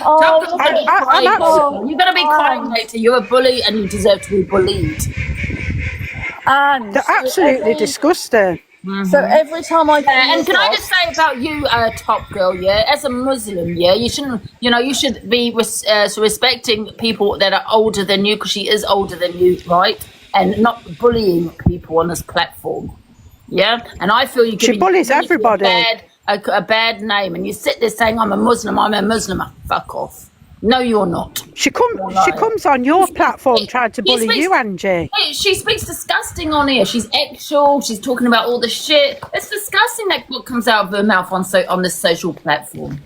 Oh, you're gonna be crying later. You're a bully, and you deserve to be bullied. And they're absolutely disgusting. so every time I And can I just say about you, Top Girl, yeah, as a Muslim, yeah, you shouldn't, you should be respecting people that are older than you, because she is older than you, right? And not bullying people on this platform, yeah. And I feel you She bullies everybody. a bad name, and you sit there saying, I'm a Muslim. Fuck off. No, you're not. She comes on your platform trying to bully you, Angie. She speaks disgusting on here. She's actual. She's talking about all the shit. It's disgusting that what comes out of her mouth on this social platform.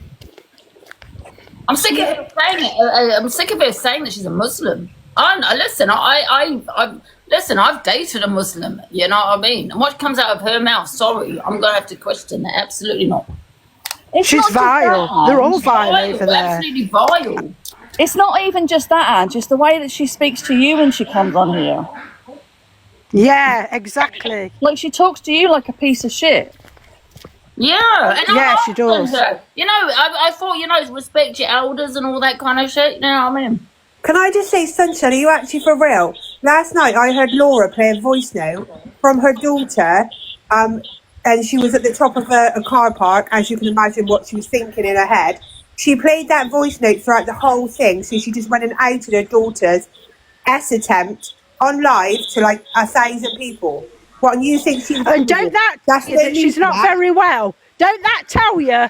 I'm sick of her saying it. I'm sick of her saying that she's a Muslim. Listen, listen, I've dated a Muslim. You know what I mean? And what comes out of her mouth? Sorry, I'm gonna have to question that. Absolutely not. She's vile. They're all vile over there. Absolutely vile. It's not even just that, Ange. It's the way that she speaks to you when she comes on here. Yeah, exactly. Like, she talks to you like a piece of shit. Yeah, and yeah, she does. I thought, respect your elders and all that kind of shit. You know what I mean? Can I just say, Sunshine, are you actually for real? Last night I heard Laura play a voice note from her daughter, and she was at the top of a car park, as you can imagine what she was thinking in her head. She played that voice note throughout the whole thing, so she just went and outed her daughter's attempt on live to like 1,000 people. What, and you think she's... And don't that she's not very well? Don't that tell you?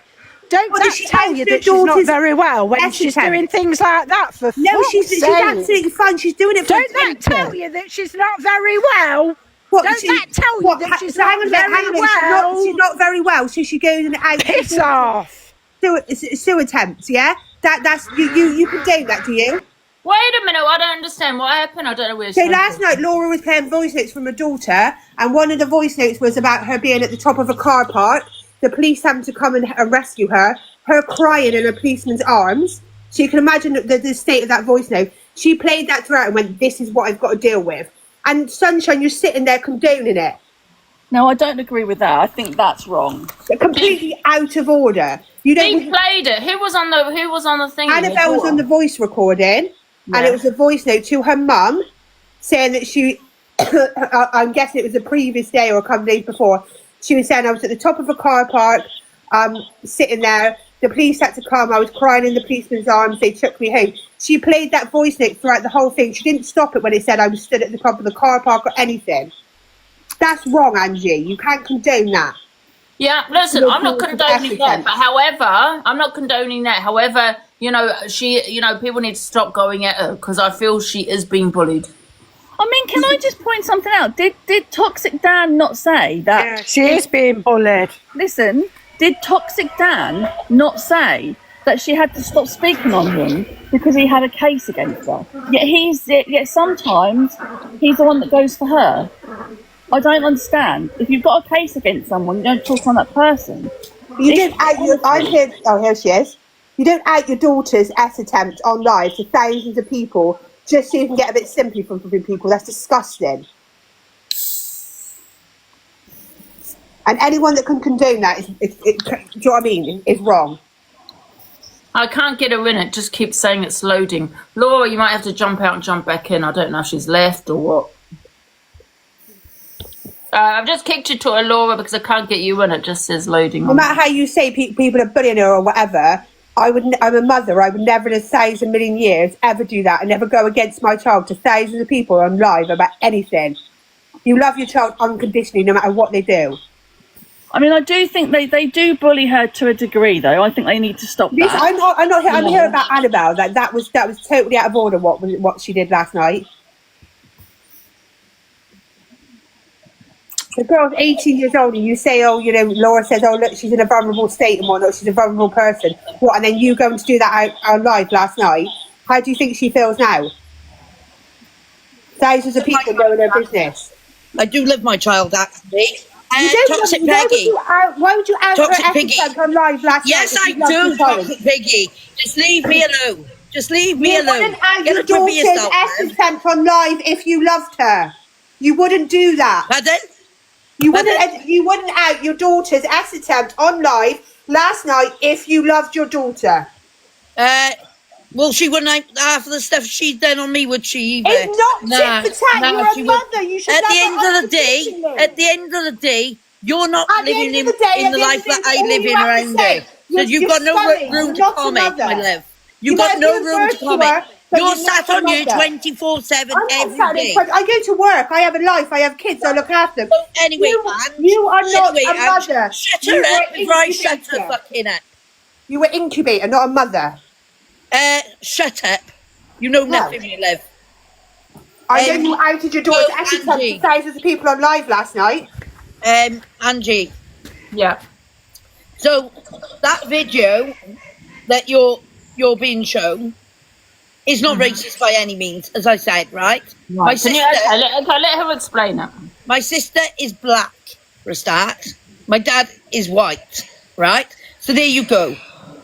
Don't that tell you that she's not very well when she's doing things like that for she's absolutely fine. She's doing it for Don't that tell you that she's not very well? Don't that tell you that she's not very well? She's not very well, so she goes and out. Piss off. Sue attempts, yeah? That's you condone that, do you? Wait a minute, I don't understand what happened. I don't know where. So last night Laura was playing voice notes from her daughter, and one of the voice notes was about her being at the top of a car park, the police having to come and rescue her crying in a policeman's arms. So you can imagine the state of that voice note. She played that throughout and went, this is what I've got to deal with. And Sunshine, you're sitting there condoning it. No, I don't agree with that. I think that's wrong. Completely out of order. He played it. Who was on the thing? Annabelle was on the voice recording, and it was a voice note to her mum saying that she, I'm guessing it was the previous day or a couple of days before, she was saying, I was at the top of a car park, sitting there. The police had to come. I was crying in the policeman's arms. They took me home. She played that voice note throughout the whole thing. She didn't stop it when it said I was stood at the top of the car park or anything. That's wrong, Angie. You can't condone that. Yeah, listen, I'm not condoning that. But however, I'm not condoning that. However, people need to stop going at her because I feel she is being bullied. I mean, can I just point something out? Did Toxic Dan not say that? Yeah, she is being bullied. Listen, did Toxic Dan not say that she had to stop speaking on him because he had a case against her? Yet sometimes he's the one that goes for her. I don't understand. If you've got a case against someone, you don't talk on that person. You don't out your... here she is. You don't out your daughter's attempt on live to thousands of people just so you can get a bit sympathy from people. That's disgusting. And anyone that can condone that, do you know what I mean, is wrong. I can't get her in it. Just keep saying it's loading. Laura, you might have to jump out and jump back in. I don't know if she's left or what. I've just kicked you to her, Laura, because I can't get you in. It just says loading. No matter how you say people are bullying her or whatever, I'm a mother. I would never in 1,000 million years ever do that and never go against my child to thousands of people on live about anything. You love your child unconditionally no matter what they do. I mean, I do think they do bully her to a degree, though. I think they need to stop that. I'm here about Annabelle. That was totally out of order what she did last night. The girl's 18 years old and you say, Laura says, oh, look, she's in a vulnerable state and whatnot, she's a vulnerable person. What, and then you going to do that out live last night? How do you think she feels now? Thousands of people knowing her business. I do love my child, actually. Toxic Peggy. Why would you out Toxic her Piggy. on live last yes, night? Yes, I do, Toxic Piggy. Just leave me alone. Just leave me alone. You wouldn't out your daughter's attempt on live if you loved her. You wouldn't do that. Pardon? You wouldn't out your daughter's attempt on live last night if you loved your daughter. Well, she wouldn't half of the stuff she's done on me, would she? Either? It's not tit for tat. You're a mother. You should at love the her end of the day, unconditionally. at the end of the day, you're not At the living end of the day, in the life that I all live you in have to around say, there. So you've you're got no scummy. room You're to not a comment, mother. my love. You You've might got no give room birth to to comment. her, but You're you're not sat a on you mother. 24/7 I'm not every Saturday, day. but I go to work. I have a life. I have kids. I look after them. So anyway, You are not anyway, a mother. shut You her were up before I shut her incubator. fucking up. You were incubator, not a mother. Shut up. You know No. nothing, my love. I know you outed your daughter to Angie. Escalation to thousands of people on live last night. Angie. Yeah. So that video that you're being shown is not racist by any means, as I said, right? My Can you, sister, let her explain it. my sister is black, for a start. My dad is white, right? So there you go.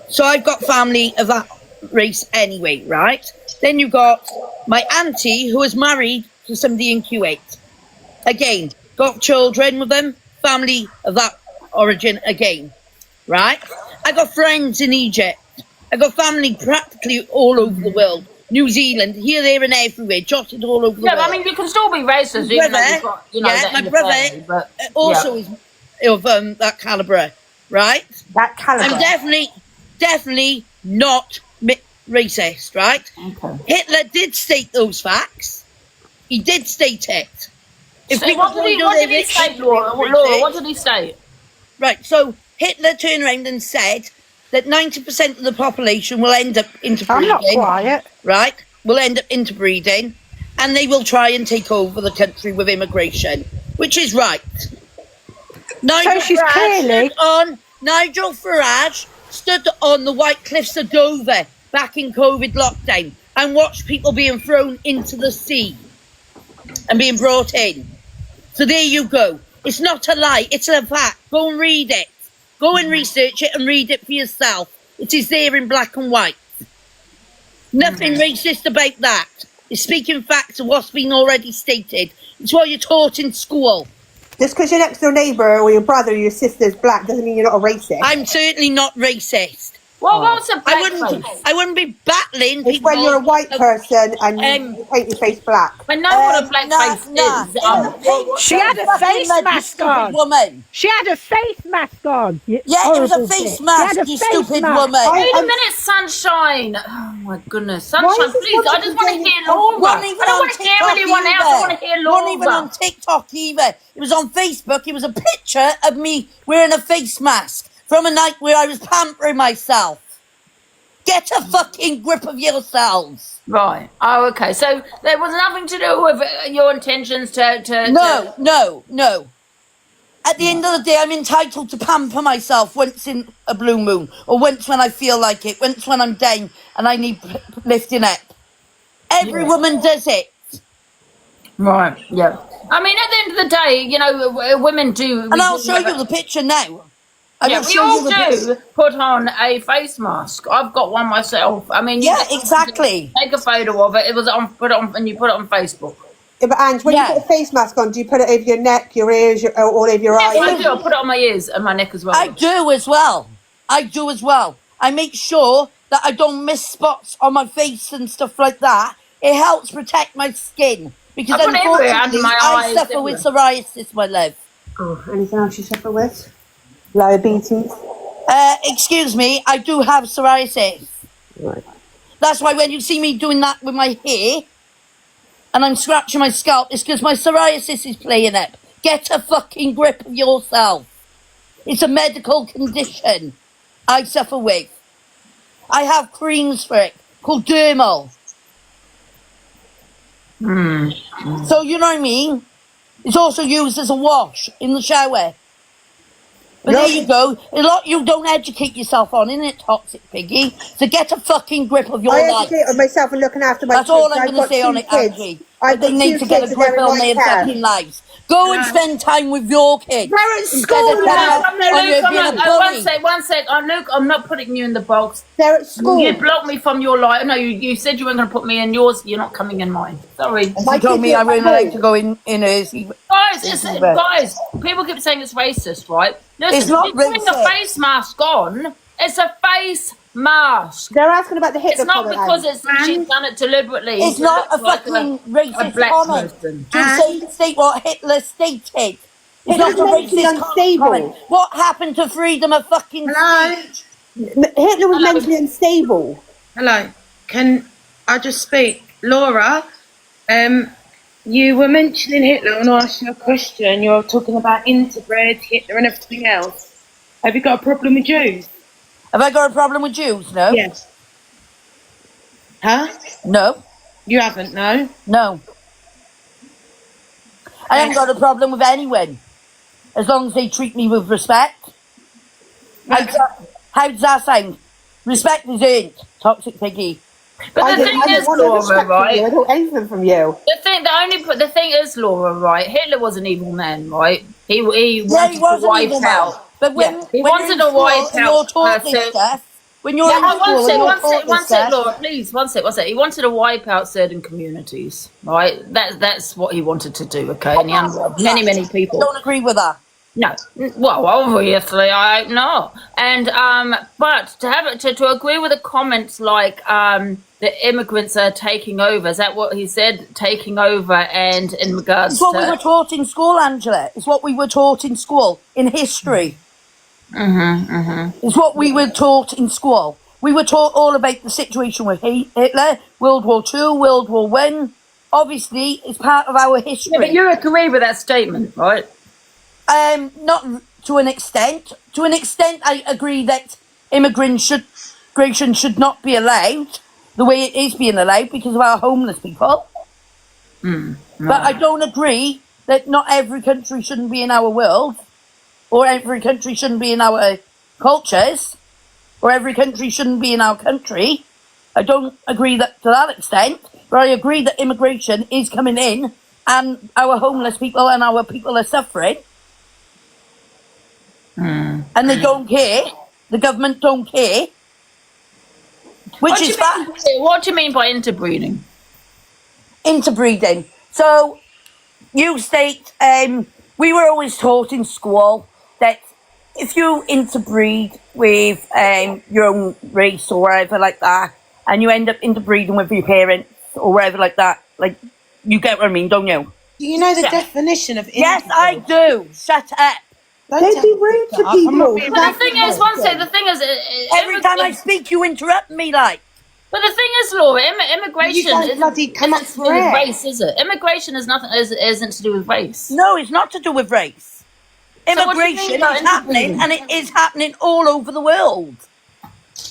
So I've got family of that race anyway, right? Then you've got my auntie who was married to somebody in Kuwait. Again, got children with them, family of that origin again, right? I got friends in Egypt. I got family practically all over the world. New Zealand, here, there, and everywhere, jotted all over the world. Yeah, I mean, you can still be racist, even though you've got, you know, that my in your brother family, but, also is of that calibre, right? That caliber. I'm definitely not racist, right? Okay. Hitler did state those facts. He did state it. If So people what did he state, Laura? Laura? What did he state? Right, so Hitler turned around and said that 90% of the population will end up interbreeding. I'm not quiet. Right? Will end up interbreeding, and they will try and take over the country with immigration, which is right. Nigel Farage stood on the White Cliffs of Dover back in COVID lockdown and watched people being thrown into the sea and being brought in. So there you go. It's not a lie, it's a fact. Go and read it. Go and research it and read it for yourself. It is there in black and white. Nothing racist about that. It's speaking facts of what's been already stated. It's what you're taught in school. Just because your next door neighbour or your brother or your sister's black doesn't mean you're not a racist. I'm certainly not racist. Well, what's a blackface? I wouldn't be battling It's when you're a white person and you paint your face black. I know what a blackface is. She had a face mask on. Woman. She had a face mask on. Yeah, it was a face mask, you stupid woman. Wait a minute, Sunshine. Oh my goodness, Sunshine, please. I just want to hear Laura. I don't want to hear anyone else. I want to hear Laura. Not even on TikTok either. It was on Facebook. It was a picture of me wearing a face mask from a night where I was pampering myself. Get a fucking grip of yourselves. Right. Oh, okay. So there was nothing to do with your intentions to... No. At the end of the day, I'm entitled to pamper myself once in a blue moon, or once when I feel like it, once when I'm down and I need lifting up. Every woman does it. Right, yeah. I mean, at the end of the day, you know, women do... And I'll show you the picture now. Yeah, we all do put on a face mask. I've got one myself. I mean, exactly. Take a photo of it. It was put on, and you put it on Facebook. Yeah, but Ange, when you put a face mask on, do you put it over your neck, your ears, all over your eyes? Yes, I do. I put it on my ears and my neck as well. I do as well. I make sure that I don't miss spots on my face and stuff like that. It helps protect my skin because unfortunately, I suffer with psoriasis, my love. Oh, anything else you suffer with? Diabetes? Excuse me, I do have psoriasis. Right. That's why when you see me doing that with my hair and I'm scratching my scalp, it's because my psoriasis is playing up. Get a fucking grip of yourself. It's a medical condition I suffer with. I have creams for it called Dermal. So you know what I mean? It's also used as a wash in the shower. But there you go. A lot you don't educate yourself on, isn't it, Toxic Piggy? So get a fucking grip of your life. I educate on myself and looking after my kids. That's all I'm going to say on it, Angie. But they need to get a grip on their fucking lives. Go and spend time with your kids. They're at school now. One sec. Luke, I'm not putting you in the box. They're at school. You blocked me from your life. No, you said you weren't going to put me in yours. You're not coming in mine. Sorry. You told me I wasn't allowed to go in hers. Guys, people keep saying it's racist, right? Listen, it's not putting a face mask on. It's a face mask. They're asking about the Hitler It's not comment, because Anne. she's done it deliberately. It's to not look a like fucking a racist black comment person. to state what Hitler stated. It's not Hitler a was mentally racist comment. unstable. What happened to freedom of fucking speech? Hitler was mentally unstable. Hello, can I just speak? Laura, you were mentioning Hitler and I asked you a question. You're talking about interbred, Hitler and everything else. Have you got a problem with Jews? Have I got a problem with Jews? No. Yes. Huh? No. You haven't, no? No. I haven't got a problem with anyone. As long as they treat me with respect. How does that sound? Respect is earned, toxic piggy. But the thing is, Laura, right? I don't want anything from you. The thing is, Laura, right? Hitler was an evil man, right? He wanted He was to an wipe evil man. out. But when, He when wanted you're in to wipe school and you're out taught this certain- stuff, when you're Yeah, in school and you're taught this one sec, stuff, Laura, please, one sec. He wanted to wipe out certain communities, right? That's what he wanted to do, okay? And he unwrapped many I people. don't agree with that. No, well, obviously I know, and but to agree with the comments like the immigrants are taking over. Is that what he said? Taking over, and in regards It's what to we were taught in school, Angela. It's what we were taught in school, in history. It's what we were taught in school. We were taught all about the situation with Hitler, World War II, World War I. Obviously, it's part of our history. yeah, but you agree with that statement, right? Not to an extent. To an extent, I agree that immigration should not be allowed the way it is being allowed because of our homeless people. But I don't agree that not every country shouldn't be in our world, or every country shouldn't be in our cultures, or every country shouldn't be in our country. I don't agree that to that extent, but I agree that immigration is coming in and our homeless people and our people are suffering. And they don't care. The government don't care. Which is fact. What do you mean by interbreeding? Interbreeding. So, you state, we were always taught in school that if you interbreed with your own race or whatever like that, and you end up interbreeding with your parents or whatever like that, like, you get what I mean, don't you? Do you know the definition of interbred? Yes, I do. Shut up. Don't be rude to people. But the thing is, Every time I speak, you interrupt me, like. But the thing is, Laura, immigration don't bloody come up isn't to for do with it. race, is it? Immigration is nothing. Isn't to do with race. No, it's not to do with race. So what do you Immigration mean by is happening, interbreeding? and it is happening all over the world.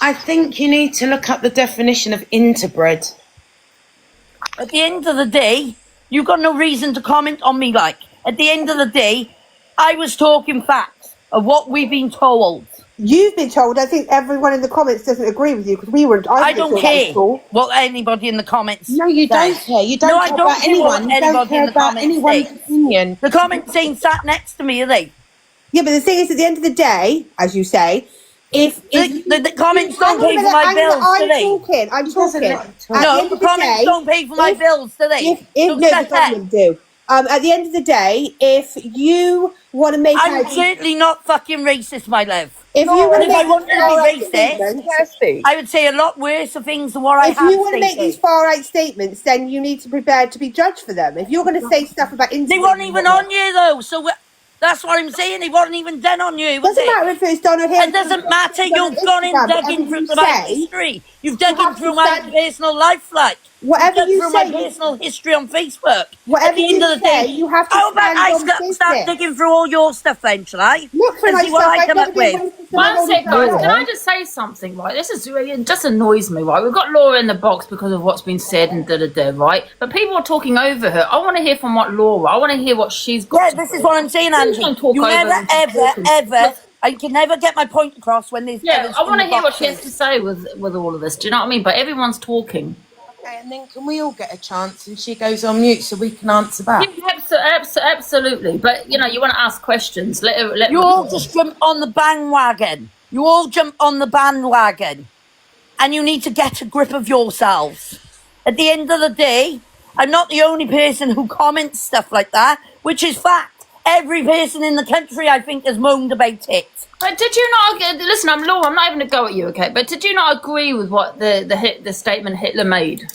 I think you need to look up the definition of interbred. At the end of the day, you've got no reason to comment on me, like. At the end of the day, I was talking facts of what we've been told. You've been told. I think everyone in the comments doesn't agree with you because we weren't. I don't care what anybody in the comments No, you don't says. care. You don't No, I care don't about care anyone. what You don't anybody care in the about comments anyone's says. opinion. The comments ain't sat next to me, are they? Yeah, but the thing is, at the end of the day, as you say, if The comments don't Hang on a pay for minute, my I'm bills, do they? talking. I'm doesn't talking. let At you the No, end the of the comments day, don't pay for my if- bills, do they? If So no, the shut up. government do. At the end of the day, if you want to make I'm out, certainly not fucking racist, my love. if you want And to if I make wanted these to far-right be racist, statements, I would say a lot worse of things than what I if have you want to make these stated. far-right statements, then you need to be prepared to be judged for them. If you're going to say stuff about They weren't even on you, though, so that's what I'm saying. They weren't even done on you, was Doesn't it? matter if it's Donald Hill. It doesn't matter. You've gone in digging through my history. You've dug have in to through my stand- personal life, like. Whatever You've you dug through say, my personal history on Facebook. Whatever At the end you of the say, day, you have to how about stand I on start business. digging through all your stuff then, shall I? Look for And my see what stuff. I I've come never up been with. racist in my One whole sec, guys. life. Can I just say something? Right, this is really, it just annoys me. Right, we've got Laura in the box because of what's been said and right. But people are talking over her. I want to hear from what Laura. I want to hear what she's got. Yeah, to this say. is what I'm saying, Please Angie. don't talk You over never, and keep ever, talking. ever, I can never get my point across when there's Yeah, others I want in to the hear what she has boxes. to say with all of this. Do you know what I mean? But everyone's talking. Okay, and then can we all get a chance and she goes on mute so we can answer back? Yeah, absolutely. But you know, you want to ask questions. Let You all just jump on the bandwagon. You all jump on the bandwagon. And you need to get a grip of yourselves. At the end of the day, I'm not the only person who comments stuff like that, which is fact. Every person in the country, I think, has moaned about it. But did you not listen? I'm Laura. I'm not even going to go at you, okay? But did you not agree with what the statement Hitler made?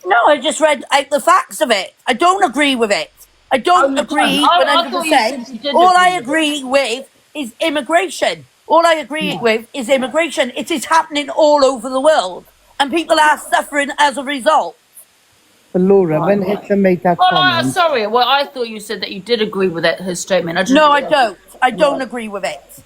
No, I just read out the facts of it. I don't agree with it. I don't agree 100%. All I agree with is immigration. All I agree with is immigration. It is happening all over the world, and people are suffering as a result. But Laura, when Hitler made that comment... sorry, well, I thought you said that you did agree with his statement. I don't. I don't agree with it.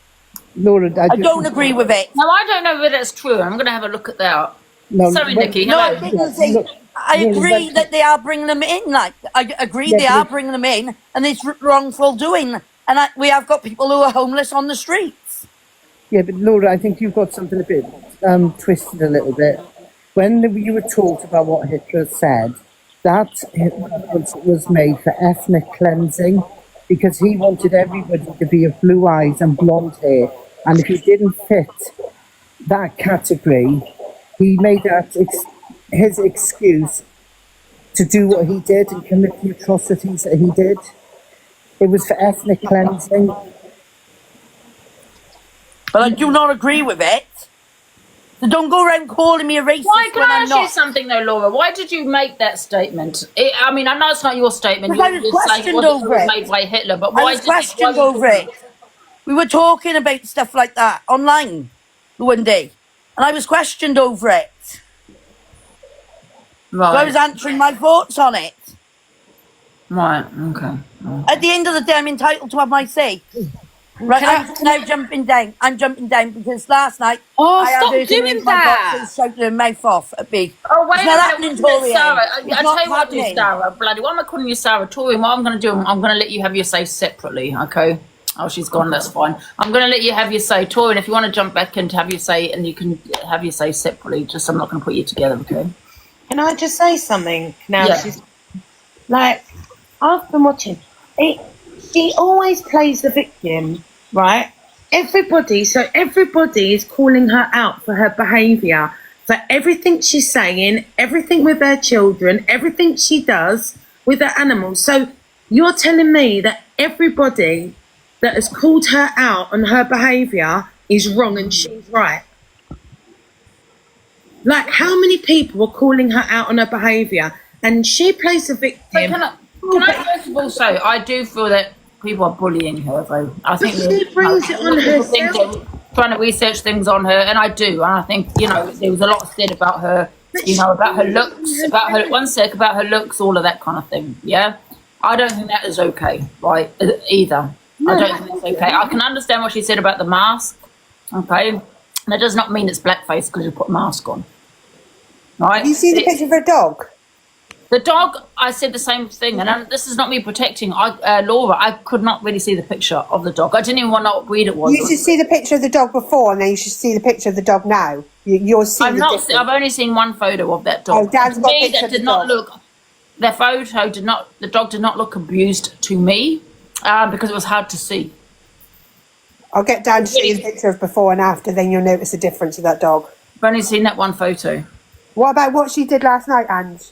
Laura, I don't agree with it. No, I don't know if that's true. I'm going to have a look at that. No, sorry, Nikki. No, I didn't say... I agree that they are bringing them in. Like, I agree they are bringing them in, and it's wrongful doing. And we have got people who are homeless on the streets. Yeah, but Laura, I think you've got something a bit twisted a little bit. When you were taught about what Hitler said, that was made for ethnic cleansing, because he wanted everybody to be of blue eyes and blonde hair. And if you didn't fit that category, he made that his excuse to do what he did and commit the atrocities that he did. It was for ethnic cleansing. But I do not agree with it. So don't go around calling me a racist. Why can I ask you something though, Laura? Why did you make that statement? I mean, I know it's not your statement. I was questioned over it. Made by Hitler, but why I was questioned over it. We were talking about stuff like that online one day, and I was questioned over it. Right. So I was answering my thoughts on it. Right, okay. At the end of the day, I'm entitled to have my say. Right, I'm now jumping down. I'm jumping down because last night I stop had doing that. shouting her mouth off at me. Oh, wait a minute, Sarah. I tell you what I do, Sarah. Bloody, why am I calling you Sarah? Tori, what I'm going to do, I'm going to let you have your say separately, okay? Oh, she's gone, that's fine. I'm going to let you have your say. Tori, and if you want to jump back and have your say, and you can have your say separately, just I'm not going to put you together, okay? Can I just say something now? Yeah. She's like, I've been watching it. She always plays the victim, right? Everybody is calling her out for her behaviour, for everything she's saying, everything with her children, everything she does with her animals. So you're telling me that everybody that has called her out on her behaviour is wrong and she's right? Like, how many people are calling her out on her behaviour and she plays the victim? Can I first of all say, I do feel that people are bullying her, though. I think she brings it on herself. Trying to research things on her, and I do. And I think, there was a lot said about her, about her looks, about her looks, all of that kind of thing, yeah? I don't think that is okay, right, either. No. I don't think it's okay. I can understand what she said about the mask, okay? That does not mean it's blackface because you put a mask on. Right? Have you seen the picture of her dog? The dog, I said the same thing. And this is not me protecting Laura. I could not really see the picture of the dog. I didn't even know what breed it was. You should see the picture of the dog before, and then you should see the picture of the dog now. You'll see I've only seen one photo of that dog. Oh, Dad's got a picture of the dog. The dog did not look abused to me because it was hard to see. I'll get Dan to show you the picture of before and after, then you'll notice the difference of that dog. I've only seen that one photo. What about what she did last night, Ange?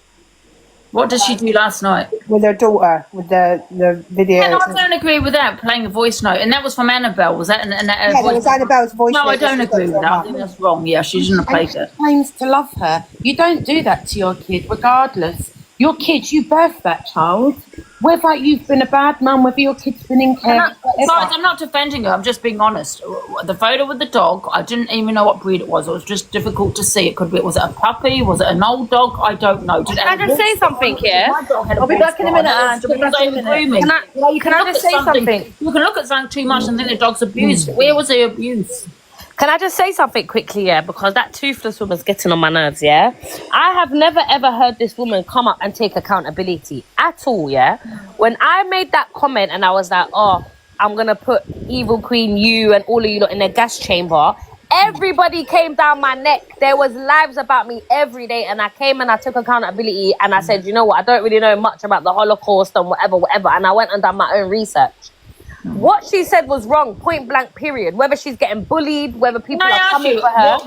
What did she do last night? With her daughter, with the video. Yeah, no, I don't agree with that, playing a voice note. And that was from Annabelle, was that? Yeah, that was Annabelle's voice note. No, I don't agree with that. I think that's wrong. Yeah, she shouldn't have played it. She claims to love her. You don't do that to your kid, regardless. Your kid, you birthed that child. Whether you've been a bad mum, whether your kid's been in care, I'm not defending her. I'm just being honest. The photo with the dog, I didn't even know what breed it was. It was just difficult to see. It could be. Was it a puppy? Was it an old dog? I don't know. Can I just say something here? I'll be back in a minute, Ange. I'll be back in a minute. Can I just say something? You can look at something too much and think the dog's abused. Where was the abuse? Can I just say something quickly, yeah? Because that toothless woman's getting on my nerves, yeah? I have never, ever heard this woman come up and take accountability at all, yeah? When I made that comment and I was like, oh, I'm going to put Evil Queen, you and all of you lot in a gas chamber, everybody came down my neck. There was lives about me every day, and I came and I took accountability and I said, you know what? I don't really know much about the Holocaust and whatever. And I went and done my own research. What she said was wrong, point blank, period. Whether she's getting bullied, whether people are coming for her.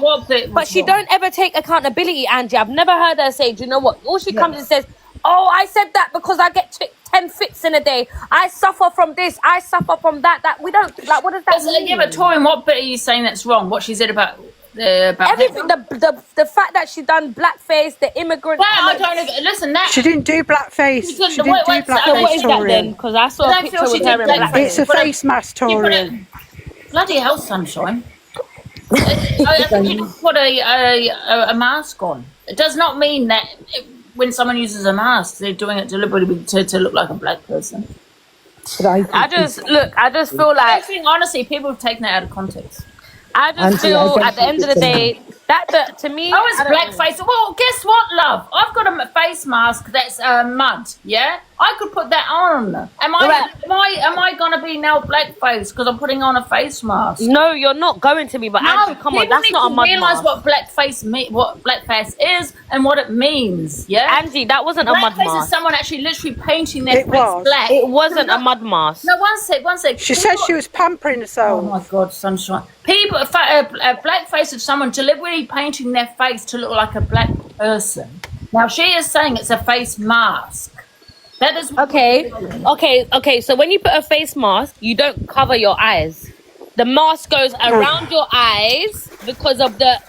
But she don't ever take accountability, Angie. I've never heard her say, do you know what? All she comes and says, oh, I said that because I get 10 fits in a day. I suffer from this. I suffer from that. That we don't like. What does that mean? Yeah, but Tori, what bit are you saying that's wrong? What she said about everything, the fact that she done blackface, the immigrant. Well, I don't know. Listen, that she didn't do blackface. She didn't do blackface. So what is that then? Because I saw a picture with her in blackface. It's a face mask, Tori. Bloody hell, Sunshine. I think you just put a mask on. It does not mean that when someone uses a mask, they're doing it deliberately to look like a black person. But I just feel like, I think honestly, people have taken it out of context. I just feel at the end of the day that to me, oh, it's blackface. Well, guess what, love? I've got a face mask that's mud. Yeah, I could put that on. Am I gonna be now blackface because I'm putting on a face mask? No, you're not going to be. But no, Angie, come on, that's not a mud realize mask. what blackface is and what it means. Yeah, Angie, that wasn't a mud mask. Blackface is mask. someone actually literally painting their face black. It wasn't a mud mask. No, one sec. She said she was pampering herself. Oh my God, Sunshine. People, blackface is someone deliberately painting their face to look like a black person. Now she is saying it's a face mask. That is okay. So when you put a face mask, you don't cover your eyes. The mask goes around your eyes because of the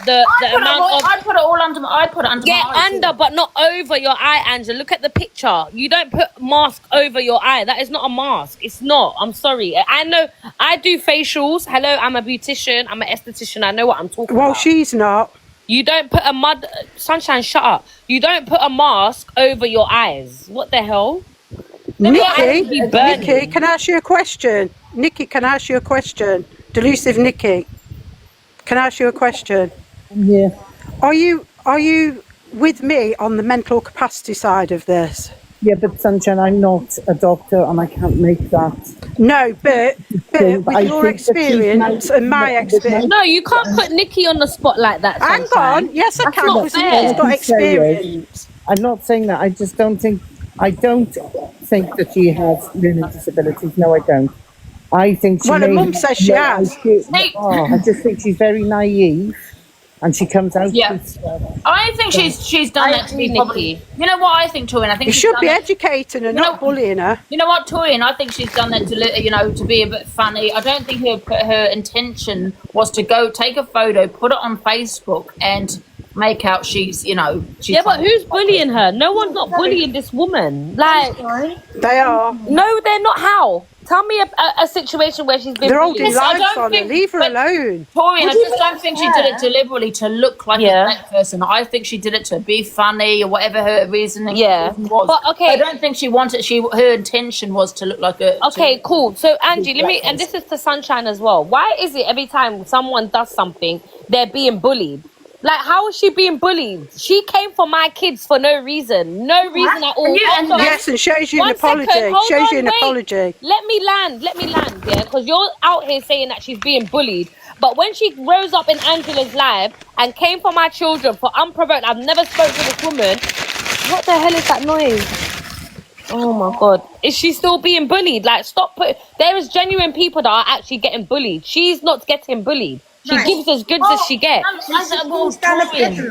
amount of. I put it all under. I put it under. Yeah, my eyes, under, but not over your eye, Angela. Look at the picture. You don't put mask over your eye. That is not a mask. It's not. I'm sorry. I know. I do facials. Hello, I'm a beautician. I'm an esthetician. I know what I'm talking about. Well, she's not. You don't put a Sunshine, shut up. You don't put a mask over your eyes. What the hell? Nikki, can I ask you a question? Nikki, can I ask you a question? Delusive Nikki, can I ask you a question? Yeah. Are you with me on the mental capacity side of this? Yeah, but Sunshine, I'm not a doctor and I can't make that. No, but with your experience and my experience. No, you can't put Nikki on the spot like that. Hang on, yes I can. Not fair. She's got experience. I'm not saying that. I don't think that she has learning disabilities. No, I don't. I think she. Well, her mum says she has. I just think she's very naive, and she comes out. Yeah, I think she's done that to be probably. You know what I think, Torian? I think you should be educating her, not bullying her. You know what, Torian? I think she's done that to be a bit funny. I don't think her intention was to go take a photo, put it on Facebook, and make out she's. Yeah, but who's bullying her? No one's not bullying this woman. Like they are. No, they're not. How? Tell me a situation where she's been. They're holding lights on her. Leave her alone. Torian, I just don't think she did it deliberately to look like a black person. I think she did it to be funny or whatever her reasoning was. But okay, I don't think she wanted. Her intention was to look like a. Okay, cool. So Angie, and this is to Sunshine as well. Why is it every time someone does something, they're being bullied? Like, how is she being bullied? She came for my kids for no reason. No reason at all. Yes, and shows you an apology. Shows you an apology. Let me land, yeah? Because you're out here saying that she's being bullied. But when she rose up in Angela's live and came for my children for unprovoked, I've never spoken to this woman. What the hell is that noise? Oh my God. Is she still being bullied? Like, there is genuine people that are actually getting bullied. She's not getting bullied. She gives as good as she gets. The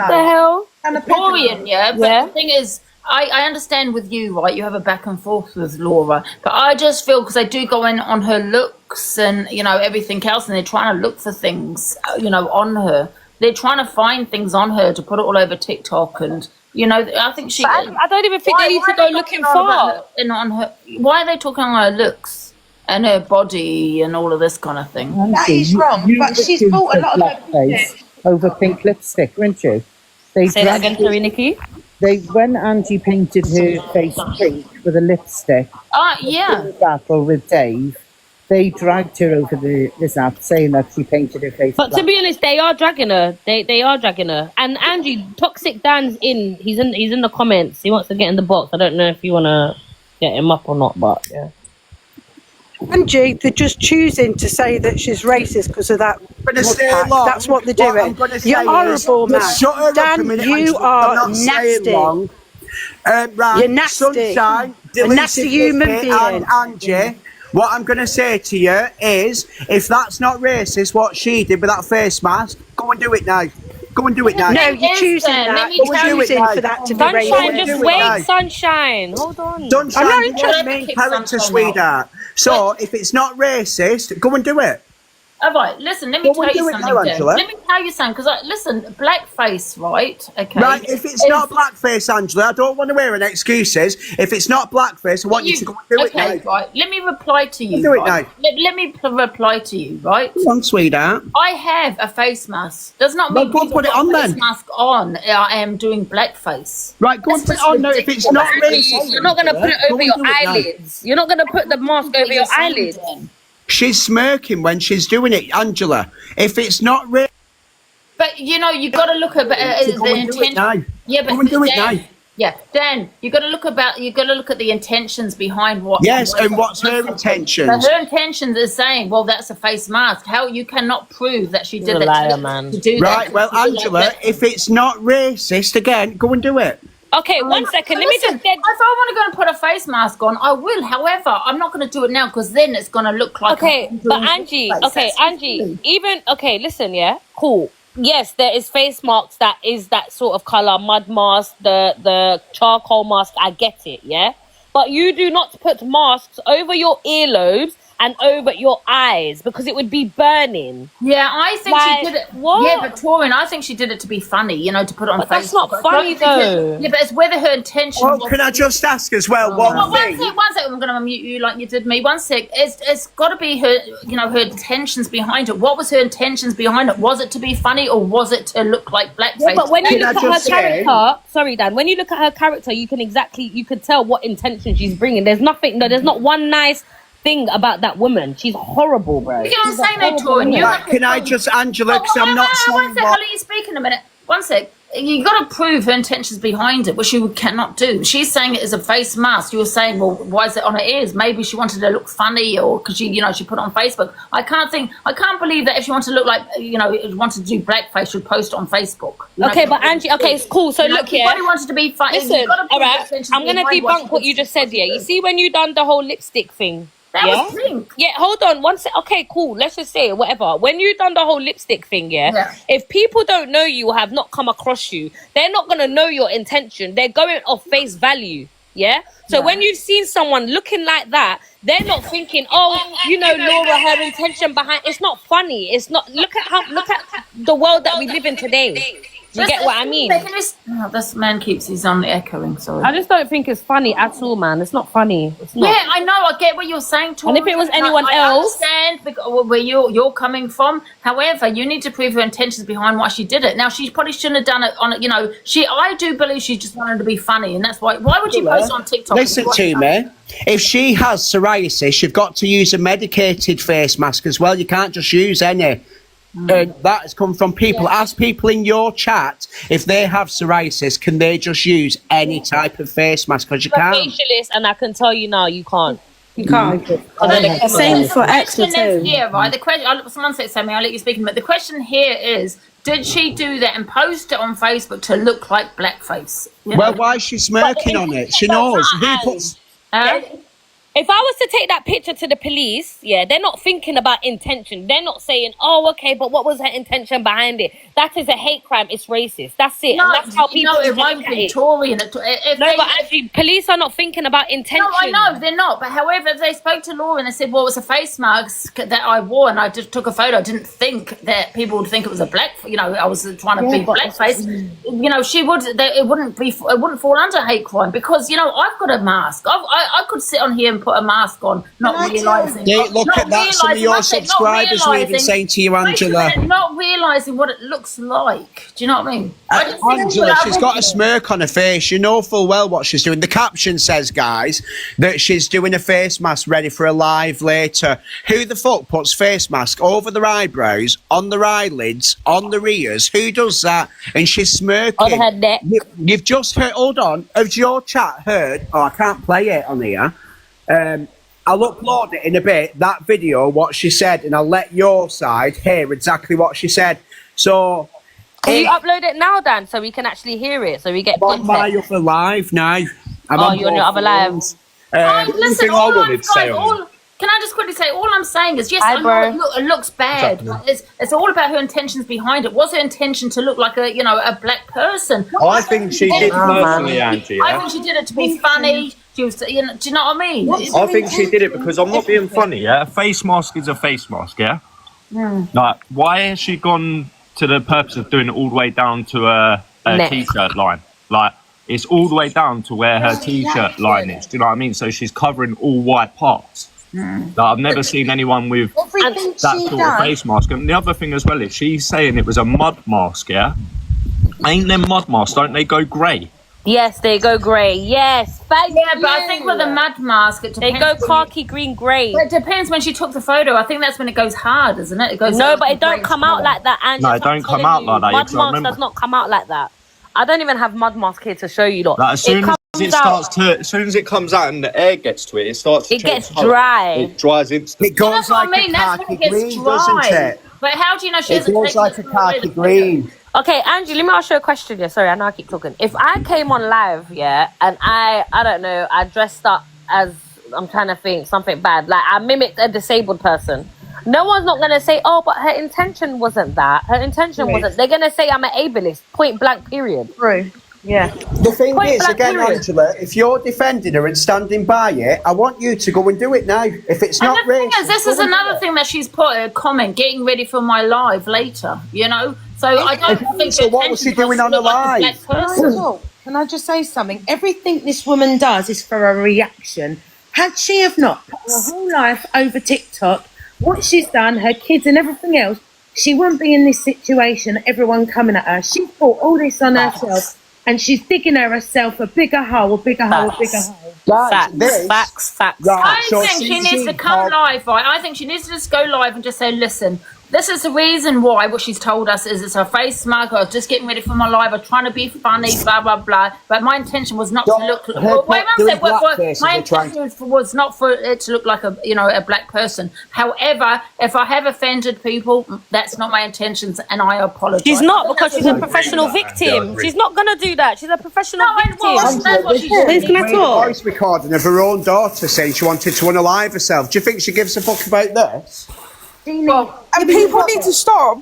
hell? Torian, yeah. But the thing is, I understand with you, right? You have a back and forth with Laura, but I just feel because they do go in on her looks and everything else, and they're trying to look for things, on her. They're trying to find things on her to put it all over TikTok, and I think she. I don't even think they need to go looking far. Why are they talking on her looks? And her body and all of this kind of thing. That is wrong, but she's bought a lot of blackface over pink lipstick, weren't you? Say that again, sorry, Nikki. When Angie painted her face pink with a lipstick, battle with Dave, they dragged her over this app saying that she painted her face. But to be honest, they are dragging her. They are dragging her. And Angie, Toxic Dan's in. He's in the comments. He wants to get in the box. I don't know if you want to get him up or not, but yeah. Angie, they're just choosing to say that she's racist because of that. That's what they're doing. You're horrible, man. Dan, you are nasty. You're nasty. A nasty human being. Angie, what I'm going to say to you is, if that's not racist, what she did with that face mask, go and do it now. Go and do it now. No, you're choosing Let that. me You're tell you- choosing for that to be Sunshine, racist. just Do it wait, now. Sunshine. Hold on. Sunshine, I'm not you're interested. the main Kick character, Sunshine sweetheart. So if it's not racist, go and do it. All right, listen, let me Go and tell you do it something now, then. Angela. Let me tell you something, because, listen, blackface, right? Okay. Right, if it's not blackface, Angela, I don't want to hear any excuses. If it's not blackface, I want you to go and do it Okay, now. right. Let me reply to you. Do it right? now. Let me reply to you, right? Come on, sweetheart. I have a face mask. Does not Well, mean go and put it on face then. mask on. I am doing blackface. Right, go and put it on now. If it's not racist, You're not going to put it Go over and your do it now. eyelids. You're not going to put the mask over your eyelids. She's smirking when she's doing it, Angela. If it's not racist, But you know, you got to look at go the and do it intention. now. Yeah, but Go and do it Dan, now. yeah, Dan, you got to look at the intentions behind what. Yes, and what's her So intentions? her intentions is saying, well, that's a face mask. How you cannot prove that she did You're a that liar, to man. do that. Right, well, to do Angela, that. if it's not racist, again, go and do it. Okay, 1 second. Let me Listen, just get. if I want to go and put a face mask on, I will. However, I'm not going to do it now because then it's going to look like. Okay, I'm but doing Angie, blackface. okay, That's Angie, silly. even, okay, listen, yeah, cool. Yes, there is face masks that is that sort of color, mud mask, the charcoal mask, I get it, yeah? But you do not put masks over your earlobes and over your eyes because it would be burning. Yeah, I think Like, she did it. what? Yeah, but Torin, I think she did it to be funny, you know, to put on But Facebook. that's not I don't funny, think though. Yeah, but it's whether her intention Well, was. can I just ask as well one Well, thing? one sec. I'm going to mute you like you did me. 1 sec. It's got to be her, you know, her intentions behind it. What was her intentions behind it? Was it to be funny or was it to look like blackface? Yeah, but when you Can I look at her just say- character, sorry, Dan, when you look at her character, you can tell what intention she's bringing. There's not one nice thing about that woman. She's horrible, bro. You know what I'm saying, though, horrible Torin? You woman. have to Can I prove- just, Angela, because I'm not One saying sec, I'll what... let you speak in a minute. 1 sec. You got to prove her intentions behind it, which you cannot do. She's saying it as a face mask. You're saying, well, why is it on her ears? Maybe she wanted to look funny, or because she put it on Facebook. I can't believe that if she wanted to look like, wanted to do blackface, she'd post it on Facebook. You know, Okay, but Angie, okay, it's cool. So you know, look if you here. really wanted to be funny. Listen, all right, I'm going to debunk what you just said here. You see when you done the whole lipstick thing? That yeah? was pink. Yeah, hold on one sec. Okay, cool. Let's just say it, whatever. When you done the whole lipstick thing, yeah, if people don't know you or have not come across you, they're not going to know your intention. They're going off face value, yeah? So when you've seen someone looking like that, they're not thinking, oh, Laura, her intention behind... It's not funny. It's not... Look at the world that we live in today. Do you get what I mean? This man he's on echoing, sorry. I just don't think it's funny at all, man. It's not funny. It's not. Yeah, I know. I get what you're saying, Tori. And if it was anyone I else... understand where you're coming from. However, you need to prove her intentions behind why she did it. Now, she probably shouldn't have done it on it. I do believe she just wanted to be funny, and that's why. Why would you post on TikTok? Listen to me. If she has psoriasis, you've got to use a medicated face mask as well. You can't just use any. That has come from people. Yeah. Ask people in your chat if they have psoriasis, can they just use any type of face mask? Because you I'm a can't. facialist, and I can tell you now, you can't. You can't. Same for eczema too. Yeah, right. The question. Someone said something. I'll let you speak. But the question here is: did she do that and post it on Facebook to look like blackface? Well, why is she smirking on it? She knows. Who puts... If I was to take that picture to the police, yeah, they're not thinking about intention. They're not saying, oh, okay, but what was her intention behind it? That is a hate crime. It's racist. That's it. No, and that's how people it look won't at be it. Tory. No, but actually, police are not thinking about intention. No, I know they're not. But however, they spoke to Laura and they said, "Well, it's a face mask that I wore, and I just took a photo. I didn't think that people would think it was a black. I was trying to be blackface. She would. It wouldn't fall under hate crime because I've got a mask. I could sit on here and put a mask on, not realizing. Look at that. Some of your subscribers were even saying to you, Angela. Not realizing what it looks like. Do you know what I mean? Angela, she's got a smirk on her face. You know full well what she's doing. The caption says, guys, that she's doing a face mask ready for a live later. Who the fuck puts face mask over their eyebrows, on their eyelids, on their ears? Who does that? And she's smirking. On her neck. You've just heard... Hold on. Has your chat heard... Oh, I can't play it on here. I'll upload it in a bit, that video, what she said, and I'll let your side hear exactly what she said. So... Can you upload it now, Dan, so we can actually hear it, so we get I'm on my context? other live now. You're on your other live. Listen, all I wanted to say on can I just quickly say, all I'm saying is, yes, Hi, I bro. know it looks bad. But it's all about her intentions behind it. Was her intention to look like a black person? I think she did personally, Angie. I think she did it to be funny. She was, do you know what I mean? I think she did it because I'm not being funny, yeah? A face mask is a face mask, yeah? Like, why has she gone to the purpose of doing it all the way down to a t-shirt line? Like, it's all the way down to where her t-shirt line is. Do you know what I mean? So she's covering all white parts. Like, I've never seen anyone with that sort of face mask. And the other thing as well is she's saying it was a mud mask, yeah? Ain't them mud masks, don't they go grey? Yes, they go grey. Yes, thank you. But I think with a mud mask, it They depends. go khaki, green, grey. It depends when she took the photo. I think that's when it goes hard, isn't it? It goes. No, but it don't come out like that, Angie. No, it don't come out like that. Mud mask does not come out like that. I don't even have mud mask here to show you, lot. Like, as soon as it comes out and the air gets to it, it starts to It change gets colour. dry. It dries instantly. It goes That's what I like mean. a That's when khaki it gets green, dry. doesn't it? But how do you know she It hasn't goes taken like a it away khaki the green. Okay, Angie, let me ask you a question. Yeah, sorry, I know I keep talking. If I came on live, yeah, and I don't know, I dressed up as, I'm trying to think, something bad, like I mimicked a disabled person, no one's not going to say, oh, but her intention wasn't that. Her intention wasn't. They're going to say I'm an ableist, point blank, period. True. Yeah. The thing Point is, blank again, period. Angela, if you're defending her and standing by it, I want you to go and do it now. If it's And not the thing racist, is, this go is and do another it. thing that she's put a comment, getting ready for my live later, you know? So I don't think So what was she doing on the live? Can I just say something? Everything this woman does is for a reaction. Had she have not put her whole life over TikTok, what she's done, her kids and everything else, she wouldn't be in this situation, everyone coming at her. She brought all this on herself and she's digging herself a bigger hole, a bigger hole, a bigger hole. Facts. Right, I so think she needs to come live, right? I think she needs to just go live and just say, listen, this is the reason why what she's told us is it's her face smug, or just getting ready for my live, or trying to be funny, blah, blah, blah. But my intention was not to look... my intention was not for it to look like a black person. However, if I have offended people, that's not my intentions, and I apologise. She's not, because she's a professional victim. She's not going to do that. She's a professional victim. That's what she's Who's doing. a voice recording of her own daughter saying she wanted to unalive herself. Do you think she gives a fuck about this? And people need to stop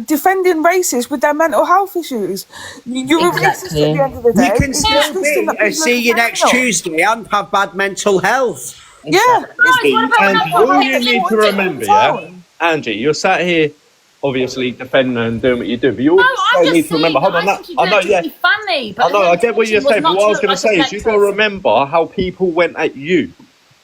defending racists with their mental health issues. You're a racist at the end of the day. You can still be see you next Tuesday and have bad mental health. Yeah. And all you need to remember, yeah, Angie, you're sat here obviously defending her and doing what you do, but you also need to remember, hold on, I know, yeah. Funny, I know, I get what you're saying, but what I was going to say is you've got to remember how people went at you.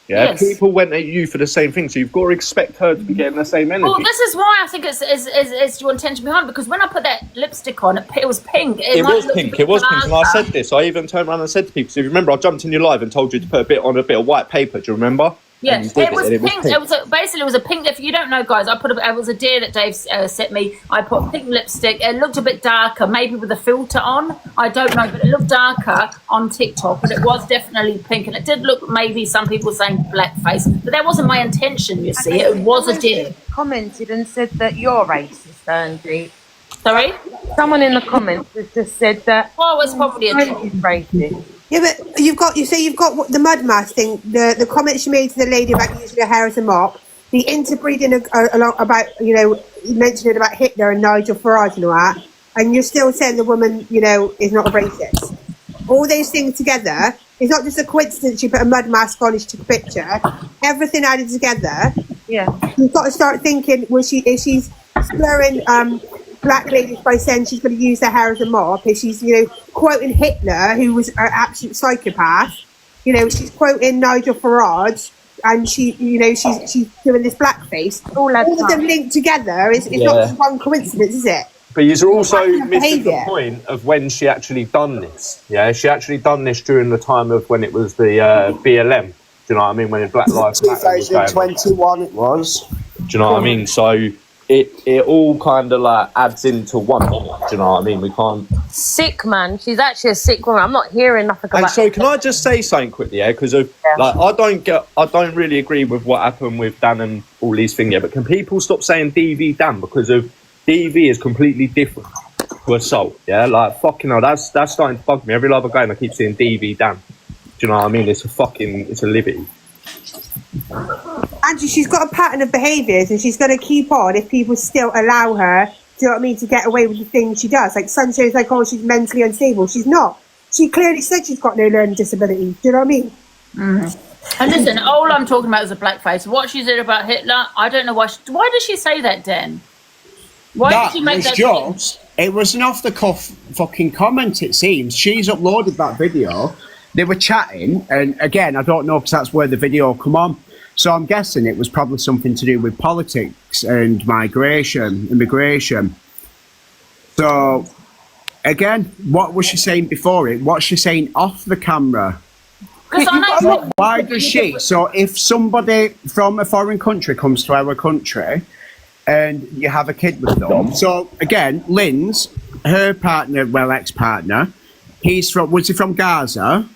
Yeah, Yes. people went at you for the same thing, so you've got to expect her to be getting the same energy. Well, this is why I think it's your intention behind it, because when I put that lipstick on, it was pink. It was pink, and I said this. I even turned around and said to people, so if you remember, I jumped in your live and told you to put a bit of white paper, do you remember? Yes, it was pink. It was basically it was a pink. If you don't know, guys, it was a deer that Dave sent me. I put pink lipstick. It looked a bit darker, maybe with a filter on. I don't know, but it looked darker on TikTok. But it was definitely pink, and it did look maybe some people saying blackface, but that wasn't my intention. You see, it was a deer. Commented and said that you're racist, Angie. Sorry, someone in the comments has just said that. Oh, it's probably a racist. Yeah, but you've got the mud mask thing. The comment she made to the lady about using her hair as a mop. The interbreeding about mentioning about Hitler and Nigel Farage and all that, and you're still saying the woman is not a racist. All those things together, it's not just a coincidence. You put a mud mask on and she took a picture. Everything added together. Yeah, you've got to start thinking: if she's slurring black ladies by saying she's going to use her hair as a mop, if she's quoting Hitler, who was an absolute psychopath, she's quoting Nigel Farage, and she's doing this blackface. All of them linked together. It's not just one coincidence, is it? But you're also missing the point of when she actually done this. Yeah, she actually done this during the time of when it was the BLM. Do you know what I mean? When Black Lives Matter was going on. 2021 it was. Do you know what I mean? So it all kind of like adds into one. Do you know what I mean? We can't. Sick, man. She's actually a sick woman. I'm not hearing nothing about. And so, can I just say something quickly? Yeah, because I don't really agree with what happened with Dan and all these things. Yeah, but can people stop saying DV Dan, because of DV is completely different to assault. Yeah, like fucking hell, that's starting to bug me. Every live I go and I keep saying DV Dan. Do you know what I mean? It's a liberty. Angie, she's got a pattern of behaviours and she's going to keep on if people still allow her, do you know what I mean, to get away with the things she does. Like some shows like, oh, she's mentally unstable. She's not. She clearly said she's got no learning disability. Do you know what I mean? And listen, all I'm talking about is a blackface. What she said about Hitler, I don't know why. Why did she say that, Dan? Why did she make that? It was an off-the-cuff fucking comment, it seems. She's uploaded that video. They were chatting, and again, I don't know because that's where the video come on. So I'm guessing it was probably something to do with politics and immigration. So, again, what was she saying before it? What's she saying off the camera? Why does she? So if somebody from a foreign country comes to our country and you have a kid with them. So again, Lynn's, her partner, well, ex-partner, was he from Gaza?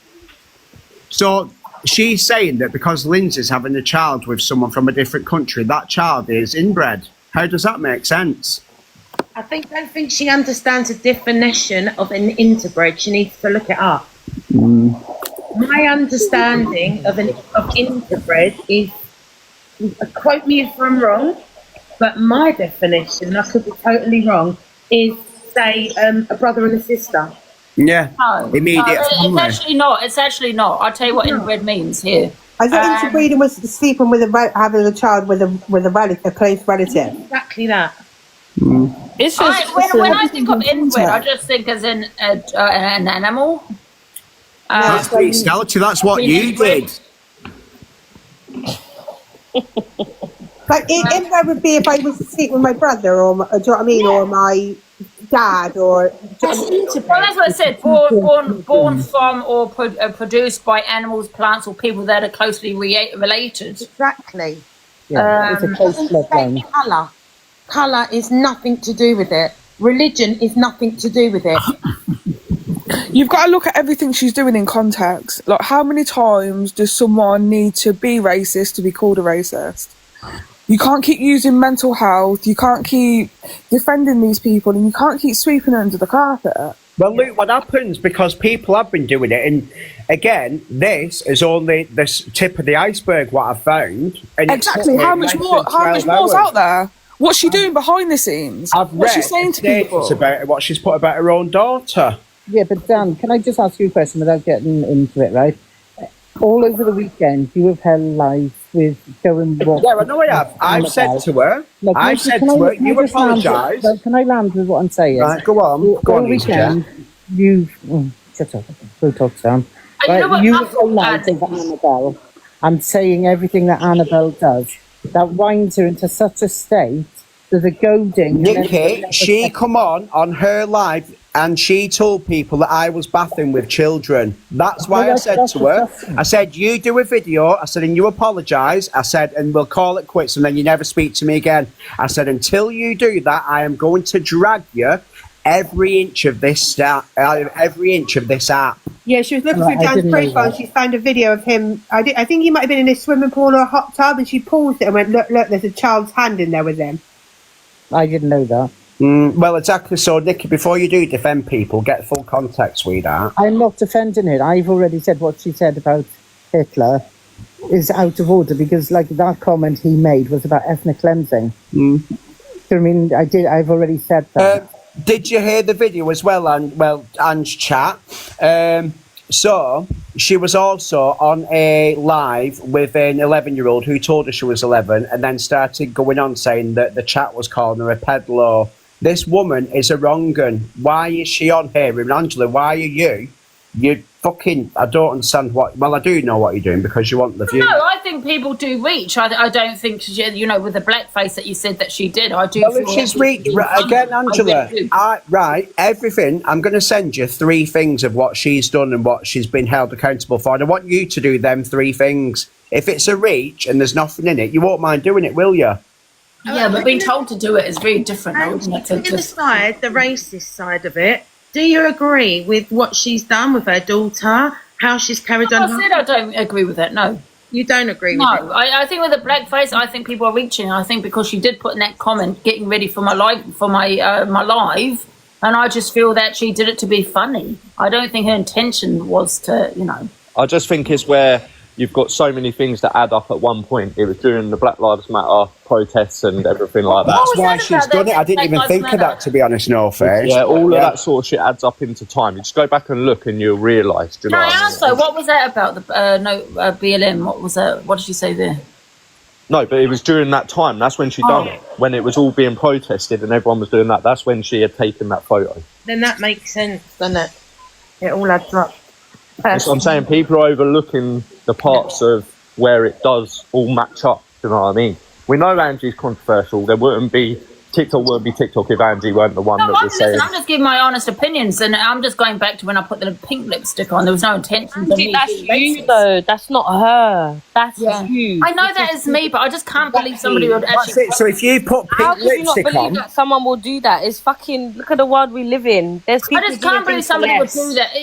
So she's saying that because Lindsay's having a child with someone from a different country, that child is inbred. How does that make sense? I don't think she understands the definition of an interbred. She needs to look it up. My understanding of interbred is, quote me if I'm wrong, but my definition, I could be totally wrong, is say a brother and a sister. Yeah, no, immediate family. It's actually not. I'll tell you what inbred means here. I thought interbreeding was sleeping having a child with a close relative. Exactly that. It's just, when I think of inbred, I just think as in an animal. That's bestiality. That's what you did. Like inbred would be if I was to sleep with my brother, or do you know what I mean, or my dad, or. Well, that's what I said. Born from or produced by animals, plants, or people that are closely related. Exactly. Yeah, it's a close bloodline. Colour is nothing to do with it. Religion is nothing to do with it. You've got to look at everything she's doing in context. Like, how many times does someone need to be racist to be called a racist? You can't keep using mental health, you can't keep defending these people, and you can't keep sweeping it under the carpet. Well, look what happens, because people have been doing it, and again, this is only the tip of the iceberg, what I've found. And exactly, how much more's out there? What's she doing behind the scenes? What's she saying to people? About what she's put about her own daughter. Yeah, but Dan, can I just ask you a question without getting into it, right? All over the weekend, you have held lives with going walk. Yeah, I know I have. I've said to her, you apologise. Can I land with what I'm saying? Right, go on. All weekend, shut up. Go talk, Sam. You have held lives with Annabelle and saying everything that Annabelle does. That winds her into such a state that the goading. Nikki, she come on her live and she told people that I was bathing with children. That's why I said to her, I said, you do a video, I said, and you apologise, I said, and we'll call it quits, and then you never speak to me again. I said, until you do that, I am going to drag you every inch of this app. Yeah, she was looking through Dan's profile and she found a video of him. I think he might have been in his swimming pool or a hot tub, and she paused it and went, look, there's a child's hand in there with him. I didn't know that. Well, exactly. So, Nikki, before you do defend people, get full context, sweetheart. I'm not defending it. I've already said what she said about Hitler is out of order, because, like, that comment he made was about ethnic cleansing. So, I mean, I've already said that. Did you hear the video as well, Ange chat? So she was also on a live with an 11-year-old who told her she was 11, and then started going on saying that the chat was calling her a peddler. This woman is a wrong un. Why is she on here? And Angela, why are you? You fucking, I don't understand what, well, I do know what you're doing because you want the view. No, I think people do reach. I don't think, with the blackface that you said that she did, I do. Well, if she's reached, again, Angela, right, everything, I'm going to send you 3 things of what she's done and what she's been held accountable for. And I want you to do them 3 things. If it's a reach and there's nothing in it, you won't mind doing it, will you? Yeah, but being told to do it is very different. The side, the racist side of it, do you agree with what she's done with her daughter? How she's carried on? I said I don't agree with it. No, you don't agree with it. No, I think with the blackface, I think people are reaching. I think because she did put in that comment, getting ready for my live, my live, and I just feel that she did it to be funny. I don't think her intention was to, I just think it's where you've got so many things that add up at one point. It was during the Black Lives Matter protests and everything like that. That's why she's done it. I didn't even think of that, to be honest, no face. Yeah, all of that sort of shit adds up into time. You just go back and look and you'll realise. Can I ask though, what was that about the BLM? What was that? What did you say there? No, but it was during that time. That's when she done it. When it was all being protested and everyone was doing that. That's when she had taken that photo. Then that makes sense, doesn't it? It all adds up. That's what I'm saying. People are overlooking the parts of where it does all match up. You know what I mean? We know Angie's controversial. TikTok wouldn't be TikTok if Angie weren't the one that was saying. I'm just giving my honest opinions, and I'm just going back to when I put the pink lipstick on. There was no intention. Angie, that's you though. That's not her. That's you. I know that is me, but I just can't believe somebody would actually. That's it. So if you put pink lipstick on, that someone will do that? It's fucking. Look at the world we live in. There's people. I just can't believe somebody would do that.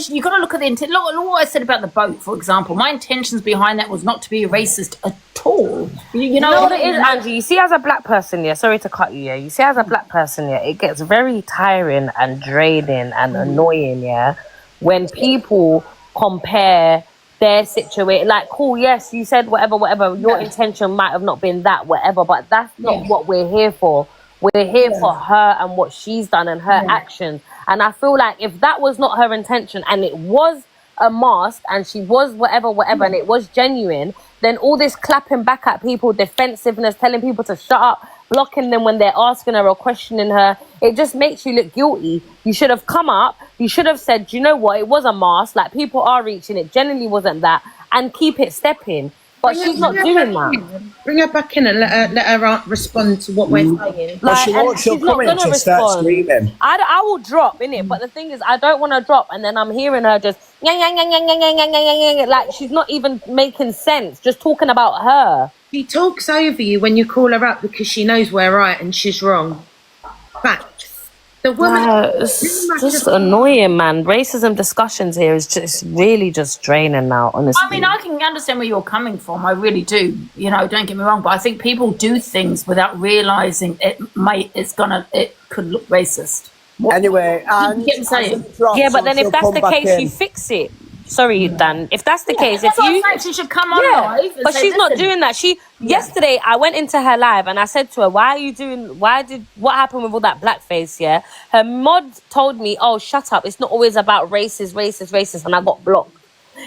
You got to look at the intent. Look what I said about the boat, for example. My intentions behind that was not to be racist at all. You know what it is, Angie? You see, as a black person, yeah. Sorry to cut you. Yeah. You see, as a black person, yeah, it gets very tiring and draining and annoying, yeah, when people compare their situation. Like, cool, yes, you said whatever, your intention might have not been that, whatever, but that's not what we're here for. We're here for her and what she's done and her actions. And I feel like if that was not her intention and it was a mask and she was whatever, and it was genuine, then all this clapping back at people, defensiveness, telling people to shut up, blocking them when they're asking her or questioning her, it just makes you look guilty. You should have come up, you should have said, you know what, it was a mask, like people are reaching, it genuinely wasn't that, and keep it stepping. But she's not doing that. Bring her back in and let her respond to what we're saying. Like, she'll come in to start screaming. I will drop, innit? But the thing is, I don't want to drop, and then I'm hearing her just like she's not even making sense, just talking about her. She talks over you when you call her up because she knows we're right and she's wrong. Facts. The woman, it's just annoying, man. Racism discussions here is just really just draining now, honestly. I mean, I can understand where you're coming from. I really do. You know, don't get me wrong, but I think people do things without realizing it could look racist. Anyway, yeah, but then if that's the case, you fix it. Sorry, Dan. If that's the case, if you, she should come on live. But she's not doing that. Yesterday, I went into her live and I said to her, what happened with all that blackface? Yeah, her mod told me, "Oh, shut up. It's not always about racist," and I got blocked.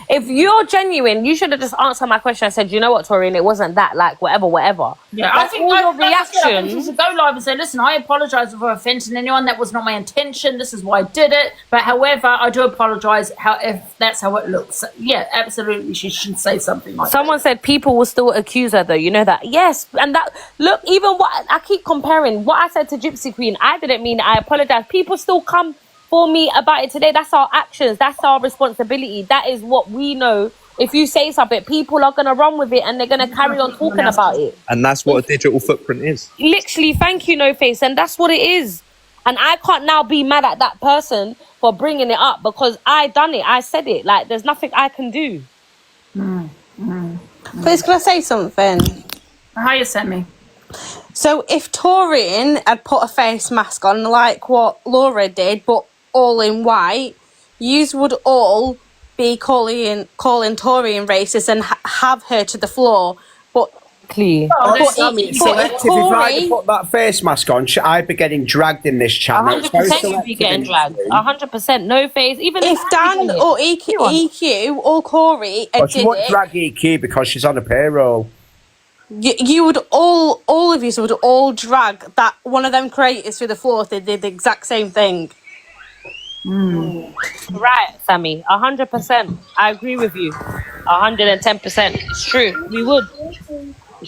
If you're genuine, you should have just answered my question. I said, you know what, Torian, it wasn't that, like, whatever. Yeah, I think your reaction. You should go live and say, listen, I apologise for offending anyone. That was not my intention. This is why I did it. But however, I do apologise if that's how it looks. So, yeah, absolutely. She should say something like that. Someone said people will still accuse her, though. You know that? Yes. And that, look, even what I keep comparing, what I said to Gypsy Queen, I didn't mean I apologise. People still come for me about it today. That's our actions, that's our responsibility, that is what we know. If you say something, people are going to run with it and they're going to carry on talking about it. And that's what a digital footprint is. Literally, thank you, No Face, and that's what it is. And I can't now be mad at that person for bringing it up because I done it, I said it. Like, there's nothing I can do. Please, can I say something? Hiya, Sammy. So if Torian had put a face mask on like what Laura did, but all in white, yous would all be calling Torian racist and have her to the floor. But if I had put that face mask on, I'd be getting dragged in this channel. 100% you'd be getting dragged. 100%. No face. Even if Dan or EQ or Corey did she won't drag EQ because she's on a payroll. You would all of you would all drag that one of them creators through the floor if they did the exact same thing. Right, Sammy, 100%. I agree with you. 110%. It's true. We would.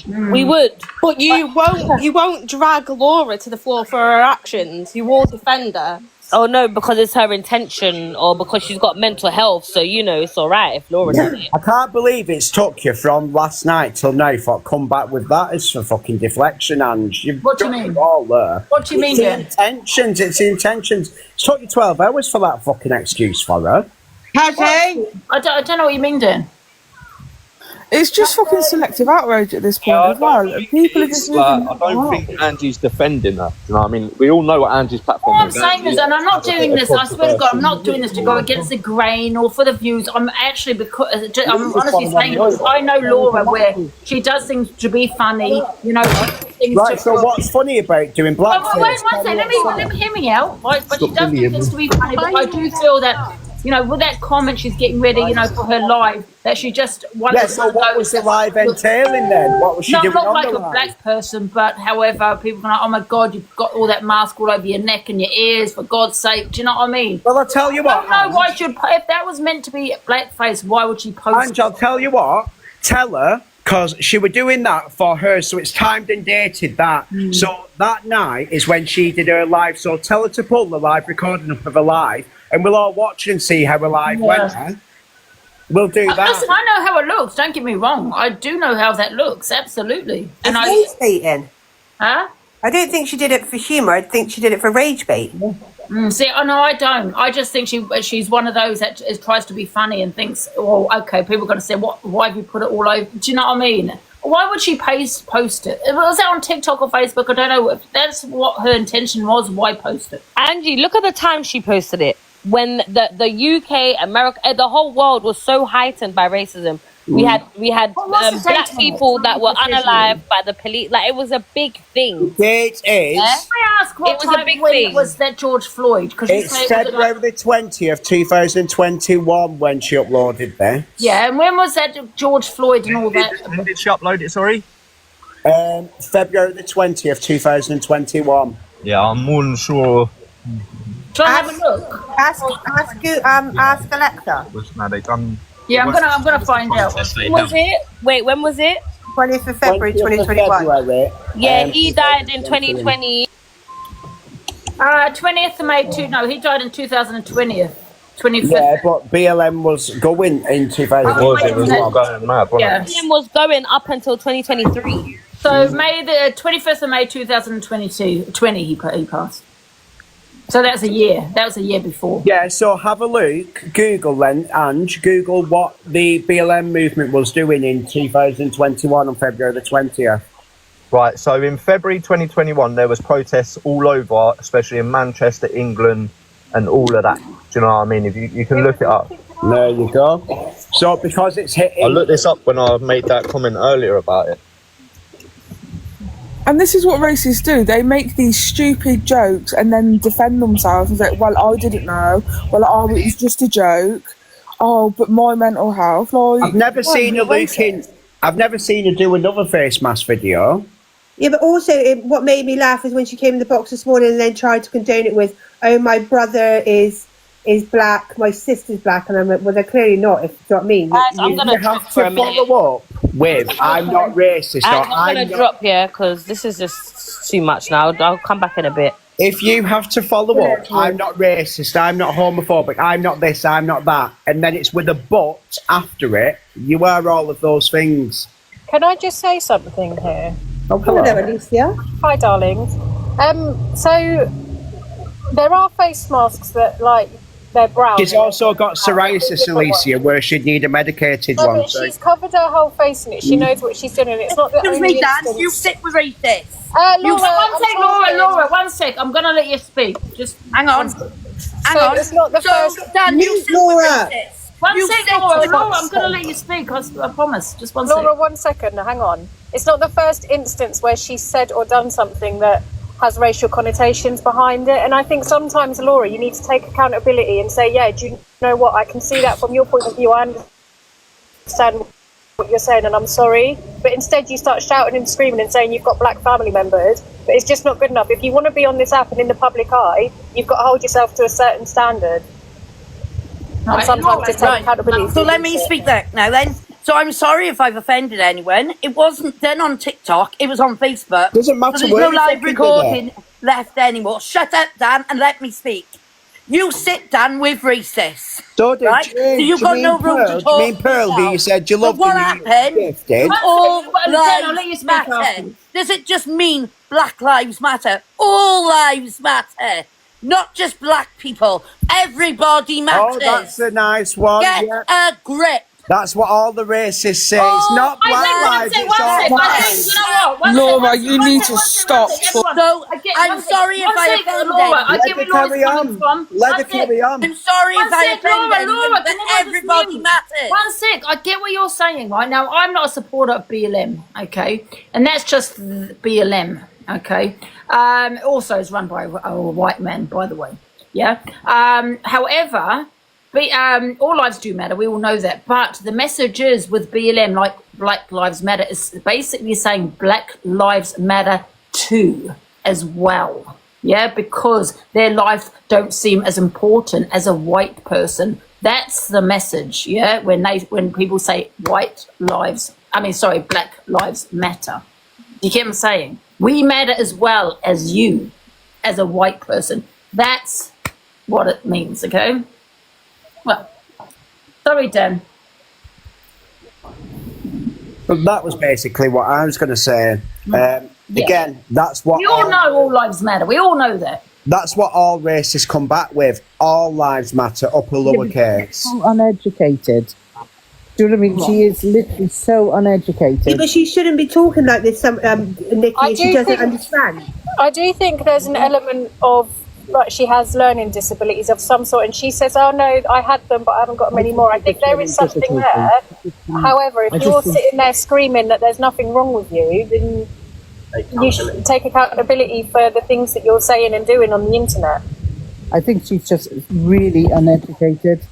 We would. But you won't drag Laura to the floor for her actions. You will defend her. Oh no, because it's her intention or because she's got mental health, so you know it's alright if Laura does it. I can't believe it's took you from last night till now for come back with that. It's for fucking deflection, and what do you mean? All there. What do you mean? It's the intentions. It took you 12 hours for that fucking excuse for her. Howdy? I don't know what you mean, Dan. It's just fucking selective outrage at this point as well. People are just I don't think Angie's defending her. Do you know what I mean? We all know what Angie's platform All I'm is. saying is, and I'm not doing this, I swear to God, I'm not doing this to go against the grain or for the views. I'm actually, because I'm honestly saying, because I know Laura, where she does things to be funny, you know, things Right, to... so what's funny about doing blackface? Wait one second, let me hear me out. Right? But she does do things to be funny, but I do feel that, you know, with that comment she's getting ready, you know, for her live, that she just wanted Yeah, so what was the live entailing then? What was she doing not on like the a live? black person, but however, people are like, oh my God, you've got all that mask all over your neck and your ears, for God's sake. Do you know what I mean? Well, I'll tell you what. I don't know why should, if that was meant to be blackface, why would she post Angie, I'll tell you what. Tell her, because she were doing that for her, so it's timed and dated that. So that night is when she did her live. So tell her to pull the live recording up of her live, and we'll all watch and see how her live went. Eh? We'll do that. Listen, I know how it looks. Don't get me wrong. I do know how that looks. Absolutely. And rage baiting. Huh? I don't think she did it for humour. I think she did it for rage bait. See, oh no, I don't. I just think she's one of those that tries to be funny and thinks, well, okay, people are going to say, why have you put it all over? Do you know what I mean? Why would she post it? Was that on TikTok or Facebook? I don't know. If that's what her intention was, why post it? Angie, look at the time she posted it. When the UK, America, the whole world was so heightened by racism. We had black people that were unalived by the police. Like, it was a big thing. It is. I ask what It was a time big when thing. was that George Floyd? It's February the 20th, 2021 when she uploaded this. Yeah, and when was that George Floyd and all that? When did she upload it, sorry? February the 20th, 2021. Yeah, I'm more than sure. Try and have a look. Ask Alexa. Now they done. Yeah, I'm gonna find out. When was it? Wait, when was it? 20th of February, 20th of 2021. February. Yeah, he died in 2020. 20th of May. No, he died in 2020. 25th. Yeah, but BLM was going in 2021. It was not going mad, wasn't Yeah. it? BLM was going up until 2023. So May the 25th of May 2020 he passed. So that's a year. That was a year before. Yeah, so have a look, Google then, Ange, Google what the BLM movement was doing in 2021 on February the 20th. Right, so in February 2021, there was protests all over, especially in Manchester, England, and all of that. Do you know what I mean? If you can look it up. There you go. So because it's hitting... I looked this up when I made that comment earlier about it. And this is what racists do. They make these stupid jokes and then defend themselves and say, well, I didn't know. Well, oh, it was just a joke. Oh, but my mental health. Like, I've never seen her looking... I've never seen her do another face mask video. Yeah, but also what made me laugh is when she came in the box this morning and then tried to condone it with, oh, my brother is black, my sister's black, and I'm like, well, they're clearly not, if you know what I mean. I'm going to drop for a minute. Follow up with, I'm not racist. I'm going to drop here because this is just too much now. I'll come back in a bit. If you have to follow up, I'm not racist, I'm not homophobic, I'm not this, I'm not that, and then it's with a but after it, you are all of those things. Can I just say something here? Oh, Hello, Alicia. Hi, darlings. So there are face masks that, like, they're brown. She's also got psoriasis, Alicia, where she'd need a medicated No, one. but she's covered her whole face in it. She knows what she's doing, and it's not the Excuse only me, Dan, instance. you sit with racist. Laura, one sec. I'm going to let you speak. Just hang on. Hang on. It's not the first. Dan, you sit with racist. One You sec, said Laura. to Laura, us. I'm going to let you speak. I promise. Just one Laura, sec. 1 second. Hang on. It's not the first instance where she said or done something that has racial connotations behind it. And I think sometimes, Laura, you need to take accountability and say, yeah, do you know what? I can see that from your point of view. I understand what you're saying, and I'm sorry. But instead, you start shouting and screaming and saying you've got black family members. But it's just not good enough. If you want to be on this app and in the public eye, you've got to hold yourself to a certain standard. And sometimes just take accountability. So let me speak there now then. So I'm sorry if I've offended anyone. It wasn't done on TikTok. It was on Facebook. Doesn't matter so where there's no you live fucking did recording left anymore. Shut up, Dan, and let me speak. You sit, Dan, with racists. So did right? So you've got no room to talk. You mean Pearl, who you said you loved? What happened? All I'll let you lives speak matter. afterwards. Does it just mean Black Lives Matter? All lives matter. Not just black people. Everybody matters. Oh, that's a nice one. Get Yeah. a grip. That's what all the racists say. It's not black lives, it's all lives. Laura, you need to stop. So, I'm sorry if I offended Laura, I Let get her where Laura's carry coming on. from. Let her carry on. I'm sorry if I offended anyone, Laura, but everybody matters. One sec, I get what you're saying, right? Now, I'm not a supporter of BLM, okay? And that's just BLM, okay? Also is run by a white man, by the way, yeah? However, all lives do matter, we all know that. But the messages with BLM, like Black Lives Matter, is basically saying Black Lives Matter too, as well. Yeah, because their life don't seem as important as a white person. That's the message, yeah, when people say Black Lives Matter. You get what I'm saying? We matter as well as you, as a white person. That's what it means, okay? Well, sorry, Dan. But that was basically what I was going to say. Again, that's what... We all know all lives matter. We all know that. That's what all racists come back with. All lives matter, upper lowercase. So uneducated. Do you know what I mean? She is literally so uneducated. Yeah, but she shouldn't be talking like this, Nikki. She doesn't understand. I do think there's an element of, like, she has learning disabilities of some sort, and she says, oh no, I had them but I haven't got them anymore. I think there is something there. However, if you're sitting there screaming that there's nothing wrong with you, then you should take accountability for the things that you're saying and doing on the internet. I think she's just really uneducated.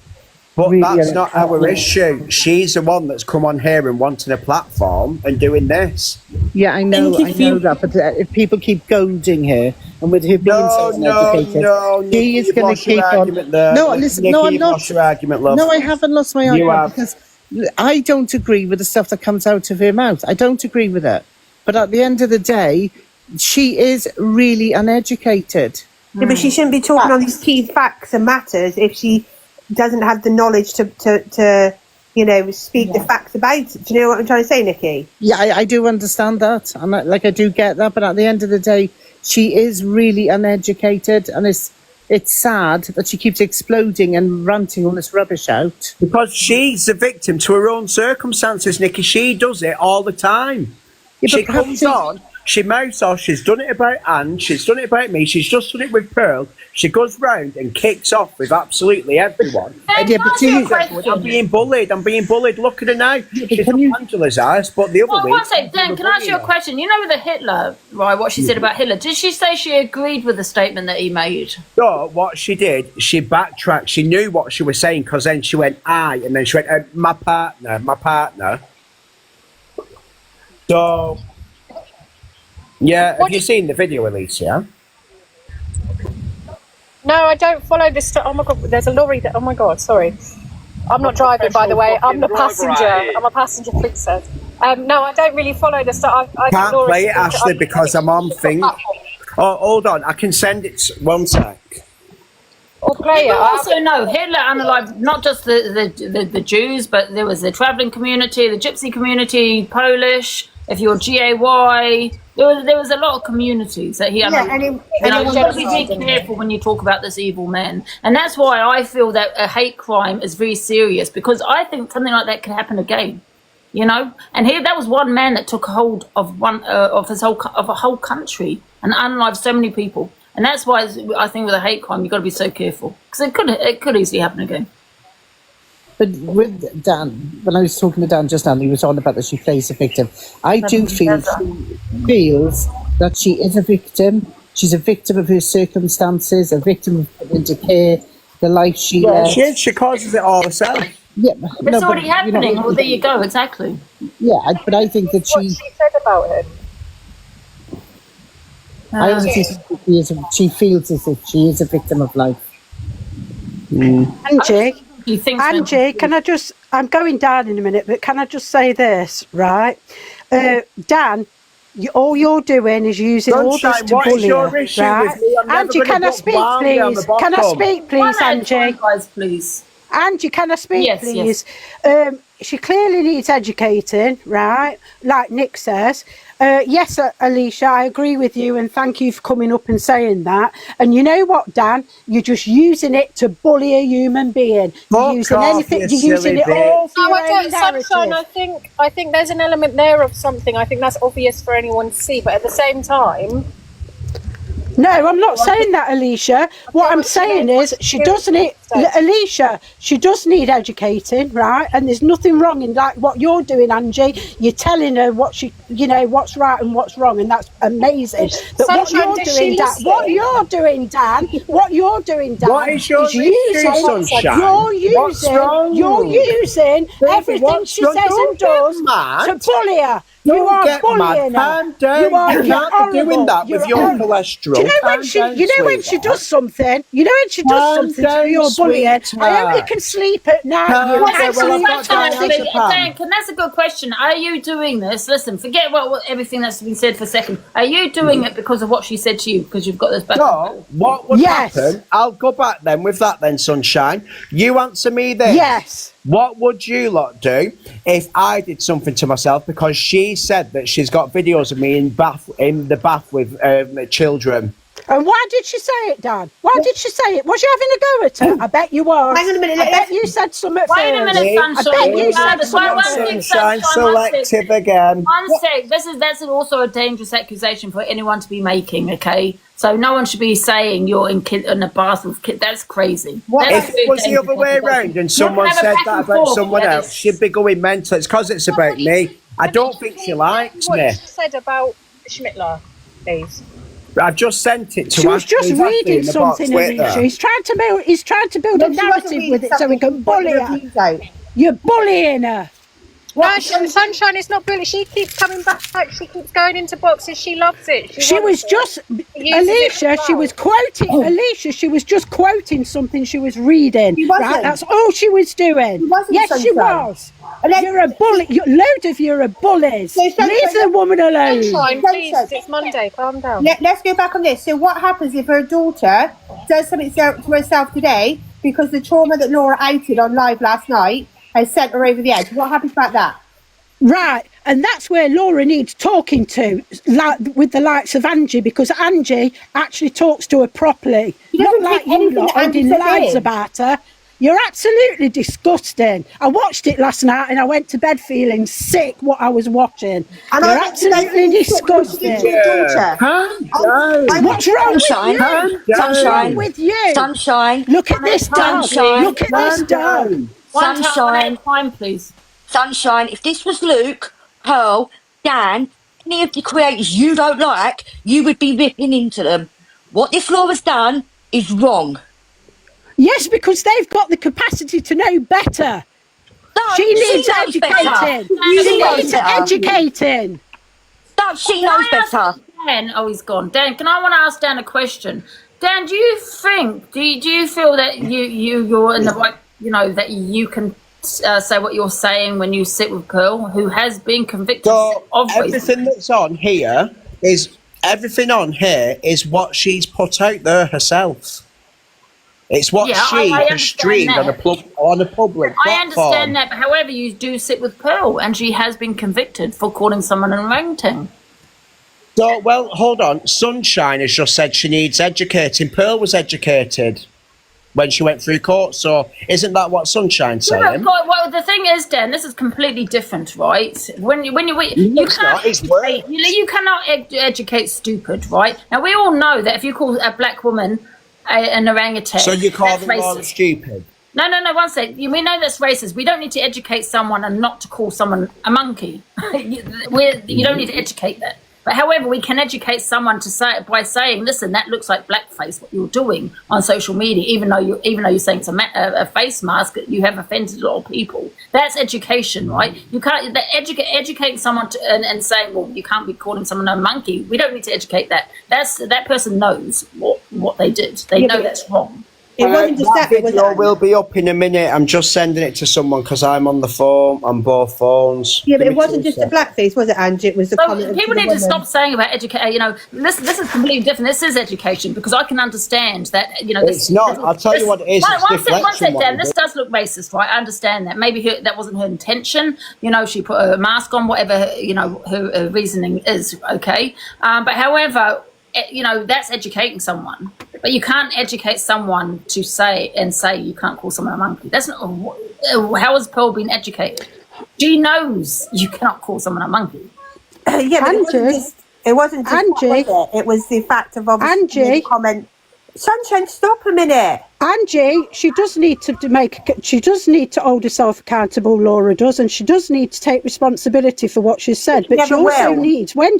But really that's not our issue. She's the one that's come on here and wanting a platform and doing this. Yeah, I know that. But if people keep goading her, and with her being so uneducated, she is going to keep on. No, listen, no, I'm not. Your argument, love. No, I haven't lost my argument because I don't agree with the stuff that comes out of her mouth. I don't agree with it. But at the end of the day, she is really uneducated. Yeah, but she shouldn't be talking on these key facts and matters if she doesn't have the knowledge to speak the facts about it. Do you know what I'm trying to say, Nikki? Yeah, I do understand that. I do get that. But at the end of the day, she is really uneducated, and it's sad that she keeps exploding and ranting all this rubbish out. Because she's the victim to her own circumstances, Nikki. She does it all the time. Yeah, she comes on, she mouths off, she's done it about Anne, she's done it about me, she's just done it with Pearl. She goes round and kicks off with absolutely everyone. I'm being bullied, look at her now. She's not Angela's ass, but the other week... One second, Dan, can I ask you a question? You know with the Hitler, right, what she said about Hitler, did she say she agreed with the statement that he made? No, what she did, she backtracked, she knew what she was saying, because then she went, I, and then she went, my partner. So, yeah, have you seen the video, Alicia? No, I don't follow this. Oh my god, there's a lorry that. Oh my god, sorry. I'm not driving, by the way. I'm the passenger. I'm a passenger princess. No, I don't really follow the stuff. I can't play it, Ashley, because I'm on thing. Oh, hold on, I can send it. One sec. Or play it. Also, no, Hitler analysed not just the Jews, but there was the travelling community, the Gypsy community, Polish. If you're GAY, there was a lot of communities that he analysed. You got to be very careful when you talk about this evil man, and that's why I feel that a hate crime is very serious, because I think something like that can happen again. You know, and here that was one man that took hold of a whole country and unalived so many people. And that's why I think with a hate crime, you've got to be so careful, because it could easily happen again. But with Dan, when I was talking to Dan just now, he was on about that she plays a victim. I do feel she feels that she is a victim. She's a victim of her circumstances, a victim of put into care, the life she led. She causes it all herself. Yeah, it's already happening. Well, there you go. Exactly. Yeah, but I think that what she said about it. I honestly think she feels as if she is a victim of life. Angie, can I just... I'm going down in a minute, but can I just say this, right? Dan, all you're doing is using all this to bully her, right? Angie, can I speak, please? Can I speak, please, Angie? Please. Angie, can I speak, please? She clearly needs educating, right? Like Nick says. Yes, Alicia, I agree with you, and thank you for coming up and saying that. And you know what, Dan? You're just using it to bully a human being. You're using anything. You're using it all for your own narrative. Sunshine, I think there's an element there of something. I think that's obvious for anyone to see, but at the same time. No, I'm not saying that, Alicia. What I'm saying is she does need, Alicia, she does need educating, right? And there's nothing wrong in like what you're doing, Angie. You're telling her what she, you know, what's right and what's wrong, and that's amazing. But what you're doing, Dan, what you're doing, Dan, what is your using, you're using everything she says and does to bully her. You are bullying her. You can't be doing that with your cholesterol. Do you know when she does something? You know when she does something to your bullying? I only can sleep at night. That's a good question. Are you doing this? Listen, forget what everything that's been said for a second. Are you doing it because of what she said to you? Because you've got this back. No, what would happen? I'll go back then with that then, Sunshine. You answer me this. Yes. What would you lot do if I did something to myself because she said that she's got videos of me in the bath with children? And why did she say it, Dan? Why did she say it? Was you having a go at her? I bet you was. Hang on a minute. I bet you said something first. Wait a minute, Sunshine. I bet you said something. Sunshine selective again. One sec. That's also a dangerous accusation for anyone to be making, okay? So no one should be saying you're in the bath with kids. That's crazy. If it was the other way around and someone said that about someone else, she'd be going mental. It's because it's about me. I don't think she likes me. What she said about Schmittler, please. I've just sent it to her. She was just reading something, Alicia. He's trying to build a narrative with it so he can bully her. You're bullying her. No, Sunshine is not bullying. She keeps coming back. She keeps going into boxes. She loves it. She was just Alicia. She was quoting Alicia. She was just quoting something she was reading. Right? That's all she was doing. Yes, she was. You're a bully. Load of you are bullies. Leave the woman alone. Sunshine, please. It's Monday. Calm down. Let's go back on this. So what happens if her daughter does something to herself today because the trauma that Laura outed on live last night has sent her over the edge? What happens about that? Right, and that's where Laura needs talking to, like with the likes of Angie, because Angie actually talks to her properly. Not like you lot holding lies about her. You're absolutely disgusting. I watched it last night and I went to bed feeling sick what I was watching. And you're absolutely disgusting. What's wrong with you? What's wrong with you? Sunshine. Look at this dog. Look at this dog. Sunshine, time, please. Sunshine, if this was Luke, Pearl, Dan, any of the creators you don't like, you would be ripping into them. What this Laura's done is wrong. Yes, because they've got the capacity to know better. No, she needs educating. She needs educating. No, she knows better. Dan, oh, he's gone. Dan, I want to ask Dan a question. Dan, do you feel that you're in the right, you know, that you can say what you're saying when you sit with Pearl, who has been convicted of everything that's on here is what she's put out there herself. It's what she has streamed on a public platform. I understand that, but however, you do sit with Pearl, and she has been convicted for calling someone an orangutan. So, well, hold on. Sunshine has just said she needs educating. Pearl was educated when she went through court, so isn't that what Sunshine's saying? Well, the thing is, Dan, this is completely different, right? You cannot educate stupid, right? Now, we all know that if you call a black woman an orangutan, so you call them all stupid? No, one sec. We know that's racist. We don't need to educate someone and not to call someone a monkey. You don't need to educate that. But however, we can educate someone by saying, "Listen, that looks like blackface. What you're doing on social media, even though you're saying it's a face mask, you have offended a lot of people. That's education, right? You can't educating someone and saying, well, you can't be calling someone a monkey. We don't need to educate that. That person knows what they did. They know that's wrong. It wasn't just that that. It was video will be up in a minute. I'm just sending it to someone because I'm on the phone on both phones. yeah, but Give it me wasn't 2 just the seconds. blackface, was it, Angie? It was the So comment. people need to stop saying about education. You know, this is completely different. This is education because I can understand that. You know, It's not. I'll tell you what it is. It's One deflection. sec, what Dan. you This do. does look racist, right? I understand that. Maybe that wasn't her intention. You know, she put a mask on, whatever. You know, her reasoning is okay. But however, you know, that's educating someone. But you can't educate someone to say you can't call someone a monkey. That's not. How has Pearl been educated? She knows you cannot call someone a monkey. Yeah, but it wasn't just Angie. that, was it? It was the fact of obviously Angie. the comment. Sunshine, stop a minute. Angie, she does need to hold herself accountable, Laura does, and she does need to take responsibility for what she's said. But she also needs, when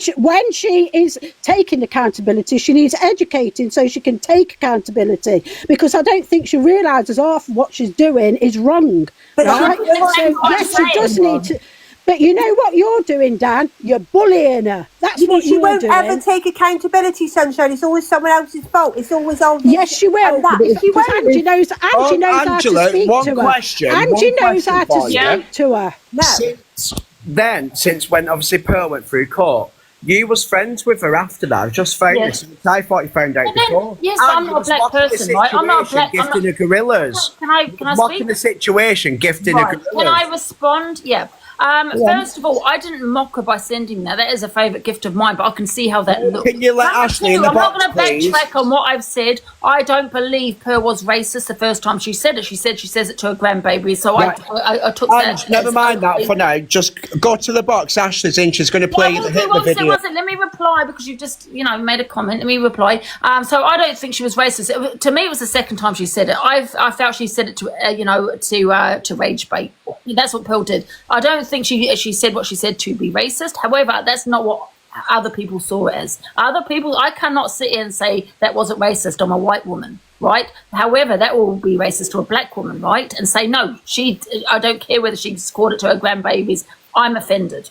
she is taking accountability, she needs educating so she can take accountability. Because I don't think she realises half of what she's doing is wrong. But right? So yes, she does need to. But you know what you're doing, Dan? You're bullying her. That's what she you're won't doing. ever take accountability, Sunshine. It's always someone else's fault. It's always all. Yes, she will. Because Angie knows how Angela, to speak one to her. question. Angie knows how to for you. speak to her. Since when obviously Pearl went through court, you was friends with her after that. I've just found Yes. this. I thought you found out before. Yes, And I'm you not a was black mocking the person, right? I'm not a black. situation, Gifting her gorillas. Can I Mocking speak? the situation, gifting her Right. gorillas. Can I respond? Yeah. First of all, I didn't mock her by sending that. That is a favourite gift of mine, but I can see how that looks. Can you let Number Ashley in two, the I'm not box, going to please? backtrack on what I've said. I don't believe Pearl was racist the first time she said it. She says it to her grandbaby, so Right. I took And that. never mind that for now. Just go to the box. Ashley's in. She's going to play Well, hit the one video. second. Let me reply because you just, made a comment. Let me reply. So I don't think she was racist. To me, it was the second time she said it. I felt she said it to rage bait. That's what Pearl did. I don't think she said what she said to be racist. However, that's not what other people saw it as. Other people, I cannot sit here and say that wasn't racist. I'm a white woman, right? However, that will be racist to a black woman, right? And say no, I don't care whether she called it to her grandbabies. I'm offended.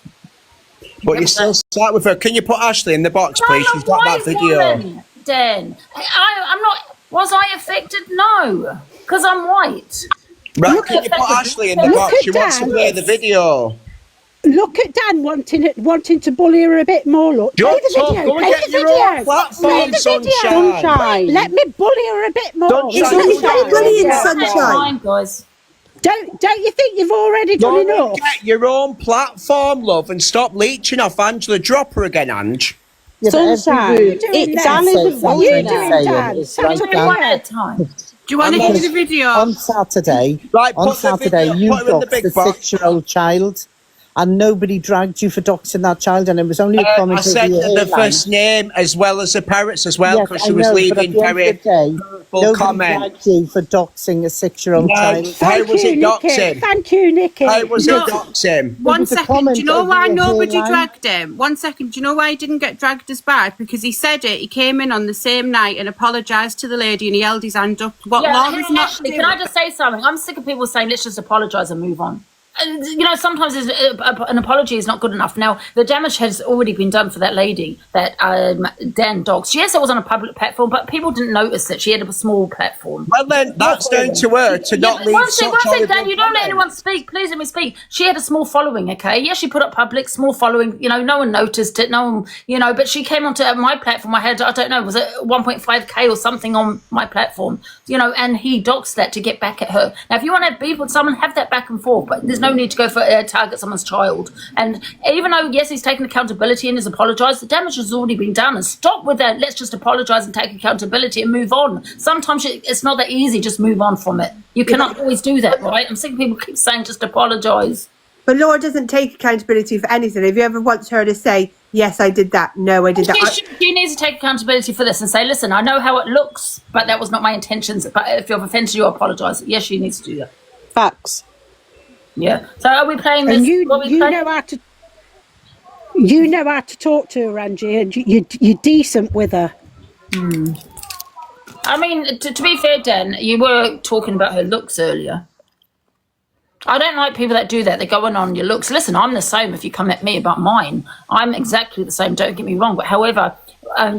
But you still start with her. Can you put Ashley in the box, please? She's got that video. Woman, Dan, I'm not. Was I affected? No, because I'm white. Right, can you put Ashley in the box? She wants to play the video. Look at Dan wanting to bully her a bit more. Look, play the video. Go and Play get the your video. own platform, Sunshine. Let me bully her a bit more. Don't It's not bullying, Sunshine. Guys. Don't you think you've already done Go enough? and get your own platform, love, and stop leeching off Angela. Drop her again, Ange. Yeah, Sunshine, Dan isn't what you doing, Dan. It's like One at a time. Do you want to hear the video? on Saturday, Right, on put the Saturday, video- you put her in the doxed big a box. 6-year-old child, and nobody dragged you for doxing that child, and it was only a comment I said over your the hairline. first name as well as the parents as well, Yes, because I she was know, but leaving at the end of very the day, full nobody comment. dragged you for doxing a 6-year-old No, child. how was it doxing? Thank you, Nikki. How was No. it doxing? One was a second. comment Do you know over why your nobody hairline. dragged him? 1 second. Do you know why he didn't get dragged as bad? Because he said it. He came in on the same night and apologised to the lady, and he held his hand up. What Laura's Hey, not Ashley, doing. can I just say something? I'm sick of people saying, let's just apologise and move on. And, sometimes an apology is not good enough. Now, the damage has already been done for that lady that Dan doxed. Yes, it was on a public platform, but people didn't notice that she had a small platform. Well, then, that's down to her to not leave One such sec, Dan, horrible you don't let comments. anyone speak. Please let me speak. She had a small following, okay? Yes, she put up public, small following. No one noticed it. No one, but she came onto my platform. I had, I don't know, was it 1.5K or something on my platform? And he doxed that to get back at her. Now, if you want to have beef with someone, have that back and forth, but there's no need to go for target someone's child. And even though, yes, he's taken accountability and has apologised, the damage has already been done. And stop with that. Let's just apologise and take accountability and move on. Sometimes it's not that easy. Just move on from it. You cannot always do that, right? I'm sick of people keep saying just apologise. But Laura doesn't take accountability for anything. Have you ever once heard her say, yes, I did that, no, I did that? She needs to take accountability for this and say, listen, I know how it looks, but that was not my intentions. But if you've offended you, apologise. Yes, she needs to do that. Facts. Yeah. So are we playing this? And you know how to talk to her, Angie, and you're decent with her. I mean, to be fair, Dan, you were talking about her looks earlier. I don't like people that do that. They're going on your looks. Listen, I'm the same if you come at me about mine. I'm exactly the same, don't get me wrong. But however,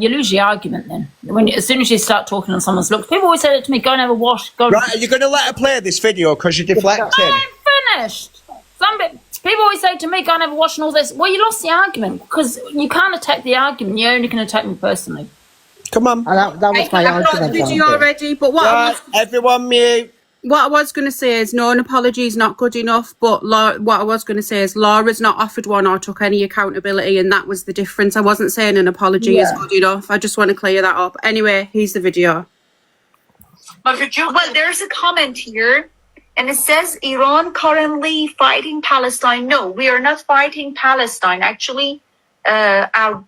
you lose your argument then. As soon as you start talking on someone's looks, people always say it to me, go and have a wash. Go. Right, are you going to let her play this video because you're deflecting? I'm finished. People always say to me, go and have a wash and all this. Well, you lost the argument because you can't attack the argument. You only can attack me personally. Come on. That was my I've got the argument. video already, but everyone mute. What I was going to say is no, an apology is not good enough, but what I was going to say is Laura's not offered one or took any accountability, and that was the difference. I wasn't saying an apology is good enough. I just want to clear that up. Anyway, here's the video. Well, there's a comment here, and it says Iran currently fighting Palestine. No, we are not fighting Palestine. Actually, our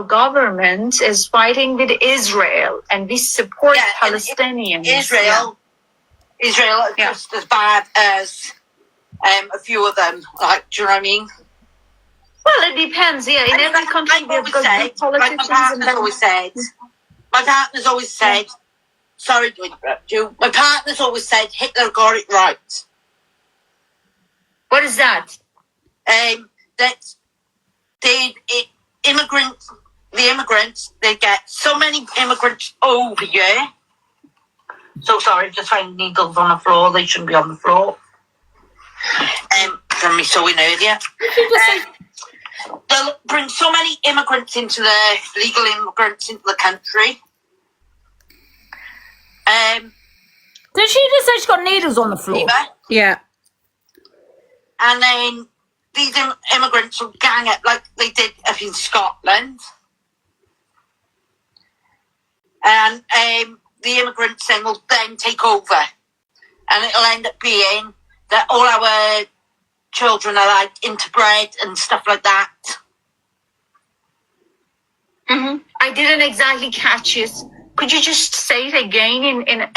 government is fighting with Israel, and we support Palestinians. Israel are just as bad as a few of them. Like, do you know what I mean? Well, it depends. Yeah, in every country we've got good politicians. My partner's always said. Sorry to interrupt you. My partner's always said Hitler got it right. What is that? That the immigrants, they get so many immigrants over here. So sorry, just found needles on the floor. They shouldn't be on the floor. From me sewing earlier. They'll bring so many immigrants into legal immigrants into the country. Did she just say she got needles on the floor? Yeah. And then these immigrants will gang up like they did up in Scotland. And the immigrants then will then take over. And it'll end up being that all our children are like interbred and stuff like that. Mm-hmm. I didn't exactly catch it. Could you just say it again in a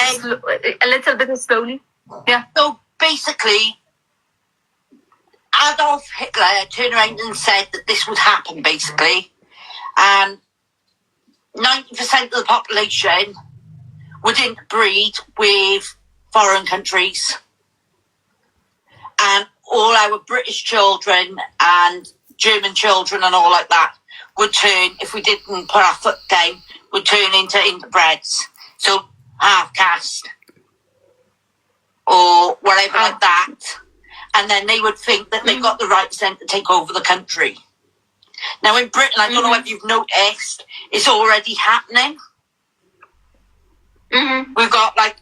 little bit slowly? Yeah. So basically, Adolf Hitler turned around and said that this would happen, basically. And 90% of the population would interbreed with foreign countries. And all our British children and German children and all like that would turn, if we didn't put our foot down, would turn into interbreds. So half caste or whatever like that. And then they would think that they've got the rights then to take over the country. Now in Britain, I don't know if you've noticed, it's already happening. We've got like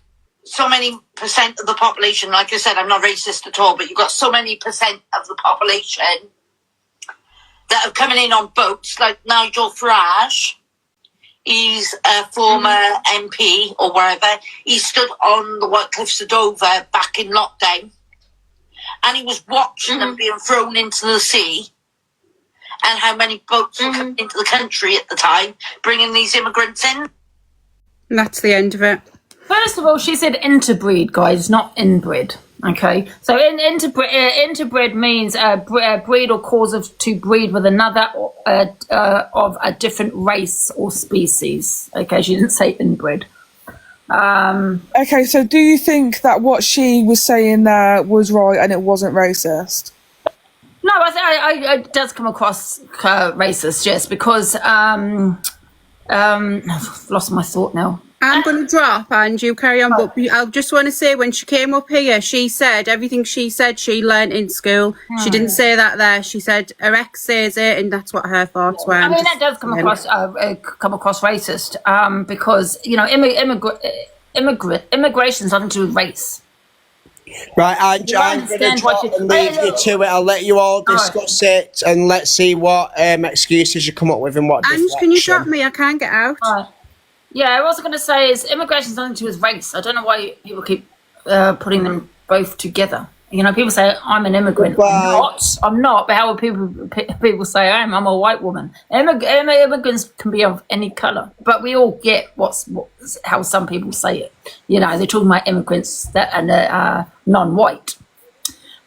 so many percent of the population, like I said, I'm not racist at all, but you've got so many percent of the population that are coming in on boats, like Nigel Farage. He's a former MP or wherever. He stood on the White Cliffs of Dover back in lockdown, and he was watching them being thrown into the sea, and how many boats were coming into the country at the time, bringing these immigrants in. And that's the end of it. First of all, she said interbreed, guys, not inbred. Okay, so interbred means breed or cause to breed with another of a different race or species. Okay, she didn't say inbred. Okay, so do you think that what she was saying there was right and it wasn't racist? No, it does come across racist, yes, because I've lost my thought now. I'm going to drop, and you carry on, but I just want to say, when she came up here, she said everything she said she learnt in school. She didn't say that there. She said her ex says it, and that's what her thoughts were. I mean, that does come across racist, because, you know, immigration's nothing to do with race. Right, Angie, I'm going to drop and leave you to it. I'll let you all discuss it, and let's see what excuses you come up with and what Angie, can you drop me? I can't get out. Yeah, what I was going to say is immigration's nothing to do with race. I don't know why people keep putting them both together. You know, people say, I'm an immigrant. I'm not, but how will people say I am? I'm a white woman. Immigrants can be of any colour, but we all get how some people say it. You know, they're talking about immigrants that are non-white.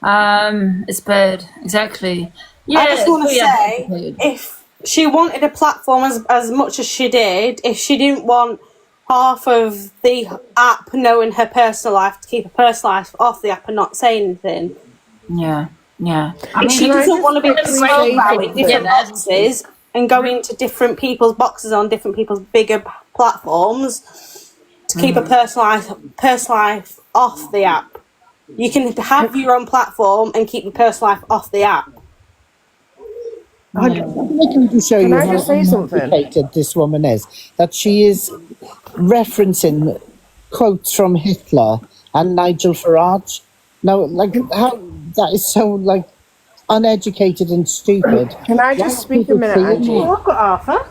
It's bad, exactly. Yeah, I just want to say, if she wanted a platform as much as she did, if she didn't want half of the app knowing her personal life, to keep her personal life off the app and not say anything. Yeah. I mean, she doesn't want to be thrown in different boxes. and going to different people's boxes on different people's bigger platforms to keep a personal life off the app. You can have your own platform and keep your personal life off the app. I can just show Can you I how just say something? uneducated this woman is. That she is referencing quotes from Hitler and Nigel Farage. Now, like, how that is so, like, uneducated and stupid. Can I just speak a minute, Angie? Oh, I've got Arthur.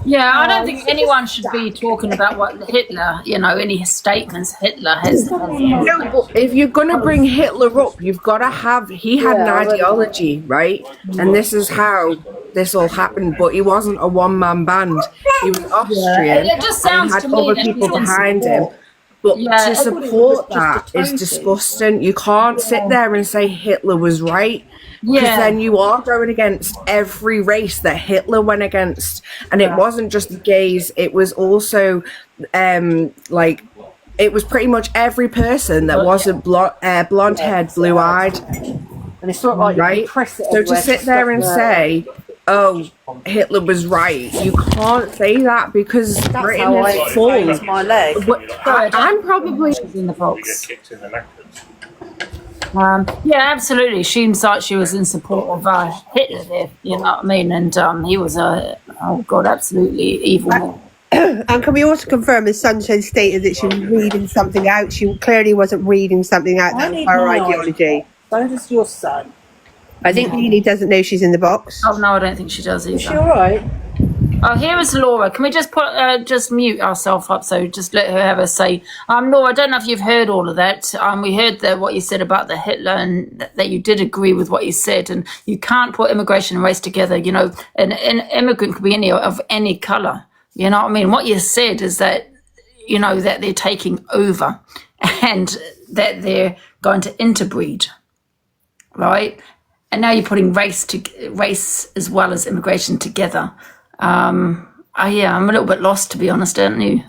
Yeah, I don't think anyone should be talking about what Hitler, any statements Hitler has. No, but if you're going to bring Hitler up, you've got to have... He had an ideology, right? And this is how this all happened. But he wasn't a one-man band. He was Austrian. It just sounds and to had me other that people he's in behind support. him. But Yeah, to support that is disgusting. You can't sit there and say Hitler was right. Because then you are going against every race that Hitler went against. And it wasn't just the gays, it was also it was pretty much every person that wasn't blonde haired, blue eyed. And it's not like right? So to sit there and say, oh, Hitler was right, you can't say that because Britain is full. My leg. I'm probably in the box. Yeah, absolutely. She seems like she was in support of Hitler there, you know what I mean? And he was absolutely evil man. And can we also confirm, as Sunshine stated, that she was reading something out? She clearly wasn't reading something out that was her ideology. So does your son. I think Neely doesn't know she's in the box. Oh, no, I don't think she does either. Is she all right? Oh, here is Laura. Can we just just mute ourselves up, so just let her have a say? Laura, I don't know if you've heard all of that. We heard what you said about the Hitler, and that you did agree with what you said. And you can't put immigration and race together. You know, an immigrant could be of any colour. You know what I mean? What you said is that, that they're taking over, and that they're going to interbreed, right? And now you're putting race as well as immigration together. I'm a little bit lost, to be honest, aren't you?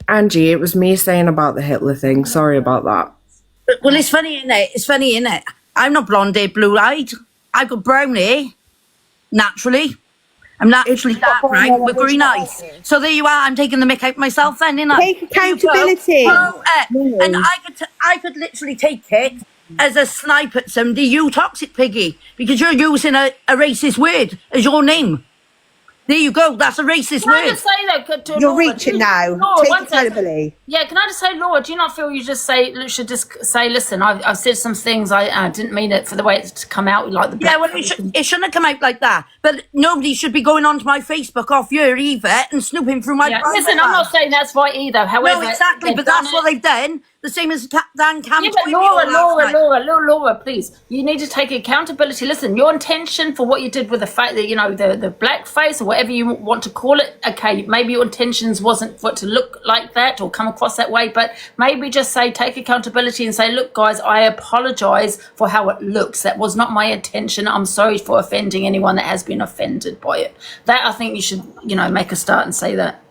Angie, it was me saying about the Hitler thing. Sorry about that. Well, it's funny, innit? I'm not blonde-haired, blue-eyed. I've got brown hair, naturally. I'm naturally dark, right, with green eyes. So there you are. I'm taking the mick out myself then, innit? Take accountability. And I could literally take it as a snipe at somebody, you toxic piggy, because you're using a racist word as your name. There you go. That's a racist Can word. I just say that to You're Laura, reaching now. Laura, Take one second. accountability. Yeah, can I just say, Laura, do you not feel you should just say, listen, I've said some things, I didn't mean it for the way it's come out, like the Yeah, well, it shouldn't have come out like that. But nobody should be going onto my Facebook off here either and snooping through my private listen, I'm not saying that's right either. However, no, exactly, but that's what they've done. The same as Dan Cam. Yeah, but Laura, please. You need to take accountability. Listen, your intention for what you did with the fact that, the blackface or whatever you want to call it, okay, maybe your intentions wasn't for it to look like that or come across that way, but maybe just take accountability and say, look, guys, I apologise for how it looks. That was not my intention. I'm sorry for offending anyone that has been offended by it. That, I think you should, make a start and say that.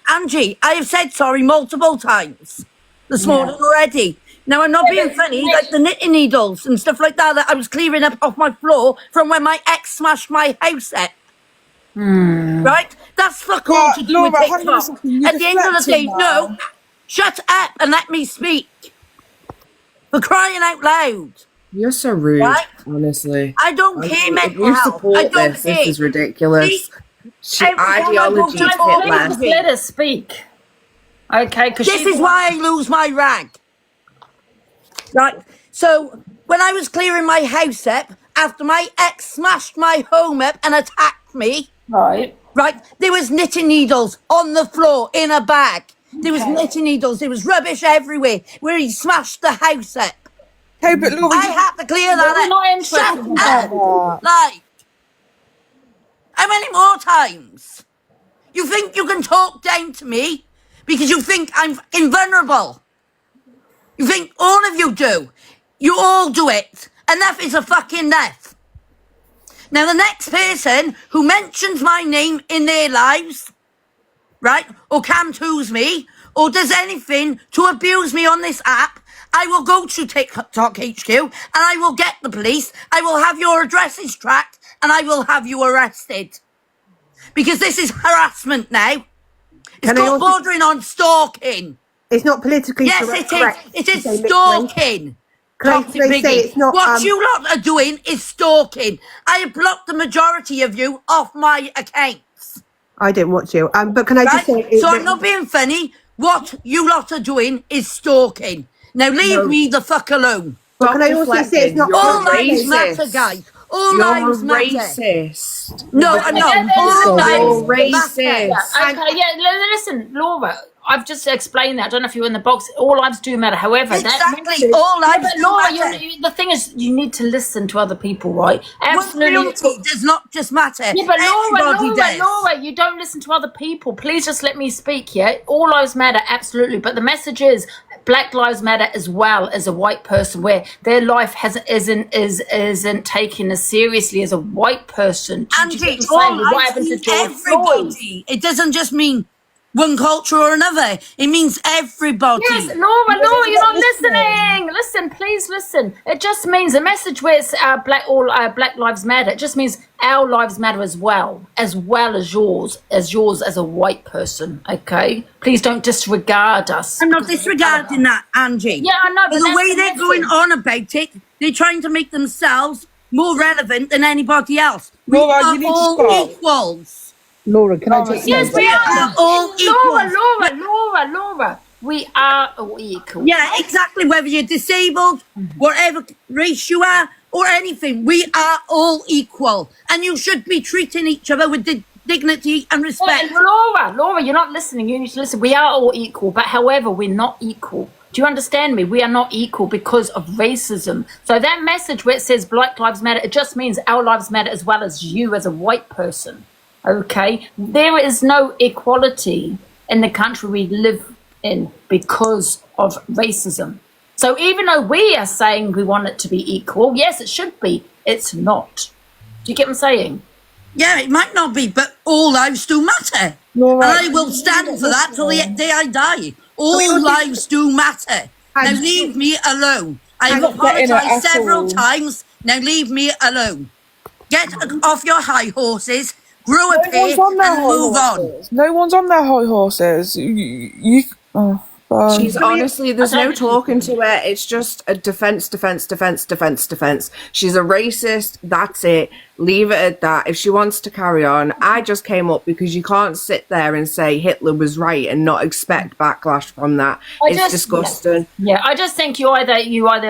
Angie, I have said sorry multiple times this morning already. Now, I'm not being funny, like the knitting needles and stuff like that I was clearing up off my floor from when my ex smashed my house up. Right? That's fuck all to do with TikTok. At the end of the day, no, shut up and let me speak. For crying out loud. You're so rude, honestly. I don't care, If you support this is ridiculous. Ideology is Hitler. Let her speak. Okay, because this is why I lose my rag. Right. So when I was clearing my house up after my ex smashed my home up and attacked me, right, there was knitting needles on the floor in a bag. There was knitting needles. There was rubbish everywhere where he smashed the house up. Hey, but Laura, I had to clear that up. Shut up. Like, how many more times? You think you can talk down to me because you think I'm fucking vulnerable? You think all of you do? You all do it. Enough is a fucking enough. Now, the next person who mentions my name in their lives, right, or can-toos me, or does anything to abuse me on this app, I will go to TikTok HQ and I will get the police. I will have your addresses tracked and I will have you arrested. Because this is harassment now. It's got bordering on stalking. It's not politically correct. Yes, it is. It is stalking. Toxic Piggy. What you lot are doing is stalking. I have blocked the majority of you off my accounts. I didn't watch you. But can I just say... So I'm not being funny. What you lot are doing is stalking. Now leave me the fuck alone. But can I also say it's not all lives matter, guys. All lives matter. Racist. No, I'm not. All lives racist. Okay, listen, Laura. I've just explained that. I don't know if you were in the box. All lives do matter. However, exactly, all lives but Laura, the thing is, you need to listen to other people, right? Absolutely, it does not just matter. Yeah, but Laura, you don't listen to other people. Please just let me speak. Yeah, all lives matter, absolutely. But the message is, Black lives matter as well as a white person, where their life isn't taken as seriously as a white person. Angie, all lives means everybody. It doesn't just mean one culture or another. It means everybody. Yes, Laura, you're not listening. Listen, please listen. It just means a message where it's Black lives matter. It just means our lives matter as well as yours as a white person. Okay, please don't disregard us. I'm not disregarding that, Angie. Yeah, I know. But the way they're going on about it, they're trying to make themselves more relevant than anybody else. Laura, we are all equals. Laura, can I just say yes, we are all equal. Laura, we are all equal. Yeah, exactly. Whether you're disabled, whatever race you are, or anything, we are all equal, and you should be treating each other with dignity and respect. Laura, you're not listening. You need to listen. We are all equal, but however, we're not equal. Do you understand me? We are not equal because of racism. So that message where it says Black lives matter, it just means our lives matter as well as you as a white person. Okay, there is no equality in the country we live in because of racism. So even though we are saying we want it to be equal, yes, it should be. It's not. Do you get what I'm saying? Yeah, it might not be, but all lives do matter. And I will stand for that till the day I die. All lives do matter. Now leave me alone. I have apologised several times. Now leave me alone. Get off your high horses. Grow a pair and move on. No one's on their high horses. She's honestly, there's no talking to her. It's just a defense. She's a racist. That's it. Leave it at that. If she wants to carry on, I just came up because you can't sit there and say Hitler was right and not expect backlash from that. It's disgusting. Yeah, I just think you either if you want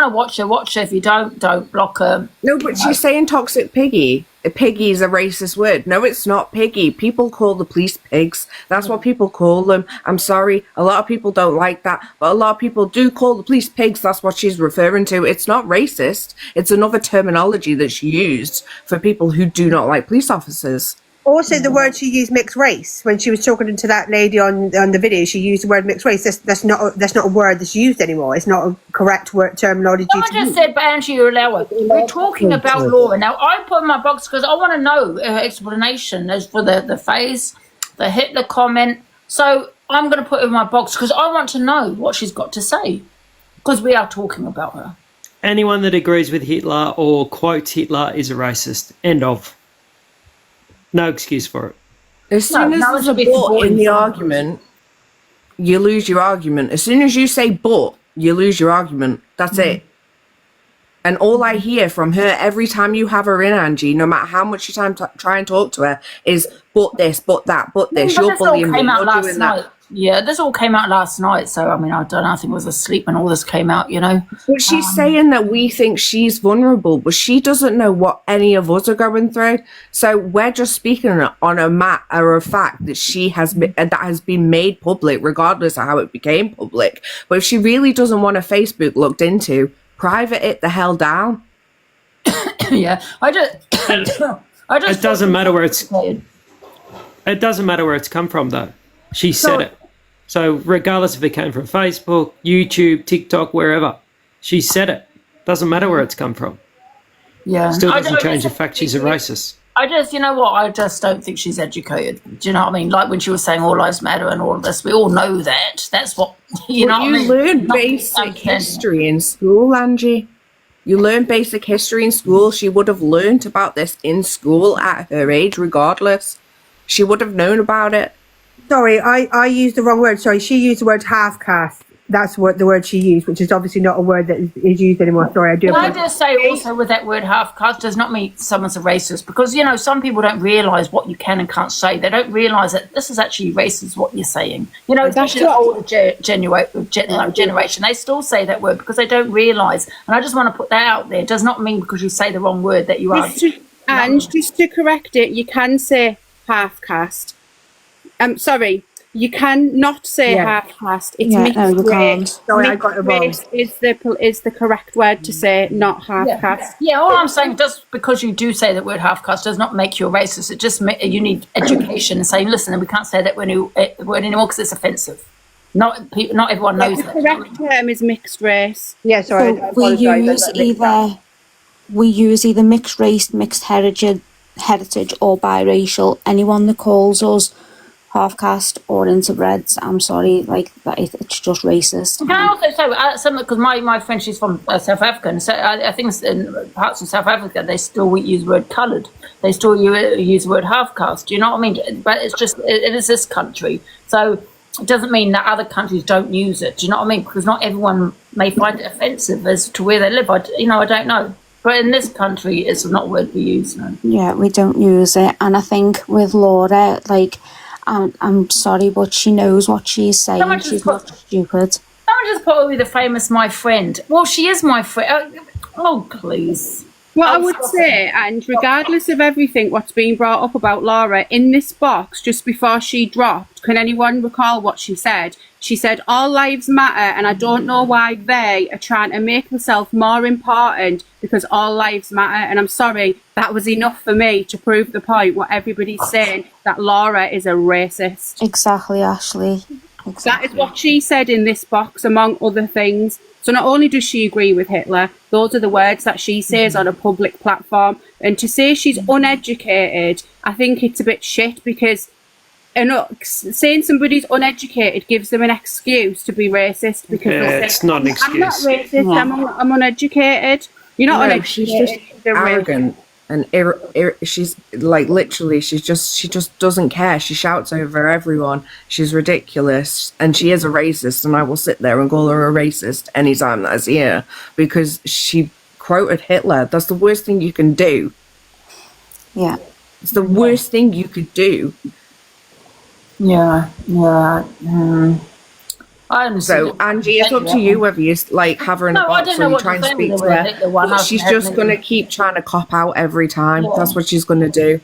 to watch her, watch her. If you don't block her. No, but she's saying toxic piggy. Piggy is a racist word. No, it's not piggy. People call the police pigs. That's what people call them. I'm sorry. A lot of people don't like that, but a lot of people do call the police pigs. That's what she's referring to. It's not racist. It's another terminology that's used for people who do not like police officers. Also, the word she used, mixed race, when she was talking to that lady on the video, she used the word mixed race. That's not a word that's used anymore. It's not a correct word terminology. Someone just said, but Angie, we're talking about Laura. Now, I put in my box because I want to know her explanation as for the face, the Hitler comment. So I'm going to put it in my box because I want to know what she's got to say because we are talking about her. Anyone that agrees with Hitler or quotes Hitler is a racist. End of. No excuse for it. As soon as there's a but in the argument, you lose your argument. As soon as you say but, you lose your argument. That's it. And all I hear from her every time you have her in, Angie, no matter how much you try and talk to her, is but this, but that, but this. You're bullying me. You're doing that. Yeah, this all came out last night. So, I mean, I don't know. I think I was asleep when all this came out, you know. But she's saying that we think she's vulnerable, but she doesn't know what any of us are going through. So we're just speaking on a matter of fact that that has been made public, regardless of how it became public. But if she really doesn't want her Facebook looked into, private it the hell down. Yeah, I just It doesn't matter where it's. It doesn't matter where it's come from, though. She said it. So regardless if it came from Facebook, YouTube, TikTok, wherever, she said it. Doesn't matter where it's come from. Yeah. Still doesn't change the fact she's a racist. You know what? I just don't think she's educated. Do you know what I mean? Like when she was saying all lives matter and all of this, we all know that. That's what You know what I mean? Learn basic history in school, Angie. You learn basic history in school. She would have learnt about this in school at her age, regardless. She would have known about it. Sorry, I used the wrong word. Sorry, she used the word half caste. That's what the word she used, which is obviously not a word that is used anymore. Sorry, I do. Can I just say also with that word half caste does not mean someone's a racist, because you know some people don't realise what you can and can't say. They don't realise that this is actually racist what you're saying. You know, especially the older generation, they still say that word because they don't realise. And I just want to put that out there. It does not mean because you say the wrong word that you are. And just to correct it, you can say half caste. Sorry. You can not say half caste. It's mixed race. Sorry, I got it wrong. Is the correct word to say, not half caste. Yeah, all I'm saying, just because you do say that word half caste does not make you a racist. It just you need education and saying, listen, we can't say that word anymore because it's offensive. Not everyone knows that. The correct term is mixed race. Yeah, sorry. So we use either mixed race, mixed heritage, or biracial. Anyone that calls us half caste or interbreds, I'm sorry, like that, it's just racist. Can I also say something, because my friend, she's from South Africa, and so I think in parts of South Africa they still use the word coloured, they still use the word half caste. Do you know what I mean? But it's just it is this country, so it doesn't mean that other countries don't use it. Do you know what I mean? Because not everyone may find it offensive as to where they live. I don't know. But in this country, it's not a word we use. No. Yeah, we don't use it, and I think with Laura, like. I'm sorry, but she knows what she's saying. She's not stupid. Someone just put with the famous "my friend." Well, she is my friend. Oh, please. What I would say, and regardless of everything what's being brought up about Laura, in this box, just before she dropped, can anyone recall what she said? She said, all lives matter, and I don't know why they are trying to make themselves more important because all lives matter. And I'm sorry, that was enough for me to prove the point what everybody's saying, that Laura is a racist. Exactly, Ashley. Exactly. That is what she said in this box, among other things. So not only does she agree with Hitler, those are the words that she says on a public platform. And to say she's uneducated, I think it's a bit shit, because saying somebody's uneducated gives them an excuse to be racist, because it's not an excuse. I'm not racist, I'm uneducated. You're not uneducated. She's just arrogant. And she's like literally, she just doesn't care. She shouts over everyone. She's ridiculous, and she is a racist. And I will sit there and call her a racist anytime that I see her, because she quoted Hitler. That's the worst thing you can do. Yeah, it's the worst thing you could do. Yeah. So Angie, it's up to you whether you like have her in a box or you try and speak to her. But she's just going to keep trying to cop out every time. That's what she's going to do.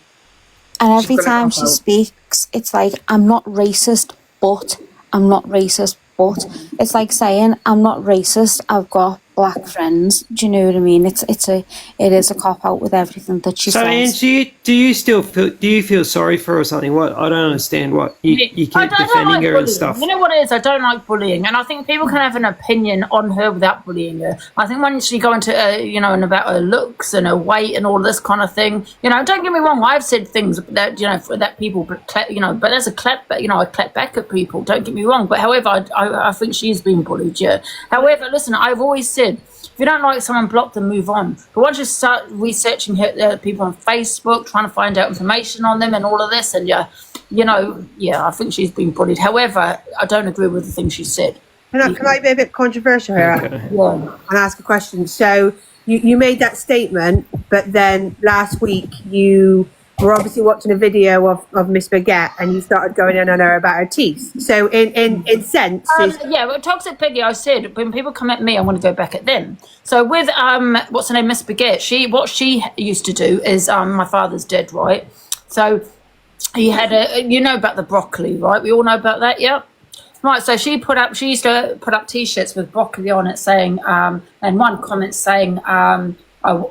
And every time she speaks, it's like, I'm not racist, but I'm not racist, but it's like saying, I'm not racist, I've got black friends. Do you know what I mean? It is a cop out with everything that she says. So Angie, do you feel sorry for her or something? What, I don't understand what you keep defending her and stuff. You know what it is? I don't like bullying, and I think people can have an opinion on her without bullying her. I think when she go into and about her looks and her weight and all this kind of thing, don't get me wrong, I've said things that that people but there's a clap back at people, don't get me wrong, but however I think she's been bullied. However, listen, I've always said, if you don't like someone, block them, move on. But once you start researching people on Facebook, trying to find out information on them and all of this, and I think she's been bullied. However, I don't agree with the things she said. Can I be a bit controversial here? Okay. Yeah. And ask a question. So you made that statement, but then last week you were obviously watching a video of Miss Baguette, and you started going in on her about her teeth. So in sense, toxic piggy. I said when people come at me, I want to go back at them. So with what's her name, Miss Baguette, what she used to do is my father's dead, right? So he had about the broccoli, right? We all know about that, yeah. Right, so she used to put up T-shirts with broccoli on it, saying, and one comment saying,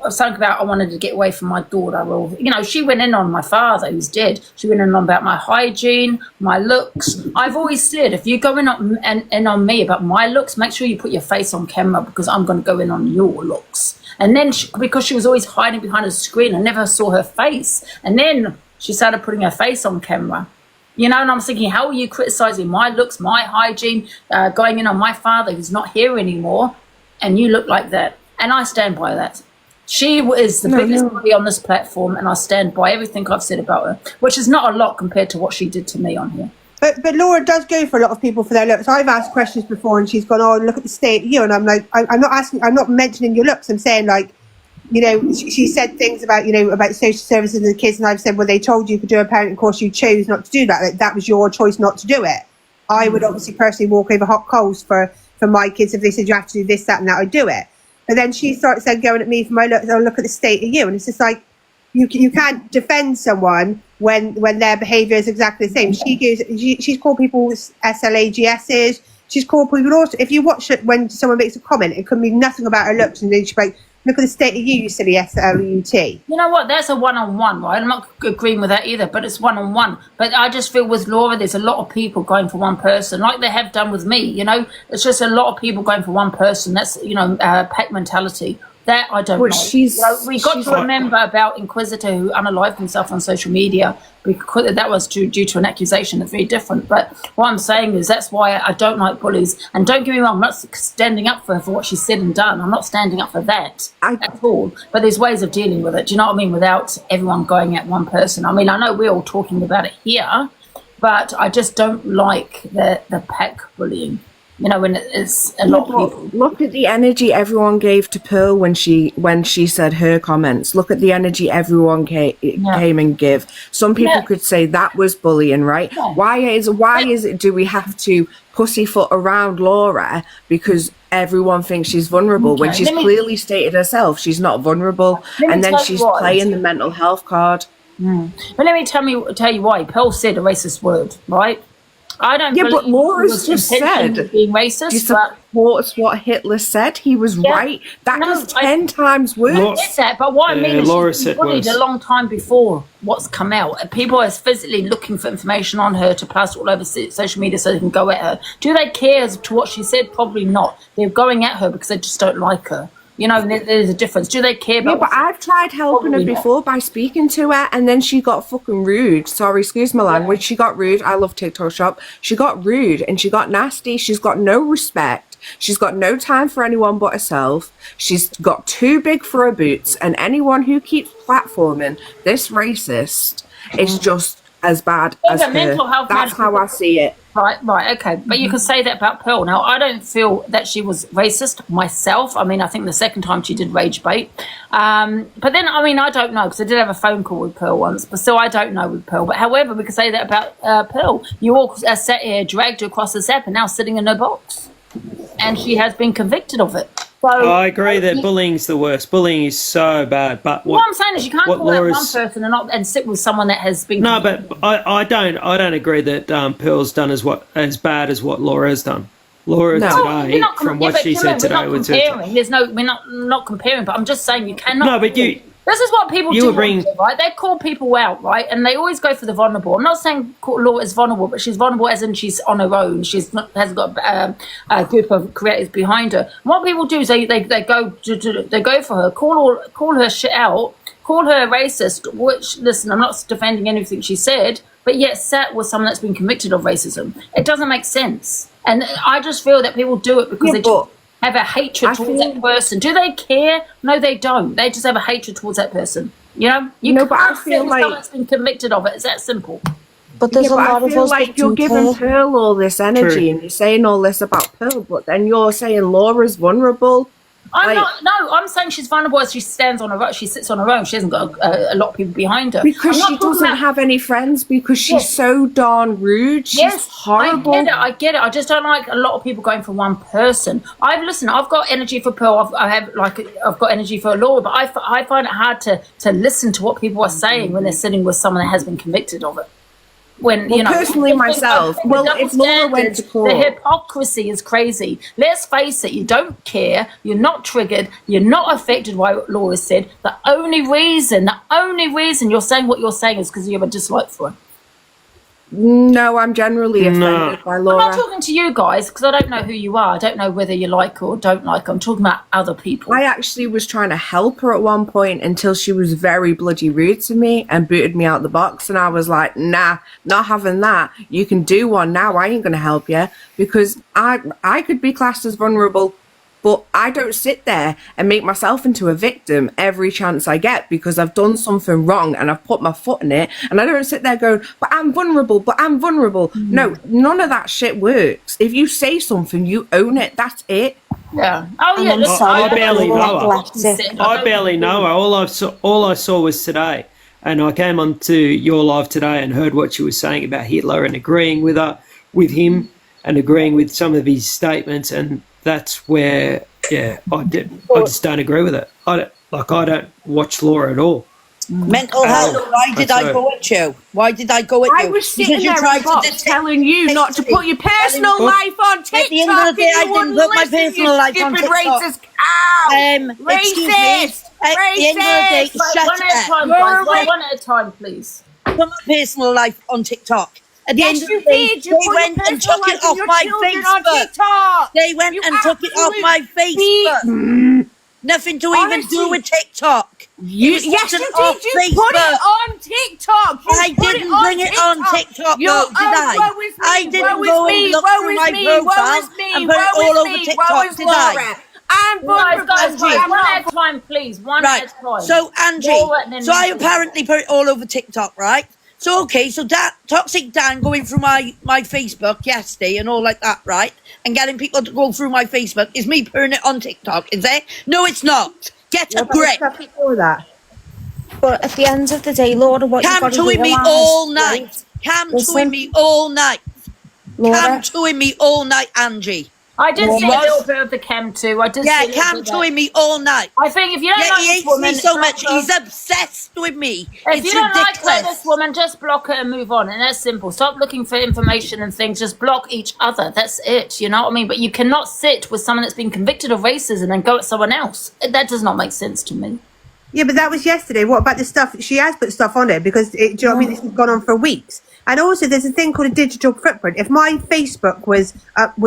something about I wanted to get away from my daughter. Well, she went in on my father who's dead. She went in on about my hygiene, my looks. I've always said, if you go in on me about my looks, make sure you put your face on camera, because I'm going to go in on your looks. And then because she was always hiding behind a screen, I never saw her face. And then she started putting her face on camera. You know, and I'm thinking, how are you criticizing my looks, my hygiene, going in on my father who's not here anymore, and you look like that? And I stand by that. She is the biggest body on this platform, and I stand by everything I've said about her, which is not a lot compared to what she did to me on here. But Laura does go for a lot of people for their looks. I've asked questions before, and she's gone, "Oh, look at the state of you," and I'm like, I'm not mentioning your looks. I'm saying, like, you know, she said things about, you know, about social services and the kids, and I've said, well, they told you to do a parenting course, you chose not to do that. Like, that was your choice not to do it. I would obviously personally walk over hot coals for my kids if they said you have to do this, that, and that. I'd do it. But then she started going at me for my looks. Oh, look at the state of you, and it's just like, you can't defend someone when their behaviour is exactly the same. She's called people SLAGSs. She's called people also. If you watch it when someone makes a comment, it could mean nothing about her looks, and then she's like, look at the state of you silly SLUT. You know what? That's a one-on-one, right? I'm not agreeing with that either, but it's one-on-one. But I just feel with Laura, there's a lot of people going for one person, like they have done with me. You know, it's just a lot of people going for one person. That's, you know, pack mentality. That I don't know. You know, we got to remember about Inquisitor who unalived himself on social media, because that was due to an accusation that's very different. But what I'm saying is that's why I don't like bullies. And don't get me wrong, I'm not standing up for her for what she said and done. I'm not standing up for that at all. But there's ways of dealing with it. Do you know what I mean? Without everyone going at one person. I mean, I know we're all talking about it here, but I just don't like the pack bullying. You know, when it's a lot of people. Look at the energy everyone gave to Pearl when she said her comments. Look at the energy everyone came and give. Some people could say that was bullying, right? Yeah. Why is it do we have to pussyfoot around Laura because everyone thinks she's vulnerable when she's clearly stated herself she's not vulnerable, and then she's playing the mental health card. But let me tell you why. Pearl said a racist word, right? I don't. Yeah, but Laura's just said being racist. She supports what Hitler said. He was right. That was 10 times worse. I get that, but what I mean is she's been bullied a long time before what's come out. People are physically looking for information on her to pass all over social media so they can go at her. Do they care as to what she said? Probably not. They're going at her because they just don't like her. You know, there's a difference. Do they care about? Yeah, but I've tried helping her before by speaking to her, and then she got fucking rude. Sorry, excuse my language. She got rude. I love TikTok Shop. She got rude and she got nasty. She's got no respect. She's got no time for anyone but herself. She's got too big for her boots, and anyone who keeps platforming this racist is just as bad as her. Mental health. That's how I see it. Right, okay. But you can say that about Pearl. Now, I don't feel that she was racist myself. I mean, I think the second time she did rage bait. But then, I mean, I don't know, because I did have a phone call with Pearl once, but still I don't know with Pearl. But however, we can say that about Pearl. You all sat here, dragged her across the ZAP, and now sitting in her box. And she has been convicted of it. So, I agree that bullying's the worst. Bullying is so bad. But what I'm saying is you can't call out one person and sit with someone that has been. No, but I don't agree that Pearl's done as bad as what Laura's done. Laura today, from what she said today, we're not comparing. But I'm just saying you cannot. No, but This is what people do, right? They call people out, right? And they always go for the vulnerable. I'm not saying Laura is vulnerable, but she's vulnerable as in she's on her own. Hasn't got a group of creators behind her. And what people do is they go for her, call her shit out, call her racist. Which, listen, I'm not defending anything she said, but yet sat with someone that's been convicted of racism. It doesn't make sense, and I just feel that people do it because they just have a hatred towards that person. Do they care? No, they don't. They just have a hatred towards that person. You know, but I feel like someone's been convicted of it. It's that simple. But there's a lot of us like you're giving Pearl all this energy and you're saying all this about Pearl, but then you're saying Laura's vulnerable. I'm saying she's vulnerable as she stands on her own. She sits on her own. She hasn't got a lot of people behind her. Because she doesn't have any friends, because she's so darn rude. She's horrible. I get it. I just don't like a lot of people going for one person. I've got energy for Pearl. I've got energy for Laura, but I find it hard to listen to what people are saying when they're sitting with someone that has been convicted of it. Personally myself, if Laura went to court, the hypocrisy is crazy. Let's face it, you don't care, you're not triggered, you're not affected by what Laura said. The only reason you're saying what you're saying is because you have a dislike for her. No, I'm generally offended by Laura. I'm not talking to you guys because I don't know who you are. I don't know whether you like or don't like. I'm talking about other people. I actually was trying to help her at one point until she was very bloody rude to me and booted me out the box. And I was like, nah, not having that. You can do one now. I ain't going to help you because I could be classed as vulnerable. But I don't sit there and make myself into a victim every chance I get because I've done something wrong and I've put my foot in it. And I don't sit there going, but I'm vulnerable, but I'm vulnerable. No, none of that shit works. If you say something, you own it. That's it. Yeah. Oh, yeah. I barely know her. I barely know her. All I saw was today. And I came onto your live today and heard what she was saying about Hitler and agreeing with him and agreeing with some of his statements, and that's where, I just don't agree with it. I don't watch Laura at all. Mental health. Why did I go at you? Why did I go at you? I was sitting there telling you not to put your personal life on TikTok. At the end of the day, I didn't put my personal life on TikTok. Racist cow. Racist. At the end of the day, shut up. One at a time, please. Put my personal life on TikTok. At the end of the day, they went and took it off my Facebook. They went and took it off my Facebook. Nothing to even do with TikTok. Yes, you did. You put it on TikTok. I didn't bring it on TikTok, though, did I? I didn't go and look through my profile and put it all over TikTok, did I? Guys, one at a time, please. One at a time. So, Angie, so I apparently put it all over TikTok, right? So, okay, so that Toxic Dan going through my Facebook yesterday and all like that, right? And getting people to go through my Facebook is me putting it on TikTok, is it? No, it's not. Get a grip. But at the end of the day, Laura, what you've got to realise... me all night. Cam-toing me all night. Cam-toing me all night, Angie. I did see a little bit of the chem too. I did. Yeah, cam-toing me all night. I think if you don't like he this hates woman, me so much. He's obsessed with me. If you don't like this woman, just block her and move on. And that's simple. Stop looking for information and things. Just block each other. That's it. You know what I mean? But you cannot sit with someone that's been convicted of racism and go at someone else. That does not make sense to me. Yeah, but that was yesterday. What about the stuff? She has put stuff on it because do you know what I mean? This has gone on for weeks. And also, there's a thing called a digital footprint. If my Facebook was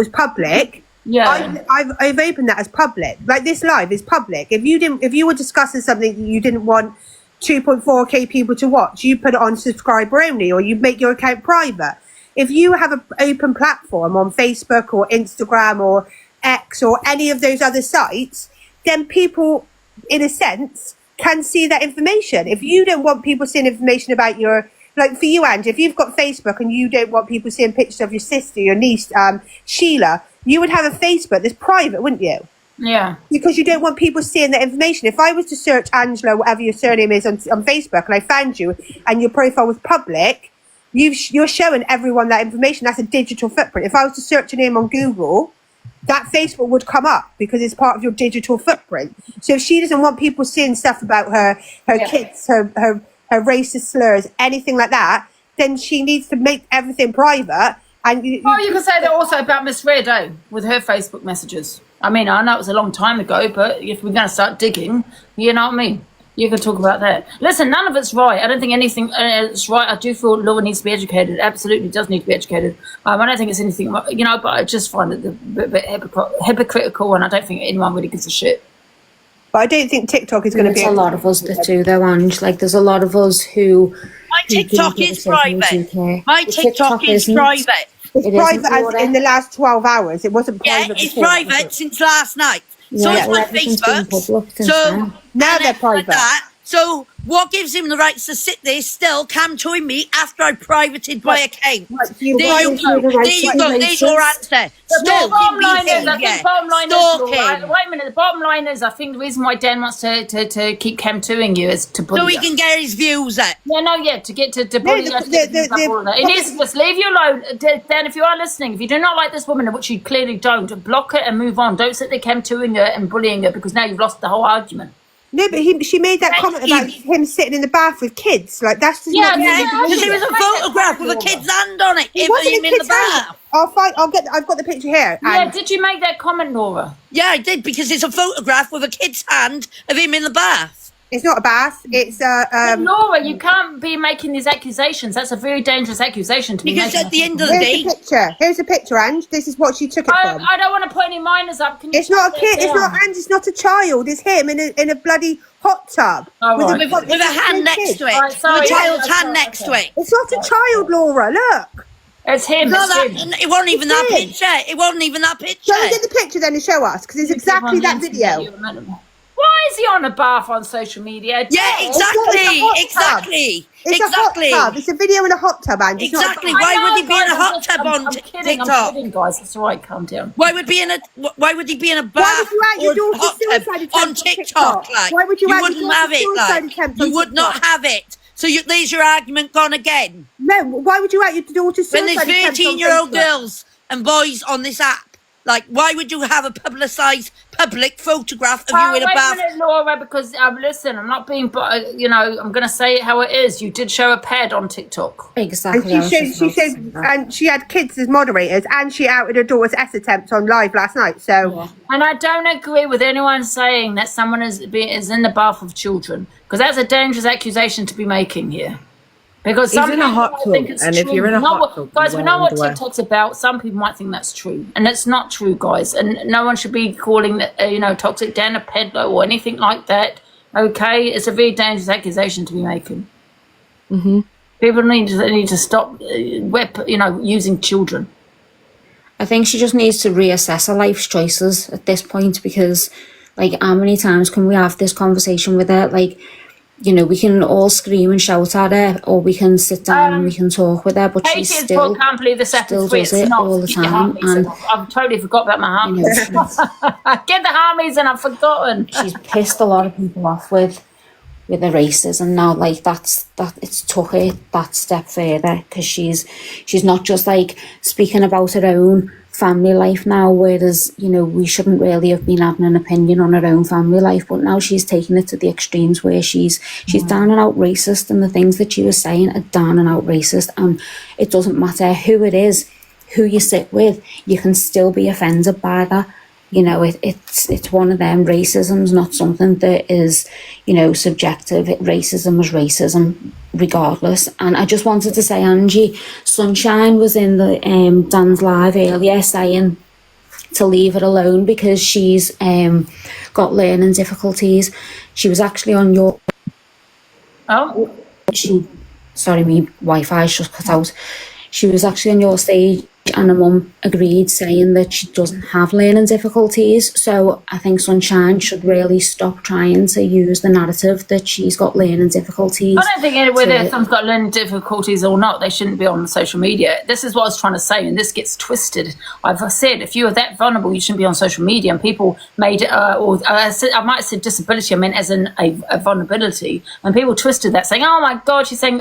public. Yeah, I've opened that as public. Like this live is public. If you were discussing something you didn't want 2.4k people to watch, you put it on subscriber only, or you make your account private. If you have an open platform on Facebook or Instagram or X or any of those other sites, then people, in a sense, can see that information. If you don't want people seeing information about your, like for you, Angie, if you've got Facebook and you don't want people seeing pictures of your sister, your niece, Sheila, you would have a Facebook that's private, wouldn't you? Yeah. Because you don't want people seeing that information. If I was to search Angela, whatever your surname is, on Facebook, and I found you and your profile was public, you're showing everyone that information. That's a digital footprint. If I was to search your name on Google, that Facebook would come up because it's part of your digital footprint. So if she doesn't want people seeing stuff about her kids, her racist slurs, anything like that, then she needs to make everything private. And you can say that also about Miss Redo with her Facebook messages. I mean, I know it was a long time ago, but if we're going to start digging, you know what I mean? You can talk about that. Listen, none of it's right. I don't think anything is right. I do feel Laura needs to be educated. Absolutely does need to be educated. I don't think it's anything, but I just find it a bit hypocritical, and I don't think anyone really gives a shit. But I don't think TikTok is going to be... There's a lot of us that do, though, Ange. Like, there's a lot of us who... My TikTok is private. My TikTok is private. It's private as in the last 12 hours. It wasn't private. Yeah, it's private since last night. So it's my Facebook. So now they're private. So what gives him the rights to sit there still cam-toing me after I privated my account? There you go. There's your answer. The bottom line is, wait a minute. The bottom line is, I think the reason why Dan wants to keep cam-toing you is to bully so he can get his views up. To get to bully you. He needs to just leave you alone. Dan, if you are listening, if you do not like this woman, which you clearly don't, block her and move on. Don't sit there cam-toing her and bullying her, because now you've lost the whole argument. No, but she made that comment about him sitting in the bath with kids. Like, that's just not because there was a photograph with a kid's hand on it. It wasn't a kid's hand. I've got the picture here. Yeah, did you make that comment, Laura? Yeah, I did, because it's a photograph with a kid's hand of him in the bath. It's not a bath. It's Laura, you can't be making these accusations. That's a very dangerous accusation to be making. Because at the end of the day, here's a picture, Ange. This is what she took it from. I don't want to put any minors up. Can you It's not a kid. It's not Ange. It's not a child. It's him in a bloody hot tub with a hand next to it. With a child's hand next to it. It's not a child, Laura. Look. It's him. No, it wasn't even that picture. It wasn't even that picture. Show us the picture then and show us, because it's exactly that video. Why is he on a bath on social media? Yeah, exactly. It's a hot tub. It's a video in a hot tub, Ange. Exactly. Why would he be in a hot tub on TikTok? I'm kidding, guys. It's all right. Calm down. Why would he be in a bath or hot tub on TikTok? Like, why would you wouldn't have it. Like, you would not have it. So there's your argument gone again. No, why would you out your daughter's suicide when there's 13-year-old girls and boys on this app? Like, why would you have a publicised public photograph of you in a bath? Wait a minute, Laura, because listen, I'm not being, I'm going to say it how it is. You did show a ped on TikTok. Exactly. And she said, and she had kids as moderators, and she outed her daughter's attempt on live last night. So, yeah. And I don't agree with anyone saying that someone is in the bath of children, because that's a dangerous accusation to be making here. Because some people might think it's true. If you're in a hot tub, guys, we know what TikTok's about. Some people might think that's true, and it's not true, guys. And no one should be calling Toxic Dan a peddler or anything like that. Okay, it's a very dangerous accusation to be making. Mm-hmm. People need to stop, using children. I think she just needs to reassess her life's choices at this point, because, like, how many times can we have this conversation with her? Like, we can all scream and shout at her, or we can sit down and we can talk with her, but she still can't believe this still does it all the time. And I've totally forgot about my harmies. Get the harmies, and I've forgotten. She's pissed a lot of people off with her racism now. Like, it's took her that step further, because she's not just like speaking about her own family life now, whereas we shouldn't really have been having an opinion on her own family life, but now she's taking it to the extremes where she's down and out racist, and the things that she was saying are down and out racist, and it doesn't matter who it is, who you sit with, you can still be offended by that. It's one of them. Racism's not something that is subjective. Racism is racism regardless. And I just wanted to say, Angie, Sunshine was in the Dan's live earlier saying to leave it alone because she's got learning difficulties. She was actually on your sorry, me Wi-Fi's just cut out. She was actually on your stage, and her mum agreed, saying that she doesn't have learning difficulties. So I think Sunshine should really stop trying to use the narrative that she's got learning difficulties. I don't think whether someone's got learning difficulties or not, they shouldn't be on social media. This is what I was trying to say, and this gets twisted. I've said, if you are that vulnerable, you shouldn't be on social media. And people made it, I might have said disability, I meant as in a vulnerability. And people twisted that, saying, oh my God, she's saying,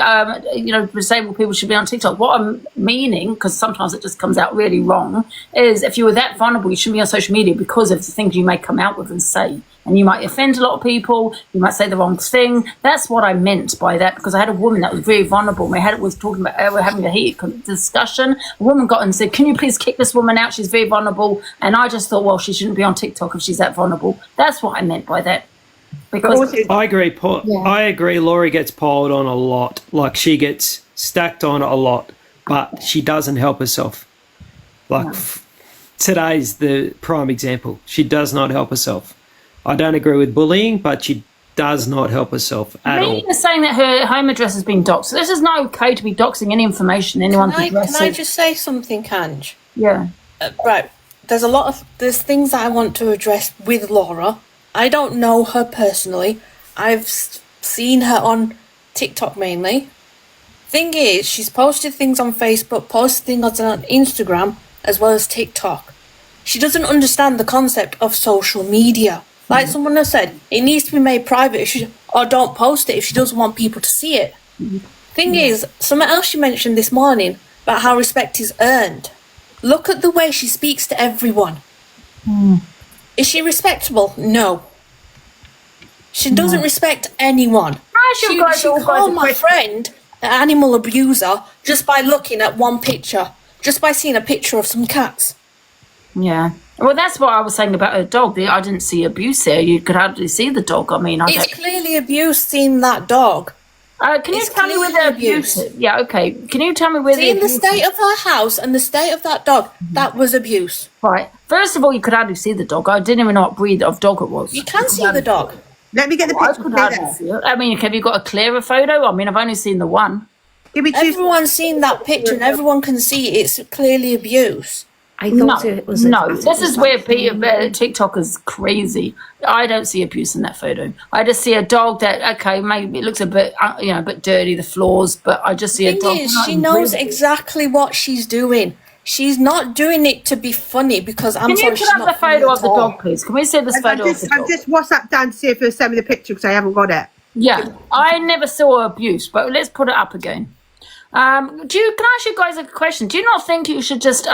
disabled people should be on TikTok. What I'm meaning, because sometimes it just comes out really wrong, is if you were that vulnerable, you shouldn't be on social media because of the things you may come out with and say. And you might offend a lot of people, you might say the wrong thing. That's what I meant by that, because I had a woman that was very vulnerable. We were talking about, we're having a heated discussion. A woman got and said, can you please kick this woman out? She's very vulnerable. And I just thought, well, she shouldn't be on TikTok if she's that vulnerable. That's what I meant by that. Because I agree, I agree, Laurie gets piled on a lot. Like, she gets stacked on a lot, but she doesn't help herself. Like, today's the prime example. She does not help herself. I don't agree with bullying, but she does not help herself at all. Megan is saying that her home address has been doxed. So this is not okay to be doxing any information anyone's address. Can I just say something, Ange? Yeah. Right. There's things that I want to address with Laura. I don't know her personally. I've seen her on TikTok mainly. Thing is, she's posted things on Facebook, posted things on Instagram, as well as TikTok. She doesn't understand the concept of social media. Like someone has said, it needs to be made private, or don't post it if she doesn't want people to see it. Thing is, something else she mentioned this morning about how respect is earned. Look at the way she speaks to everyone. Is she respectable? No. She doesn't respect anyone. She called my friend an animal abuser just by looking at one picture, just by seeing a picture of some cats. Yeah. Well, that's what I was saying about her dog. I didn't see abuse there. You could hardly see the dog. I mean, it's clearly clearly abuse seeing that dog. Can you tell me where the abuse? Yeah, okay. Can you tell me where seeing the the state of her house and the state of that dog? That was abuse. Right. First of all, you could hardly see the dog. I didn't even know what breed of dog it was. You can see the dog. Let me get the picture. I could hardly see it. I mean, have you got a clearer photo? I mean, I've only seen the one. Everyone's seen that picture and everyone can see it's clearly abuse. I thought it was. This is where TikTok is crazy. I don't see abuse in that photo. I just see a dog that, okay, maybe it looks a bit, a bit dirty, the floors, but I just see a dog. She knows exactly what she's doing. She's not doing it to be funny because Can you put up the photo of the dog, please? Can we see this photo of the dog? I've just WhatsApped down to see if there's some of the picture because I haven't got it. Yeah, I never saw abuse, but let's put it up again. Can I ask you guys a question? Do you not think you should just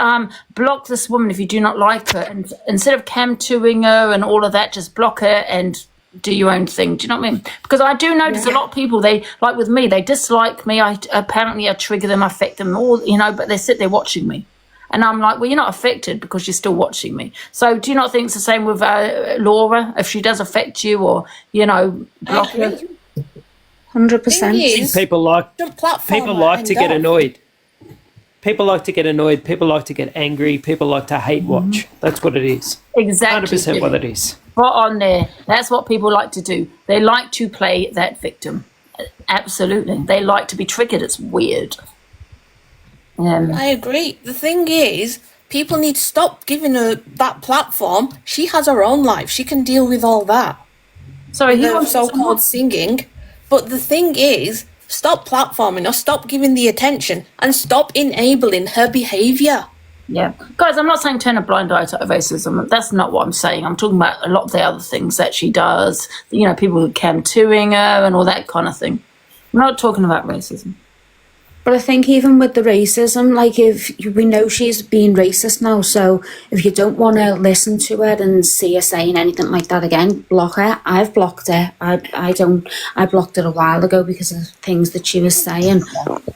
block this woman if you do not like her, and instead of cam-2ing her and all of that, just block her and do your own thing? Do you know what I mean? Because I do notice a lot of people, they, like with me, they dislike me. I trigger them, I affect them all, but they sit there watching me. And I'm like, well, you're not affected because you're still watching me. So do you not think it's the same with Laura? If she does affect you or, block her? 100%. People like to get annoyed. People like to get annoyed. People like to get angry. People like to hate watch. That's what it is. Exactly. 100% what it is. Right on there. That's what people like to do. They like to play that victim. Absolutely. They like to be triggered. It's weird. I agree. The thing is, people need to stop giving her that platform. She has her own life. She can deal with all that. Sorry, he wants so-called singing. But the thing is, stop platforming her, stop giving the attention, and stop enabling her behaviour. Yeah. Guys, I'm not saying turn a blind eye to racism. That's not what I'm saying. I'm talking about a lot of the other things that she does. People who cam-2ing her and all that kind of thing. I'm not talking about racism. But I think even with the racism, like if we know she's being racist now, so if you don't want to listen to her and see her saying anything like that again, block her. I've blocked her. I blocked her a while ago because of things that she was saying.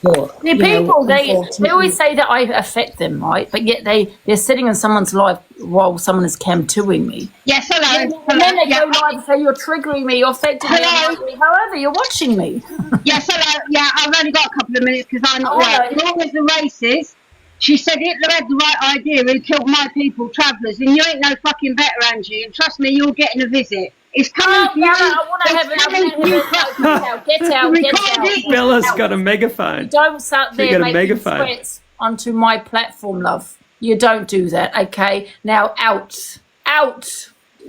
But, they always say that I affect them, right? But yet they're sitting in someone's life while someone is cam-2ing me. Yes, hello. And then they go live and say, you're triggering me, you're affecting me. However, you're watching me. Yes, hello. Yeah, I've only got a couple of minutes because I'm at work. Laura's a racist. She said Hitler had the right idea. He killed my people, travellers. And you ain't no fucking better, Angie. And trust me, you're getting a visit. It's coming for you. I want to have it. Get out. Bella's got a megaphone. You don't sit there making threats onto my platform, love. You don't do that, okay? Now, out,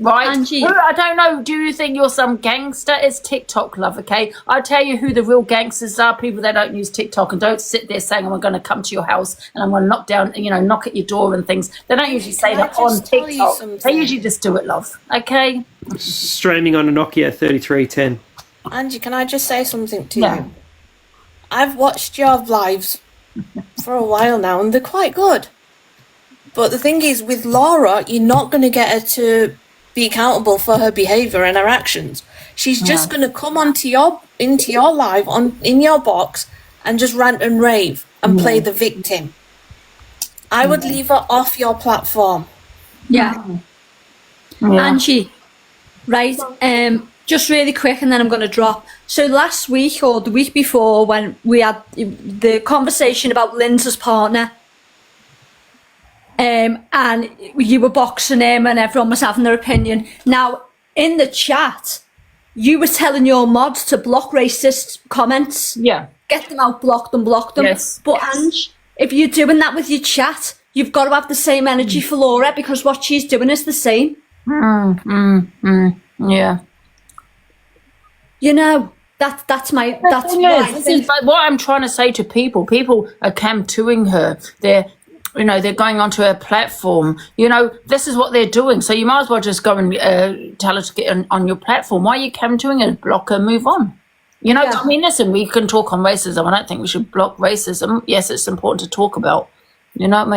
right? Angie. I don't know, do you think you're some gangster? It's TikTok, love, okay? I'll tell you who the real gangsters are, people that don't use TikTok and don't sit there saying, I'm going to come to your house and I'm going to knock down, knock at your door and things. They don't usually say that on TikTok. They usually just do it, love, okay? Streaming on a Nokia 3310. Angie, can I just say something to you? I've watched your lives for a while now and they're quite good. But the thing is, with Laura, you're not going to get her to be accountable for her behaviour and her actions. She's just going to come into your live in your box and just rant and rave and play the victim. I would leave her off your platform. Yeah. Angie, right, just really quick and then I'm going to drop. So last week or the week before when we had the conversation about Lindsay's partner, and you were boxing him and everyone was having their opinion. Now, in the chat, you were telling your mods to block racist comments. Yeah. Get them out, block them. Yes. But Ange, if you're doing that with your chat, you've got to have the same energy for Laura because what she's doing is the same. Yeah. That's what I'm trying to say to people are cam-2ing her. They're going onto her platform. This is what they're doing. So you might as well just go and tell her to get on your platform. Why are you cam-2ing her? Block her, move on. I mean, listen, we can talk on racism. I don't think we should block racism. Yes, it's important to talk about. You know what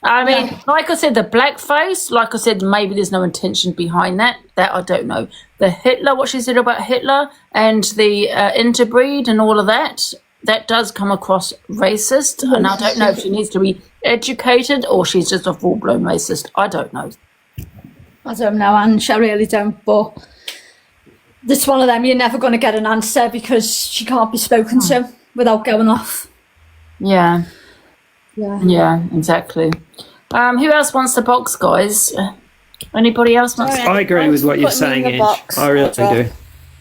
I mean? Like I said, the blackface, like I said, maybe there's no intention behind that. That I don't know. The Hitler, what she said about Hitler and the interbreed and all of that, that does come across racist. And I don't know if she needs to be educated or she's just a full-blown racist. I don't know. I don't know, Ange. I really don't. But it's one of them, you're never going to get an answer because she can't be spoken to without going off. Yeah. Yeah. Yeah, exactly. Who else wants the box, guys? Anybody else wants? I agree with what you're saying, Ange. I really do.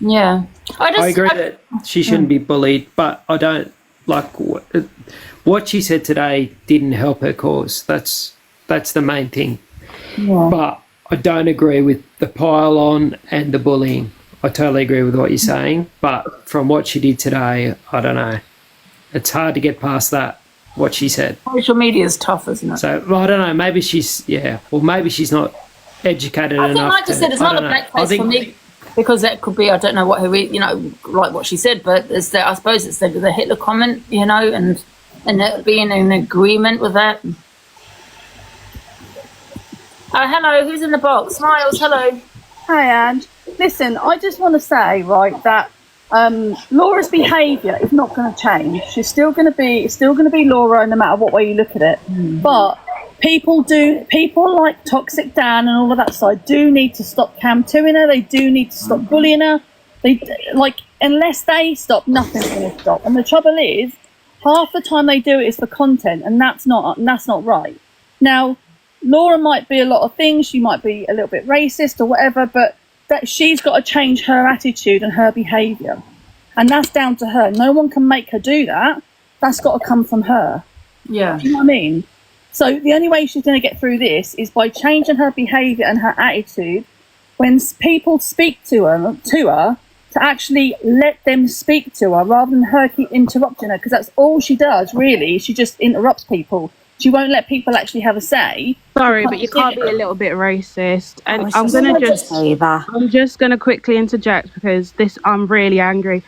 Yeah. I agree that she shouldn't be bullied, but I don't like what she said today didn't help her cause. That's the main thing. Yeah. But I don't agree with the pile on and the bullying. I totally agree with what you're saying, but from what she did today, I don't know. It's hard to get past that, what she said. Social media is tough, isn't it? So, well, I don't know, maybe she's maybe she's not educated I think, enough. like I said, it's not a blackface for me because that could be, I don't know what her, like what she said, but I suppose it's the Hitler comment, and being in agreement with that. Hello, who's in the box? Smiles, hello. Hi, Ange. Listen, I just want to say, right, that Laura's behaviour is not going to change. She's still going to be Laura, no matter what way you look at it. But people like Toxic Dan and all of that side do need to stop camping her. They do need to stop bullying her. Unless they stop, nothing's going to stop. And the trouble is, half the time they do it is for content, and that's not right. Now, Laura might be a lot of things. She might be a little bit racist or whatever, but that she's got to change her attitude and her behaviour, and that's down to her. No one can make her do that. That's got to come from her. Yeah. Do you know what I mean? So the only way she's going to get through this is by changing her behaviour and her attitude. When people speak to her, to actually let them speak to her rather than her keep interrupting her, because that's all she does, really. She just interrupts people. She won't let people actually have a say. Sorry, but you can't be a little bit racist. And I'm just gonna quickly interject because I'm really angry.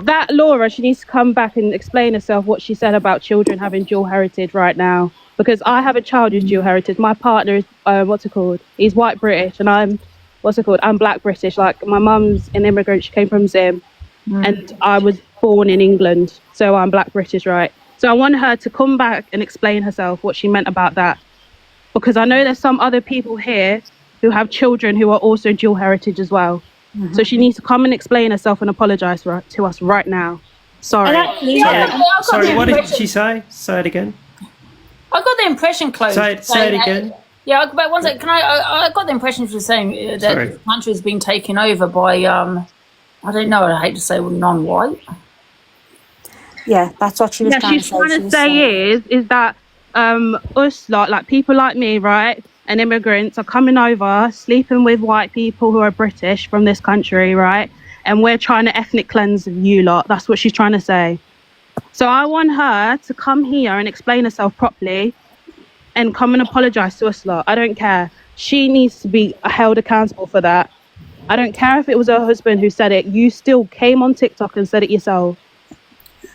That Laura, she needs to come back and explain herself what she said about children having dual heritage right now. Because I have a child who's dual heritage. My partner is he's white British, and I'm black British. Like, my mum's an immigrant, she came from Zim, and I was born in England, so I'm black British, right? So I want her to come back and explain herself what she meant about that. Because I know there's some other people here who have children who are also dual heritage as well. So she needs to come and explain herself and apologise to us right now. Sorry. Sorry, what did she say? Say it again. I got the impression, Chloe. Say it again. Yeah, but one second. I got the impression she was saying that the country has been taken over by, I don't know, I hate to say, non-white. Yeah, that's what she was trying to say. She's trying to say is that us like people like me, right, and immigrants are coming over, sleeping with white people who are British from this country, right, and we're trying to ethnic cleanse you lot. That's what she's trying to say. So I want her to come here and explain herself properly and come and apologise to us lot. I don't care. She needs to be held accountable for that. I don't care if it was her husband who said it. You still came on TikTok and said it yourself.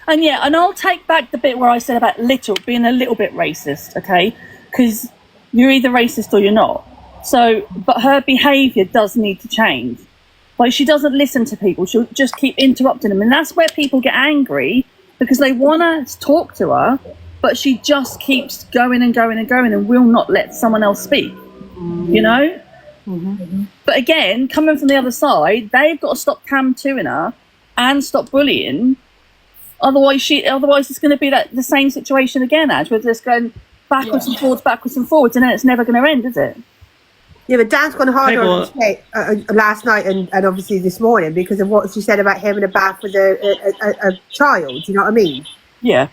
And I'll take back the bit where I said about being a little bit racist, okay? Because you're either racist or you're not. So, but her behaviour does need to change. Like, she doesn't listen to people. She'll just keep interrupting them. And that's where people get angry, because they want to talk to her, but she just keeps going and going and going and will not let someone else speak, you know? But again, coming from the other side, they've got to stop camping her and stop bullying. Otherwise it's going to be the same situation again, Ash, where just going backwards and forwards, and then it's never going to end, is it? Yeah, but Dan's gone hard on him last night and obviously this morning because of what she said about him in a bath with a child. You know what I mean? Yeah.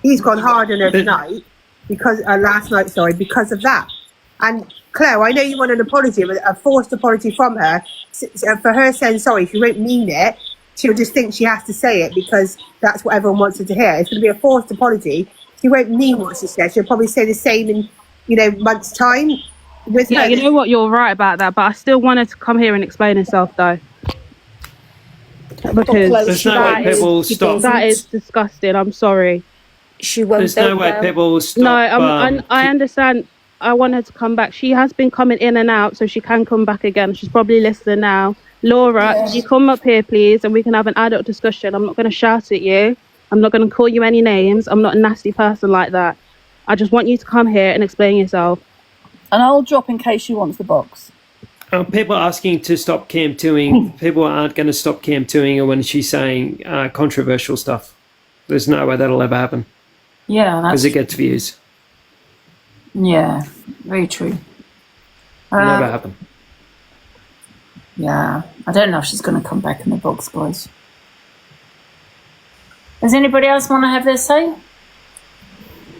He's gone hard on her tonight because of that. And Claire, I know you want an apology, a forced apology from her for her saying sorry. She won't mean it. She'll just think she has to say it because that's what everyone wants her to hear. It's going to be a forced apology. She won't mean what she said. She'll probably say the same in months' time. With her. You know what? You're right about that, but I still want her to come here and explain herself, though. Because that is disgusting. I'm sorry. She won't. There's no way people will stop. No, I understand. I want her to come back. She has been coming in and out, so she can come back again. She's probably listening now. Laura, can you come up here, please, and we can have an adult discussion. I'm not going to shout at you. I'm not going to call you any names. I'm not a nasty person like that. I just want you to come here and explain yourself. And I'll drop in case she wants the box. People asking to stop Cam 2ing. People aren't going to stop Cam 2ing her when she's saying controversial stuff. There's no way that'll ever happen. Yeah, because it gets views. Yeah, very true. Never happen. Yeah, I don't know if she's going to come back in the box, guys. Does anybody else want to have their say?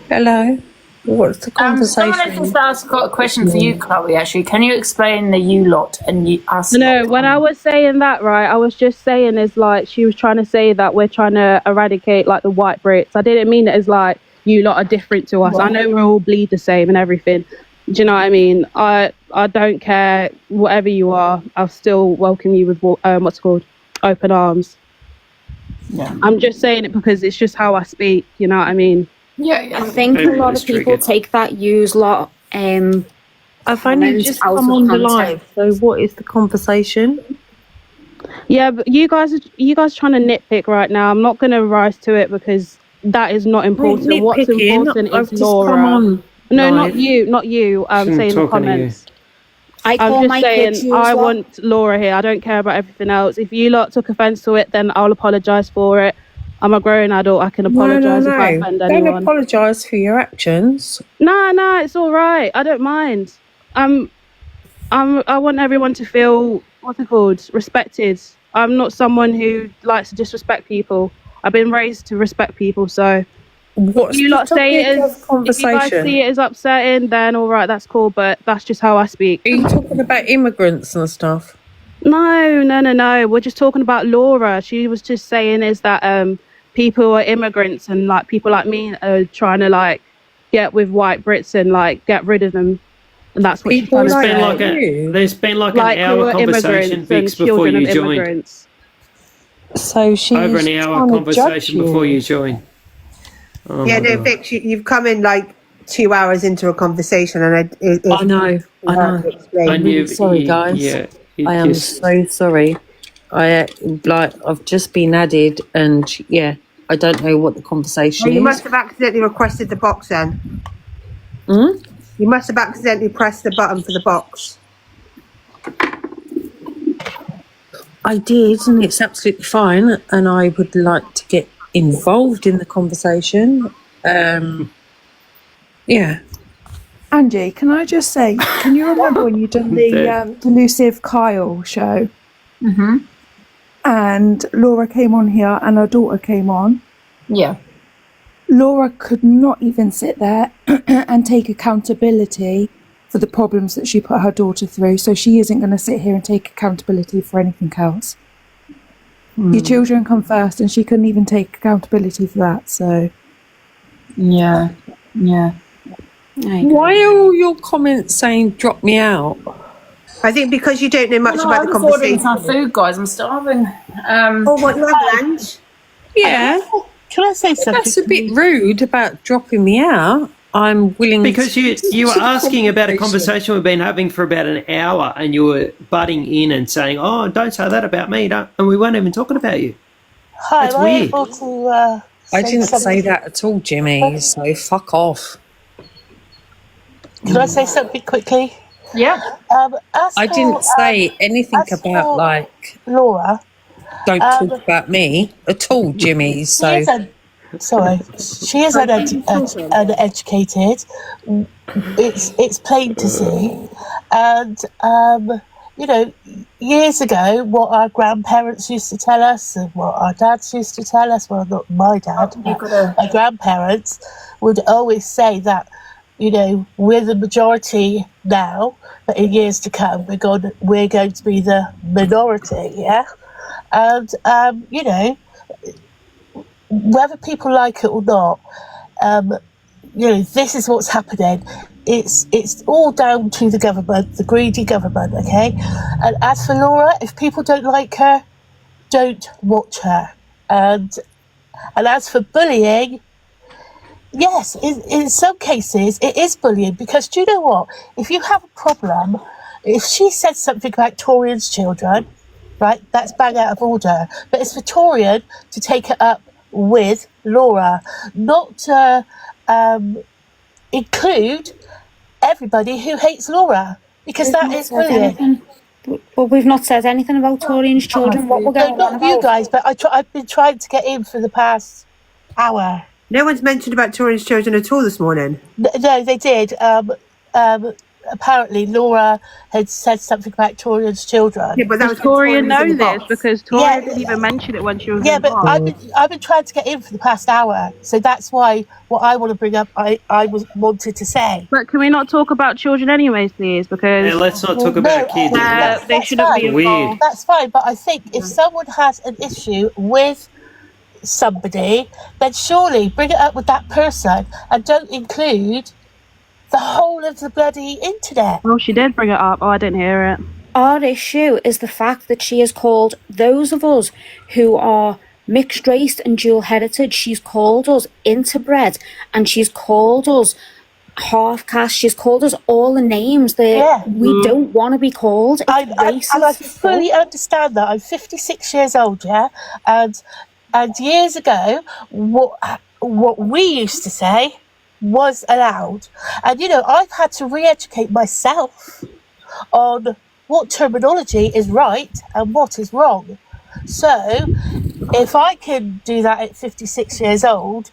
Hello. What's the conversation? Someone has just got a question for you, Chloe, actually. Can you explain the you lot and you us? No, when I was saying that, right, I was just saying is like she was trying to say that we're trying to eradicate like the white Brits. I didn't mean it as like you lot are different to us. I know we all bleed the same and everything. Do you know what I mean? I don't care whatever you are. I'll still welcome you with what's it called, open arms. Yeah. I'm just saying it because it's just how I speak. You know what I mean? Yeah. I think a lot of people take that use lot. I've only just come on the live, so what is the conversation? Yeah, but you guys trying to nitpick right now. I'm not going to rise to it because that is not important. What's important I've is just Laura. come on No, live. not you. Saying in the comments. I call I'm just my saying kids I want Laura here. I don't care about everything else. If you lot took offence to it, then I'll apologise for it. I'm a grown adult. I can apologise if I offend anyone. Don't apologise for your actions. No, it's all right. I don't mind. I want everyone to feel what's it called, respected. I'm not someone who likes to disrespect people. I've been raised to respect people. So what's you lot say it as conversation? if you guys see it as upsetting, then all right, that's cool. But that's just how I speak. Are you talking about immigrants and stuff? No. We're just talking about Laura. She was just saying is that people are immigrants and like people like me are trying to like get with white Brits and like get rid of them. And that's what she's trying to say. There's been like an hour conversation, Vix, before you joined. So she's over an hour conversation before you join. Oh yeah, my no, God. Vix, you've come in like 2 hours into a conversation, and I know. And I'm sorry, guys. Yeah, I am so sorry. I've just been added, and yeah, I don't know what the conversation you is. must have accidentally requested the box then. You must have accidentally pressed the button for the box. I did, and it's absolutely fine. And I would like to get involved in the conversation. Yeah. Angie, can I just say, can you remember when you done the Delusive Kyle show? Mm-hmm. And Laura came on here and her daughter came on. Yeah. Laura could not even sit there and take accountability for the problems that she put her daughter through. So she isn't going to sit here and take accountability for anything else. Your children come first, and she couldn't even take accountability for that. So, yeah. Why are all your comments saying drop me out? I think because you don't know much No, about I'm the just ordering conversation. some food, guys. I'm starving. What, you have lunch? Yeah. Can I say something? That's a bit rude about dropping me out. I'm willing because you were asking about a conversation we've been having for about an hour, and you were butting in and saying, "Oh, don't say that about me," and we weren't even talking about you. Hi, That's am I weird. able to I didn't say something? that at all, Jimmy, so fuck off. Can I say something quickly? Yeah. I didn't say anything about, like, Laura. don't talk about me at all, Jimmy, so... She is uneducated. It's plain to see. And, you know, years ago, what our grandparents used to tell us and what our dads used to tell us, well, not my dad, but my grandparents would always say that, you know, we're the majority now, but in years to come, we're going to be the minority, yeah? And, you know, whether people like it or not, you know, this is what's happening. It's all down to the government, the greedy government, okay? And as for Laura, if people don't like her, don't watch her. And as for bullying, yes, in some cases it is bullying, because do you know what? If you have a problem, if she said something about Torian's children, right, that's bang out of order. But it's for Torian to take it up with Laura, not to include everybody who hates Laura, because that is bullying. But we've not said anything about Torian's children. What we're going on Not you about? guys, but I've been trying to get in for the past hour. No one's mentioned about Torian's children at all this morning. No, they did. Apparently, Laura had said something about Torian's children. Yeah, but that Does Torian know this? Because Torian didn't even mention it when she was Yeah, but involved. I've been trying to get in for the past hour, so that's why what I want to bring up, I wanted to say. But can we not talk about children anyways, please? Because Yeah, let's not talk about kids. they shouldn't be involved. Weird. That's fine, but I think if someone has an issue with somebody, then surely bring it up with that person and don't include the whole of the bloody internet. Well, she did bring it up. Oh, I didn't hear it. Our issue is the fact that she has called those of us who are mixed race and dual heritage, she's called us interbred, and she's called us half caste, she's called us all the names that we don't want to be called. It's And I fully understand that. I'm 56 years old, yeah? And years ago, what we used to say was allowed. And, you know, I've had to re-educate myself on what terminology is right and what is wrong. So, if I can do that at 56 years old,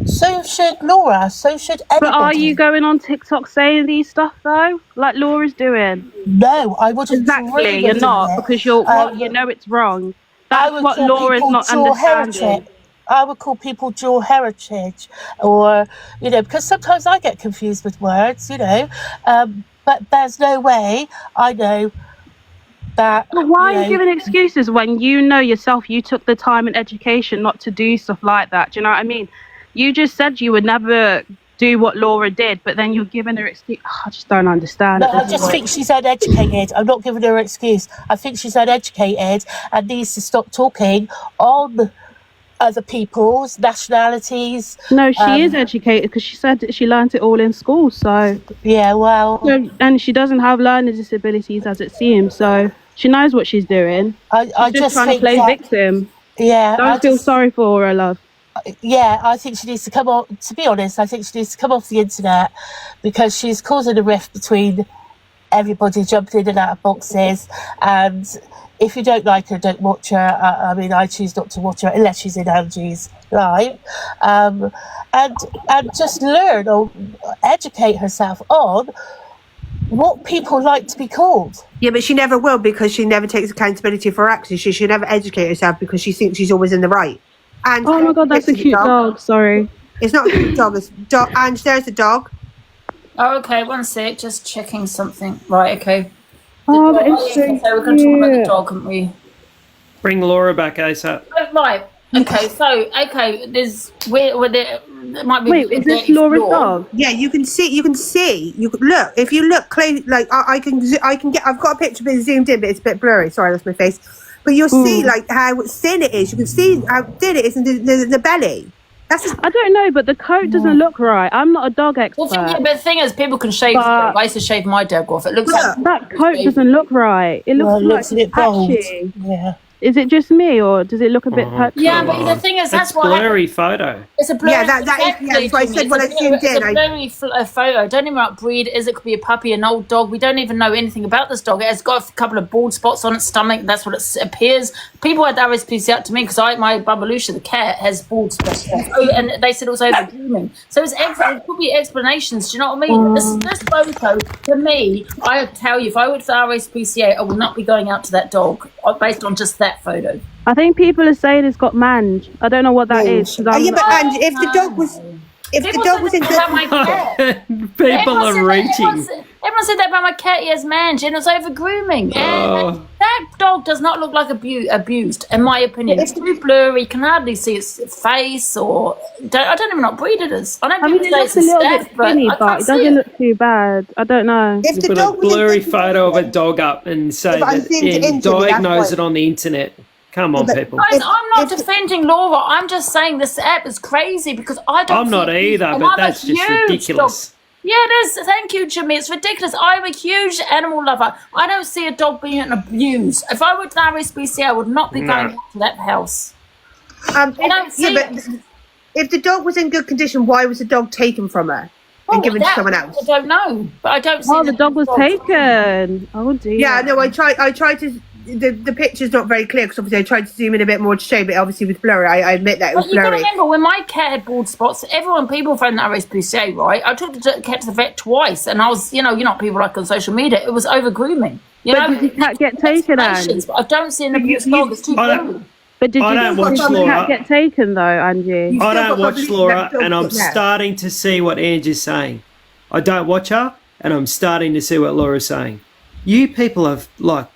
so should Laura, so should everybody. But are you going on TikTok saying these stuff, though? Like Laura's doing? No, I wouldn't. Exactly, you're not, because you know it's wrong. That's what Laura's not understanding. I would call people dual heritage, or, you know, because sometimes I get confused with words, you know, but there's no way I know that. But why are you giving excuses when you know yourself you took the time and education not to do stuff like that? Do you know what I mean? You just said you would never do what Laura did, but then you're giving her excuse. I just don't understand. No, I just think she's uneducated. I'm not giving her an excuse. I think she's uneducated and needs to stop talking on other people's nationalities. No, she is educated because she said that she learnt it all in school. So yeah, well, and she doesn't have learning disabilities as it seems. So she knows what she's doing. I She's just trying to think play that, victim. Yeah, Don't feel sorry for her, love. Yeah, I think she needs to come off. To be honest, I think she needs to come off the internet because she's causing a rift between everybody jumping in and out of boxes. And if you don't like her, don't watch her. I mean, I choose not to watch her unless she's in Angie's live. And just learn or educate herself on what people like to be called. Yeah, but she never will because she never takes accountability for her actions. She should never educate herself because she thinks she's always in the right. And oh my god, that's a cute dog. Sorry. It's not a cute dog. It's dog. And there's the dog. Oh, okay, one sec. Just checking something. Right, okay. Oh, that is so cute. So we're going to talk about the dog, aren't we? Bring Laura back ASAP. Oh, right. Okay, so there's there might be. Wait, is this Laura's dog? Yeah, you can see. You can look. If you look close, like I can get. I've got a picture of it zoomed in, but it's a bit blurry. Sorry, that's my face. But you'll see like how thin it is. You can see how thin it is in the belly. I don't know, but the coat doesn't look right. I'm not a dog expert. Well, but the thing is, people can shave. I used to shave my dog off. It looks like that coat doesn't look right. It looks a bit bold. patchy. Yeah. Is it just me, or does it look a bit patchy? Yeah, but the thing is, that's why. It's a blurry photo. It's a blurry. Yeah, that's what I said when I zoomed in. It's a blurry photo. Don't even know what breed it is. It could be a puppy, an old dog. We don't even know anything about this dog. It's got a couple of bald spots on its stomach. That's what it appears. People had RSPC out to me because my Babalusha, the cat, has bald spots. And they said it was over grooming. So it could be explanations. Do you know what I mean? This photo, to me, I tell you, if I were to RSPCA, I would not be going out to that dog based on just that photo. I think people are saying it's got mange. I don't know what that is. Yeah, but Angie, if the dog was in good, people are reaching. Everyone said that about my cat. He has mange, and it's over grooming. And that dog does not look like abused, in my opinion. It's too blurry. You can hardly see its face, or I don't even know what breed it is. I mean, it looks a little bit skinny, but it doesn't look too bad. I don't know. You put a blurry photo of a dog up and say that diagnose it on the internet. Come on, people. Guys, I'm not defending Laura. I'm just saying this app is crazy because I don't. I'm not either, but that's just ridiculous. Yeah, it is. Thank you, Jimmy. It's ridiculous. I'm a huge animal lover. I don't see a dog being abused. If I were to RSPCA, I would not be going to that house. But if the dog was in good condition, why was the dog taken from her? and given to someone else. I don't know, but I don't see. Oh, the dog was taken. Oh dear. Yeah, no, I tried to. The picture's not very clear because obviously I tried to zoom in a bit more to show, but obviously with blurry, I admit that it was But you got to blurry. remember, when my cat had bald spots, people found that RSPCA, right? I took the cat to the vet twice, and I was, you know people like on social media, it was over grooming. But did the cat get taken, Anne? But I don't see an abuse dog. It's too blurry. But did I don't watch the Laura. cat get taken though, Angie? I don't watch Laura, and I'm starting to see what Angie's saying. I don't watch her, and I'm starting to see what Laura's saying. You people are like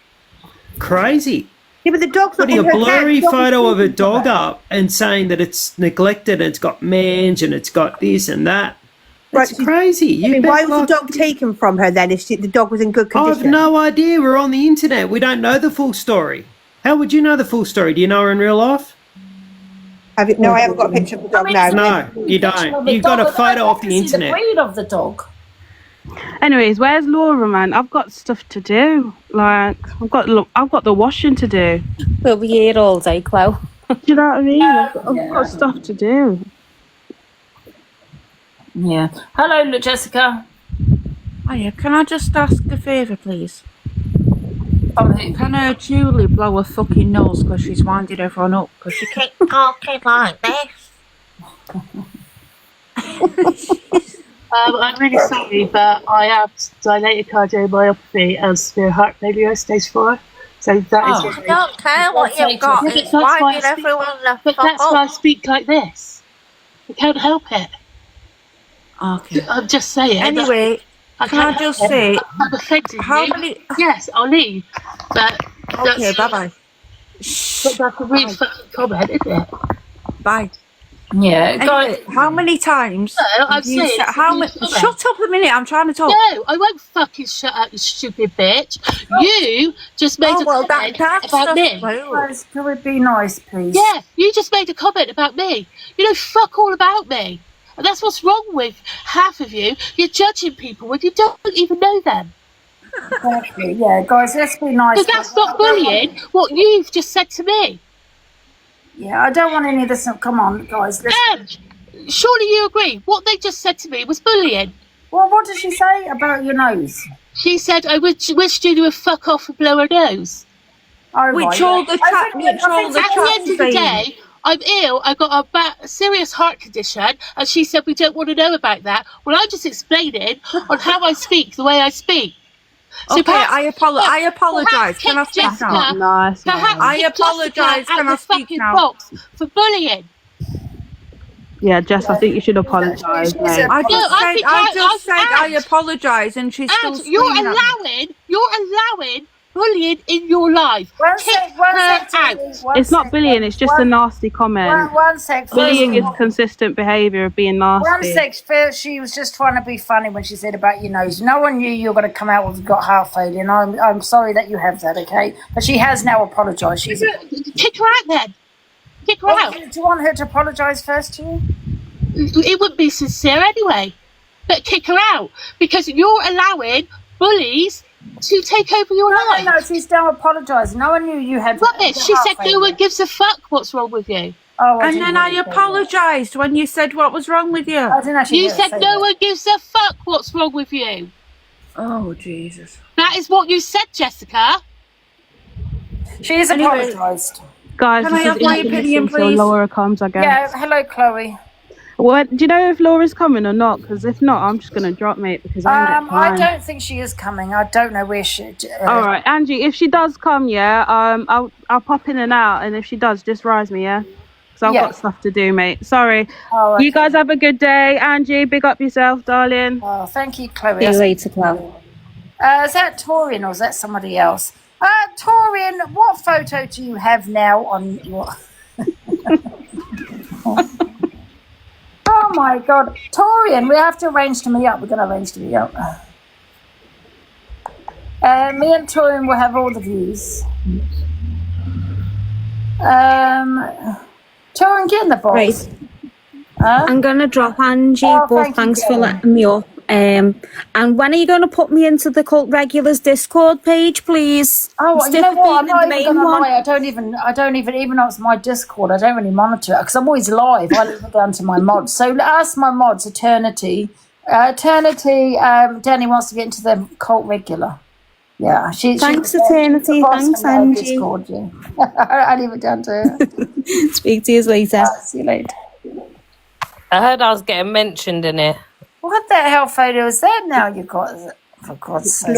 crazy. Yeah, but the dog's not putting a in her blurry cat. photo of a dog up and saying that it's neglected and it's got mange and it's got this and that. That's crazy. I mean, why was the dog taken from her then if the dog was in good condition? I've no idea. We're on the internet. We don't know the full story. How would you know the full story? Do you know her in real life? No, I haven't got a picture of the dog now. No, you don't. You've got a photo off the internet. The breed of the dog. Anyways, where's Laura, man? I've got stuff to do. Like, I've got the washing to do. We'll be here all day, Chloe. Do you know what I mean? I've got stuff to do. Yeah. Hello, Jessica. Hiya, can I just ask a favour, please? From who? Can Julie blow her fucking nose because she's winding everyone up? Because she keeps talking like this. I'm really sorry, but I have dilated cardiomyopathy and severe heart failure, stage 4. So that is. I don't care what you've got. It's winding everyone the But fuck that's up. why I speak like this. I can't help it. Okay. I'm just saying. Anyway, can I just say, how many? Yes, I'll leave. But Okay, bye-bye. But that's a really fucking comment, isn't it? Bye. Yeah, anyway, how many times? No, I've you said how many? Shut up a minute. I'm trying to talk. No, I won't fucking shut up, you stupid bitch. You just made a comment about me. Guys, can we be nice, please? Yeah, you just made a comment about me. You know, fuck all about me. And that's what's wrong with half of you. You're judging people when you don't even know them. Exactly. Yeah, guys, let's be nice. Because that's not bullying what you've just said to me. Yeah, I don't want any of this. Come on, guys. Surely you agree. What they just said to me was bullying. Well, what did she say about your nose? She said, I wish you would fuck off and blow her nose. Oh, Which right, all yeah. the chat, which all the At the end of the chat day, I'm ill, I've got a serious heart condition, and she said we don't want to know about that. Well, I'm just explaining on how I speak, the way I speak. So Okay, I apologise. Can I speak now? Nice. I apologise. Can I speak now? Box for bullying. Yeah, Jess, I think you should apologise, mate. I just said I apologise, and she's still And you're screaming at me. allowing bullying in your life. It's not bullying, it's just a nasty comment. One sec. Bullying is consistent behaviour of being nasty. One sec. First, she was just trying to be funny when she said about your nose. No one knew you were going to come out with got heart failure, and I'm sorry that you have that, okay? But she has now apologised. She's kick her out then. Kick her out. Do you want her to apologise first to you? It wouldn't be sincere anyway. But kick her out because you're allowing bullies to take over your life. No, she's now apologising. No one knew you had rubbish. She said no one gives a fuck what's wrong with you. Oh, And then I apologised when you said what was wrong with you. I didn't actually You said no one gives a fuck what's wrong with you. Oh, Jesus. That is what you said, Jessica. She has apologised. Guys, Can I have my opinion, so please? Laura comes, I guess. Yeah, hello, Chloe. What, do you know if Laura's coming or not? Because if not, I'm just going to drop mate because I ain't got I time. don't think she is coming. I don't know where she. All right, Angie, if she does come, yeah, I'll pop in and out, and if she does, just rise me, yeah? Because I've Yeah. got stuff to do, mate. Sorry. Oh, okay. You guys have a good day. Angie, big up yourself, darling. Oh, thank you, Chloe. See you later, Chloe. Is that Torian or is that somebody else? Torian, what photo do you have now on your... Oh my God, Torian, we have to arrange to meet up. We're going to arrange to meet up. Me and Torian will have all the views. Torian, get in the box. Right. I'm going to drop Angie, Oh, but thanks for darling. letting me up. And when are you going to put me into the Cult Regulars Discord page, please? Oh, you know what? I'm not the even main gonna one. lie. I don't even though it's my Discord, I don't really monitor it because I'm always live. I leave it down to my mods. So ask my mods, Eternity, Eternity, Danny wants to get into the cult regular. Yeah, Thanks, Eternity. Thanks, Angie. Discord, yeah. I'll leave it down to her. Speak to you later. See you later. I heard I was getting mentioned in here. What the hell photo is that now you got? For God's sake.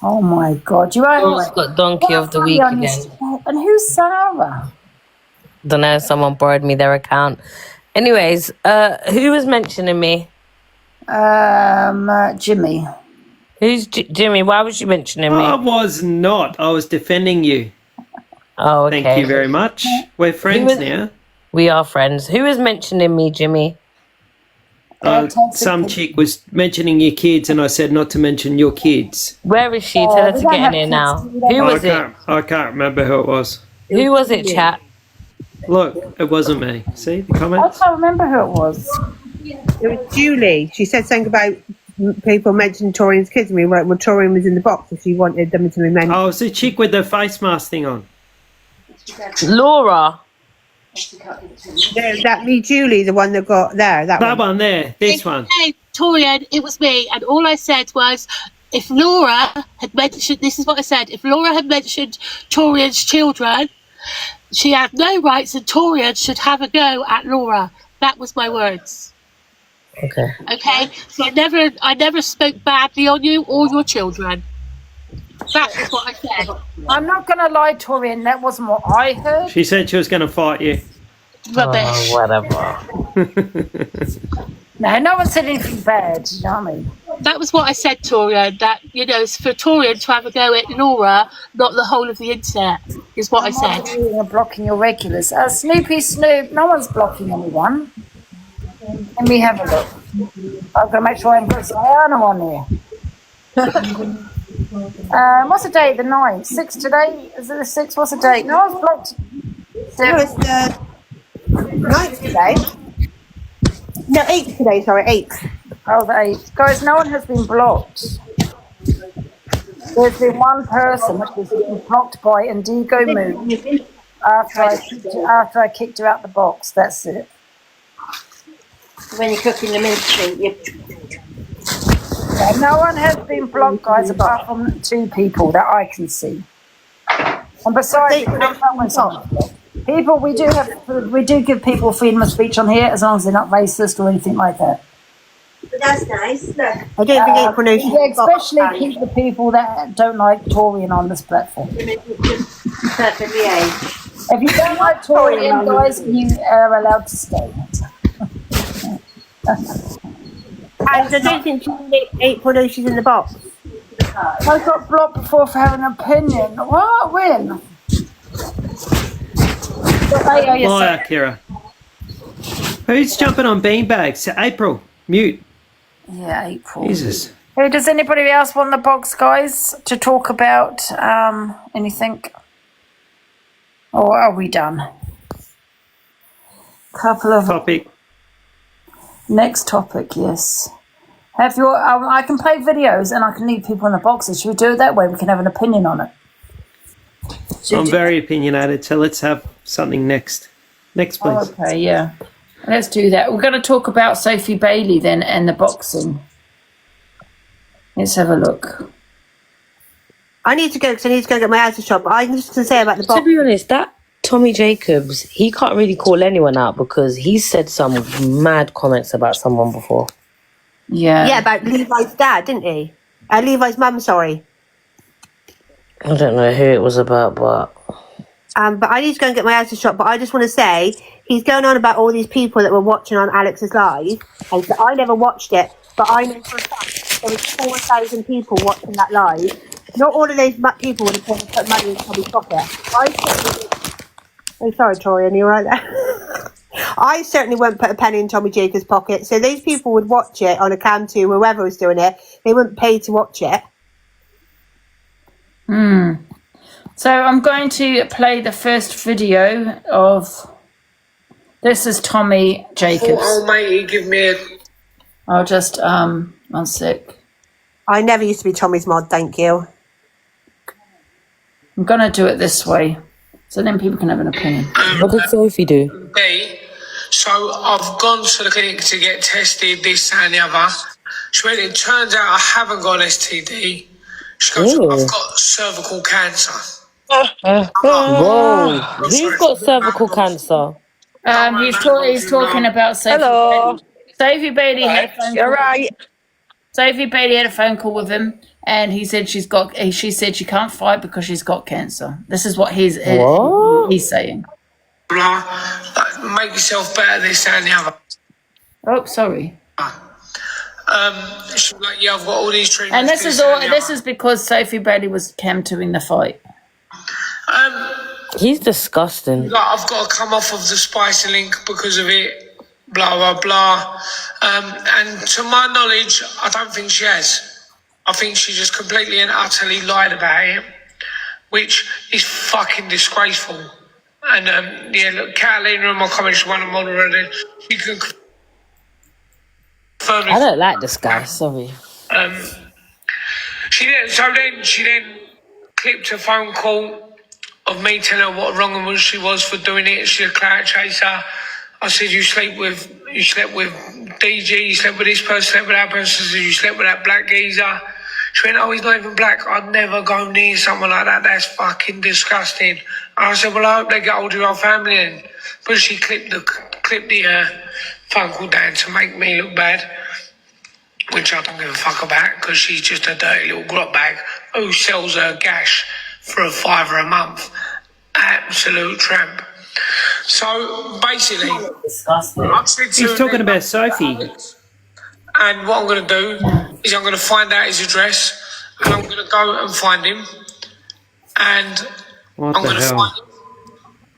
Oh my God. You Laura's got Donkey of the Week again. And who's Sarah? Don't know, someone borrowed me their account. Anyways, who was mentioning me? Jimmy. Who's Jimmy? Why was you mentioning me? I was not. I was defending you. Oh, okay. Thank you very much. We're friends now. We are friends. Who was mentioning me, Jimmy? Some chick was mentioning your kids, and I said not to mention your kids. Where is she? Tell her to get in here now. Who was it? I can't remember who it was. Who was it, chat? Look, it wasn't me. See the I comments? can't remember who it was. It was Julie. She said something about people mentioning Torian's kids, and we were like, well, Torian was in the box if you wanted them to be mentioned. Oh, it's the chick with the face mask thing on. Laura. That me, Julie, the one that got there. That one there. This one. Hey, Torian, it was me, and all I said was, if Laura had mentioned, this is what I said, if Laura had mentioned Torian's children, she had no rights, and Torian should have a go at Laura. That was my words. Okay. Okay, so I never spoke badly on you or your children. That is what I said. I'm not going to lie, Torian, that wasn't what I heard. She said she was going to fight you. Rubbish. Oh, whatever. No one said anything bad, you know what I mean? That was what I said, Torian, that, you know, it's for Torian to have a go at Laura, not the whole of the internet, is what I said. You're blocking your regulars. Snoopy Snoop, no one's blocking anyone. Let me have a look. I've got to make sure I haven't got Sayana on here. What's the date? The 9th? 6 today? Is it the 6th? What's the date? No one's blocked. No, it's the 9th today. No, 8th today, sorry, 8th. Oh, the 8th. Guys, no one has been blocked. There's been one person which has been blocked by Indigo Moon after I kicked her out the box. That's it. When you're cooking the mincemeat, Yeah, no one has been blocked, guys, apart from 2 people that I can see. And besides, people, we do give people freedom of speech on here as long as they're not racist or anything like that. But that's nice. Look, I don't think yeah, especially keep the people that don't like Torian on this platform. perfectly aged. If you don't like Torian, guys, you are allowed to stay. And I don't think 8.0 she's in the box. I got blocked before for having an opinion. What? When? Hi, Akira. Who's jumping on beanbags? April, mute. Yeah, April. Jesus. Does anybody else want the box, guys, to talk about anything? Or are we done? Couple of topic. Next topic, yes. Have your I can play videos and I can leave people in the boxes. Should we do it that way? We can have an opinion on it. I'm very opinionated, so let's have something next. Next, please. Oh, okay, yeah. Let's do that. We're going to talk about Sophie Bailey then and the boxing. Let's have a look. I need to go because I need to go get my outer shop. But I'm just going to say about the box. To be honest, that Tommy Jacobs, he can't really call anyone out because he said some mad comments about someone before. Yeah. Yeah, about Levi's dad, didn't he? Levi's mum, sorry. I don't know who it was about, but I need to go and get my outer shop. But I just want to say, he's going on about all these people that were watching on Alex's live. And so I never watched it, but I know for a fact there was 4,000 people watching that live. Not all of those people would have put money in Tommy's pocket. Oh, sorry, Torian, you right there? I certainly wouldn't put a penny in Tommy Jacobs' pocket. So those people would watch it on a cam to whoever was doing it. They wouldn't pay to watch it. So I'm going to play the first video of. This is Tommy Jacobs. Oh, Almighty, give me a. I'll just one sec. I never used to be Tommy's mod. Thank you. I'm gonna do it this way, so then people can have an opinion. What did Sophie do? Okay. So I've gone to the clinic to get tested, this and the other. She went, it turns out I haven't got STD. She goes, I've got cervical cancer. Whoa. Who's got cervical cancer? He's talking about Sophie Hello. Bailey. Sophie Bailey had a phone call. You're right. Sophie Bailey had a phone call with him, and he said she said she can't fight because she's got cancer. This is what he's saying. Blah, like, make yourself better, this and the other. Oh, sorry. She's like, yeah, I've got all these treatments. And this is because Sophie Bailey was camping the fight. He's disgusting. Like, I've got to come off of the spicy link because of it. Blah blah blah. And to my knowledge, I don't think she has. I think she just completely and utterly lied about it, which is fucking disgraceful. And yeah, look, Catalina in my comments, she won a model already. She can confirm I don't like this guy, sorry. She then clipped a phone call of me telling her what wrong she was for doing it. She's a clout chaser. I said, you slept with DG, you slept with this person, slept with that person. I said, you slept with that black geezer. She went, oh, he's not even black. I'd never go near someone like that. That's fucking disgusting. And I said, well, I hope they get hold of your family then. But she clipped the phone call down to make me look bad, which I don't give a fuck about, because she's just a dirty little grot bag who sells her gash for $5 a month. Absolute tramp. So basically, He's talking about Sophie. And what I'm going to do is I'm going to find out his address, and I'm going to go and find him, and What I'm the going to hell? find him.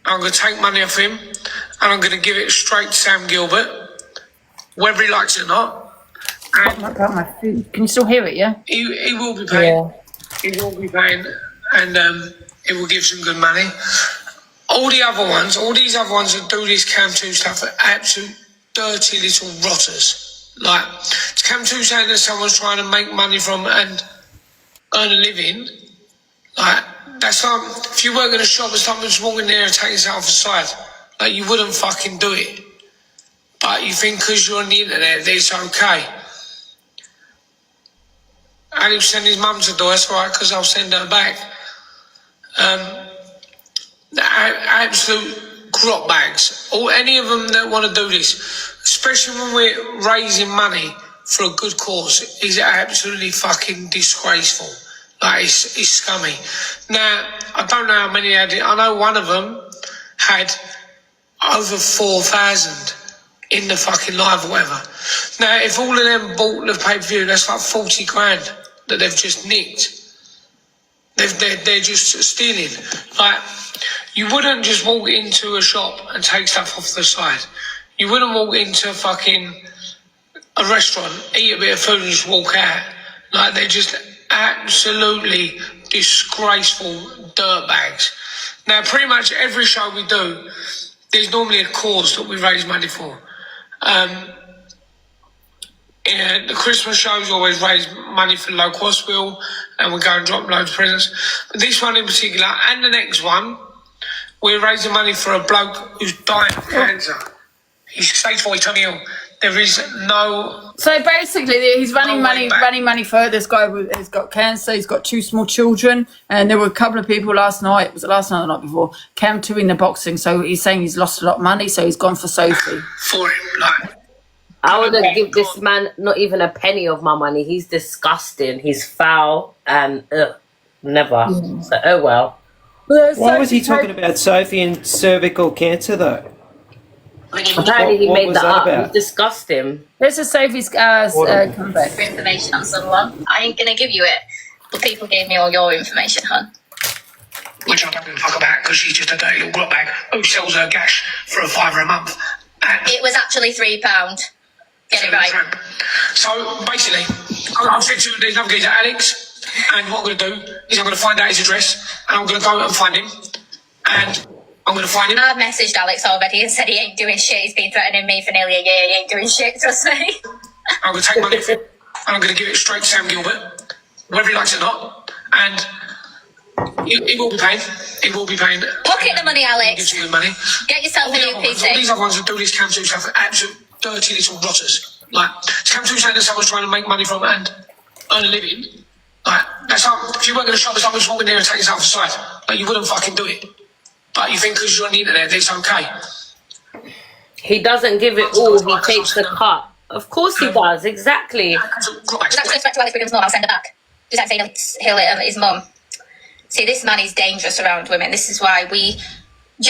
I'm going to take money off him, and I'm going to give it straight to Sam Gilbert, whether he likes it or not. My food. Can you still hear it? Yeah. He will be paying. He will be paying, and it will give some good money. All these other ones that do this Cam 2 stuff are absolute dirty little rotters. Like, Cam 2 saying that someone's trying to make money from and earn a living, like, that's like, if you work in a shop and someone's walking there and taking yourself aside, like, you wouldn't fucking do it. But you think because you're on the internet that it's okay. And he'll send his mum to the door, that's right, because I'll send her back. Absolute grot bags. Or any of them that want to do this, especially when we're raising money for a good cause, is absolutely fucking disgraceful. Like, it's scummy. Now, I don't know how many had it. I know one of them had over 4,000 in the fucking live or whatever. Now, if all of them bought the pay-per-view, that's like 40 grand that they've just nicked. They're just stealing. Like, you wouldn't just walk into a shop and take stuff off the side. You wouldn't walk into fucking a restaurant, eat a bit of food and just walk out. Like, they're just absolutely disgraceful dirtbags. Now, pretty much every show we do, there's normally a cause that we raise money for. Yeah, the Christmas shows always raise money for the local hospital, and we go and drop loads of presents. But this one in particular, and the next one, we're raising money for a bloke who's dying of cancer. He's stage 4, he's terminally ill. There is no... So basically, he's running money for this guy who's got cancer. He's got 2 small children, and there were a couple of people last night. Was it last night or the night before? Cam 2 in the boxing. So he's saying he's lost a lot of money. So he's gone for Sophie. For him, like... I wouldn't give this man not even a penny of my money. He's disgusting. He's foul and never. So, oh well. Why was he talking about Sophie and cervical cancer though? Apparently he made that up. He's disgusting. This is Sophie's comeback. For information on someone. I ain't gonna give you it, but people gave me all your information, hun. Which I don't give a fuck about, because she's just a dirty little grot bag who sells her gash for $5 a month. It was actually £3. Get it right. So basically, I've said to these other guys, Alex, and what I'm going to do is I'm going to find out his address, and I'm going to go and find him, and I'm going to find him. I've messaged Alex already and said he ain't doing shit. He's been threatening me for nearly a year. He ain't doing shit, trust me. I'm going to take money from him, and I'm going to give it straight to Sam Gilbert, whether he likes it or not, and It will be pain. It will be pain. Pocket the money, Alex. Get you the money. Get yourself a new All PC. these other ones that do this Cam 2 stuff are absolute dirty little rotters. Like, Cam 2 saying that someone's trying to make money from it and earn a living. Like, that's how, if you work in a shop and someone's walking there and taking yourself aside, like, you wouldn't fucking do it. But you think because you're on the internet, it's okay. He doesn't give it all, he takes the cut. Of course he does, exactly. That's going back to Alex Brigham's mum. I'll send her back. Just saying his mum. See, this man is dangerous around women. This is why we,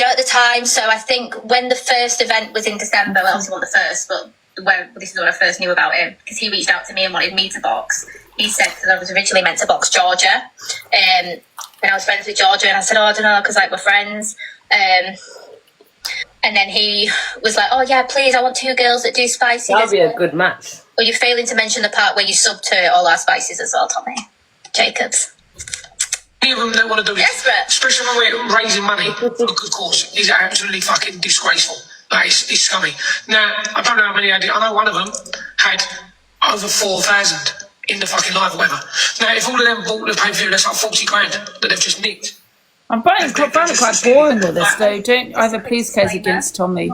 at the time, so I think when the first event was in December, well, obviously not the first, but this is when I first knew about him, because he reached out to me and wanted me to box. He said, because I was originally meant to box Georgia, and I was friends with Georgia, and I said, oh, I don't know, because like we're friends. And then he was like, oh yeah, please, I want 2 girls that do spicy. That'd be a good match. Well, you're failing to mention the part where you sub to all our spices as well, Tommy. Jacobs. Any of them that want to do this, especially when we're raising money for a good cause, is absolutely fucking disgraceful. Like, it's scummy. Now, I don't know how many I did. I know one of them had over 4,000 in the fucking live or whatever. Now, if all of them bought the pay-per-view, that's like 40 grand that they've just nicked. I'm finding it quite boring with this, though. Don't I have a police case against Tommy?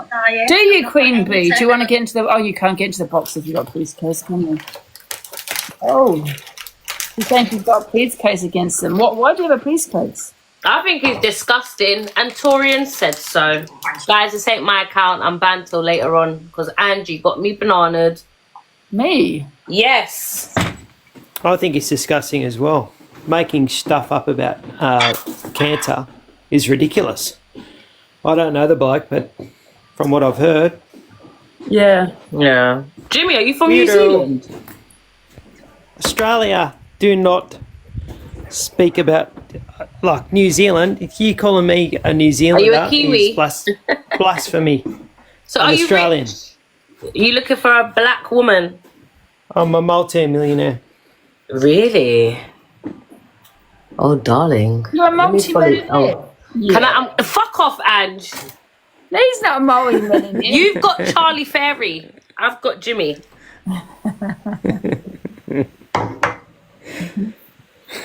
Do you, Queen Bee? Do you want to get into the... Oh, you can't get into the box if you've got a police case, can you? Oh. You're saying you've got a police case against them. Why do you have a police case? I think he's disgusting, and Torian said so. Guys, this ain't my account. I'm banned till later on because Angie got me bananaed. Me? Yes. I think it's disgusting as well. Making stuff up about cancer is ridiculous. I don't know the bloke, but from what I've heard... Yeah. Yeah. Jimmy, are you from New Zealand? Australia, do not speak about... Like, New Zealand, if you calling me a New Zealander... Are you a Kiwi? Is blasphemy. So I'm are you Australian. rich? Are you looking for a black woman? I'm a multi-millionaire. Really? Oh, darling. You're a multi-millionaire. Oh. Yeah. Can I? Fuck off, Ange. No, he's not a multi-millionaire. You've got Charlie Fairy. I've got Jimmy.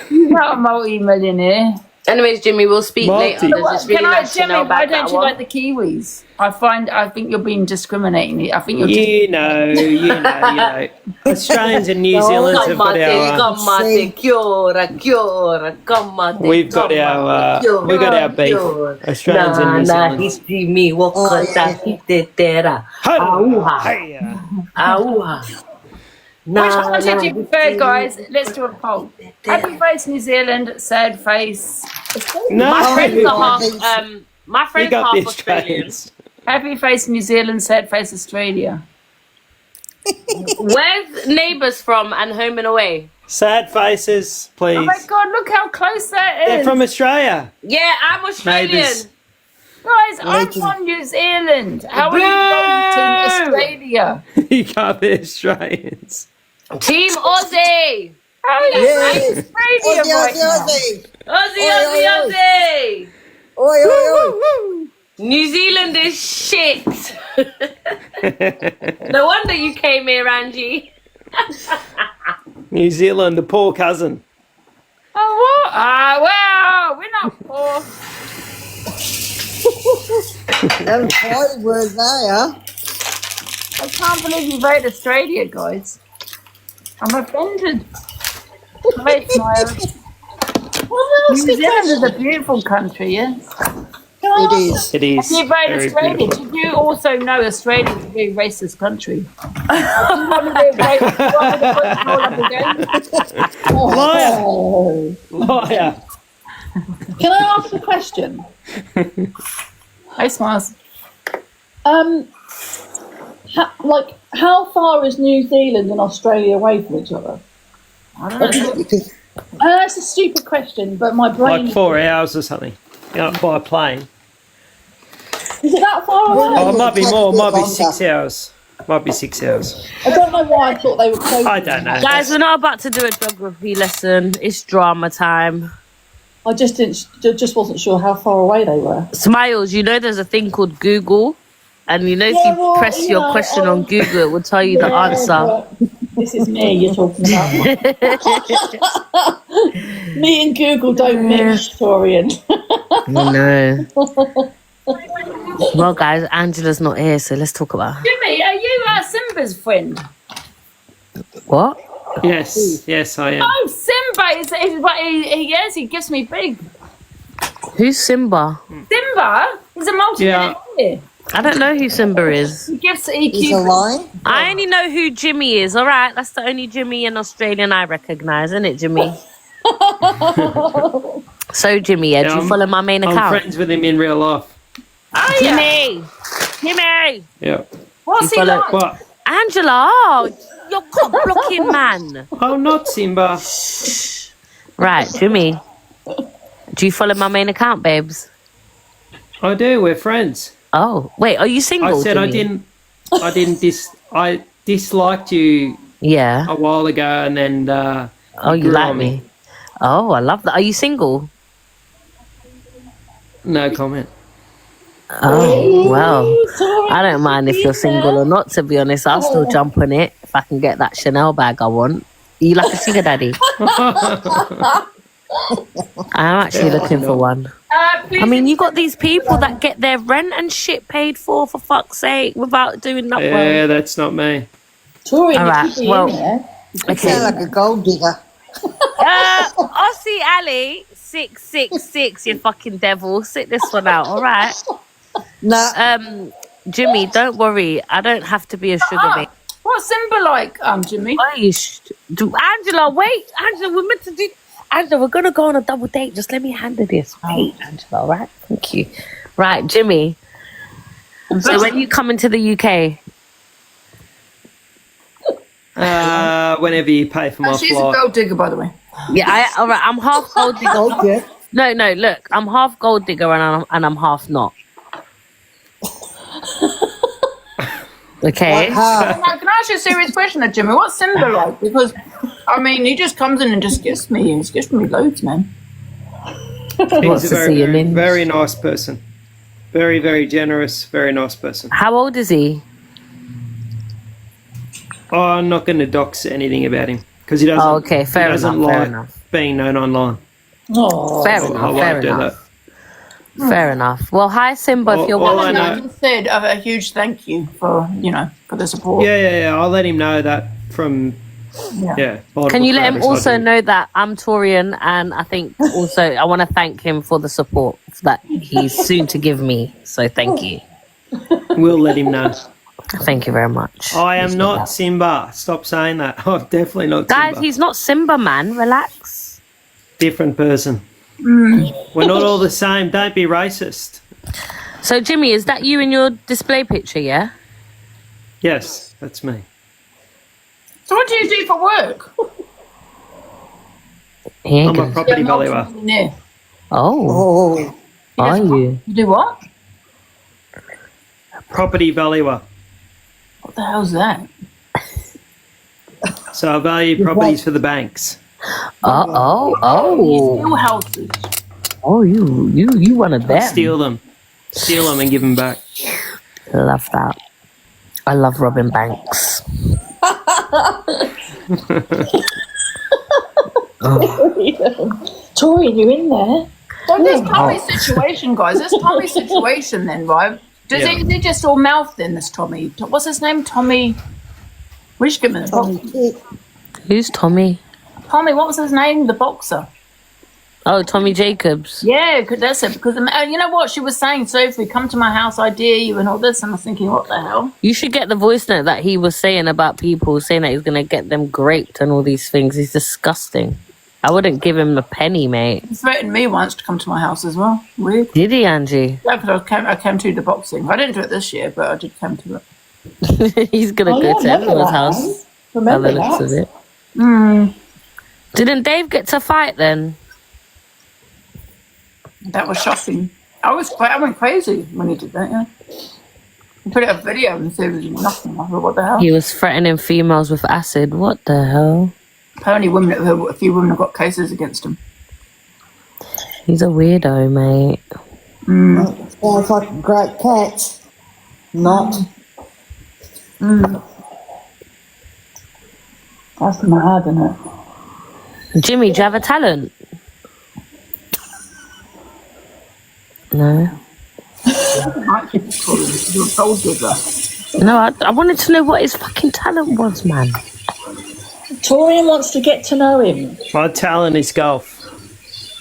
You're not a multi-millionaire. Anyways, Jimmy, we'll speak later. There's this really nice Jimmy, Chanel why bag don't you like the Kiwis? I think you're being discriminating. I think you're You know. Australians and New Zealanders have got our... We've got our beef. Australians and New Zealanders. Which country do you prefer, guys? Let's do a poll. Happy face New Zealand, sad face. No. My friends are half. My friends are half Australian. Happy face New Zealand, sad face Australia. Where's Neighbours from and Home and Away? Sad faces, please. Oh my God! Look how close that is. They're from Australia. Yeah, I'm Australian. Neighbours. Guys, I'm from New Zealand. How are you from Australia? You can't be Australians. Team Aussie. How are you from Australia right now? Aussie. Oi. New Zealand is shit. No wonder you came here, Angie. New Zealand, the poor cousin. Oh, what? Wow, we're not poor. Them 5 words there. I can't believe you voted Australia, guys. I'm offended. Wait, Smile. New Zealand is a beautiful country, yes? It is. If you vote Very Australia, beautiful. did you also know Australia is a very racist country? Liar. Can I ask a question? Hey, Smiles. How far is New Zealand and Australia away from each other? I don't know. That's a stupid question, but my brain... Like 4 hours or something. By plane. Is it that far away? Oh, it might be more. It might be 6 hours. Might be 6 hours. I don't know why I thought they were close. I don't know. Guys, we're not about to do a geography lesson. It's drama time. I just wasn't sure how far away they were. Smiles, you know there's a thing called Google? And you know, if you press your question on Google, it will tell you the answer. This is me you're talking about. Me and Google don't mix, Torian. No. Well, guys, Angela's not here, so let's talk about her. Jimmy, are you Simba's friend? What? Yes, I am. Oh, Simba is he gives me big. Who's Simba? Simba is a multi-millionaire. I don't know who Simba is. He gives EQ. I only know who Jimmy is. All right, that's the only Jimmy in Australian I recognise, isn't it, Jimmy? So, Jimmy, do you follow my main account? I'm friends with him in real life. Oh, Jimmy! Yeah. What's he like? What? Angela, you're cock-blocking man. Oh, not Simba. Right, Jimmy. Do you follow my main account, babes? I do. We're friends. Oh, wait, are you single? I said Jimmy? I disliked you. Yeah. A while ago, and then. You like me? Oh, I love that. Are you single? No comment. Oh, well, I don't mind if you're single or not, to be honest. I'll still jump on it if I can get that Chanel bag I want. Are you like a sugar daddy? I'm actually looking for one. I mean, you got these people that get their rent and shit paid for fuck's sake, without doing nothing. Yeah, that's not me. All right, well, You sound like a gold digger. Aussie Ali 666, you fucking devil. Sit this one out, all right? No. Jimmy, don't worry. I don't have to be a sugar baby. What's Simba like, Jimmy? Angela, wait. Angela, we're meant to do... Angela, we're going to go on a double date. Just let me handle this. Wait, Angela, all right? Thank you. Right, Jimmy. So when you come into the UK... Whenever you pay for my flight. She's a gold digger, by the way. Yeah, all right, I'm half gold digger. No, look, I'm half gold digger and I'm half not. Okay. Can I ask you a serious question, Jimmy? What's Simba like? Because, I mean, he just comes in and just gifts me. He's gifted me loads, man. He's a very, very nice person. Very, very generous, very nice person. How old is he? Oh, I'm not going to dox anything about him because he doesn't. Oh, okay, fair enough. Like being known online. Oh, fair enough. Fair enough. Well, hi Simba. If you're watching, I just said a huge thank you for for the support. Yeah. I'll let him know that from. Yeah. Can you let him also know that I'm Torian, and I think also I want to thank him for the support that he's soon to give me. So thank you. We'll let him know. Thank you very much. I am not Simba. Stop saying that. I'm definitely not Simba. Guys, he's not Simba, man. Relax. Different person. We're not all the same. Don't be racist. So, Jimmy, is that you in your display picture, yeah? Yes, that's me. So what do you do for work? I'm a property valuer. Oh. Are you? You do what? Property valuer. What the hell's that? So I value properties for the banks. Oh. Steal houses. Oh, you one of them. Steal them and give them back. Love that. I love robbing banks. Tori, you're in there. So this Tommy's situation, guys. This Tommy's situation, then, right? Is he just all mouth then? This Tommy. What's his name? Tommy. We should give him a boxer. Who's Tommy? Tommy. What was his name? The boxer. Oh, Tommy Jacobs. Yeah, that's it. Because you know what she was saying, Sophie, come to my house, I dare you, and all this. And I was thinking, what the hell? You should get the voice note that he was saying about people saying that he's going to get them raped and all these things. He's disgusting. I wouldn't give him a penny, mate. He threatened me once to come to my house as well. Weird. Did he, Angie? Yeah, because I came to the boxing. I didn't do it this year, but I did come to it. He's going to go to everyone's house. Remember by the looks of it. Didn't Dave get to fight then? That was shocking. I went crazy when he did that, yeah. He put out a video and said it was nothing. I thought, what the hell? He was threatening females with acid. What the hell? Apparently a few women have got cases against him. He's a weirdo, mate. Sounds like a great cat. Not. That's mad, isn't it? Jimmy, do you have a talent? No. You're a gold digger. No, I wanted to know what his fucking talent was, man. Torian wants to get to know him. My talent is golf.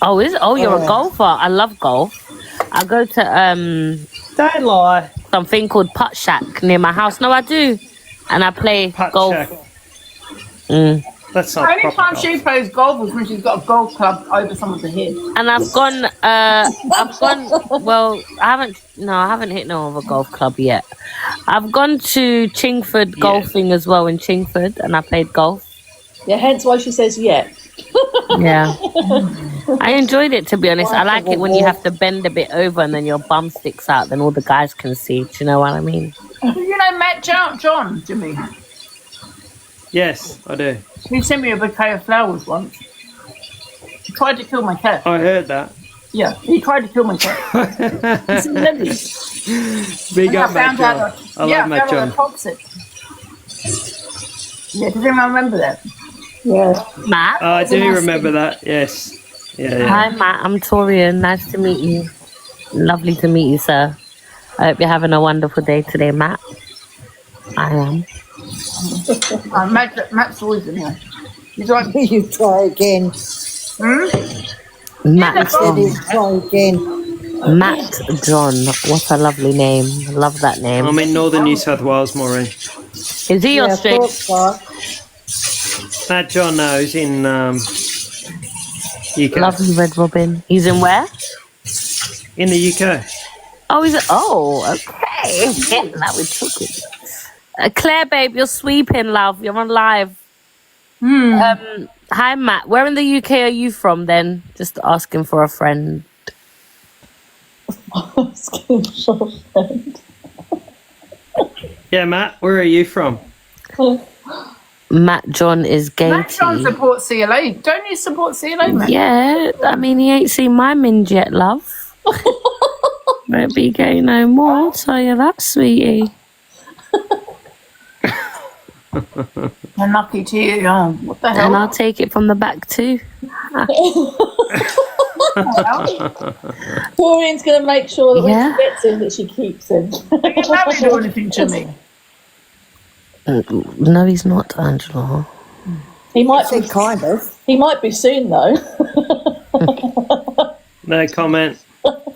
Oh, you're a golfer. I love golf. I go to Don't lie. something called Putt Shack near my house. No, I do, and I play golf. Shack. That's The not only proper time golf. she plays golf is when she's got a golf club over someone's head. And I've gone. Well, I haven't hit no of a golf club yet. I've gone to Chingford golfing as well in Chingford, and I played golf. Yeah, hence why she says yeah. Yeah, I enjoyed it, to be honest. I like it when you have to bend a bit over and then your bum sticks out, then all the guys can see. Do you know what I mean? You know Matt John, Jimmy? Yes, I do. He sent me a bouquet of flowers once. He tried to kill my cat. I heard that. Yeah, he tried to kill my cat. He's in Libby. Big up, Matt John. I love Matt John. Toxic. Yeah, does anyone remember that? Yeah. Matt? I do remember that, yes. Yeah. Hi, Matt. I'm Torian. Nice to meet you. Lovely to meet you, sir. I hope you're having a wonderful day today, Matt. I am. Matt's always in here. He's like, You try again. Matt Said he'd John. try again. Matt John. What a lovely name. Love that name. I'm in northern New South Wales, Maureen. Is he Yeah, Australian? thought so. Matt John knows in UK. Lovely Red Robin. He's in where? In the UK. Oh, okay. Now we're talking. Claire, babe, you're sweeping, love. You're on live. Hi, Matt. Where in the UK are you from, then? Just asking for a friend. Yeah, Matt, where are you from? Matt John is gay. Matt John supports CLA. Don't you support CLA, Matt? Yeah, I mean, he ain't seen my minge yet, love. Won't be gay no more, I'll tell you that, sweetie. I'm lucky to you. Oh, what the hell? And I'll take it from the back too. Torian's going to make sure that when Yeah. she gets him, that she keeps him. Are you married or anything to me? No, he's not, Angela. He might be kind of. He might be soon though. No comment.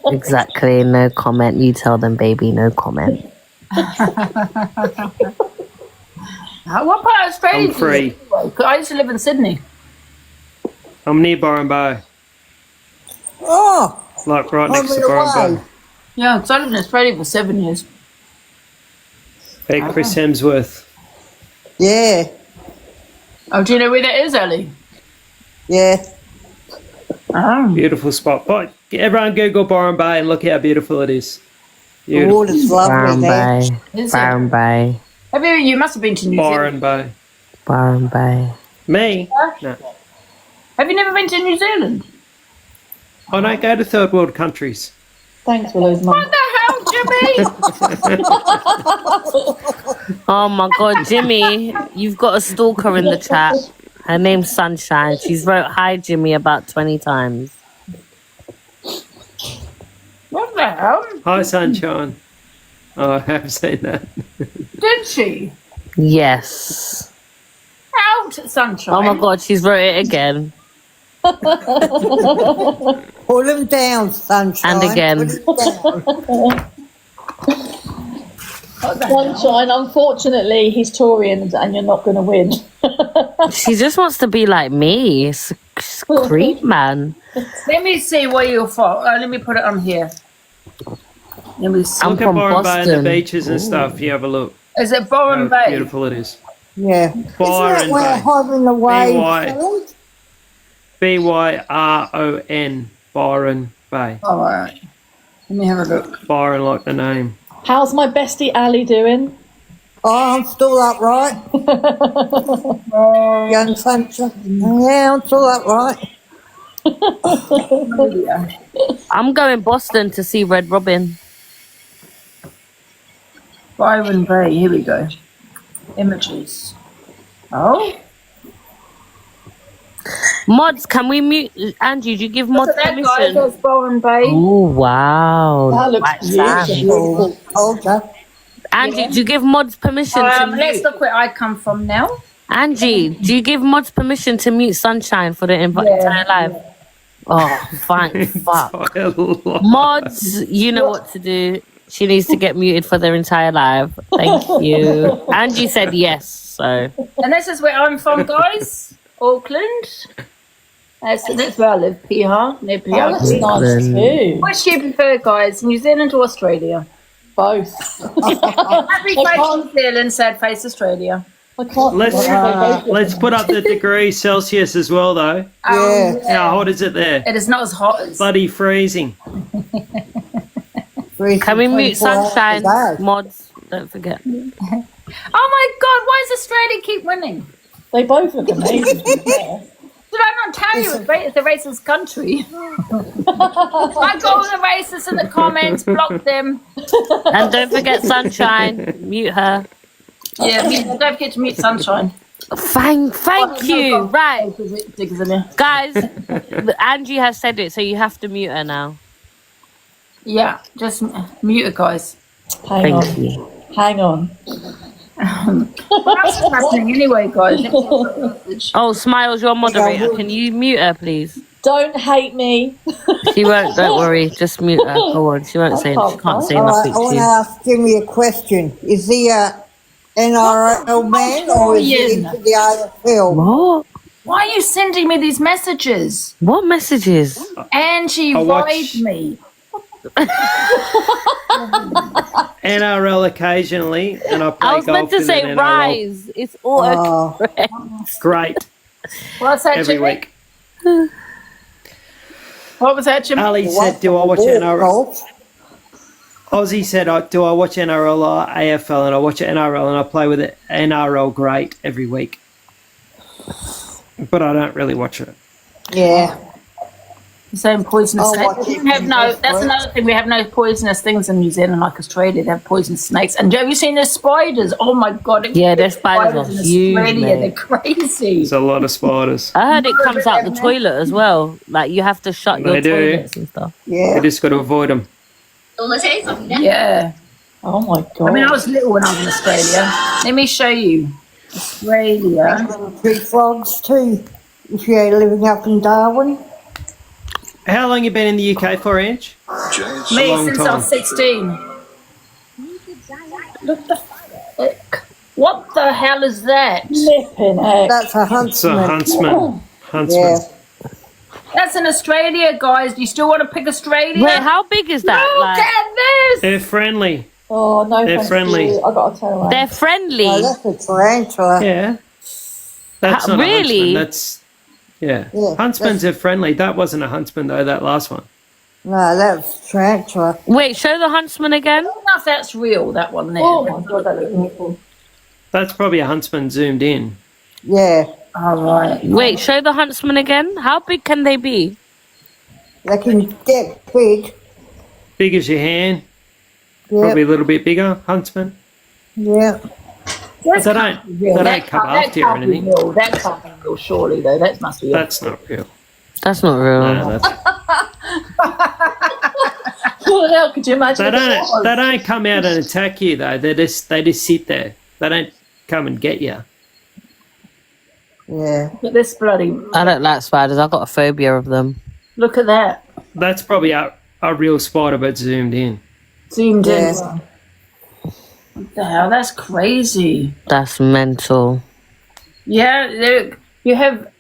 Exactly, no comment. You tell them, baby, no comment. What part of Australia I'm do you free. live in? 'Cause I used to live in Sydney. I'm near Byron Bay. Oh, Like right next to I'm Byron Bay. Yeah, because I lived in Australia for 7 years. Hey, Chris Hemsworth. yeah, Oh, do you know where that is, Ellie? yeah. Oh. Beautiful spot. But everyone Google Byron Bay and look how beautiful it is. The Beautiful. water's lovely Byron there. Bay. Is Byron Bay. You must have been to New Byron Zealand. Bay. Byron Bay. Me? No. Have you never been to New Zealand? I don't go to third world countries. Thanks, Willow's mum. What the hell, Jimmy? Oh my God, Jimmy, you've got a stalker in the chat. Her name's Sunshine. She's wrote hi, Jimmy, about 20 times. What the hell? Hi, Sunshine. Oh, I have seen that. Did she? Yes. Out, Sunshine. Oh my God, she's wrote it again. Pull them down, Sunshine. And again. Put it down. Sunshine, unfortunately, he's Torian and you're not going to win. She just wants to be like me. She's a creep, man. Let me see where you're from. Let me put it on here. Let me see. I'm Look at from Byron Bay and Boston. the beaches and stuff. You have a look. Is it Byron How Bay? beautiful it is. Yeah. Isn't Byron that where Bay. hovering the waves B-Y. goes? Byron. Byron Bay. All right. Let me have a look. Byron like the name. How's my bestie Ali doing? Oh, I'm still upright. Young Sunshine. Yeah, I'm still upright. I'm going Boston to see Red Robin. Byron Bay. Here we go. Images. Oh. Mods, can we mute Angie? Do you give mods Look at that, guys. permission? That's Byron Bay. Oh wow. That looks Right, Sam. beautiful. Told ya. Angie, do you give mods permission to Let's mute? look where I come from now. Angie, do you give mods permission to mute Sunshine for the entire live? Oh, fine. Fuck. Mods, you know what to do. She needs to get muted for their entire life. Thank you. Angie said yes, so. And this is where I'm from, guys. Auckland. That's where I live, Piha, near Oh, that's Piha. nice too. Which do you prefer, guys? New Zealand or Australia? Both. Happy face New Zealand, sad face Australia. Let's put up the degrees Celsius as well, though. Yeah. How hot is it there? It is not as hot as... Bloody freezing. Can we mute 24 hours a Sunshine? day. Mods, don't forget. Oh my God, why does Australia keep winning? They both look amazing. Did I not tell you it's a racist country? I got all the racists in the comments, block them. And don't forget Sunshine. Mute her. Yeah, don't forget to mute Sunshine. Thank you. Right. Digs in there. Guys, Angie has said it, so you have to mute her now. Yeah, just mute it, guys. Hang on. Hang on. What else is happening anyway, guys? Oh, Smiles, your moderator. Can you mute her, please? Don't hate me. She won't. Don't worry. Just mute her. Go on. She won't say. She can't say All right, nothing I want to to you. ask Jimmy a question. Is he a NRL man or is he into the AFL? What? Why are you sending me these messages? What messages? Angie, I watch- ride me. NRL occasionally, and I play I was golf meant to with say an NRL. rise. It's all correct. Great. What's that, Every Jimmy? week. What was that, Jimmy? Ali said, do I watch NRL? Ozzy said, do I watch NRL or AFL? And I watch NRL and I play with it NRL great every week. But I don't really watch it. Yeah. Same poisonous Oh, snakes. what We have no. That's another thing. We have no poisonous things in New Zealand like Australia. They have poisonous snakes. And have you seen the spiders? Oh my God! Yeah, their spiders are in huge, Australia, mate. they're crazy. There's a lot of spiders. I heard it comes out the toilet as well. Like you have to shut your They do. toilets and stuff. You just got to avoid them. Yeah. Oh my God. I mean, I was little when I was in Australia. Let me show you. Australia. Three frogs too. If you're living up in Darwin. How long you been in the UK for, Ange? Me Long since I time. was 16. Look the heck. What the hell is that? Flipping heck. That's a It's huntsman. a huntsman. Huntsman. Yeah. That's in Australia, guys. Do you still want to pick Australia? Wait, how big is that? Look Like, at this. They're friendly. Oh no, They're thank friendly. you. I got to tell her. they're friendly. Oh, that's a tarantula. Yeah. That's not really? a huntsman. That's, yeah. Yeah, Huntsmans are friendly. That wasn't a huntsman, though, that last one. No, that's tarantula. Wait, show the huntsman again. I don't know if that's real, that one there. Oh my God, that looks awful. That's probably a huntsman zoomed in. Yeah. All right. Wait, show the huntsman again. How big can they be? They can get big. Big as your hand. Yeah. Probably a little bit bigger, huntsman. Yeah. But they don't come after you or anything. That can't be real, surely, though. That must be real. That's not real. That's not real. No, that's, What the hell could you imagine? they if it don't. was? They don't come out and attack you though. They just sit there. They don't come and get you. Yeah. Look at this bloody. I don't like spiders. I've got a phobia of them. Look at that. That's probably a real spider, but zoomed in. Zoomed in. Yeah. What the hell? That's crazy. That's mental. Yeah, look. You have.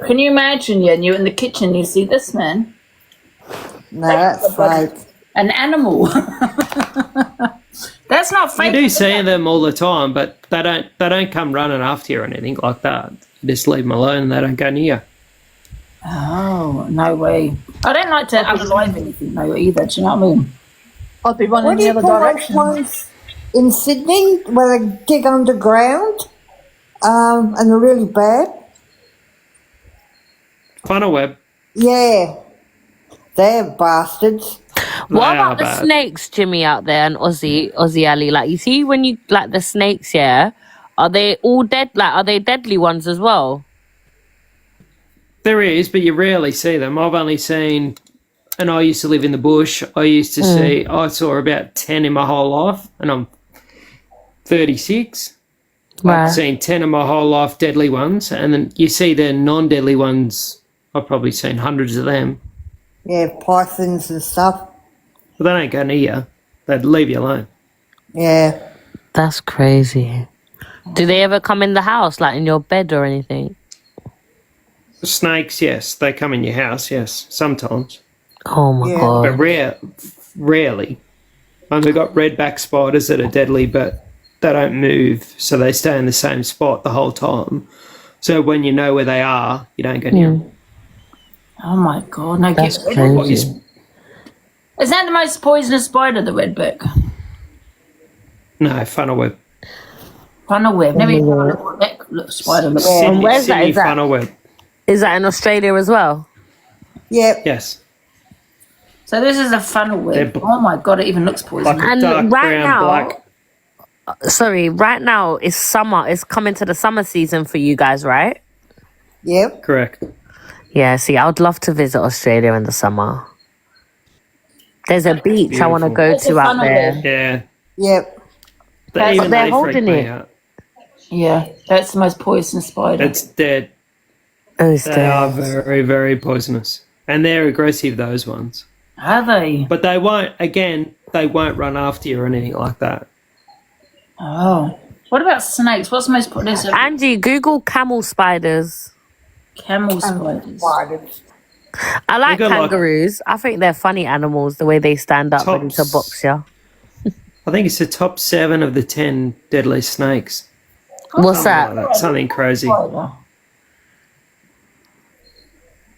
Can you imagine? Yeah, and you're in the kitchen. You see this man, No, that's fake. an animal. That's not You fake. do see them all the time, but they don't come running after you or anything like that. You just leave them alone and they don't go near you. Oh, no way. I don't like to unalive anything though either. Do you know what I mean? I'd be running What do the you other call those direction. ones in Sydney where they dig underground? And they're really bad. Funnel web. Yeah. They're bastards. What They are about the bad. snakes, Jimmy, out there, and Aussie Ali? Like, you see when you like the snakes, yeah? Are they all dead? Like, are they deadly ones as well? There is, but you rarely see them. I've only seen, and I used to live in the bush. I saw about 10 in my whole life, and I'm 36. Right. I've seen 10 in my whole life, deadly ones, and then you see the non-deadly ones. I've probably seen hundreds of them. Yeah, pythons and stuff. But they don't go near you. They'd leave you alone. Yeah. That's crazy. Do they ever come in the house, like in your bed or anything? Snakes, yes. They come in your house, yes, sometimes. Oh, my God. But rarely. We've got redback spiders that are deadly, but they don't move, so they stay in the same spot the whole time. So when you know where they are, you don't go near them. Oh, my God. No, That's get rid of it. crazy. Is that the most poisonous spider, the redback? No, funnel web. Funnel web. Never even heard of what that spider looks like. And where's that? Sydney Is that? funnel web. Is that in Australia as well? Yep. Yes. So this is a funnel web. Oh my God, it even looks poisonous. Like a And dark right brown, now, black. right now it's summer. It's coming to the summer season for you guys, right? Yep. Correct. Yeah, see, I would love to visit Australia in the summer. There's a beach I want to go It's a to out funnel there. web. Yeah. Yep. But even they're they holding freak me it. out. Yeah, that's the most poisonous spider. It's dead. Oh, it's They dead. are very, very poisonous. And they're aggressive, those ones. Are they? But they won't run after you or anything like that. Oh. What about snakes? What's the most poisonous? Angie, Google camel spiders. Camel spiders. I like They got, like, kangaroos. I think they're funny animals, the way they stand up ready to box you. I think it's the top 7 of the 10 deadly snakes. What's Something that? like that. Something crazy.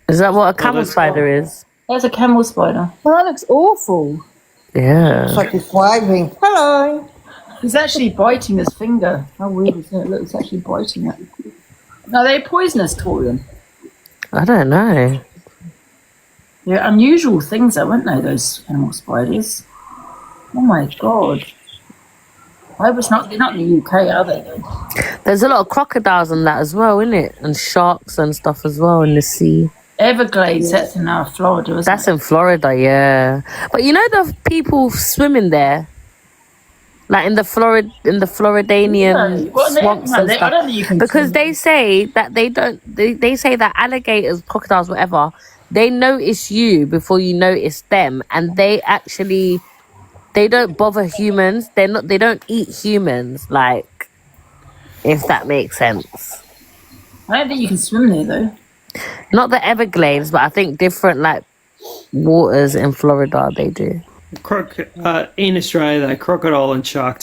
Is that what a camel that's spider is? There's a camel spider. Well, that looks awful. Yeah. It's like it's waving. Hello. He's actually biting his finger. How weird is that? Look, it's actually biting it. No, they're poisonous, Torian. I don't know. They're unusual things, though, aren't they, those camel spiders? Oh my God. I hope they're not in the UK, are they? There's a lot of crocodiles and that as well, isn't it? And sharks and stuff as well in the sea. Everglades, that's in Florida, isn't That's it? in Florida, yeah. But you know the people swimming there? Like in the Floridanian swamps and I stuff. don't think you can Because swim. they say that they say that alligators, crocodiles, whatever, they notice you before you notice them, and they don't bother humans. They don't eat humans, like, if that makes sense. I don't think you can swim there, though. Not the Everglades, but I think different like waters in Florida they do. In Australia, though, crocodile and shark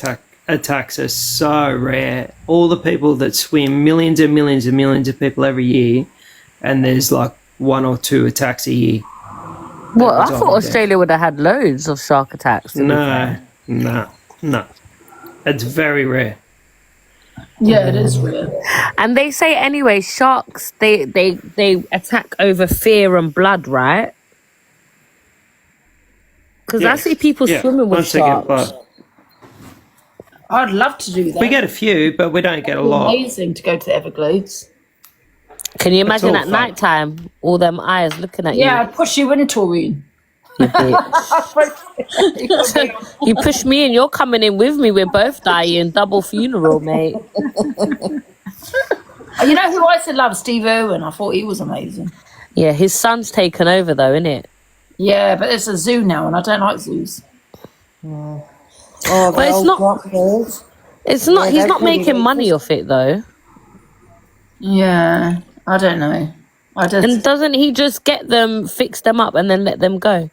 attacks are so rare. All the people that swim, millions and millions and millions of people every year, and there's like 1 or 2 attacks a year. Well, I thought Australia would have had loads of shark attacks. No. It's very rare. Yeah, it is rare. And they say anyway, sharks they attack over fear and blood, right? Because I see people swimming with once they get sharks. blood. I'd love to do that. We get a few, but we don't get a lot. Amazing to go to the Everglades. Can you imagine all at fun. night time, all them eyes looking at Yeah, you? I'd push you in, Taurine. You push me and you're coming in with me. We're both dying. Double funeral, mate. You know who I used to love? Steve Irwin. I thought he was amazing. Yeah, his son's taken over though, innit? Yeah, but it's a zoo now, and I don't like zoos. Oh, But it's not. It's not. He's not making money off it though. Yeah, I don't know. And doesn't he just get them, fix them up, and then let them go?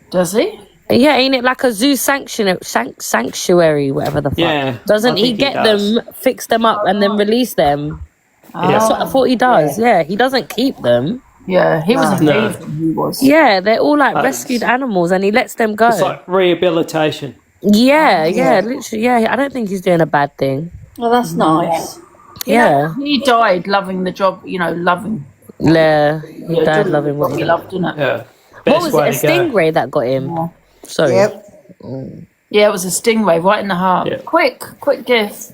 Does he? Yeah, ain't it like a zoo sanctuary, whatever the fuck? Yeah, Doesn't I he think he get does. them, fix them up, and then release them? That's what I thought he does. Yeah, he doesn't keep them. Yeah, he was No. amazing. He was. Yeah, they're all like That's- rescued animals, and he lets them go. It's like rehabilitation. Yeah, literally. Yeah, I don't think he's doing a bad thing. Well, that's nice. Yeah, He died loving the job, loving. yeah, he died doing loving what he he loved. loved, didn't it? Yeah. best was way it? A to go. stingray that got him? Sorry. Yeah, it was a stingray right in the heart. Quick gift.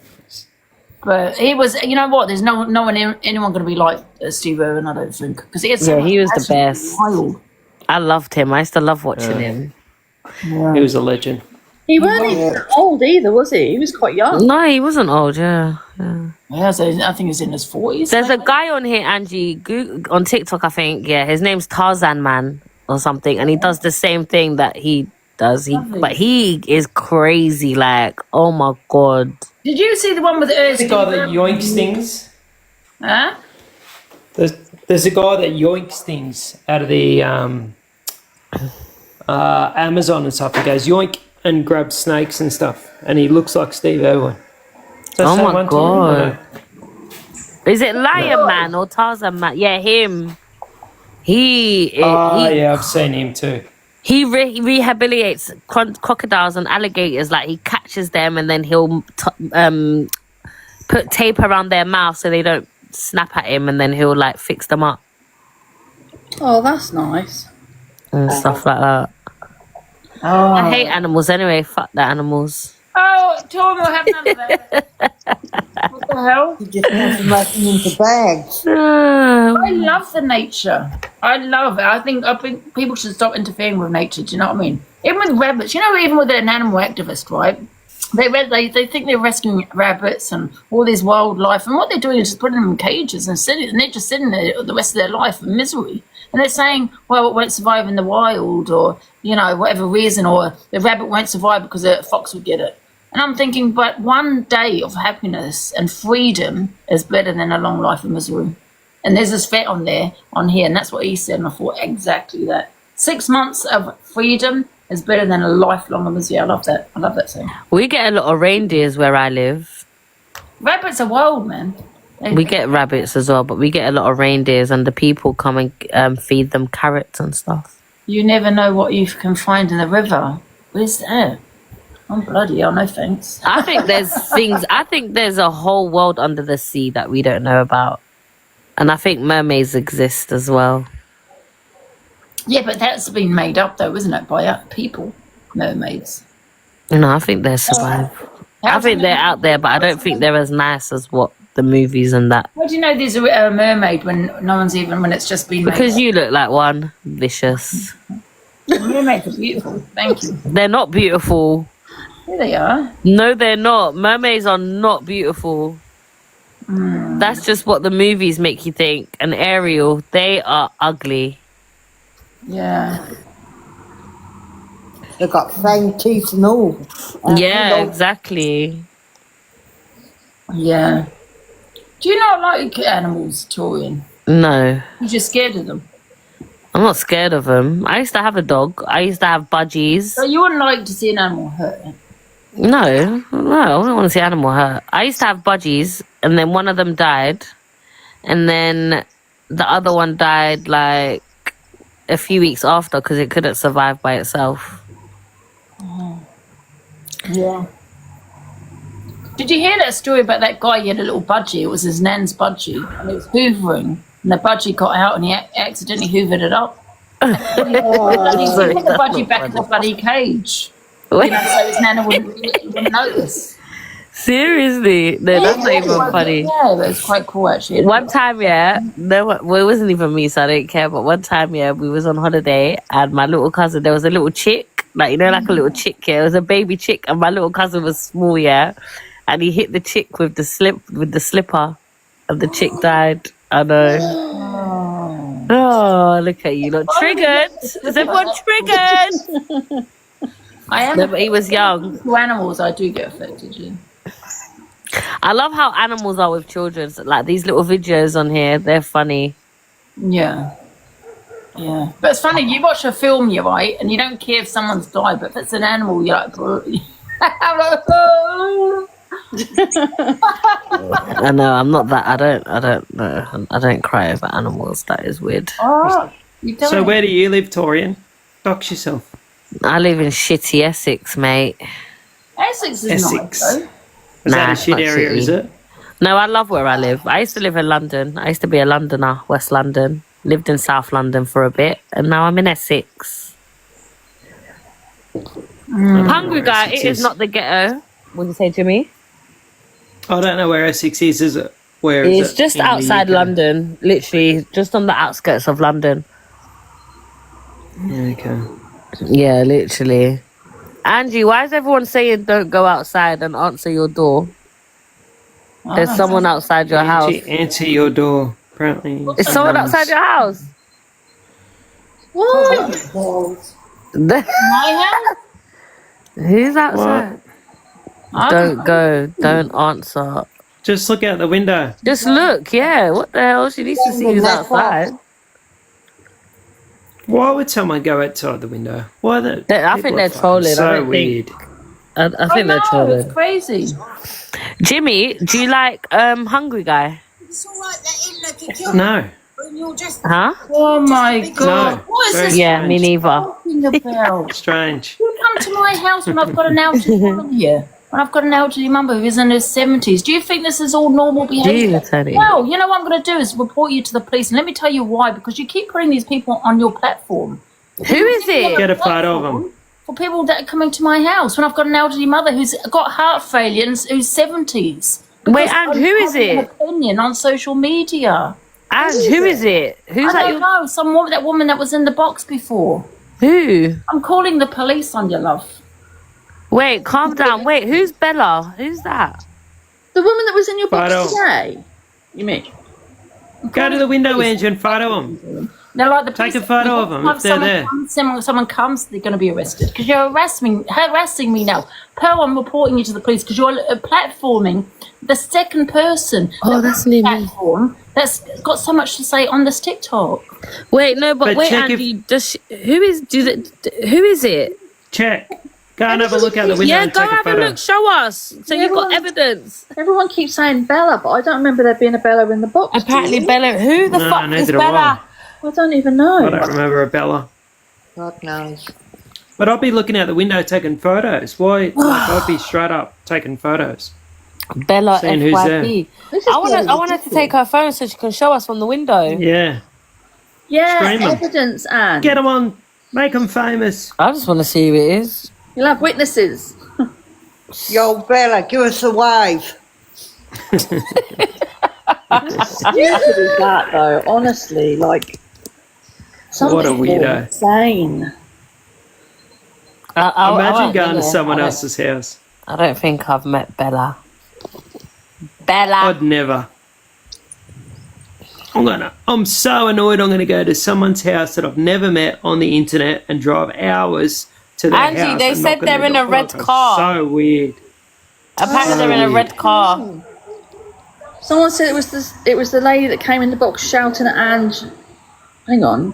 But he was, you know what? There's anyone going to be like Steve Irwin, I don't think, because he had so much he was the passion. best. Wild. I loved him. I used to love watching him. He was a legend. He wasn't even old either, was he? He was quite young. No, he wasn't old. Yeah. Yeah, so I think he's in his 40s. There's a guy on here, Angie, on TikTok, I think. Yeah, his name's Tarzan Man or something, and he does the same thing that he does. But he is crazy. Like, oh my god. Did you see the one with the The guy that yoinks things. Huh? There's a guy that yoinks things out of the Amazon and stuff. He goes yoink and grabs snakes and stuff, and he looks like Steve Irwin. Oh my god. Is it Lion Man or Tarzan Man? Yeah, him. Yeah, I've seen him too. He rehabilitates crocodiles and alligators. Like, he catches them and then he'll put tape around their mouth so they don't snap at him, and then he'll like fix them up Oh, that's nice. and stuff like that. Oh. I hate animals anyway. Fuck the animals. Oh, Tom will have none of that. What the hell? You just want to make them into bags. I love the nature. I love it. I think people should stop interfering with nature. Do you know what I mean? Even with rabbits, you know, even with an animal activist, right? They think they're rescuing rabbits and all this wildlife, and what they're doing is just putting them in cages and they're just sitting there the rest of their life in misery. And they're saying, well, it won't survive in the wild, or, you know, whatever reason, or the rabbit won't survive because a fox would get it. And I'm thinking, but one day of happiness and freedom is better than a long life of misery. And there's this vet on here, and that's what he said, and I thought exactly that. 6 months of freedom is better than a lifelong of misery. I love that. I love that saying. We get a lot of reindeers where I live. Rabbits are wild, man. We get rabbits as well, but we get a lot of reindeers, and the people come and feed them carrots and stuff. You never know what you can find in the river. Where's that? Oh, bloody hell, no thanks. I think there's a whole world under the sea that we don't know about. And I think mermaids exist as well. Yeah, but that's been made up, though, isn't it, by people, mermaids? No, I think they survive. I think they're out there, but I don't think they're as nice as what the movies and that. How do you know there's a mermaid when no one's when it's just been made Because up? you look like one. Vicious. Mermaids are beautiful. Thank you. They're not beautiful. Here they are. No, they're not. Mermaids are not beautiful. That's just what the movies make you think. And Ariel, they are ugly. Yeah. They've got fang teeth and all. Yeah, exactly. Yeah. Do you not like animals, Torian? No. You're just scared of them. I'm not scared of them. I used to have a dog. I used to have budgies. So you wouldn't like to see an animal hurt? No, I don't want to see an animal hurt. I used to have budgies, and then one of them died, and then the other one died like a few weeks after because it couldn't survive by itself. Oh. Yeah. Did you hear that story about that guy? He had a little budgie. It was his nan's budgie, and it was hoovering, and the budgie got out, and he accidentally hoovered it up. He put the budgie back in the bloody cage. You know, so his nana wouldn't notice. Seriously? No, that's not even funny. Yeah, but it's quite cool actually. One time, well, it wasn't even me, so I didn't care. But one time, we was on holiday, and my little cousin, there was a little chick, like a little chick. Yeah, it was a baby chick, and my little cousin was small, and he hit the chick with the slipper, and the chick died. I know. Oh, look at you, look triggered. Is everyone triggered? I am. No, but he was young. To animals, I do get affected. Yeah. I love how animals are with children. So, like these little videos on here, they're funny. Yeah. Yeah. But it's funny, you watch a film, you're right, and you don't care if someone's died, but if it's an animal, you're like, I'm like, oh. I know, I'm not that. I don't cry over animals. That is weird. Oh, you don't. So where do you live, Torian? Dox yourself. I live in shitty Essex, mate. Essex is nice, though. Is that a shit area, is it? No, I love where I live. I used to live in London. I used to be a Londoner, West London. lived in South London for a bit, and now I'm in Essex. Hungry Guy, it is not the ghetto. What did you say, Jimmy? I don't know where Essex is. Is it? Where is it? It's just in the outside UK? London, literally just on the outskirts of London. Okay. Yeah, literally. Angie, why is everyone saying don't go outside and answer your door? There's someone outside your house. Answer your door. Apparently, Is someone outside your house? What? My house? Who's outside? Don't go. Don't answer. Just look out the window. Just look, yeah. What the hell? She needs to see who's outside. Why would someone go outside the window? Why? I think they're trolling. I So don't weird. I think they're trolling. It's crazy. Jimmy, do you like Hungry Guy? No. Huh? Oh my god. No. What is Very this Yeah, me neither. talking about? Strange. You come to my house when I've got an elderly woman here. When I've got an elderly mother who's in her 70s. Do you think this is all normal behaviour? Teddy. No, you know what I'm going to do is report you to the police. And let me tell you why. Because you keep putting these people on your platform. Who is it? Get a photo of them. For people that are coming to my house when I've got an elderly mother who's got heart failure and who's 70s. Wait, and who is An it? opinion on social media. And who is it? Who's I that? don't know. Some woman, that woman that was in the box before. Who? I'm calling the police on you, love. Wait, calm down. Wait, who's Bella? Who's that? The woman that was in your box Photo. today? You mean? Go to the window, Angie, and photo them. They're like the Take a police- photo of them if they're there. Someone comes, they're going to be arrested because you're harassing me now. Pearl, I'm reporting you to the police because you're platforming the second person. Oh, that's me. Platform that's got so much to say on this TikTok. Wait, no, but wait, check Angie. Who is it? Check. Go and have a look out the window Yeah, and go take a have a photo. look. Show us. So you've got evidence. Everyone keeps saying Bella, but I don't remember there being a Bella in the box. Apparently, Bella. Who the No, fuck is neither do Bella? I don't even know. I don't remember a Bella. God knows. But I'd be looking out the window taking photos. Why? I'd be straight up taking photos. Bella Seeing who's FYP. I want her to take her phone so she can show us from the window. Yeah. Yeah, Scream 'em. evidence, Anne. Get them on. Make them famous. I just want to see who it is. You'll have witnesses. Yo, Bella, give us a wave. Stupid is that though? Honestly, like What a something weirdo. insane. Imagine going to someone else's house. I don't think I've met Bella. Bella. I'd never. I'm so annoyed I'm gonna go to someone's house that I've never met on the internet and drive hours to their house. Angie, they and said knock on they're their in a door. red It's car. So weird. Apparently they're in a red car. Someone said it was the lady that came in the box shouting at Ange. Hang on.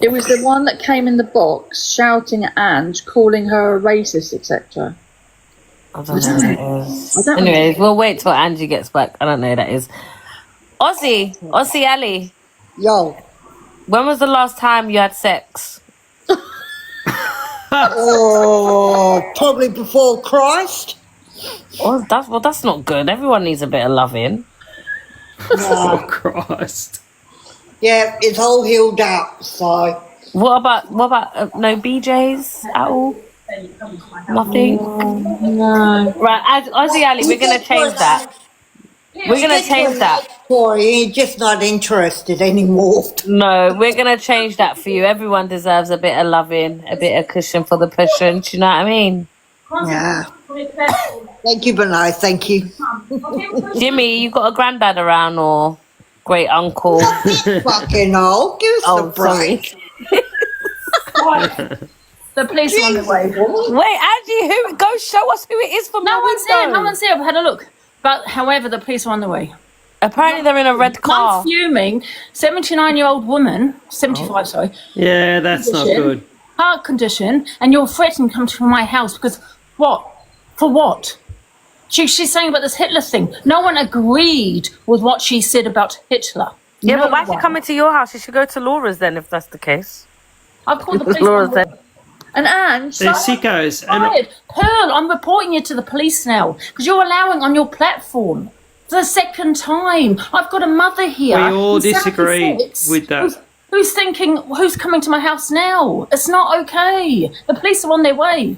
It was the one that came in the box shouting at Ange, calling her a racist, etc. I don't know who that is. I don't Anyways, we'll wait till Angie gets back. I don't know who that is. Aussie Ali. Yo. When was the last time you had sex? Oh, probably before Christ. Well, that's not good. Everyone needs a bit of loving. Oh Christ. Yeah, it's all healed up, so. What about no BJs at all? Nothing. No. Right, Aussie Ali, we're gonna change that. We're gonna change that. Sorry, you're just not interested anymore. No, we're gonna change that for you. Everyone deserves a bit of loving, a bit of cushion for the pushing. Do you know what I mean? Yeah. Thank you, but no, thank you. Jimmy, you got a granddad around or great uncle? Fucking hell, give us a break. The police are on the way. Wait, Angie, go show us who it is from No the one's window. here. No one's here. I've had a look. But however, the police are on the way. Apparently they're in a red car. I'm fuming. 79-year-old woman, 75, sorry. Yeah, that's not condition, good. Heart condition, and you're threatening to come to my house because what? For what? She's saying about this Hitler thing. No one agreed with what she said about Hitler. Yeah, No but why is she one. coming to your house? She should go to Laura's then, if that's the case. I've called the police. Laura's then. And Ange, They're sickos. And Pearl, I'm reporting you to the police now because you're allowing on your platform the second time. I've got a mother here. We all who's disagree 76, with that. Who's thinking, who's coming to my house now? It's not okay. The police are on their way.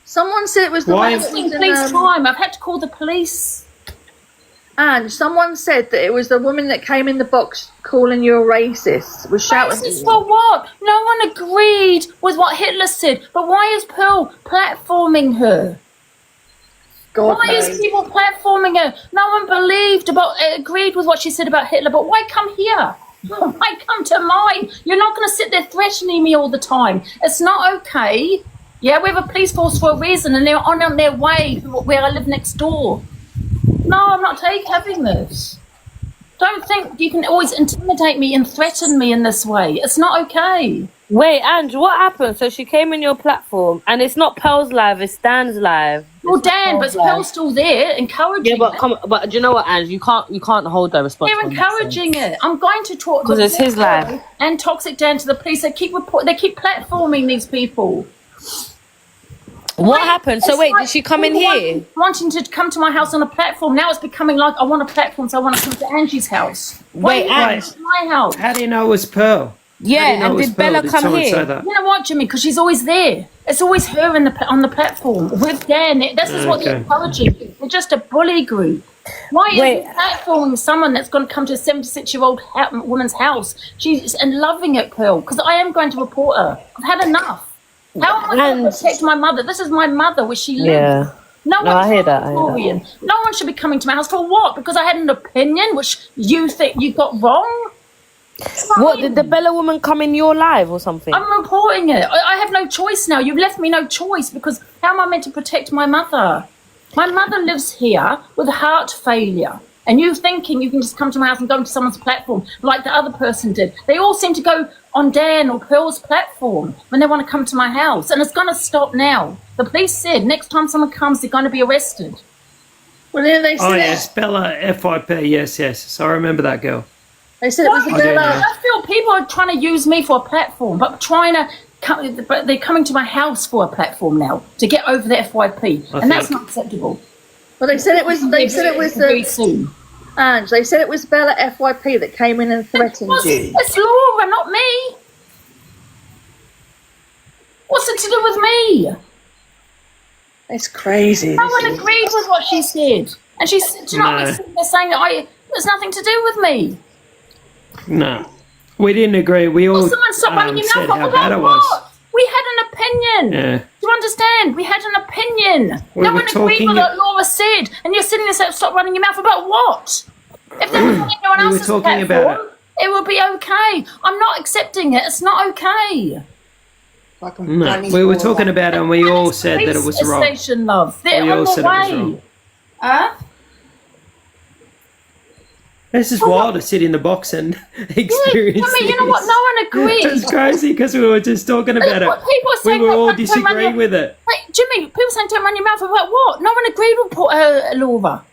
Someone said it was the Why? one that was in, Police time. I've had to call the police. And someone said that it was the woman that came in the box calling you a racist, was shouting. Racist for what? No one agreed with what Hitler said. But why is Pearl platforming her? God why knows. is people platforming her? No one agreed with what she said about Hitler. But why come here? Why come to mine? You're not going to sit there threatening me all the time. It's not okay. Yeah, we have a police force for a reason, and they're on their way where I live next door. No, I'm not having this. Don't think you can always intimidate me and threaten me in this way. It's not okay. Wait, Ange, what happened? So she came in your platform, and it's not Pearl's live, it's Dan's live. Well, Dan, but Pearl's still there, encouraging Yeah, but do you know what, Ange? You can't hold her responsible. They're encouraging it. I'm going to talk 'Cause it's his live. and Toxic Dan to the police. They keep platforming these people. What happened? So wait, did she come in here? Wanting to come to my house on a platform. Now it's becoming like I want a platform, so I want to come to Angie's house. Wait, Ange, my house. How do you know it was Pearl? Yeah, How do you know and it was did Bella Pearl? come someone here? Say that? You know what, Jimmy? Because she's always there. It's always her on the platform with Dan. This is what they're Okay. encouraging. They're just a bully group. Why is Wait. it platforming someone that's going to come to a 76-year-old woman's house? She's and loving it, Pearl. Because I am going to report her. I've had enough. How am I going to protect my mother? This is my mother where she lives. Yeah. No, No, I hear that. I hear that. Victorian. No one should be coming to my house for what? Because I had an opinion which you think you got wrong? What, did the Bella woman come in your live or something? I'm reporting it. I have no choice now. You've left me no choice because how am I meant to protect my mother? My mother lives here with heart failure. And you thinking you can just come to my house and go into someone's platform like the other person did. They all seem to go on Dan or Pearl's platform when they want to come to my house. And it's going to stop now. The police said next time someone comes, they're going to be arrested. Well, then they said Oh yes, Bella FIP. Yes. So I remember that girl. They said it was a Bella. I feel people are trying to use me for a platform, but but they're coming to my house for a platform now to get over the FYP, and that's not acceptable. Well, they said it was. They said it was very soon. Ange, they said it was Bella FYP that came in and threatened you. It's Laura, not me. What's it to do with me? It's crazy. No one agreed with what she said, and she said, "Do you know what they're saying? That there's nothing to do with me." No, we didn't agree. We all Someone stop running your said mouth how off bad about it was. what? We had an opinion. Yeah. Do you understand? We had an opinion. We no were one agreed talking- with what Laura said, and you're sitting there saying, "Stop running your mouth about what?" If there was anyone We were else's talking platform, about it would be okay. I'm not accepting it. It's not okay. No, we were talking about it and we all said that it was wrong. Escalation, love. They're We all on said the it was way. wrong. Huh? This is wild to sit in the box and experience I mean, you know what? this. No one agreed. It's crazy because we were just talking about it. People are We saying were that all don't run disagreeing your- with it. Wait, Jimmy, people saying don't run your mouth about what? No one agreed with Laura.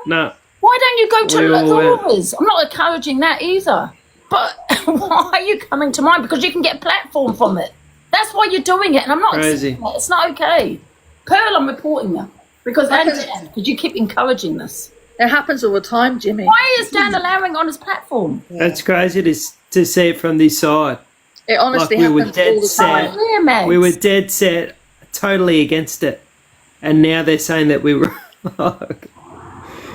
No. Why don't you go to We all went. Laura's? I'm not encouraging that either. But why are you coming to mine? Because you can get a platform from it. That's why you're doing it, and I'm not Crazy. accepting it. It's not okay. Pearl, I'm reporting you. Because you keep encouraging this. It happens all the time, Jimmy. Why is Dan allowing on his platform? It's crazy to see it from this side. It honestly Like we were happens dead all the set. time. Yeah, Max. We were dead set, totally against it, and now they're saying that we were.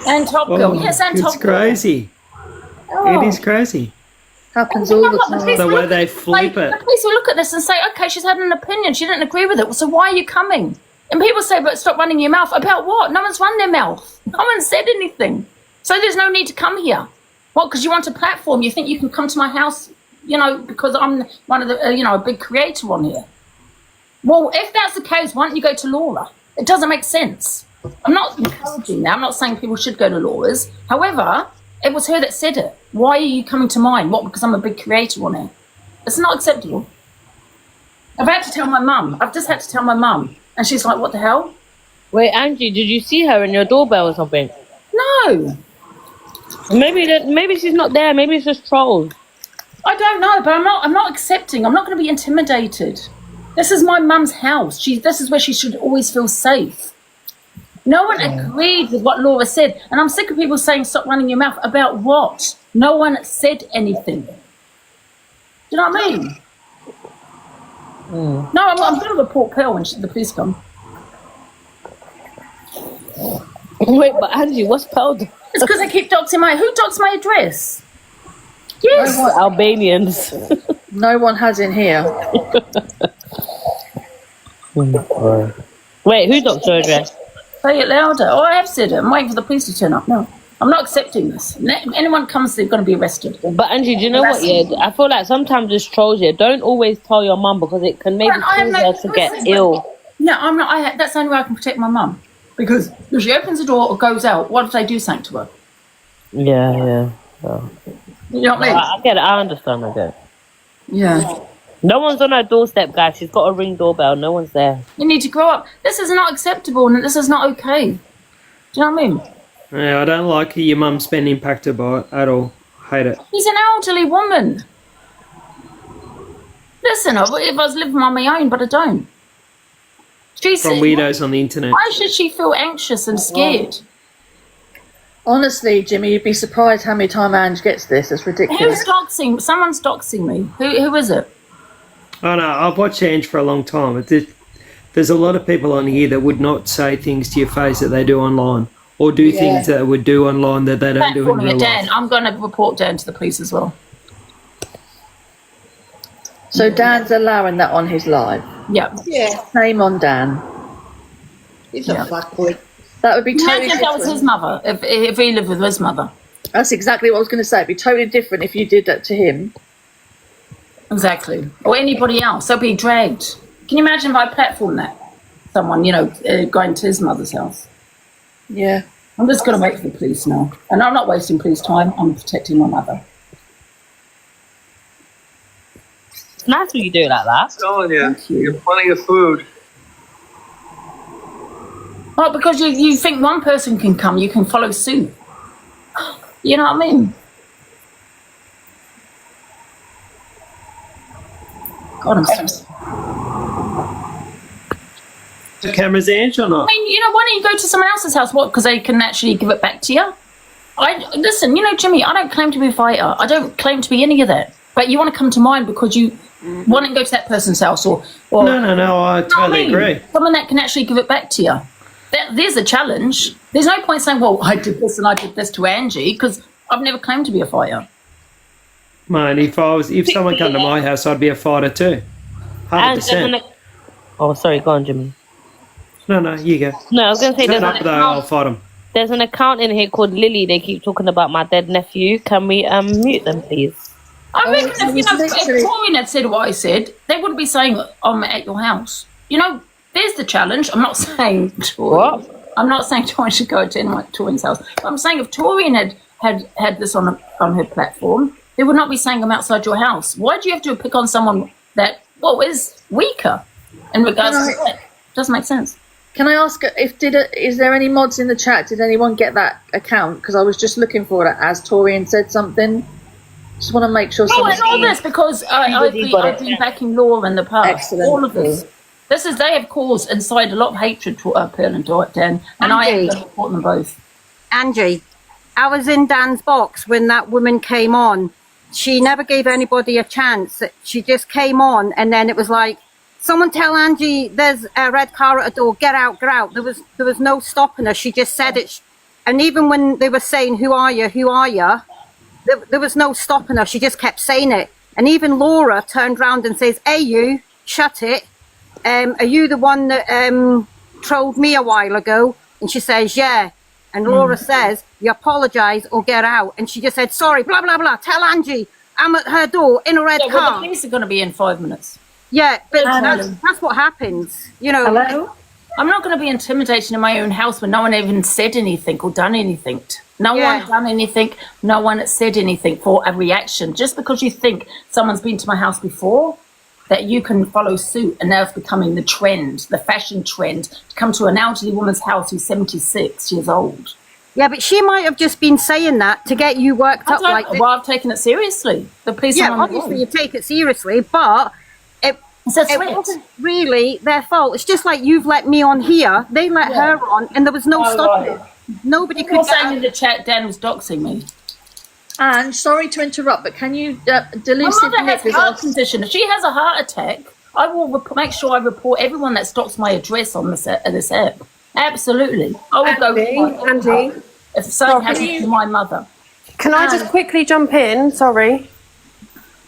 And Top Girl. Yes, and Top It's Girl. crazy. Oh. It is crazy. Happens all the police The will way look they at- flip it. The police will look at this and say, okay, she's had an opinion. She didn't agree with it. So why are you coming? And people say, but stop running your mouth. About what? No one's run their mouth. No one said anything. So there's no need to come here. What, because you want a platform? You think you can come to my house, because I'm one of the, a big creator on here. Well, if that's the case, why don't you go to Laura? It doesn't make sense. I'm not encouraging that. I'm not saying people should go to Laura's. However, it was her that said it. Why are you coming to mine? What, because I'm a big creator on it? It's not acceptable. I've had to tell my mum. I've just had to tell my mum. And she's like, what the hell? Wait, Angie, did you see her in your doorbell or something? No. Maybe she's not there. Maybe it's just trolls. I don't know, but I'm not accepting. I'm not going to be intimidated. This is my mum's house. This is where she should always feel safe. No one agreed with what Laura said. And I'm sick of people saying, stop running your mouth. About what? No one said anything. Do you know what I mean? No, I'm going to report Pearl when the police come. Wait, but Angie, what's Pearl doing? It's because they keep doxing who doxed my address? Yes. No, Albanians. No one has in here. Wait, who doxed your address? Say it louder. Oh, I have said it. I'm waiting for the police to turn up. No, I'm not accepting this. Anyone comes, they're going to be arrested. But Angie, do you know what? Yeah, I feel like sometimes it's trolls. Yeah, don't always tell your mum because it can maybe cause her to get ill. No, I'm not. That's the only way I can protect my mum. Because if she opens the door or goes out, what if they do something to her? Yeah. You know what I mean? I get it. I understand. I get it. Yeah. No one's on her doorstep, guys. She's got a ring doorbell. No one's there. You need to grow up. This is not acceptable and this is not okay. Do you know what I mean? Yeah, I don't like your mum's been impacted by it at all. Hate it. She's an elderly woman. Listen, if I was living on my own, but I don't. From weirdos on the internet. Why should she feel anxious and scared? Honestly, Jimmy, you'd be surprised how many times Ange gets this. It's ridiculous. Who's doxing? Someone's doxing me. Who is it? Oh no, I've watched Ange for a long time. There's a lot of people on here that would not say things to your face that they do online, or do things that they would do online that they don't do in real Dan, life. I'm going to report Dan to the police as well. So Dan's allowing that on his live? Yeah. Shame on Dan. He's a fuckboy. That would be totally Imagine if that was his mother, if he lived with his mother. That's exactly what I was going to say. It'd be totally different if you did that to him. Exactly. Or anybody else. They'll be dragged. Can you imagine if I platform that? Someone, going to his mother's house. Yeah. I'm just going to wait for the police now. And I'm not wasting police time. I'm protecting my mother. It's nice when you do it like that. I'm telling you, you're plenty of food. Well, because you think one person can come, you can follow suit. You know what I mean? God, I'm so... The camera's Ange or not? I mean, why don't you go to someone else's house? What? Because they can actually give it back to you? Listen, Jimmy, I don't claim to be a fighter. I don't claim to be any of that. But you want to come to mine because you want to go to that person's house or No, I totally agree. Someone that can actually give it back to you. There's a challenge. There's no point saying, well, I did this and I did this to Angie, because I've never claimed to be a fighter. Man, if someone come to my house, I'd be a fighter too. 100%. Oh, sorry, go on, Jimmy. No, you go. No, I was going to say I'll fight them. There's an account in here called Lily. They keep talking about my dead nephew. Can we mute them, please? I reckon if Torian had said what I said, they wouldn't be saying I'm at your house. There's the challenge. I'm not saying Torian. I'm not saying Torian should go to Torian's house. But I'm saying if Torian had this on her platform, they would not be saying I'm outside your house. Why do you have to pick on someone that is weaker in regards to that? Doesn't make sense. Can I ask is there any mods in the chat? Did anyone get that account? Because I was just looking for it as Torian said something. Just want to make sure. And all this because I've been backing Law in the past. Excellent. All of this. They have caused inside a lot of hatred to Pearl and Dan, and I have to support them both. Angie, I was in Dan's box when that woman came on. She never gave anybody a chance. She just came on, and then it was like, someone tell Angie there's a red car at the door, get out, get out. There was no stopping her. She just said it. And even when they were saying, who are you, there was no stopping her. She just kept saying it. And even Laura turned around and says, hey, you, shut it. Are you the one that trolled me a while ago? And she says, yeah. And Laura says, you apologise or get out. And she just said, sorry, blah, blah, blah. Tell Angie I'm at her door in a red car. Well, the police are going to be in 5 minutes. Yeah, but that's what happens. Hello? I'm not going to be intimidated in my own house when no one even said anything or done anything. No one done anything. No one said anything for a reaction. Just because you think someone's been to my house before, that you can follow suit, and now it's becoming the trend, the fashion trend, to come to an elderly woman's house who's 76 years old. Yeah, but she might have just been saying that to get you worked up. Well, I've taken it seriously. The police obviously you take it seriously, but It wasn't really their fault. It's just like you've let me on here. They let her on, and there was no stopping. Nobody could. Saying in the chat, Dan was doxing me. And sorry to interrupt, but can you Delusive? My mother has heart condition. If she has a heart attack, I will make sure I report everyone that stalks my address on this app. Absolutely, I will go. Angie, if something happens to my mother. Can I just quickly jump in? Sorry.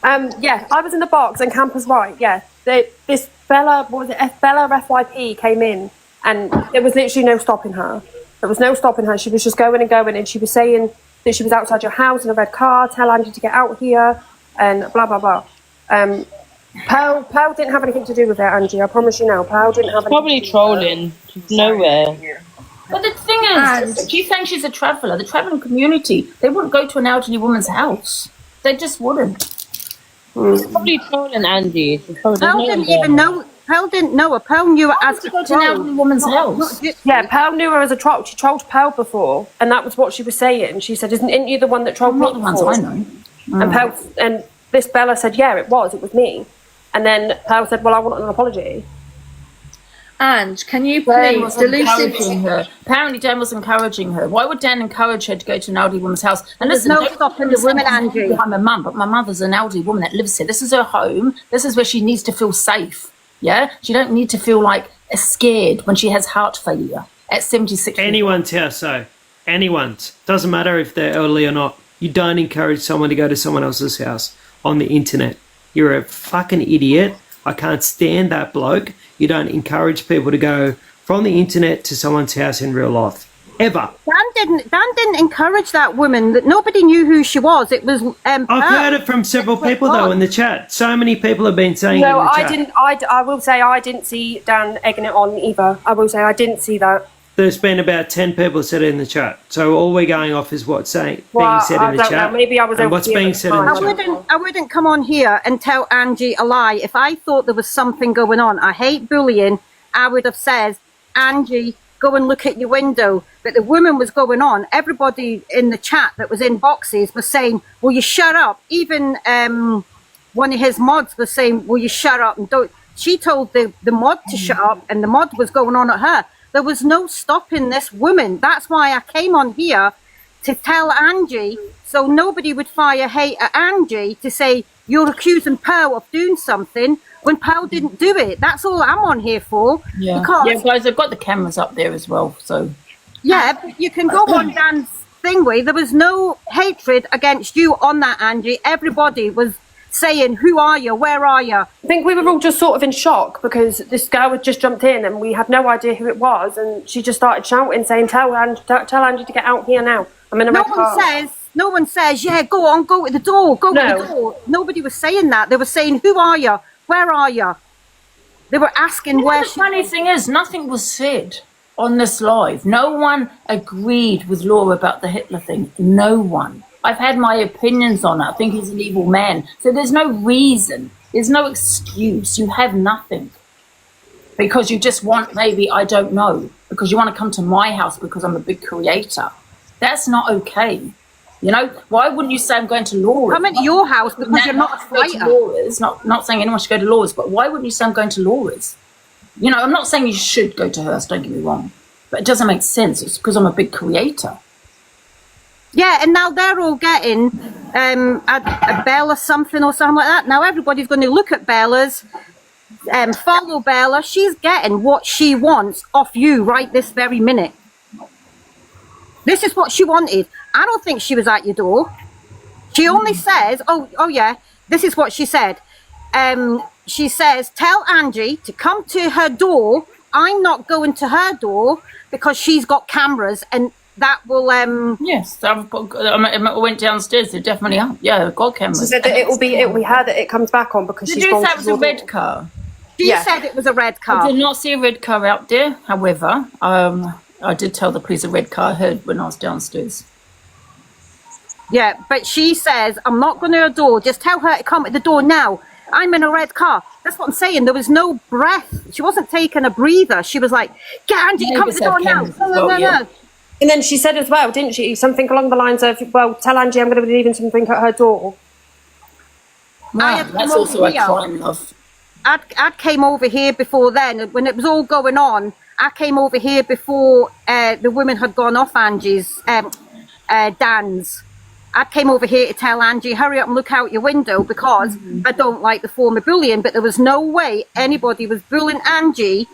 Yeah, I was in the box, and Camper's right. Yeah, this Bella, what was it? Bella FYP came in, and there was literally no stopping her. There was no stopping her. She was just going and going, and she was saying that she was outside your house in a red car. Tell Angie to get out here, and blah blah blah. Pearl didn't have anything to do with it, Angie. I promise you now. Pearl didn't have. Probably trolling. Nowhere. But the thing is, she's saying she's a traveller. The travelling community, they wouldn't go to an elderly woman's house. They just wouldn't. She's probably trolling Angie. Pearl didn't even know. Pearl didn't know her. Pearl knew her as a go to an elderly woman's house. Yeah, Pearl knew her as a troll. She trolled Pearl before, and that was what she was saying. She said, "Isn't you the one that trolled me?" Not the ones I know. And Pearl, and this Bella said, "Yeah, it was me." And then Pearl said, "Well, I want an apology." And can you please encouraging her? Apparently, Dan was encouraging her. Why would Dan encourage her to go to an elderly woman's house? And there's no stopping the women, Angie. I'm a mum, but my mother's an elderly woman that lives here. This is her home. This is where she needs to feel safe. Yeah, she don't need to feel like scared when she has heart failure at 76. Anyone's house, though. Anyone's. Doesn't matter if they're elderly or not. You don't encourage someone to go to someone else's house on the internet. You're a fucking idiot. I can't stand that bloke. You don't encourage people to go from the internet to someone's house in real life. Ever. Dan didn't encourage that woman. That nobody knew who she was. It was. I've heard it from several people though in the chat. So many people have been saying. No, it in the I chat. didn't. I will say I didn't see Dan egging it on either. I will say I didn't see that. There's been about 10 people said it in the chat. So all we're going off is what's being said in the chat. Maybe I was and what's being said in the chat. I wouldn't come on here and tell Angie a lie. If I thought there was something going on, I hate bullying, I would have said, Angie, go and look at your window. But the woman was going on. Everybody in the chat that was in boxes was saying, will you shut up? Even one of his mods was saying, will you shut up? And don't. She told the mod to shut up, and the mod was going on at her. There was no stopping this woman. That's why I came on here to tell Angie, so nobody would fire hate at Angie to say, you're accusing Pearl of doing something when Pearl didn't do it. That's all I'm on here for. Yeah, guys, they've got the cameras up there as well. So yeah, but you can go on Dan's thingy. There was no hatred against you on that, Angie. Everybody was saying, who are you? Where are you? I think we were all just sort of in shock because this girl had just jumped in and we had no idea who it was, and she just started shouting, saying, tell Angie to get out here now. I'm in a red car. No one says, yeah, go on, go to the door, go to the door. Nobody was saying that. They were saying, who are you? Where are you? They were asking where the funny thing is, nothing was said on this live. No one agreed with Laura about the Hitler thing. No one. I've had my opinions on it. I think he's an evil man. So there's no reason. There's no excuse. You have nothing. Because you just want, maybe, I don't know, because you want to come to my house because I'm a big creator. That's not okay. You know, why wouldn't you say I'm going to Laura's? Come into your house because you're not a fighter. Laura's, not saying anyone should go to Laura's, but why wouldn't you say I'm going to Laura's? You know, I'm not saying you should go to hers, don't get me wrong. But it doesn't make sense. It's because I'm a big creator. Yeah, and now they're all getting a Bella something or something like that. Now everybody's going to look at Bella's, follow Bella. She's getting what she wants off you right this very minute. This is what she wanted. I don't think she was at your door. She only says, oh yeah, this is what she said. She says, tell Angie to come to her door. I'm not going to her door because she's got cameras and that will yes, I went downstairs. They definitely are. Yeah, I've got cameras. She said that it will be her that it comes back on because she's gone. Did you say it was a red car? She said it was a red car. I did not see a red car out there. However, I did tell the police a red car I heard when I was downstairs. Yeah, but she says I'm not going to her door. Just tell her to come at the door now. I'm in a red car. That's what I'm saying. There was no breath. She wasn't taking a breather. She was like, get Angie, come at the door now. No. And then she said as well, didn't she, something along the lines of, well, tell Angie I'm going to be leaving something at her door. Wow, that's also a crime, love. I came over here before then. When it was all going on, I came over here before the women had gone off Angie's, Dan's. I came over here to tell Angie, hurry up and look out your window because I don't like the form of bullying. But there was no way anybody was bullying Angie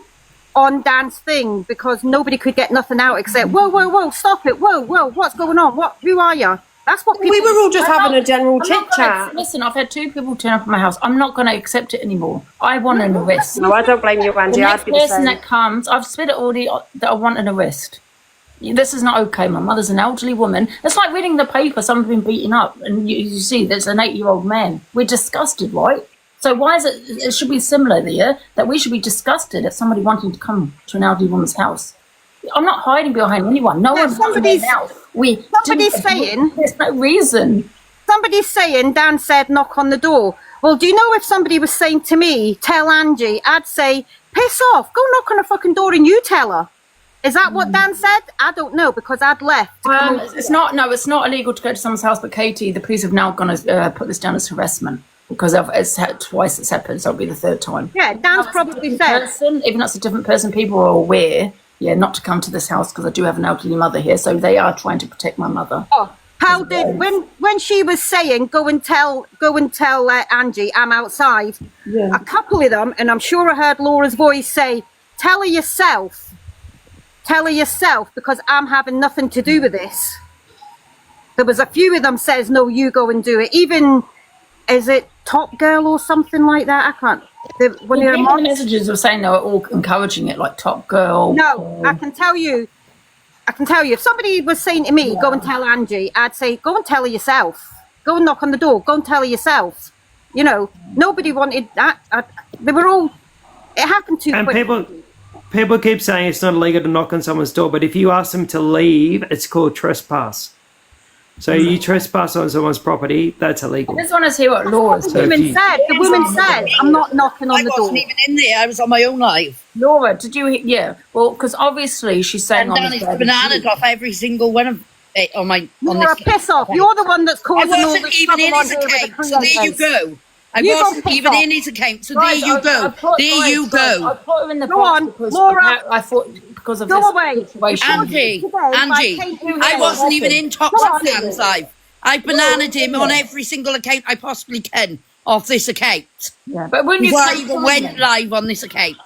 on Dan's thing because nobody could get nothing out except, whoa, stop it. Whoa, what's going on? Who are you? That's what people... We were all just having a general I'm not chit gonna- chat. Listen, I've had 2 people turn up at my house. I'm not going to accept it anymore. I want an arrest. No, I don't blame you, Angie. The I'd next be the person same. that comes, I've said it already, that I want an arrest. This is not okay. My mother's an elderly woman. It's like reading the paper, someone's been beaten up, and you see there's an 8-year-old man. We're disgusted, right? So why is it should be similar there, that we should be disgusted at somebody wanting to come to an elderly woman's house. I'm not hiding behind anyone. No one's somebody's saying there's no reason. Somebody's saying Dan said knock on the door. Well, do you know if somebody was saying to me, tell Angie, I'd say, piss off, go knock on a fucking door and you tell her. Is that what Dan said? I don't know because I'd left. It's not illegal to go to someone's house, but Katie, the police have now gone to put this down as harassment because twice it's happened, so it'll be the 3rd time. Yeah, Dan's probably said. Even though it's a different person, people are aware, not to come to this house because I do have an elderly mother here, so they are trying to protect my mother. Oh, how did when she was saying go and tell Angie I'm outside? Yeah. A couple of them, and I'm sure I heard Laura's voice say, "Tell her yourself." Tell her yourself because I'm having nothing to do with this. There was a few of them says, no, you go and do it. Even, is it Top Girl or something like that? I can't. The messages were saying they were all encouraging it, like Top Girl. No, I can tell you, if somebody was saying to me, go and tell Angie, I'd say, go and tell her yourself. Go and knock on the door. Go and tell her yourself. You know, nobody wanted that. They were all, it happened too quick. People keep saying it's not illegal to knock on someone's door, but if you ask them to leave, it's called trespass. So you trespass on someone's property, that's illegal. I just want to see what Laura The woman said, I'm not knocking on the door. I wasn't even in there, I was on my own live. Laura, did you? Yeah, well, because obviously she's saying And on Danny's this bananas off every single one of it on my. Laura, piss off. You're the one that's causing all I wasn't this even in trouble his on here with account, the so there you creators. go. I You go wasn't piss even off. in his account, so Guys, there you go. There you go. I put her in the Go box on, because Laura. I thought because of Go this away. situation. Angie, I wasn't even in Toxic Dan's live. I bananaed him on every single account I possibly can off this account. Yeah, but when you Before I came even to went him- live on this account.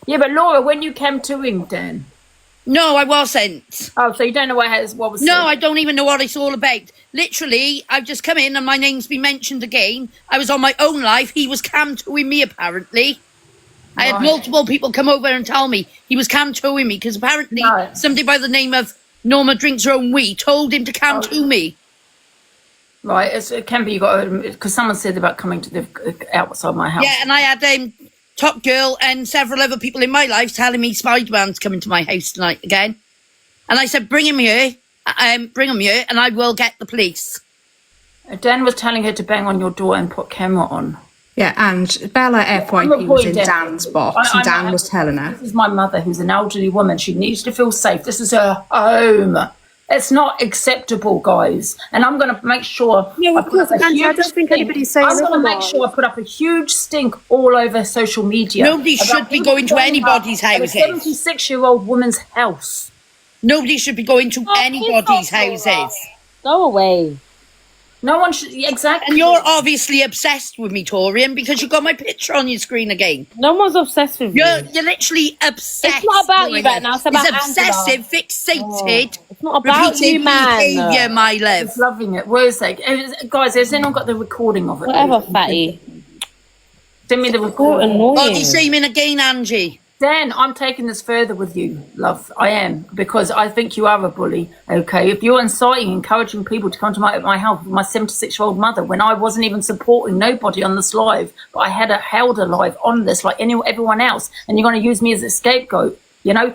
Yeah, but Laura, when you came to him, Dan. No, I wasn't. Oh, so you don't know what was No, said? I don't even know what it's all about. Literally, I've just come in and my name's been mentioned again. I was on my own live. He was cam-toing me, apparently. I had Right. multiple people come over and tell me he was cam-toing me because apparently somebody by the name of Norma Drinks Her Own Wee told him to cam-toe me. Right, it can be, you got to, because someone said about coming to the outside my house. Yeah, and I had Top Girl and several other people in my life telling me Spider-Man's coming to my house tonight again. And I said, bring him here, and I will get the police. Dan was telling her to bang on your door and put camera on. Yeah, and Bella FYP was in Dan's box, and Dan was telling her. This is my mother, who's an elderly woman. She needs to feel safe. This is her home. It's not acceptable, guys. And I'm going to make sure. Yeah, of course, Angie, I don't think anybody's saying I'm going to make otherwise. sure I put up a huge stink all over social media. Nobody about should be people going to turning anybody's up at houses. A 76-year-old woman's house. Nobody should be going to anybody's houses. Go away. No one should, exactly. And you're obviously obsessed with me, Torian, because you've got my picture on your screen again. No one's obsessed with you. You're literally obsessed. It's not about you Torian. right now, it's about obsessive, Angela. fixated. It's not about repeated you, man. behaviour, my love. Just loving it. Where's that? Guys, has anyone got the recording of it? Whatever, fatty. Send me the recording. Body shaming again, Angie. Dan, I'm taking this further with you, love. I am, because I think you are a bully, okay? If you're inciting, encouraging people to come to my house with my 76-year-old mother when I wasn't even supporting nobody on this live, but I had held her live on this like everyone else, and you're going to use me as a scapegoat, you know?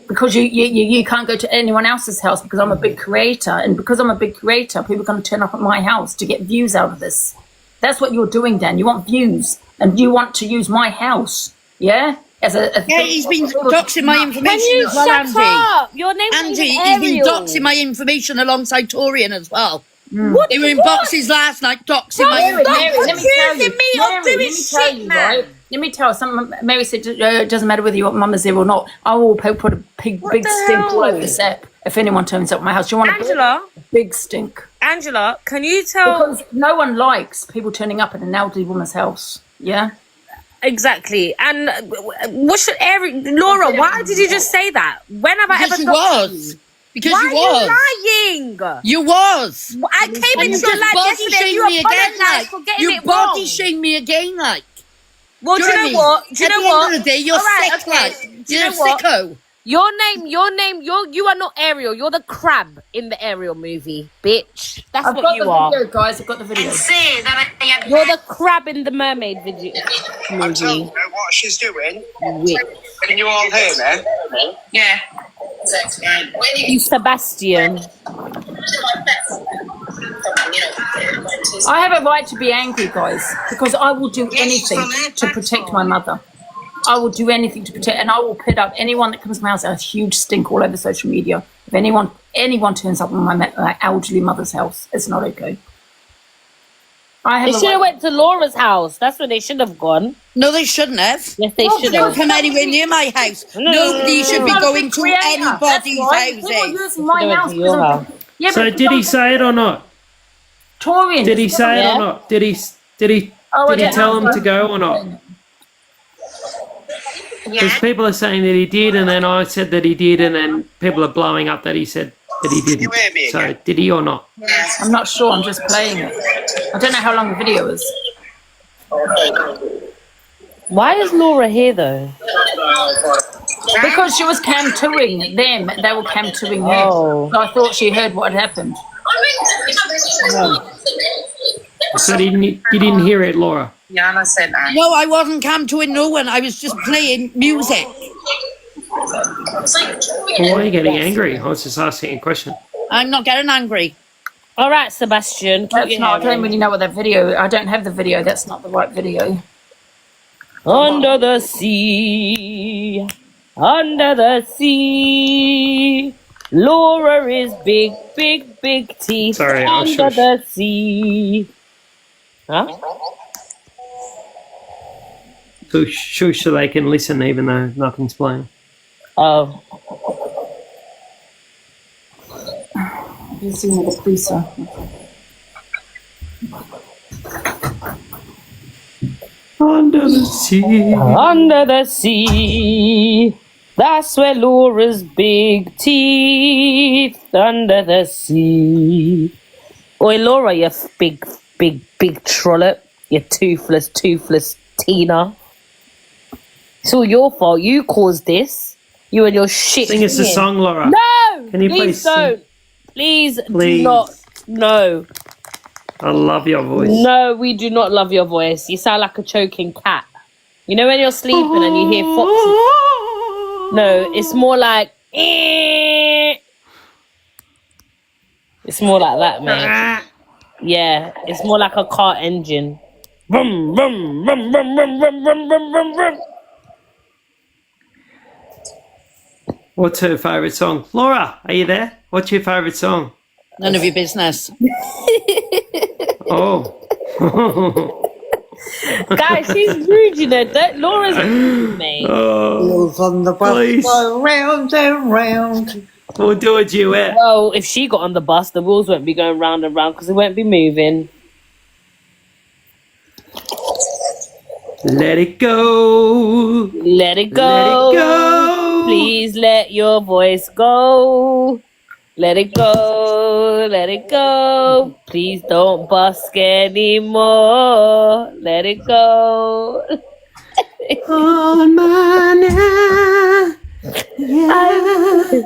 Because you can't go to anyone else's house because I'm a big creator, and because I'm a big creator, people are going to turn up at my house to get views out of this. That's what you're doing, Dan. You want views, and you want to use my house, yeah? He's been doxing my information. Can you as well, shut Angie. up? Your name's Angie, even he's been Ariel. doxing my information alongside Torian as well. What They were in what? boxes last night doxing my Mary, information. let me tell you. Mary, let me tell you, right? let me tell some. Mary said it doesn't matter whether your mum is there or not. I will put a big stink all over this app if anyone turns up at my house. Do you want Angela? a big stink? Angela, can you tell? Because no one likes people turning up at an elderly woman's house. Yeah. Exactly. And what should Laura? Why did you just say that? When have I ever? Because you was. Because why you was. are you lying? You was. I came into your life yesterday. You apologized for getting it wrong. You body shame me again, like. Well, do you know what? Do you know what? At the end of the day, you're sick, like. You're a sicko. Your name, you are not Ariel. You're the crab in the Ariel movie, bitch. That's I've what got you the are. video, guys. I've got the video. You're the crab in the mermaid video I'm telling movie. you what she's doing. Wait. Can you all hear me? Yeah. You Sebastian. I have a right to be angry, guys, because I will do anything to protect my mother. I will do anything to protect, and I will put up anyone that comes to my house. A huge stink all over social media. If anyone turns up at my elderly mother's house, it's not okay. They should have went to Laura's house. That's where they should have gone. No, they shouldn't have. Yes, they should Don't have. come anywhere near my house. Nobody should be going to anybody's houses. Yeah, so did he say it or not? Torian. Did he say it or not? Did he tell him to go or not? Because people are saying that he did, and then I said that he did, and then people are blowing up that he said that he didn't. So did he or not? I'm not sure. I'm just playing it. I don't know how long the video is. Why is Laura here though? Because she was cam-touring them. They were cam-touring her. Oh. So I thought she heard what had happened. So you didn't hear it, Laura? Yeah, and I said that. No, I wasn't come to no one. I was just playing music. Well, why are you getting angry? I was just asking a question. I'm not getting angry. All right, Sebastian. That's not, I don't really know what that video. I don't have the video. That's not the right video. Under the sea, under the sea, Laura is big, big, big teeth. Sorry, under the sea. Huh? Shush, so they can listen even though nothing's playing. Oh. You see where the police are. Under the sea. Under the sea. That's where Laura's big teeth. Under the sea. Oi, Laura, you big, big, big trollop. You toothless Tina. It's all your fault. You caused this. You and your shit. Sing us a song, Laura. No! Can you please don't. Please do Please. not. No. I love your voice. No, we do not love your voice. You sound like a choking cat. You know when you're sleeping and you hear foxes? No, it's more like... It's more like that, man. Yeah, it's more like a car engine. Vroom, vroom, vroom, vroom, vroom, vroom, vroom, vroom, vroom, vroom. What's her favourite song? Laura, are you there? What's your favourite song? None of your business. Oh. Guys, she's rude, you know. Laura's rude, mate. Wheels on the bus go round and round. We'll do a duet. Well, if she got on the bus, the wheels won't be going round and round because it won't be moving. Let it go. Let it go. Let it go. Please let your voice go. Let it go. Let it go. Please don't busk anymore. Let it go. On my now. Yeah.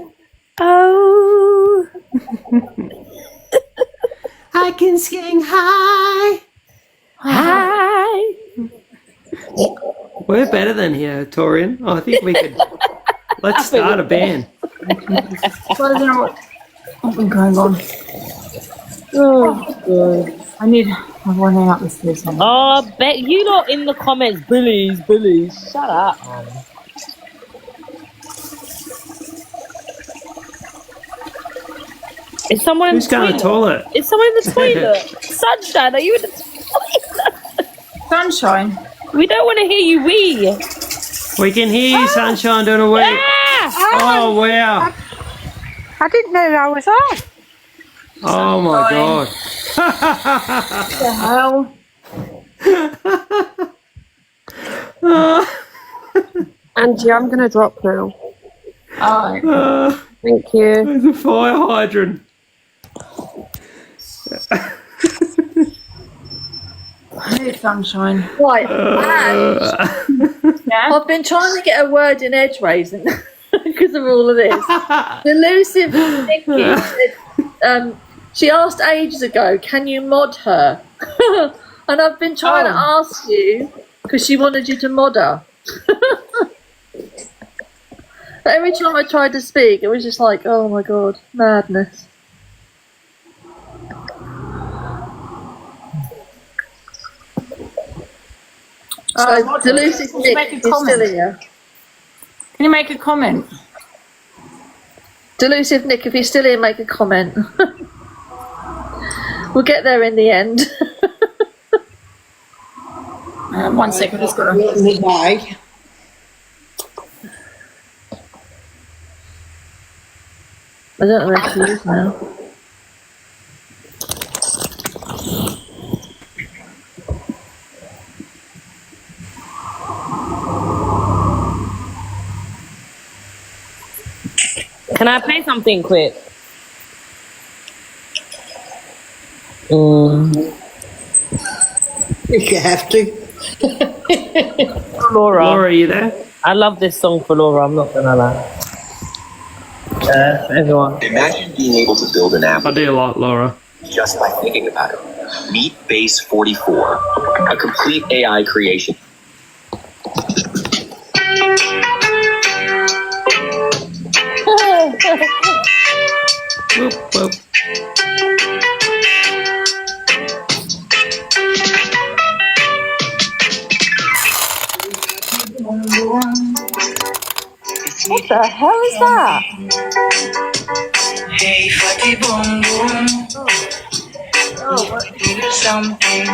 Oh. I can sing high. Hi. We're better than here, Torian. I think we could. Let's start a band. What's been going on? Oh, God. I'm running up this place. Oh, bet you lot in the comments, bullies. Shut up, man. Is someone Who's in the going to toilet? toilet? Is someone in the toilet? Sunshine, are you in the toilet? Sunshine? We don't want to hear you wee. We can hear you, Sunshine, doing a wee. Oh, wow. I didn't know I was on. Oh, my God. The hell? Angie, I'm going to drop now. Alright. Thank you. There's a fire hydrant. Hey, Sunshine. Right. I've been trying to get a word in edgeways because of all of this. Delusive Nikki said, she asked ages ago, can you mod her? And I've been trying to ask you because she wanted you to mod her. But every time I tried to speak, it was just like, oh my God, madness. So, Delusive Nick is still here. Can you make a comment? Delusive Nick, if you're still here, make a comment. We'll get there in the end. 1 second, just got Bye. I don't know where she is now. Can I play something quick? If you have to. Laura. Laura, are you there? I love this song for Laura, I'm not gonna lie. Everyone. Imagine being able to build an app I do like Laura. just by thinking about it. Meet Base 44, a complete AI creation. Whoop, whoop. What the hell is that? Hey, fatty boom boom. Do something.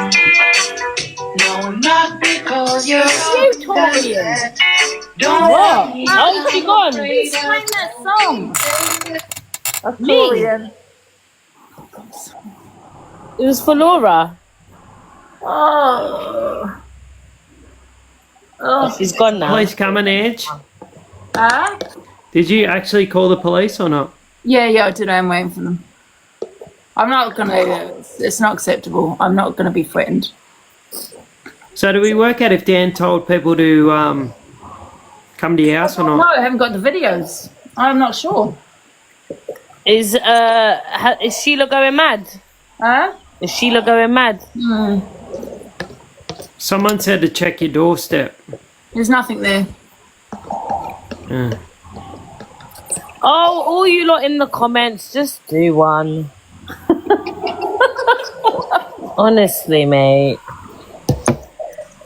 No, not because you're Victorian. Don't What? let me Oh, she gone. Sing that song. That's Me? Dorian. It was for Laura. Oh. She's gone now. Police coming, Edge. Huh? Did you actually call the police or not? Yeah, I did. I'm waiting for them. I'm not gonna. It's not acceptable. I'm not gonna be threatened. So do we work out if Dan told people to come to your house or No, not? I haven't got the videos. I'm not sure. Is Sheila going mad? Huh? Is Sheila going mad? Someone said to check your doorstep. There's nothing there. Yeah. Oh, all you lot in the comments, just do one. Honestly, mate.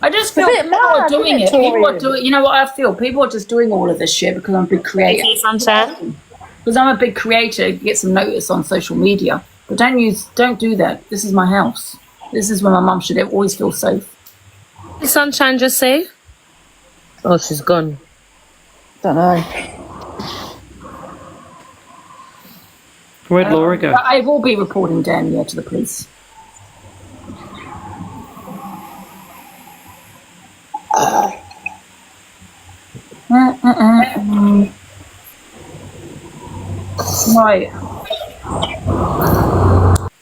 I just feel people are doing it. People are doing. You know what I feel? People are just doing all of this shit because I'm a big creator. Because I'm a big creator, get some notice on social media. But don't do that. This is my house. This is where my mum should always feel safe. Did Sunshine just say? Oh, she's gone. Don't know. Where'd Laura go? I will be reporting Dan to the police. Right.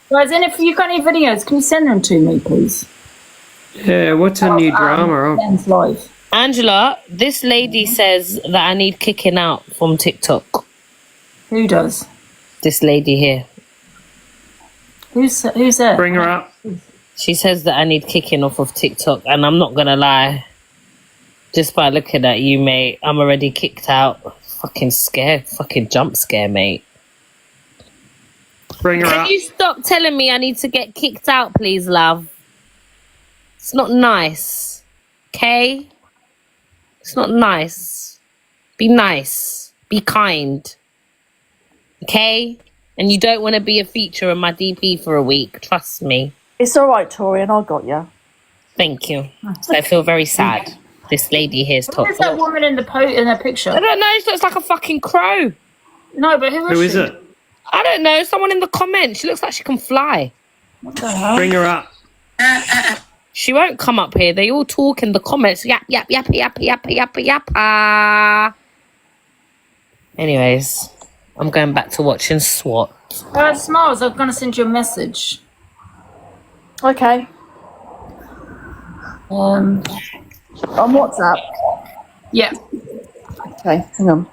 Guys, and if you've got any videos, can you send them to me, please? Yeah, what's her new drama? Dan's live. Angela, this lady says that I need kicking out from TikTok. Who does? This lady here. Who's that? Bring her up. She says that I need kicking off of TikTok, and I'm not gonna lie. Just by looking at you, mate, I'm already kicked out. Fucking scared. Fucking jump scare, mate. Bring her Can up. you stop telling me I need to get kicked out, please, love? It's not nice. Okay? It's not nice. Be nice. Be kind. Okay? And you don't want to be a feature in my DP for a week. Trust me. It's all right, Torian. I got you. Thank you. So I feel very sad. This lady here is Who top. is that woman in the in her picture? I don't know. She looks like a fucking crow. No, but who is it? I don't know. Someone in the comments. She looks like she can fly. What the hell? Bring her up. She won't come up here. They all talk in the comments. Yap, yap, yap, yap, yap, yap, yap. Anyways, I'm going back to watching SWAT. Smiles, I'm going to send you a message. Okay. On WhatsApp? Yeah. Okay, hang on.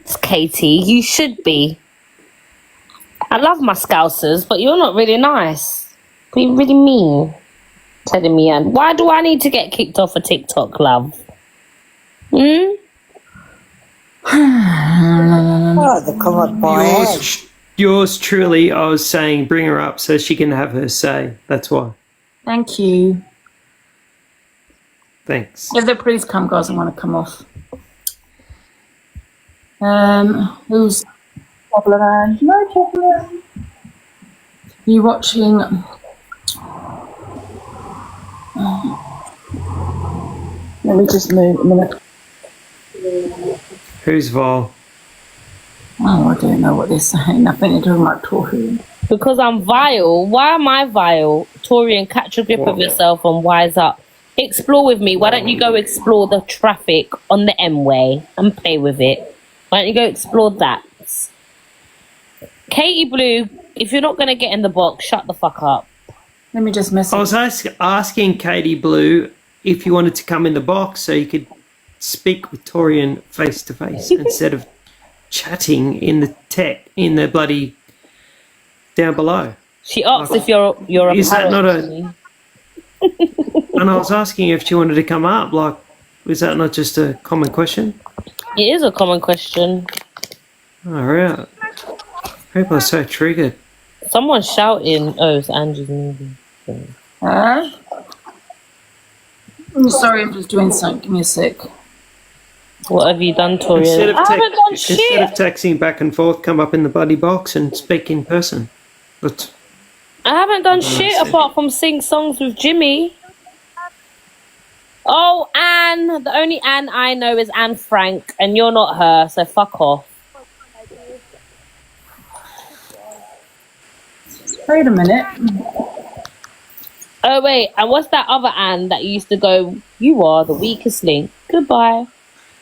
It's Katie. You should be. I love my Scousers, but you're not really nice. You're really mean. Telling me, and why do I need to get kicked off of TikTok, love? Oh, the comment by Yours truly, I was saying bring her up so she can have her say. That's why. Thank you. Thanks. If the police come, guys, I want to come off. Who's Chocolate Ange? No chocolate. You watching? Let me just move a minute. Who's Vol? Oh, I don't know what they're saying. Nothing to do about Torian. Because I'm vile. Why am I vile? Torian, catch a grip of yourself and wise up. Explore with me. Why don't you go explore the traffic on the M-Way and play with it? Why don't you go explore that? Katie Blue, if you're not going to get in the box, shut the fuck up. Let me just message. I was asking Katie Blue if you wanted to come in the box so you could speak with Torian face to face instead of chatting in the bloody down below. She asked if you're a Is that parrot. not a? And I was asking if she wanted to come up. Like, is that not just a common question? It is a common question. All right. People are so triggered. Someone's shouting. Oh, it's Angie's movie. I'm sorry, I'm just doing something. Give me a sec. What have you done, Torian? Instead of, I haven't done instead shit. of texting back and forth, come up in the bloody box and speak in person. But I haven't done shit apart from sing songs with Jimmy. Oh, Anne. The only Anne I know is Anne Frank, and you're not her, so fuck off. Wait a minute. Oh, wait. And what's that other Anne that used to go, you are the weakest link. Goodbye.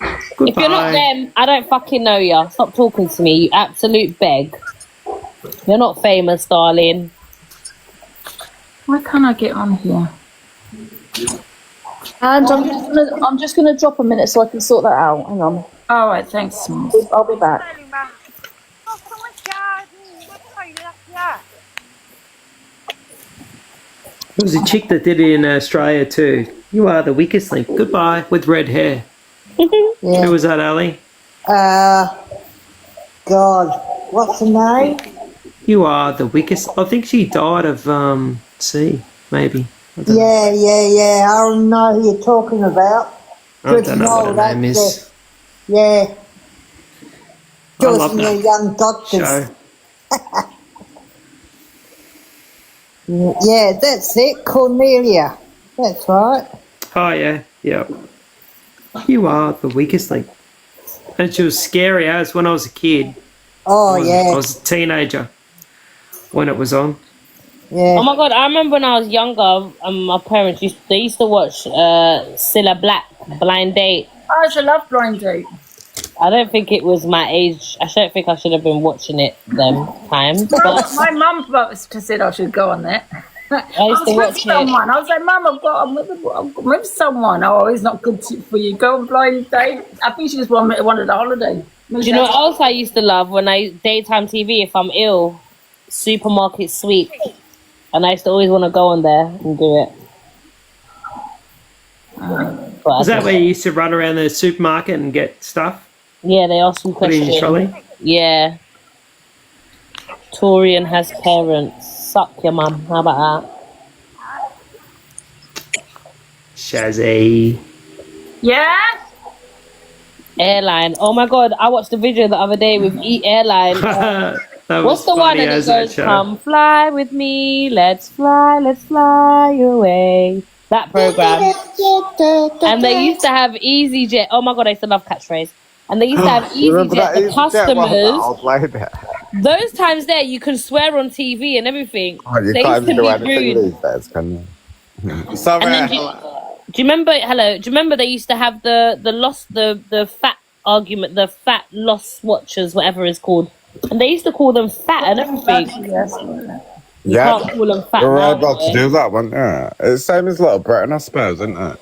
If you're not them, I don't fucking know ya. Stop talking to me, you absolute beg. You're not famous, darling. Why can't I get on here? And I'm just gonna drop a minute so I can sort that out. Hang on. All right, thanks, Smalls. I'll be back. there was a chick that did it in Australia too. You are the weakest link. Goodbye with red hair. Yeah. Who was that, Ali? God, what's the name? You are the weakest. I think she died of C, maybe. Yeah. I don't know who you're talking about. I don't know what her name is. Yeah. I love Just the that young doctors. show. Yeah, that's it. Cornelia. That's right. Oh yeah, yeah. You are the weakest link. And she was scary as when I was a kid. Oh, I yeah. was a teenager when it was on. Yeah. Oh my god, I remember when I was younger, my parents used to watch Cilla Black, Blind Date. I should love Blind Date. I don't think it was my age. I don't think I should have been watching it them times. But My mum said I should go on that. I used to was watch with it. someone. I was like, Mum, I'm with someone. Oh, it's not good for you. Go on Blind Date. I think she just wanted a holiday. Do you know what else I used to love when daytime TV? If I'm ill, Supermarket Sweep, and I used to always want to go on there and do it. Is that where you used to run around the supermarket and get stuff? Yeah, they asked me Put it in your questions. trolley? Yeah. Torian has parents. Suck your mum. How about that? Shazzy. Yeah? Airline. Oh my god, I watched the video the other day with Eat Airline. That What's was the one funny that as goes, that show. come fly with me, let's fly away. That program. And they used to have EasyJet. Oh my God, I used to love catchphrase. And they used to have You remember EasyJet, that the EasyJet one? customers. I'll play it. Those times there, you can swear on TV and everything. Oh, you They can't used to even do be anything rude. these days, can you? Sorry. And then do you remember? Hello. Do you remember they used to have the fat argument, the fat loss watchers, whatever it's called, and they used to call them fat and everything. Yes. You can't call them fat You're now. able to do that, weren't you? It's the same as Little Britain, I suppose, isn't it?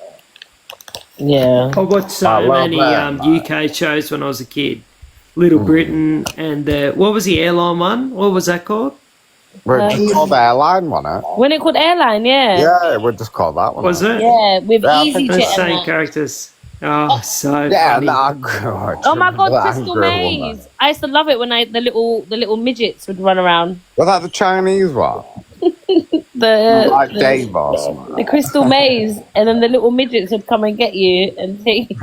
Yeah. I watched so many UK shows when I was a kid. Little Britain and what was the airline one? What was that called? We're just called the airline, wasn't it? When it called Airline, yeah. Yeah, we're just called that one. Was it? Yeah, with Yeah, I think EasyJet The and same that. characters. Oh, so Yeah, funny. and the angry, Oh my God, the Crystal angry Maze! woman. I used to love it when the little midgets would run around. Was that the Chinese one? Like Dave or something. The Crystal Maze, and then the little midgets would come and get you and take you.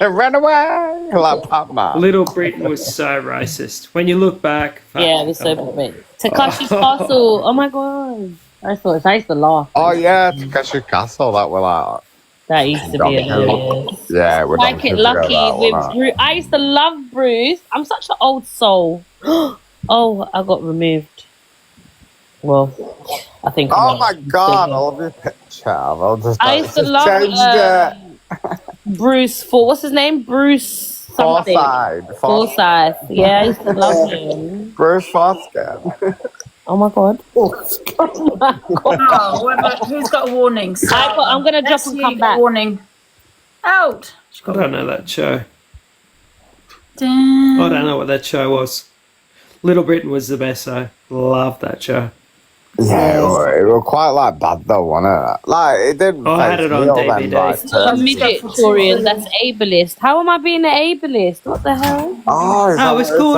Run away! Like Pac-Man. Little Britain was so racist. When you look back, Yeah, it was so bad. Takashi's Castle. Oh my God, I used to laugh. Oh yeah, Takeshi Castle, that were like... That used to be hilarious. Yeah, we're Like it lucky with Bruce. I used to love Bruce. I'm such an old soul. Oh, I got removed. Well, I think. Oh my God, I love your picture. I'll just I used to love Bruce. What's his name? Bruce something. Forsyth. Yeah, I used to love him. Bruce Forsyth. Oh my God. Oh, who's got a warning? I'm gonna drop and come back. Warning. Out. I don't know that show. I don't know what that show was. Little Britain was the best though. Loved that show. Yeah, it was quite like bad though, wasn't it? Like it didn't. I had it on DVD. It's not a midget Torian, that's ableist. How am I being an ableist? What the hell? Oh, is that it was what called.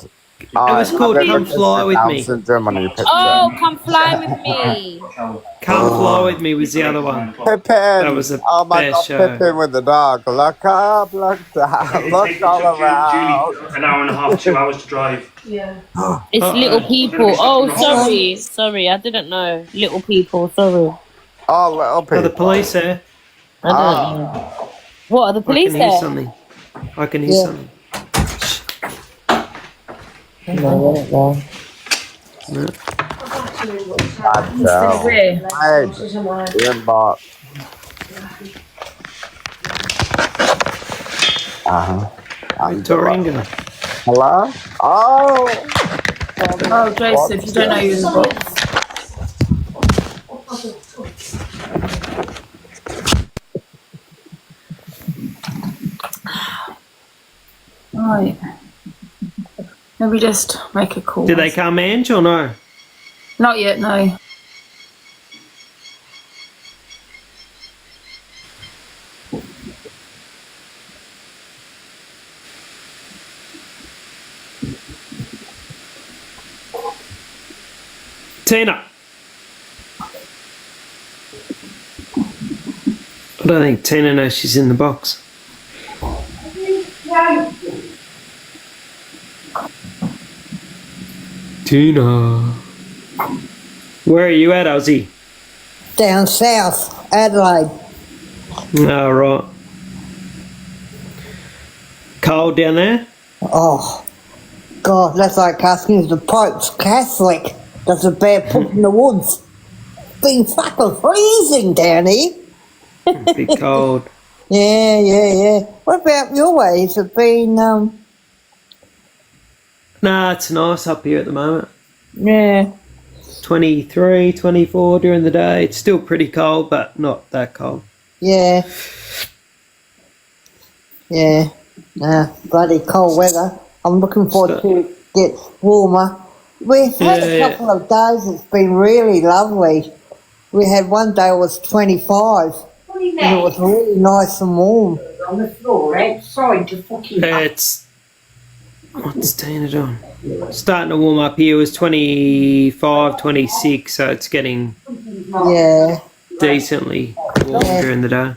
said? It was called Come Fly With Me. Oh, Come Fly With Me. Come Fly With Me was the other one. Pippin. That was the Oh my God, best show. Pippin with the dog. Look up, look down, look all around. Julie an hour and a half, 2 hours to drive. Yeah. It's Little People. Oh, sorry, I didn't know. Little People, sorry. Oh, Little People. Are the police there? I don't know. What, are the police I can hear there? something. I can hear something. No, they don't know. Inbox. Victoria. Hello? Oh! Oh, Joseph, you don't know you're in the box. Right. Let me just make a call. Did they come, Ange, or no? Not yet, no. Tina. I don't think Tina knows she's in the box. Tina. Where are you at, Ozzy? Down south, Adelaide. Oh, right. Cold down there? Oh, God, that's like asking if the Pope's Catholic. Does a bear put in the woods? Been fucking freezing down here. Be cold. Yeah. What about your way? Has it been, Nah, it's nice up here at the moment. Yeah. 23, 24 during the day. It's still pretty cold, but not that cold. Yeah. Nah, bloody cold weather. I'm looking forward to it gets warmer. We've had a couple of days, it's been really lovely. We had one day it was 25, and it was really nice and warm. On the floor outside to fucking. It's... What's Tina doing? Starting to warm up here. It was 25, 26, so it's getting decently warm during the day.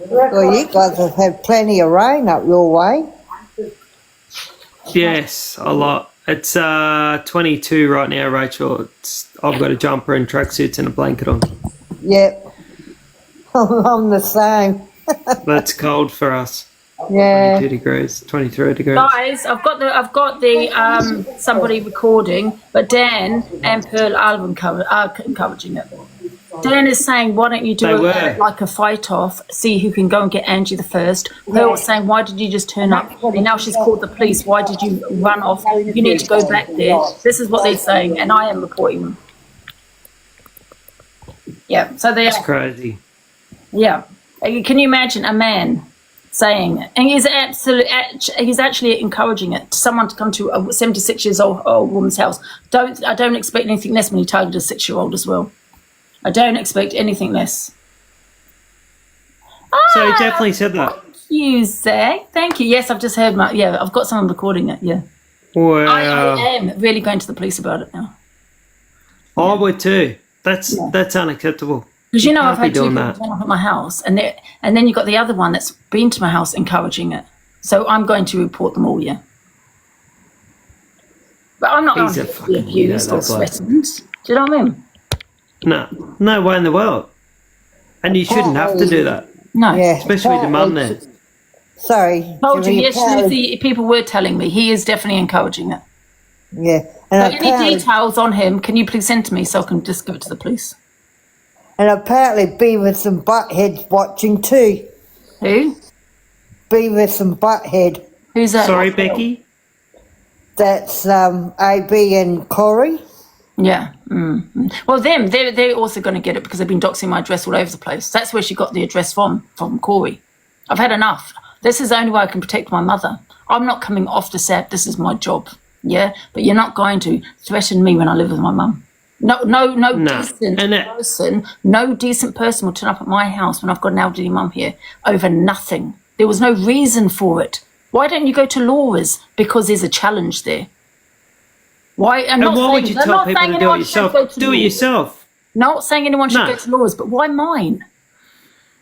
Well, you guys have had plenty of rain up your way. Yes, a lot. It's 22 right now, Rachel. I've got a jumper and tracksuits and a blanket on. Yep. I'm the same. That's cold for us. Yeah. 22 degrees, 23 degrees. Guys, I've got the somebody recording, but Dan and Pearl are encouraging it. Dan is saying, why don't you do like a fight off, see who can go and get Angie the first. Pearl was saying, why did you just turn up? And now she's called the police. Why did you run off? You need to go back there. This is what they're saying, and I am reporting them. Yeah, so That's crazy. Yeah. Can you imagine a man saying it? And he's actually encouraging it. Someone to come to a 76 years old woman's house. I don't expect anything less when he targeted a 6-year-old as well. I don't expect anything less. So he definitely said that. Thank you, Zach. Thank you. Yes, I've just heard I've got someone recording it, yeah. Wow. I am really going to the police about it now. I would too. That's unacceptable. Because I've had 2 doing people that. turn up at my house, and then you've got the other one that's been to my house encouraging it. So I'm going to report them all, yeah. But I'm not going to be abused or threatened. Do you know what I mean? No way in the world. And you shouldn't have to do that. No. Yeah. Especially with the mum there. Sorry. Told you, yes, Lucy, people were telling me. He is definitely encouraging it. Yeah. And any details on him, can you please send to me so I can just give it to the police? And apparently Beavis and Butthead's watching too. Who? Beavis and Butthead. Who's that? Sorry, Becky? That's AB and Corey. Yeah. Mm-hmm. Well, they're also going to get it because they've been doxing my address all over the place. That's where she got the address from Corey. I've had enough. This is the only way I can protect my mother. I'm not coming off the set. This is my job. Yeah? But you're not going to threaten me when I live with my mum. No decent person will turn up at my house when I've got an elderly mum here over nothing. There was no reason for it. Why don't you go to Laura's? Because there's a challenge there. Why? Why would you tell people to do it yourself? Do it yourself. Not saying anyone should go to Laura's, but why mine?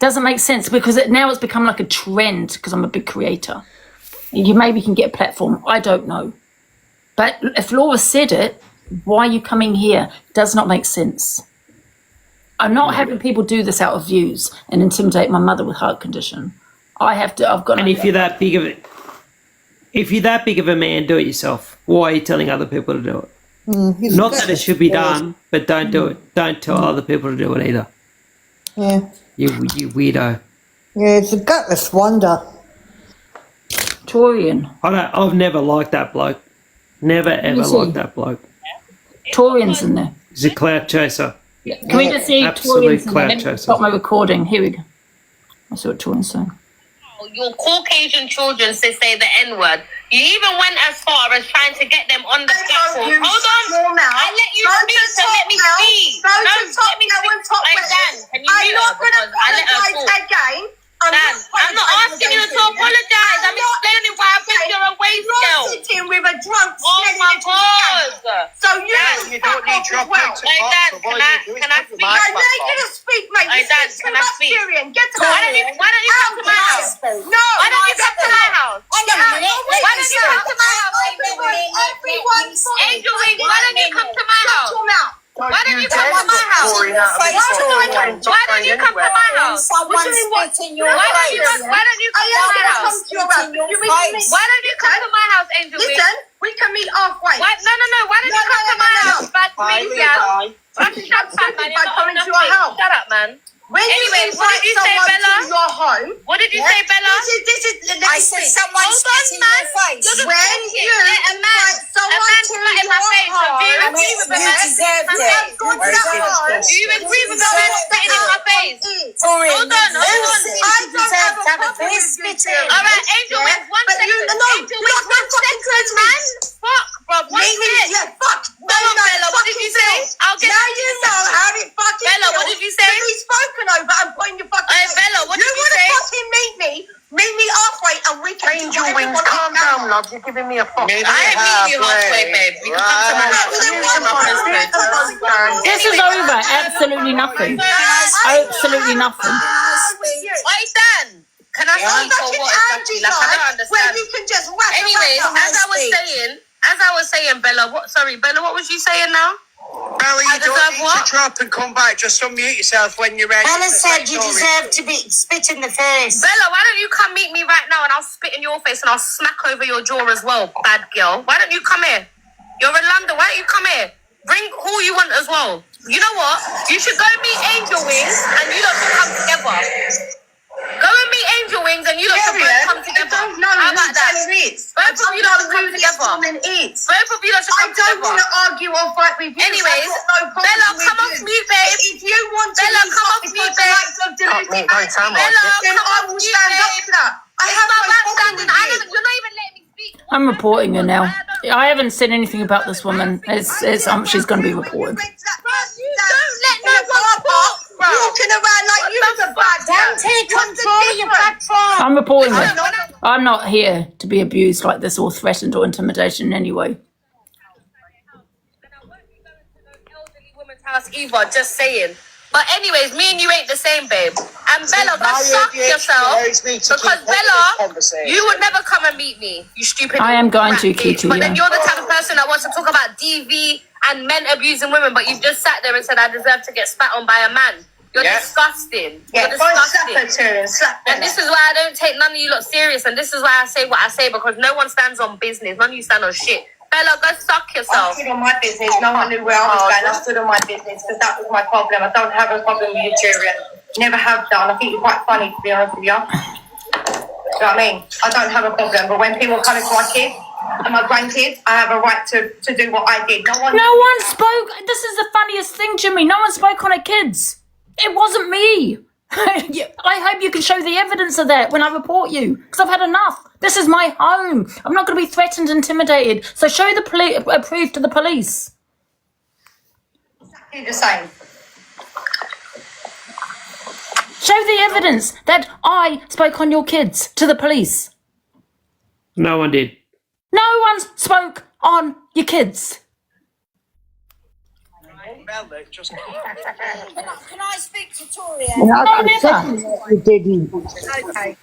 Doesn't make sense because now it's become like a trend because I'm a big creator. You maybe can get a platform. I don't know. But if Laura said it, why are you coming here? Does not make sense. I'm not having people do this out of views and intimidate my mother with heart condition. I've got. And if you're that big of a man, do it yourself. Why are you telling other people to do it? Not that it should be done, but don't do it. Don't tell other people to do it either. Yeah. You weirdo. Yeah, it's a gutless wonder. Torian. I've never liked that bloke. Never ever liked that bloke. Torian's in there. He's a clout chaser. Yeah. Can we just see absolute Torian's in there? clout Let me chaser? stop my recording. Here we go. I see what Torian's saying. Your Caucasian children say the N-word. You even went as far as trying to get them on the platform. Hold on. I let you speak, so let me speak. No, let me speak. Like, Dan, can you mute her? Because I let her talk. Again. Dan, I'm not asking you to apologise. I'm explaining why I think you're a waste girl. You're sitting with a drunk. Oh my God. So you don't need your points Hey, Dan, can I speak? I'm going to speak, mate. Hey, Dan, can I speak? Get to Why don't you come to my house? No. Why don't you come to my house? Why don't you come to my house? Angel Wing, why don't you come to my house? Why don't you come to my house? Why don't you come to my house? Why don't you come to my house, Angel Wing? Listen, we can meet halfway. No. Why don't you come to my house? Bad please, yeah. Shut up, man. You're not on nothing. Shut up, man. Anyways, what did you say, Bella? To your home. What did you say, Bella? I said someone spit in your face. When you invite someone to your home, do you agree with the man spitting in my face? Do you agree with the man spitting in my face? Hold on. I don't have a problem with you. Alright, Angel, wait 1 second. Angel, wait 1 second, man. Fuck, bro. 1 second. Yeah, fuck. Bella, what did you say? Now you know how it fucking Bella, what did you say? To be spoken over and putting your fucking. Hey, Bella, what did you say? You want to fucking meet me halfway and we can. Angel Wings, calm down, love. You're giving me a fuck. I ain't meeting you halfway, babe. You can come to my house. This is over. Absolutely nothing. Absolutely nothing. Wait, Dan. Can I speak or what exactly? Like, I don't understand. Where you can just Anyways, as I was saying, as I was saying, Bella, Bella, what was you saying now? Bella, you don't need to drop and come back. Just unmute yourself when you're ready. Bella said you deserve to be spit in the face. Bella, why don't you come meet me right now and I'll spit in your face and I'll smack over your jaw as well, bad girl. Why don't you come here? You're in London. Why don't you come here? Bring who you want as well. You know what? You should go meet Angel Wings and you lot should come together. Go and meet Angel Wings and you lot should both come together. I don't know How who about that? Bella is. Both of you lot should come together. Both of you lot should come together. I don't want to argue or fight with you. Anyways, Bella, come off mute, babe. If you want to Bella, come off mute, babe. Bella, Bella, come off mute, babe. I have no problem. You're not even letting me speak. I'm reporting her now. I haven't said anything about this woman. She's going to be reported. You don't let no one talk. Walking around like you was a bad girl. Don't take control of your platform. I'm reporting her. I'm not here to be abused like this or threatened or intimidated in any way. Woman's house either, just saying. But anyways, me and you ain't the same, babe. And Bella, go suck yourself. Because Bella, you would never come and meet me, you stupid. I am going to, Kitty. But then you're the type of person that wants to talk about DV and men abusing women, but you've just sat there and said I deserve to get spat on by a man. You're disgusting. You're disgusting. And this is why I don't take none of you lot serious. And this is why I say what I say, because no one stands on business. None of you stand on shit. Bella, go suck yourself. I stood on my business. No one knew where I was going. I stood on my business because that was my problem. I don't have a problem with you, Tyrion. Never have done. I think you're quite funny, to be honest with you. Do you know what I mean? I don't have a problem. But when people come into my kid and my grandkids, I have a right to do what I did. No one spoke. This is the funniest thing, Jimmy. No one spoke on her kids. It wasn't me. I hope you can show the evidence of that when I report you, because I've had enough. This is my home. I'm not going to be threatened, intimidated. So show the proof to the police. Exactly the same. Show the evidence that I spoke on your kids to the police. No one did. No one spoke on your kids. Can I speak to Tori? You didn't. Okay.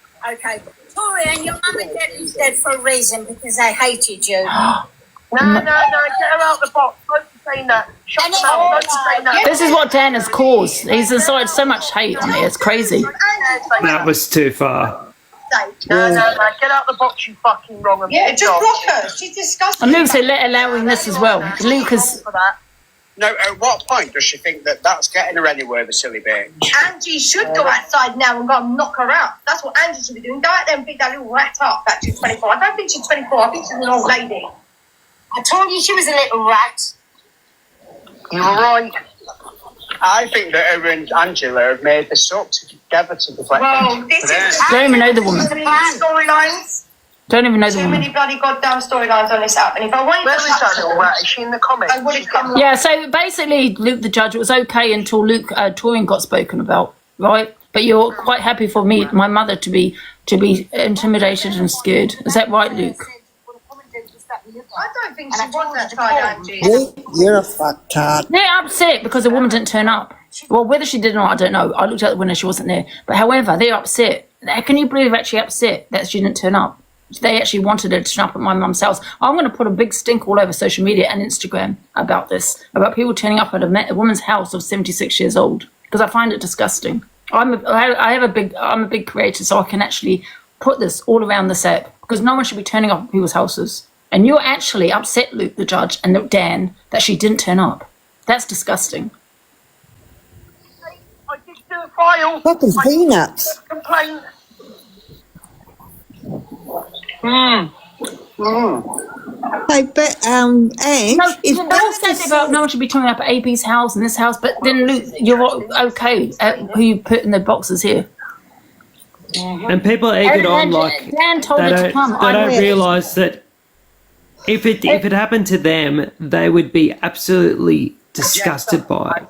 Tori, and your mum and dad is dead for a reason, because they hated you. No, get her out the box. Don't be saying that. Shut them out. Don't be saying that. This is what Dan has caused. He's incited so much hate on me. It's crazy. That was too far. No, get out the box, you fucking wrong. And Yeah, just block her. She's disgusting. And Luke said allowing this as well. Luke is... No, at what point does she think that that's getting her anywhere, the silly bitch? Angie should go outside now and go and knock her out. That's what Angie should be doing. Go out there and beat that little rat up that she's 24. I don't think she's 24. I think she's an old lady. I told you she was a little rat. You're right. I think that her and Angela have made this up together to deflect. Well, this is... Don't even know the woman. Storylines. Don't even know the Too woman. many bloody goddamn storylines on this app. And if I wanted Where is that little rat? Is she in the comments? I would have come... Yeah, so basically, Luke the judge, it was okay until Luke Torian got spoken about, right? But you're quite happy for me, my mother, to be intimidated and scared. Is that right, Luke? I don't think she was that side, Angie. You're a fucktard. They're upset because the woman didn't turn up. Well, whether she did or not, I don't know. I looked out the window, she wasn't there. But however, they're upset. Can you believe they're actually upset that she didn't turn up? They actually wanted her to turn up at my mum's house. I'm going to put a big stink all over social media and Instagram about this, about people turning up at a woman's house of 76 years old, because I find it disgusting. I'm a big creator, so I can actually put this all around this app, because no one should be turning up at people's houses. And you're actually upset, Luke the judge, and Dan, that she didn't turn up. That's disgusting. I did do a file. Fucking peanuts. Complaint. I bet, Ange, No, if they all said about no one should be turning up at AB's house and this house, but then Luke, you're okay who you put in the boxes here. And people egg it on like Dan told her to come. They don't realise that if it happened to them, they would be absolutely disgusted by it.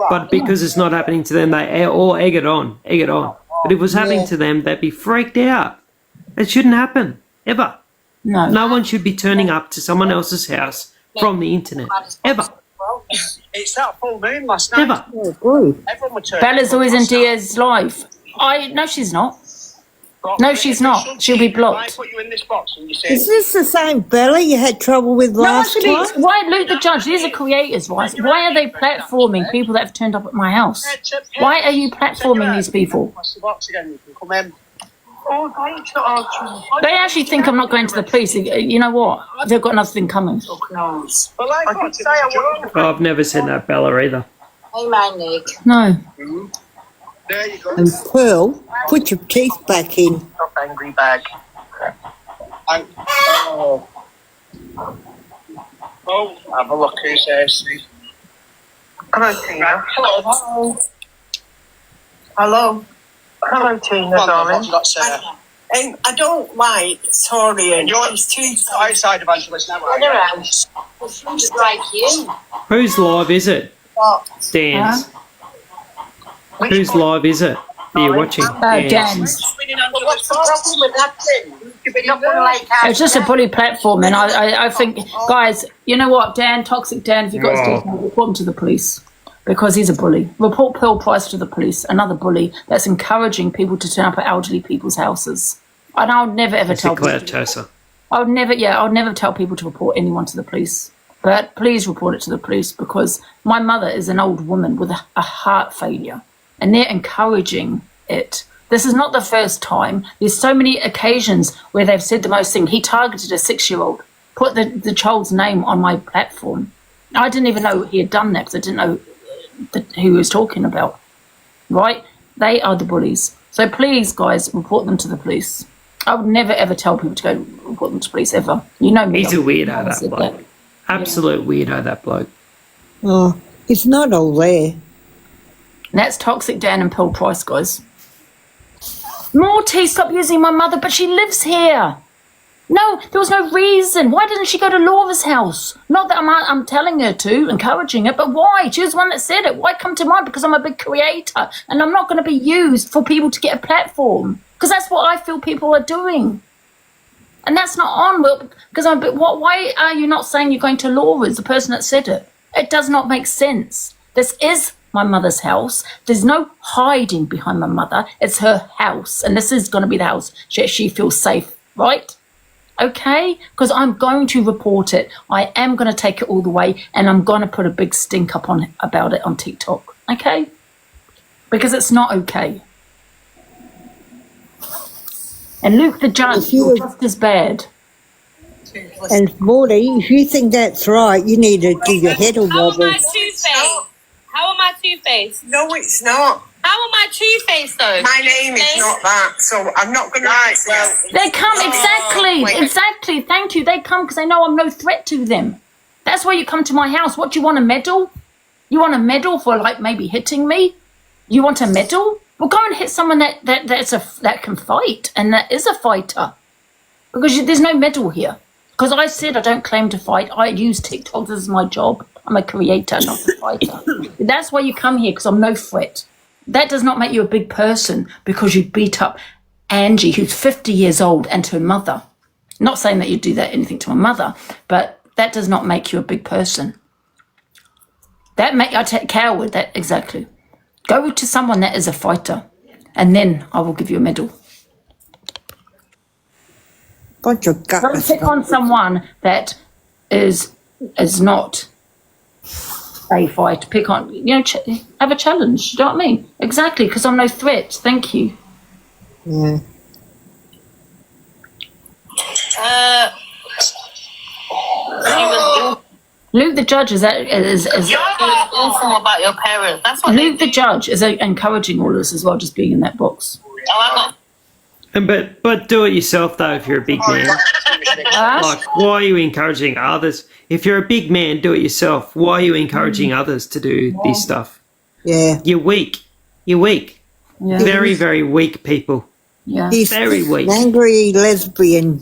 But because it's not happening to them, they all egg it on. But if it was happening to them, they'd be freaked out. It shouldn't happen, ever. No one should be turning up to someone else's house from the internet, ever. It's that full moon last night. Ever. Everyone would turn. Bella's always in Diaz's life. No, she's not. No, she's not. She'll be blocked. I put you in this box and you say, Is this the same Bella you had trouble with No, last actually, time? why Luke the Judge? These are creators, right? Why are they platforming people that have turned up at my house? Why are you platforming these people? What's the box again? You can come in. They actually think I'm not going to the police. You know what? They've got another thing coming. Well, I did say I would. Oh, I've never seen that Bella either. Hey, my Nick. No. There you go. And Pearl, put your teeth back in. Stop angry bag. Oh, have a look who's there, Steve. Hello, Tina. Hello. Hello. Hello, Tina, darling. I don't like Tory and you're too outside of Angela's now. She's like you. Whose live is it? Dan's. Whose live is it that you're watching? Dan's. What's the problem with that thing? It's just a bully platform, and I think, guys, you know what, Dan, Toxic Dan, if you've got to report him to the police, because he's a bully. Report Pearl Price to the police, another bully that's encouraging people to turn up at elderly people's houses. And I'll never ever tell people. I'll never tell people to report anyone to the police. But please report it to the police, because my mother is an old woman with a heart failure, and they're encouraging it. This is not the first time. There's so many occasions where they've said the most thing. He targeted a 6-year-old, put the child's name on my platform. I didn't even know he had done that, because I didn't know who he was talking about. Right? They are the bullies. So please, guys, report them to the police. I would never, ever tell people to go report them to police, ever. You know me. He's a weirdo, that bloke. Absolute weirdo, that bloke. Oh, it's not all there. And that's Toxic Dan and Pearl Price, guys. Morty, stop using my mother, but she lives here. No, there was no reason. Why didn't she go to Laura's house? Not that I'm telling her to, encouraging her, but why? She was the one that said it. Why come to mine? Because I'm a big creator, and I'm not going to be used for people to get a platform. Because that's what I feel people are doing. And that's not on, because why are you not saying you're going to Laura's, the person that said it? It does not make sense. This is my mother's house. There's no hiding behind my mother. It's her house, and this is going to be the house she feels safe, right? Okay? Because I'm going to report it. I am going to take it all the way, and I'm going to put a big stink up about it on TikTok, okay? Because it's not okay. And Luke the Judge is just as bad. And Morty, if you think that's right, you need to do your head a wobble. How am I two-faced? No, it's not. How am I two-faced, though? My name is not that, so I'm not going to answer. They come, exactly. Thank you. They come because they know I'm no threat to them. That's why you come to my house. What, do you want a medal? You want a medal for, like, maybe hitting me? You want a medal? Well, go and hit someone that can fight and that is a fighter. Because there's no medal here. Because I said I don't claim to fight. I use TikTok. This is my job. I'm a creator, not a fighter. That's why you come here, because I'm no threat. That does not make you a big person because you beat up Angie, who's 50 years old, and her mother. Not saying that you do that anything to my mother, but that does not make you a big person. I take coward. That exactly. Go to someone that is a fighter, and then I will give you a medal. Bunch of Don't pick on someone that is not a fight. Pick on, have a challenge. You know what I mean? Exactly, because I'm no threat. Thank you. Yeah. Luke the Judge is You're awful about your parents. That's what Luke the Judge is encouraging all of us as well, just being in that box. But do it yourself though if you're a big man. Like, why are you encouraging others? If you're a big man, do it yourself. Why are you encouraging others to do this stuff? Yeah. You're weak. Yeah. Very, very weak people. Yeah. Very weak. Angry lesbian.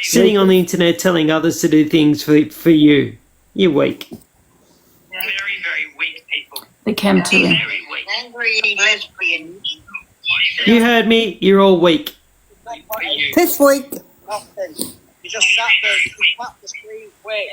Sitting on the internet telling others to do things for you. You're weak. Very, very weak people. They came to him. Angry lesbians. You heard me. You're all weak. This week. You just sat there and slapped the screen quick.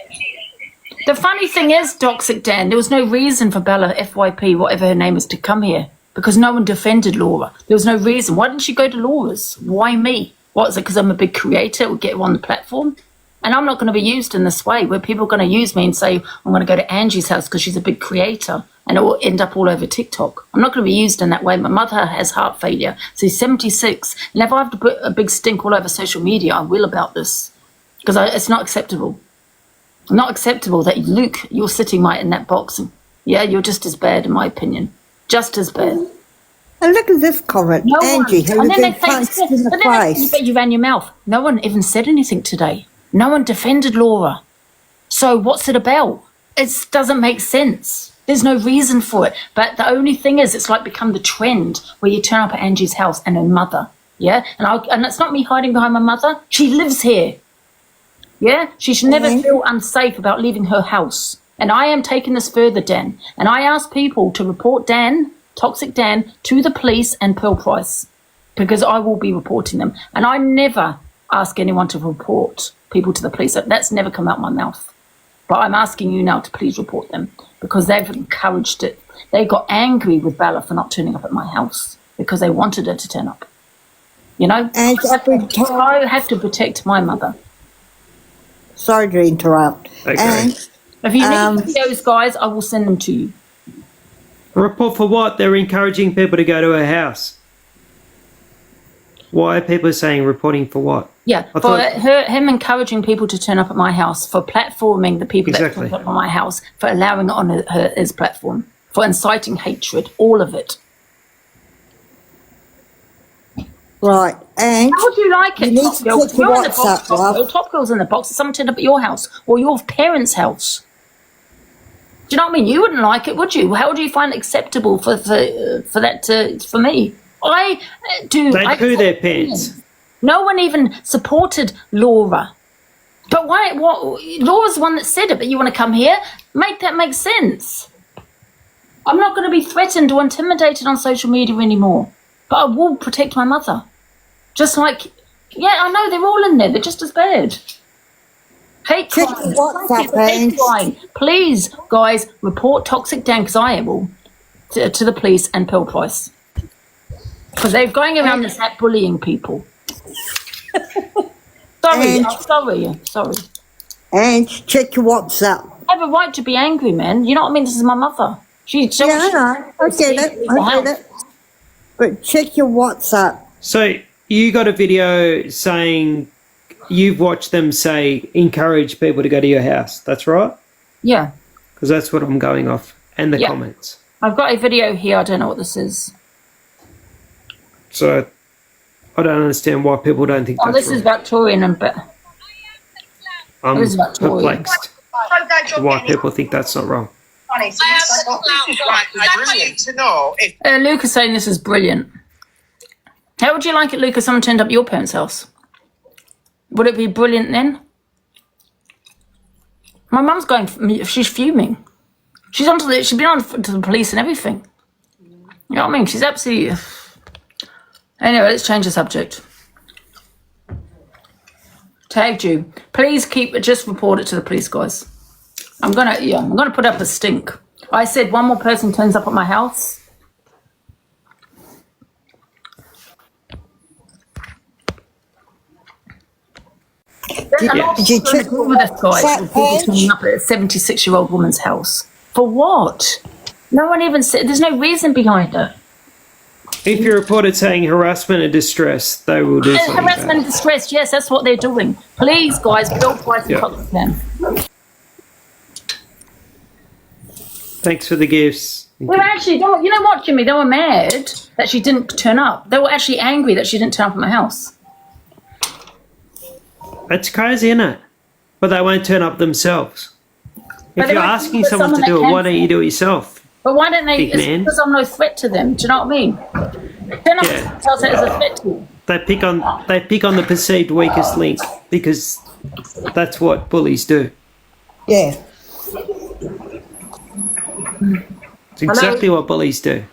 The funny thing is, Toxic Dan, there was no reason for Bella FYP, whatever her name is, to come here. because no one defended Laura. There was no reason. Why didn't she go to Laura's? Why me? What is it? Because I'm a big creator? It would get her on the platform. And I'm not going to be used in this way where people are going to use me and say, I'm going to go to Angie's house because she's a big creator, and it will end up all over TikTok. I'm not going to be used in that way. My mother has heart failure. So she's 76. And if I have to put a big stink all over social media, I will about this, because it's not acceptable. Not acceptable that, Luke, you're sitting right in that box. And, yeah, you're just as bad, in my opinion. Just as bad. And look at this comment. No Angie, one. who been punched in the face. But you ran your mouth. No one even said anything today. No one defended Laura. So what's it about? It doesn't make sense. There's no reason for it. But the only thing is, it's like become the trend where you turn up at Angie's house and her mother. Yeah? And it's not me hiding behind my mother. She lives here. Yeah? She should never feel unsafe about leaving her house. And I am taking this further, Dan. And I ask people to report Dan, Toxic Dan, to the police and Pearl Price, because I will be reporting them. And I never ask anyone to report people to the police. That's never come out my mouth. But I'm asking you now to please report them, because they've encouraged it. They got angry with Bella for not turning up at my house because they wanted her to turn up. You know? And I have to protect my mother. Sorry to interrupt. Okay. And if you need videos, guys, I will send them to you. Report for what? They're encouraging people to go to her house. Why are people saying reporting for what? Yeah, for him encouraging people to turn up at my house, for platforming the people that turn up at my house, for allowing it on his platform, for inciting hatred, all of it. Right, and how would you like it? You need to put your WhatsApp, love. Top Girl's in the box. Someone turned up at your house or your parents' house. Do you know what I mean? You wouldn't like it, would you? How would you find it acceptable for me? I do. They poo their pants. No one even supported Laura. But why? What? Laura's the one that said it. But you want to come here? Make that make sense. I'm not going to be threatened or intimidated on social media anymore. But I will protect my mother. Just like, yeah, I know they're all in there. They're just as bad. Hate crime. Please, guys, report Toxic Dan, because I will, to the police and Pearl Price. Because they're going around this app bullying people. Sorry. And check your WhatsApp. I have a right to be angry, man. You know what I mean? This is my mother. I know. I get it. But check your WhatsApp. So you got a video saying you've watched them say encourage people to go to your house. That's right? Yeah. Because that's what I'm going off. And the comments. I've got a video here. I don't know what this is. So I don't understand why people don't think that's this wrong. is Victorian and I'm perplexed why people think that's not wrong. I really need to know if Lucas saying this is brilliant. How would you like it, Lucas? Someone turned up at your parents' house. Would it be brilliant then? My mum's going. She's fuming. She's she's been on to the police and everything. You know what I mean? She's absolutely. Anyway, let's change the subject. Tagged you. Please just report it to the police, guys. I'm gonna put up a stink. I said one more person turns up at my house. Did you check with this guy? People turning up at a 76-year-old woman's house for what? No one even said. There's no reason behind it. If you reported saying harassment and distress, they will do something. Harassment and distress, yes, that's what they're doing. Please, guys, build twice and talk to them. Thanks for the gifts. Well, actually, you know what, Jimmy? They were mad that she didn't turn up. They were actually angry that she didn't turn up at my house. It's crazy, isn't it? But they won't turn up themselves. If you're asking someone to do it, why don't you do it yourself? But why don't they? It's because I'm no threat to them. Do you know what I mean? Turn up tells it as a threat to you. They pick on the perceived weakest link because that's what bullies do. Yeah. It's exactly what bullies do.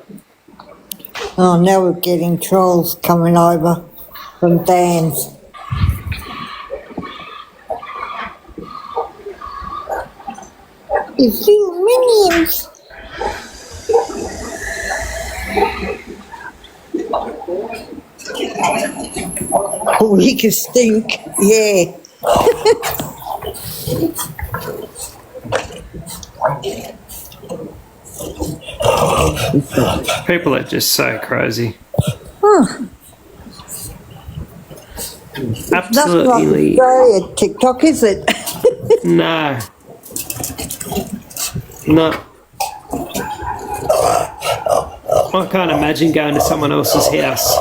Oh, now we're getting trolls coming over from Dan's. It's you minions. Oh, you can stink. Yeah. People are just so crazy. Huh. Absolutely. Nothing like Australia TikTok, is it? No. No. I can't imagine going to someone else's house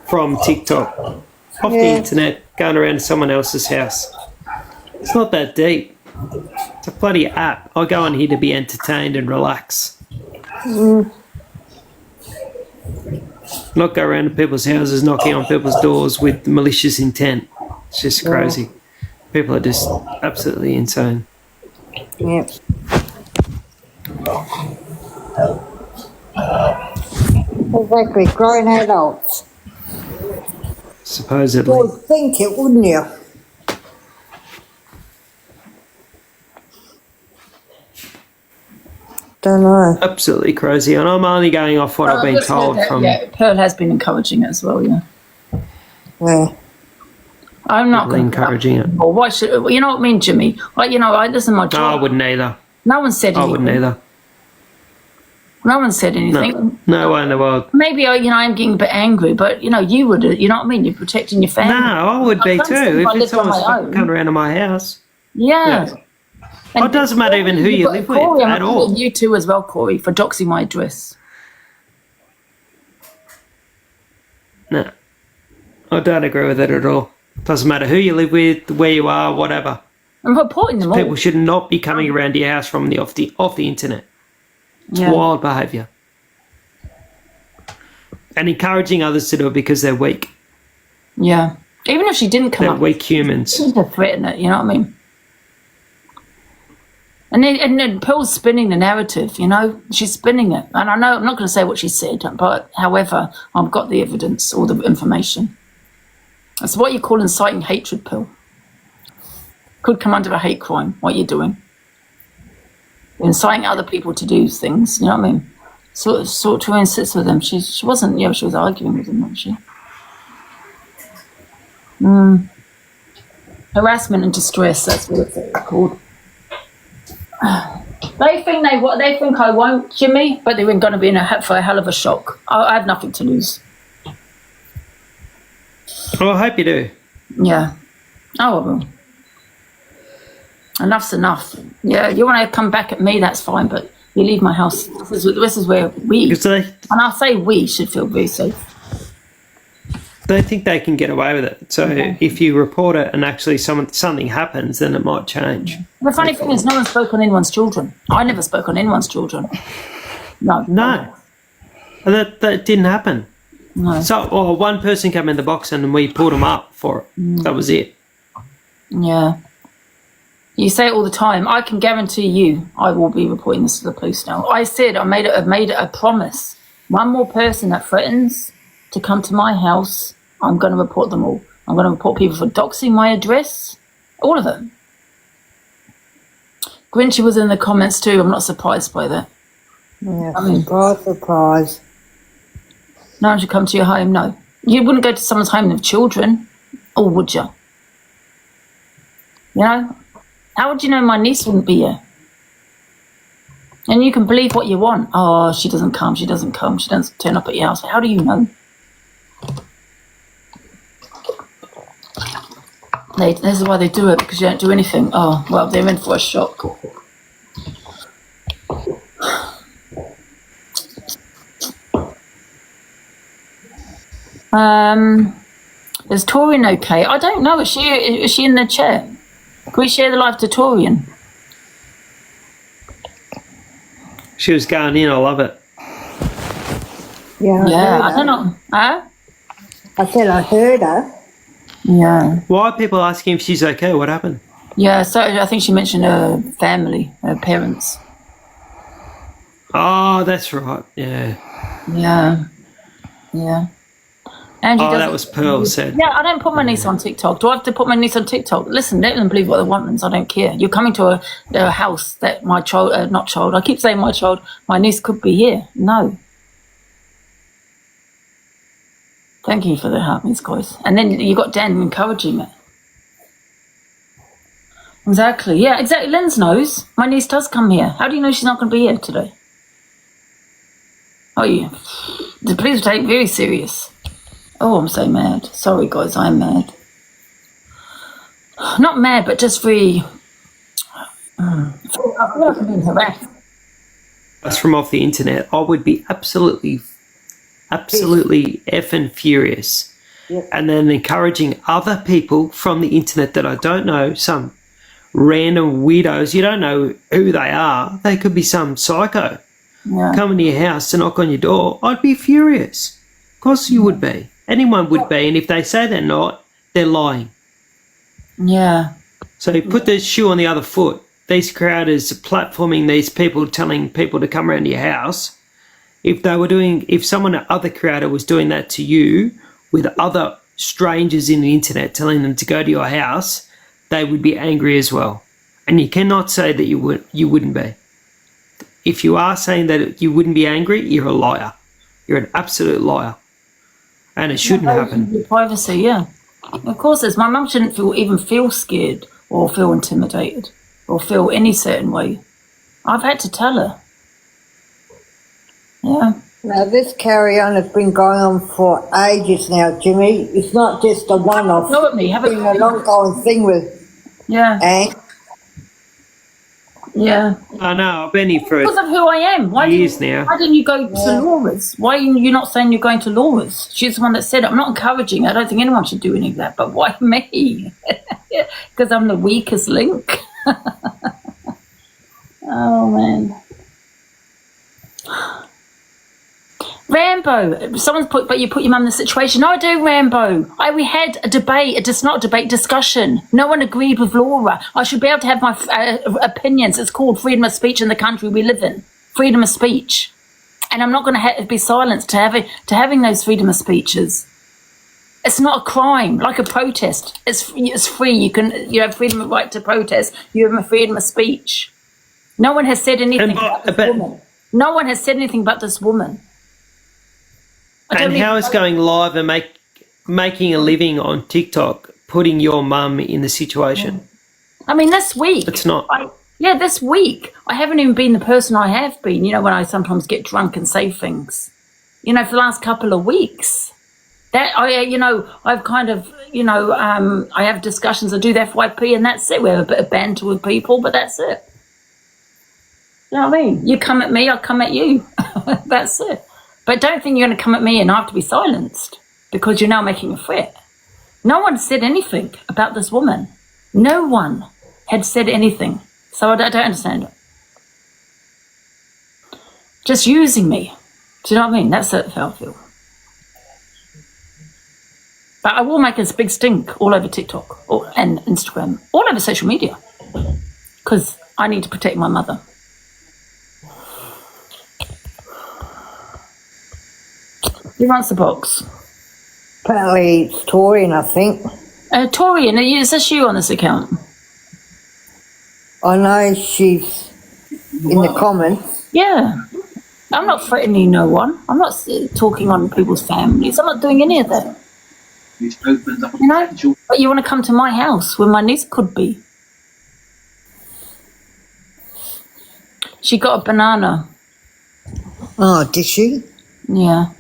from TikTok. Off the internet, going around to someone else's house. It's not that deep. It's a bloody app. I go on here to be entertained and relax. Not go around to people's houses, knocking on people's doors with malicious intent. It's just crazy. People are just absolutely insane. Yep. Exactly, grown adults. Supposedly. You would think it, wouldn't you? Don't know. Absolutely crazy. And I'm only going off what I've been told from... Yeah, Pearl has been encouraging it as well, yeah. Yeah. I'm not going to encouraging it. Or what should, you know what I mean, Jimmy? Like, you know, I listen to my job. No, I wouldn't either. No one said anything. I wouldn't either. No one said anything. No way in the world. Maybe, you know, I'm getting a bit angry, but, you know, you would, you know what I mean? You're protecting your family. No, I would be too. If someone's own. coming around to my house. Yeah. It doesn't matter even who you live with Corey, at all. You too as well, Corey, for doxing my address. No. I don't agree with it at all. Doesn't matter who you live with, where you are, whatever. I'm reporting them all. People should not be coming around to your house from off the internet. It's wild behaviour. And encouraging others to do it because they're weak. Yeah. Even if she didn't come They're up. weak humans. To threaten it, you know what I mean? And then Pearl's spinning the narrative, you know? She's spinning it. And I know I'm not going to say what she said, but however, I've got the evidence, all the information. That's what you call inciting hatred, Pearl. Could come under a hate crime, what you're doing. You're inciting other people to do things, you know what I mean? Sort to insist with them. She wasn't, you know, she was arguing with them, wasn't she? Harassment and distress, that's what it's called. They think I won't, Jimmy, but they're going to be for a hell of a shock. I have nothing to lose. Well, I hope you do. Yeah. Oh, I will. Enough's enough. Yeah, you want to come back at me, that's fine, but you leave my house. This is where we, and I say we, should feel very safe. They think they can get away with it. So if you report it and actually something happens, then it might change. The funny thing is, no one spoke on anyone's children. I never spoke on anyone's children. No. And that didn't happen. No. So one person came in the box and we pulled them up for it. That was it. Yeah. You say it all the time. I can guarantee you I will be reporting this to the police now. I said I made a promise. One more person that threatens to come to my house, I'm going to report them all. I'm going to report people for doxing my address. All of them. Grinchy was in the comments too. I'm not surprised by that. Yeah, surprise. No one should come to your home, no. You wouldn't go to someone's home with children, or would you? You know? How would you know my niece wouldn't be here? And you can believe what you want. Oh, she doesn't come, she doesn't turn up at your house. How do you know? This is why they do it, because you don't do anything. Oh, well, they're in for a shock. Is Torian okay? I don't know. Is she in the chat? Can we share the live to Torian? She was going in. I love it. Yeah, I don't know. Huh? I said I heard her. Yeah. Why are people asking if she's okay? What happened? Yeah, so I think she mentioned her family, her parents. Oh, that's right. Yeah. Yeah. Angie that was Pearl said. Yeah, I don't put my niece on TikTok. Do I have to put my niece on TikTok? Listen, let them believe what they want, and I don't care. You're coming to a house that my child, I keep saying my child, my niece could be here. No. Thank you for the helpings, guys. And then you got Dan encouraging it. Exactly. Yeah, exactly. Lens knows. My niece does come here. How do you know she's not going to be here today? Oh, yeah. Please take it very serious. Oh, I'm so mad. Sorry, guys, I'm mad. Not mad, but just very... I feel like I'm being harassed. That's from off the internet. I would be absolutely effing furious. Yep. And then encouraging other people from the internet that I don't know, some random weirdos, you don't know who they are. They could be some psycho coming to your house to knock on your door. I'd be furious. Of course you would be. Anyone would be. And if they say they're not, they're lying. Yeah. So you put the shoe on the other foot. These creators platforming these people, telling people to come around to your house. If other creator was doing that to you with other strangers in the internet telling them to go to your house, they would be angry as well. And you cannot say that you wouldn't be. If you are saying that you wouldn't be angry, you're a liar. You're an absolute liar. And it shouldn't happen. Your privacy, yeah. Of course, my mum shouldn't even feel scared or feel intimidated or feel any certain way. I've had to tell her. Yeah. Now, this carry-on has been going on for ages now, Jimmy. It's not just a one-off. Know at me. It's been an ongoing thing with Ange. Yeah. I know. I've been here for because of who I am. years now. Why didn't you go to Laura's? Why are you not saying you're going to Laura's? She's the one that said it. I'm not encouraging. I don't think anyone should do any of that. But why me? Because I'm the weakest link. Oh, man. Rambo, someone's put, but you put your mum in the situation. No, I do, Rambo. We had a debate, discussion. No one agreed with Laura. I should be able to have my opinions. It's called freedom of speech in the country we live in. Freedom of speech. And I'm not going to be silenced to having those freedom of speeches. It's not a crime, like a protest. It's free. You have freedom of right to protest. You have a freedom of speech. No one has said anything about this woman. No one has said anything about this woman. And how is going live and making a living on TikTok putting your mum in the situation? I mean, this week. It's not. This week. I haven't even been the person I have been, when I sometimes get drunk and say things. For the last couple of weeks. I've kind of, I have discussions, I do the FYP and that's it. We have a bit of banter with people, but that's it. You know what I mean? You come at me, I'll come at you. That's it. But don't think you're going to come at me and I have to be silenced because you're now making a threat. No one said anything about this woman. No one had said anything. So I don't understand it. Just using me. Do you know what I mean? That's how I feel. But I will make a big stink all over TikTok and Instagram, all over social media. Because I need to protect my mother. Who runs the box? Apparently it's Torian, I think. Torian, is this you on this account? I know she's in the comments. Yeah. I'm not threatening no one. I'm not talking on people's families. I'm not doing any of that. But you want to come to my house where my niece could be. She got a banana. Oh, did she? Yeah.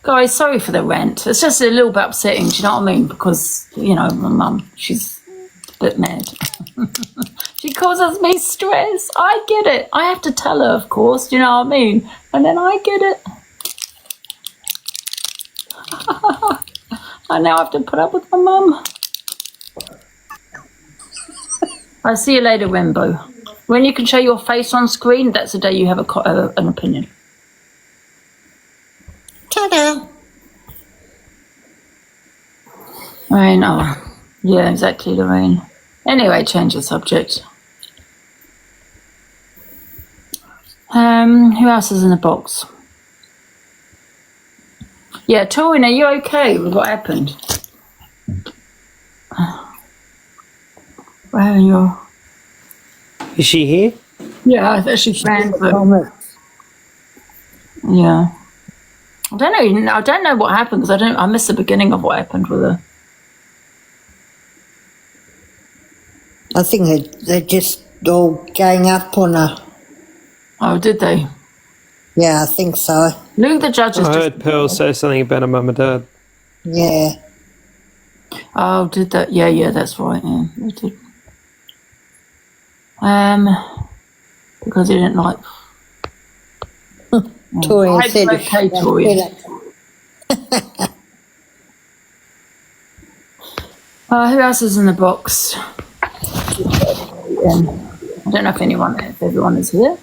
Guys, sorry for the rant. It's just a little bit upsetting, do you know what I mean? Because, my mum, she's a bit mad. She causes me stress. I get it. I have to tell her, of course, do you know what I mean? And then I get it. I now have to put up with my mum. I'll see you later, Rambo. When you can show your face on screen, that's the day you have an opinion. Ta-da! Lorraine, yeah, exactly, Lorraine. Anyway, change the subject. Who else is in the box? Yeah, Torin, are you okay with what happened? Where are you? Is she here? Yeah, I think she's fine. Yeah. I don't know what happened because I missed the beginning of what happened with her. I think they just all gang up on her. Oh, did they? Yeah, I think so. Luke the judge is I heard Pearl say something about her mum and dad. Yeah. Oh, did that? Yeah, that's right. Yeah, they did. Because he didn't like. Torian said it. Okay, Torian. Who else is in the box? I don't know if everyone is here.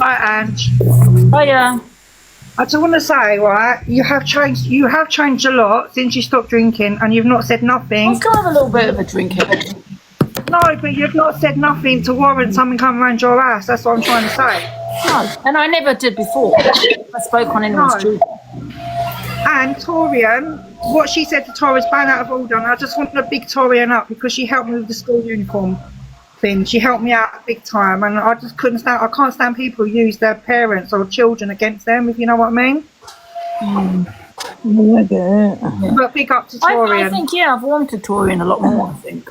Hi, Ange. Hiya. I just want to say, right, you have changed a lot since you stopped drinking, and you've not said nothing. Let's go have a little bit of a drink here. No, but you've not said nothing to warrant something coming around your ass. That's what I'm trying to say. No, and I never did before. I spoke on anyone's truth. And Torian, what she said to Tor is bang out of order, and I just want to big Torian up because she helped me with the school uniform thing. She helped me out big time, and I just couldn't stand. I can't stand people who use their parents or children against them, if you know what I mean. But big up to Torian. I think I've warmed to Torian a lot more. I think.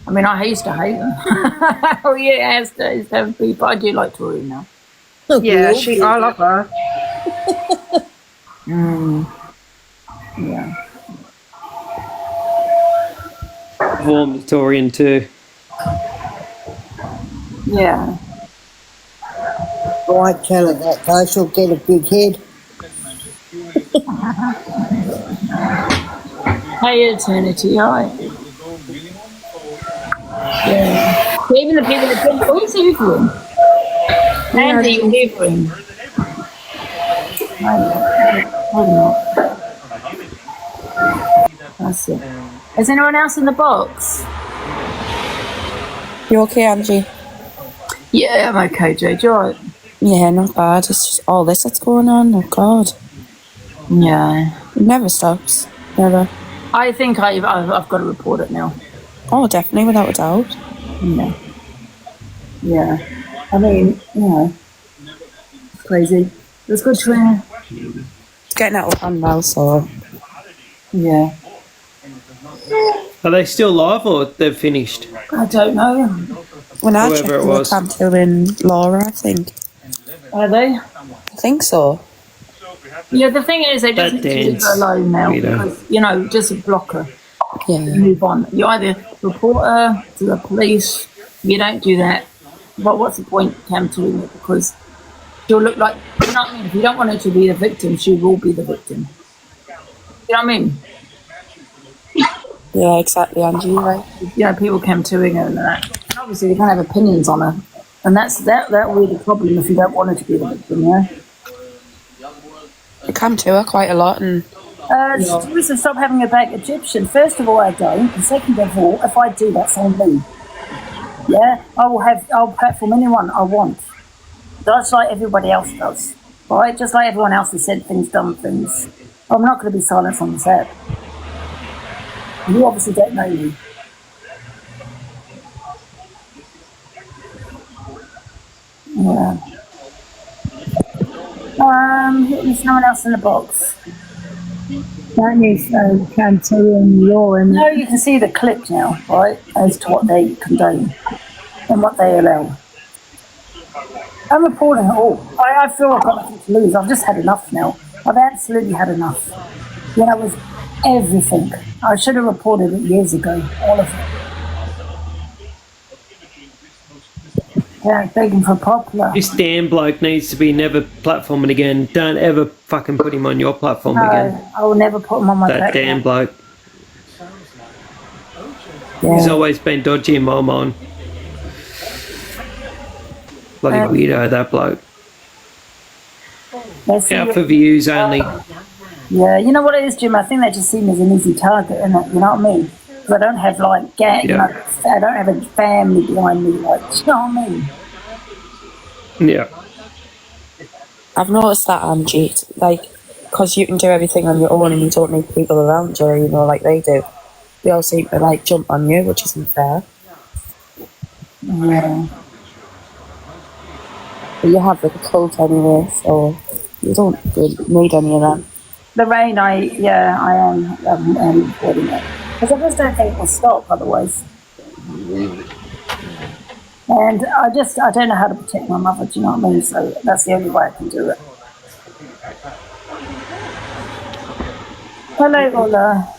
I mean, I used to hate her. Oh yeah, it has to be, but I do like Torian now. Yeah, I love her. Yeah. Warm Victorian too. Yeah. Oh, I tell her that guy, she'll get a big head. Hey, Eternity, alright. Yeah. Even the people that think, who's Hoovering? Andy Hoovering. I don't know. That's it. Is anyone else in the box? You okay, Angie? Yeah, I'm okay, Jade. You alright? Yeah, not bad. It's just all this that's going on. Oh, God. Yeah. It never stops. Never. I think I've got to report it now. Oh, definitely, without a doubt. Yeah. Yeah. I mean, it's crazy. It's good to It's getting out of hand now, so... Yeah. Are they still live or they've finished? I don't know. When I Whoever checked, it they were was. cancelling Laura, I think. Are they? I think so. Yeah, the thing is, they just need to leave her alone now. Because, just block her. Yeah. Move on. You either report her to the police. If you don't do that, what's the point, Cam, to doing it? Because she'll look like, you know what I mean? If you don't want her to be the victim, she will be the victim. You know what I mean? Yeah, exactly, Angie, you're right. People came to her and that. And obviously, they can have opinions on her. And that will be the problem if you don't want her to be the victim, yeah? I come to her quite a lot, and... Delusive, stop having a back Egyptian. First of all, I don't. And second of all, if I do, that's on me. Yeah? I'll platform anyone I want. Just like everybody else does. Right? Just like everyone else has said things, done things. I'm not going to be silent on this app. You obviously don't know me. Yeah. There's no one else in the box. That needs Cantu and Law. No, you can see the clip now, right, as to what they condone and what they allow. I'm reporting it all. I feel I've got nothing to lose. I've just had enough now. I've absolutely had enough. With everything. I should have reported it years ago, all of it. Yeah, begging for popular. This damn bloke needs to be never platforming again. Don't ever fucking put him on your platform again. I will never put him on my That platform. damn bloke. Yeah. He's always been dodgy in my mind. Bloody weirdo, that bloke. Out for views only. Yeah, you know what it is, Jim? I think they just see me as an easy target, innit? You know what I mean? Because I don't have, I don't have a family behind me, you know what I mean? Yeah. I've noticed that, Angie, because you can do everything on your own and you don't need people around you, like they do. They all seem to, jump on you, which isn't fair. Yeah. But you have the cult anyway, so... You don't need any of that. The rain, I am recording it. Because I just don't think it will stop otherwise. And I don't know how to protect my mother, do you know what I mean? So that's the only way I can do it. Hello, Ola.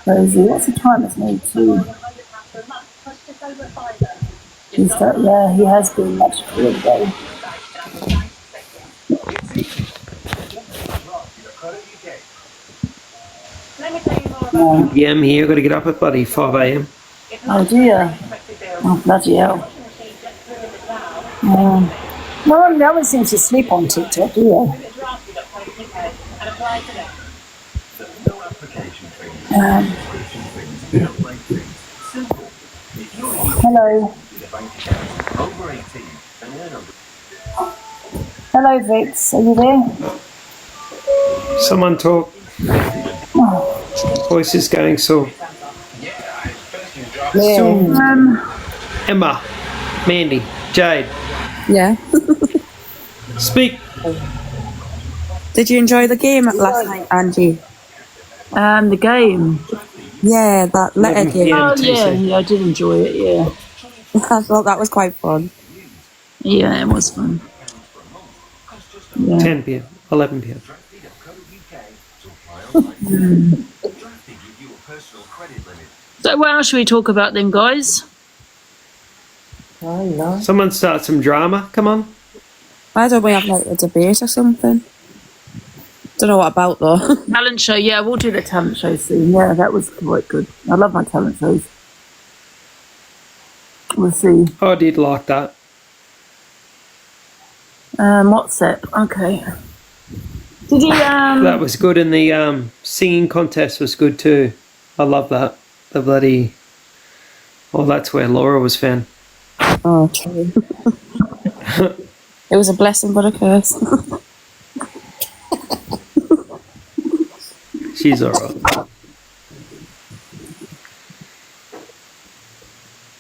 Rosie, what's the time? It's nearly 2. He has been much cooler today. Yeah, I'm here. Got to get up at bloody 5 a.m. Oh dear. Oh, bloody hell. No one seems to sleep on TikTok, do you? Hello. Hello, Vix. Are you there? Someone talk. Voice is going sore. Emma, Mandy, Jade. Yeah. Speak. Did you enjoy the game last night, Angie? The game? Yeah, that letter game. Oh, yeah, I did enjoy it, yeah. I thought that was quite fun. Yeah, it was fun. Yeah. 10 p.m., 11 p.m. So what else should we talk about then, guys? Someone start some drama. Come on. Why don't we have like a debate or something? Don't know what about though. Talent show, yeah, we'll do the talent show soon. Yeah, that was quite good. I love my talent shows. We'll see. I did like that. WhatsApp, okay. Did you That was good, and the singing contest was good too. I love that. The bloody. Oh, that's where Laura was found. Oh, true. It was a blessing but a curse. She's alright.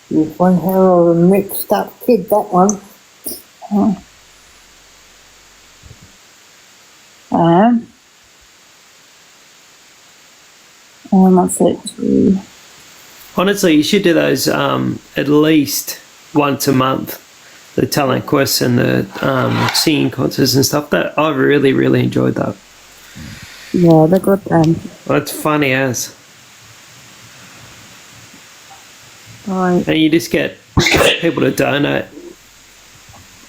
You've one hell of a mixed up kid, that one. What's it? Honestly, you should do those at least once a month. The talent quests and the singing concerts and stuff. That I really, really enjoyed that. Yeah, they're good then. That's funny as. Right. And you just get people to donate,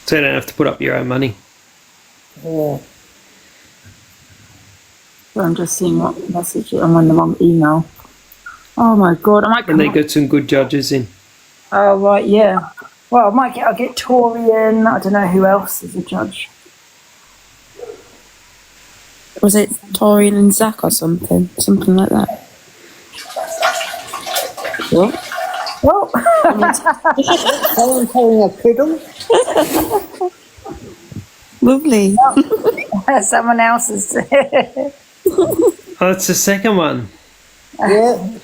so you don't have to put up your own money. Yeah. So I'm just seeing what message I'm on the wrong email. Oh my god, I might come And they up- got some good judges in. Oh right, yeah. Well, I'll get Torian. I don't know who else is a judge. Was it Torian and Zach or something? Something like that. What? Well, Someone calling a fiddle? Lovely. Someone else is. Oh, it's the second one. Yeah.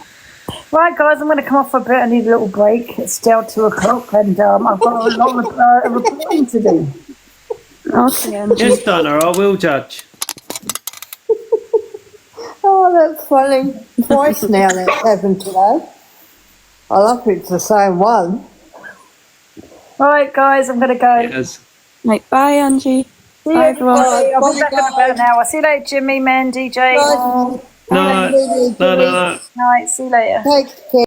Right, guys, I'm going to come off for a bit. I need a little break. It's still 2:00, and I've got a lot of reporting to do. Okay. Yes, Donna, I will judge. Oh, that's funny. Twice now that's happened today. I love it's the same one. All right, guys, I'm going to go. Yes. Right, bye, Angie. See Bye, you. everyone. I'll be back in about an hour. See you later, Jimmy, Mandy, Jay. Bye. No. Night. See you later. Take care.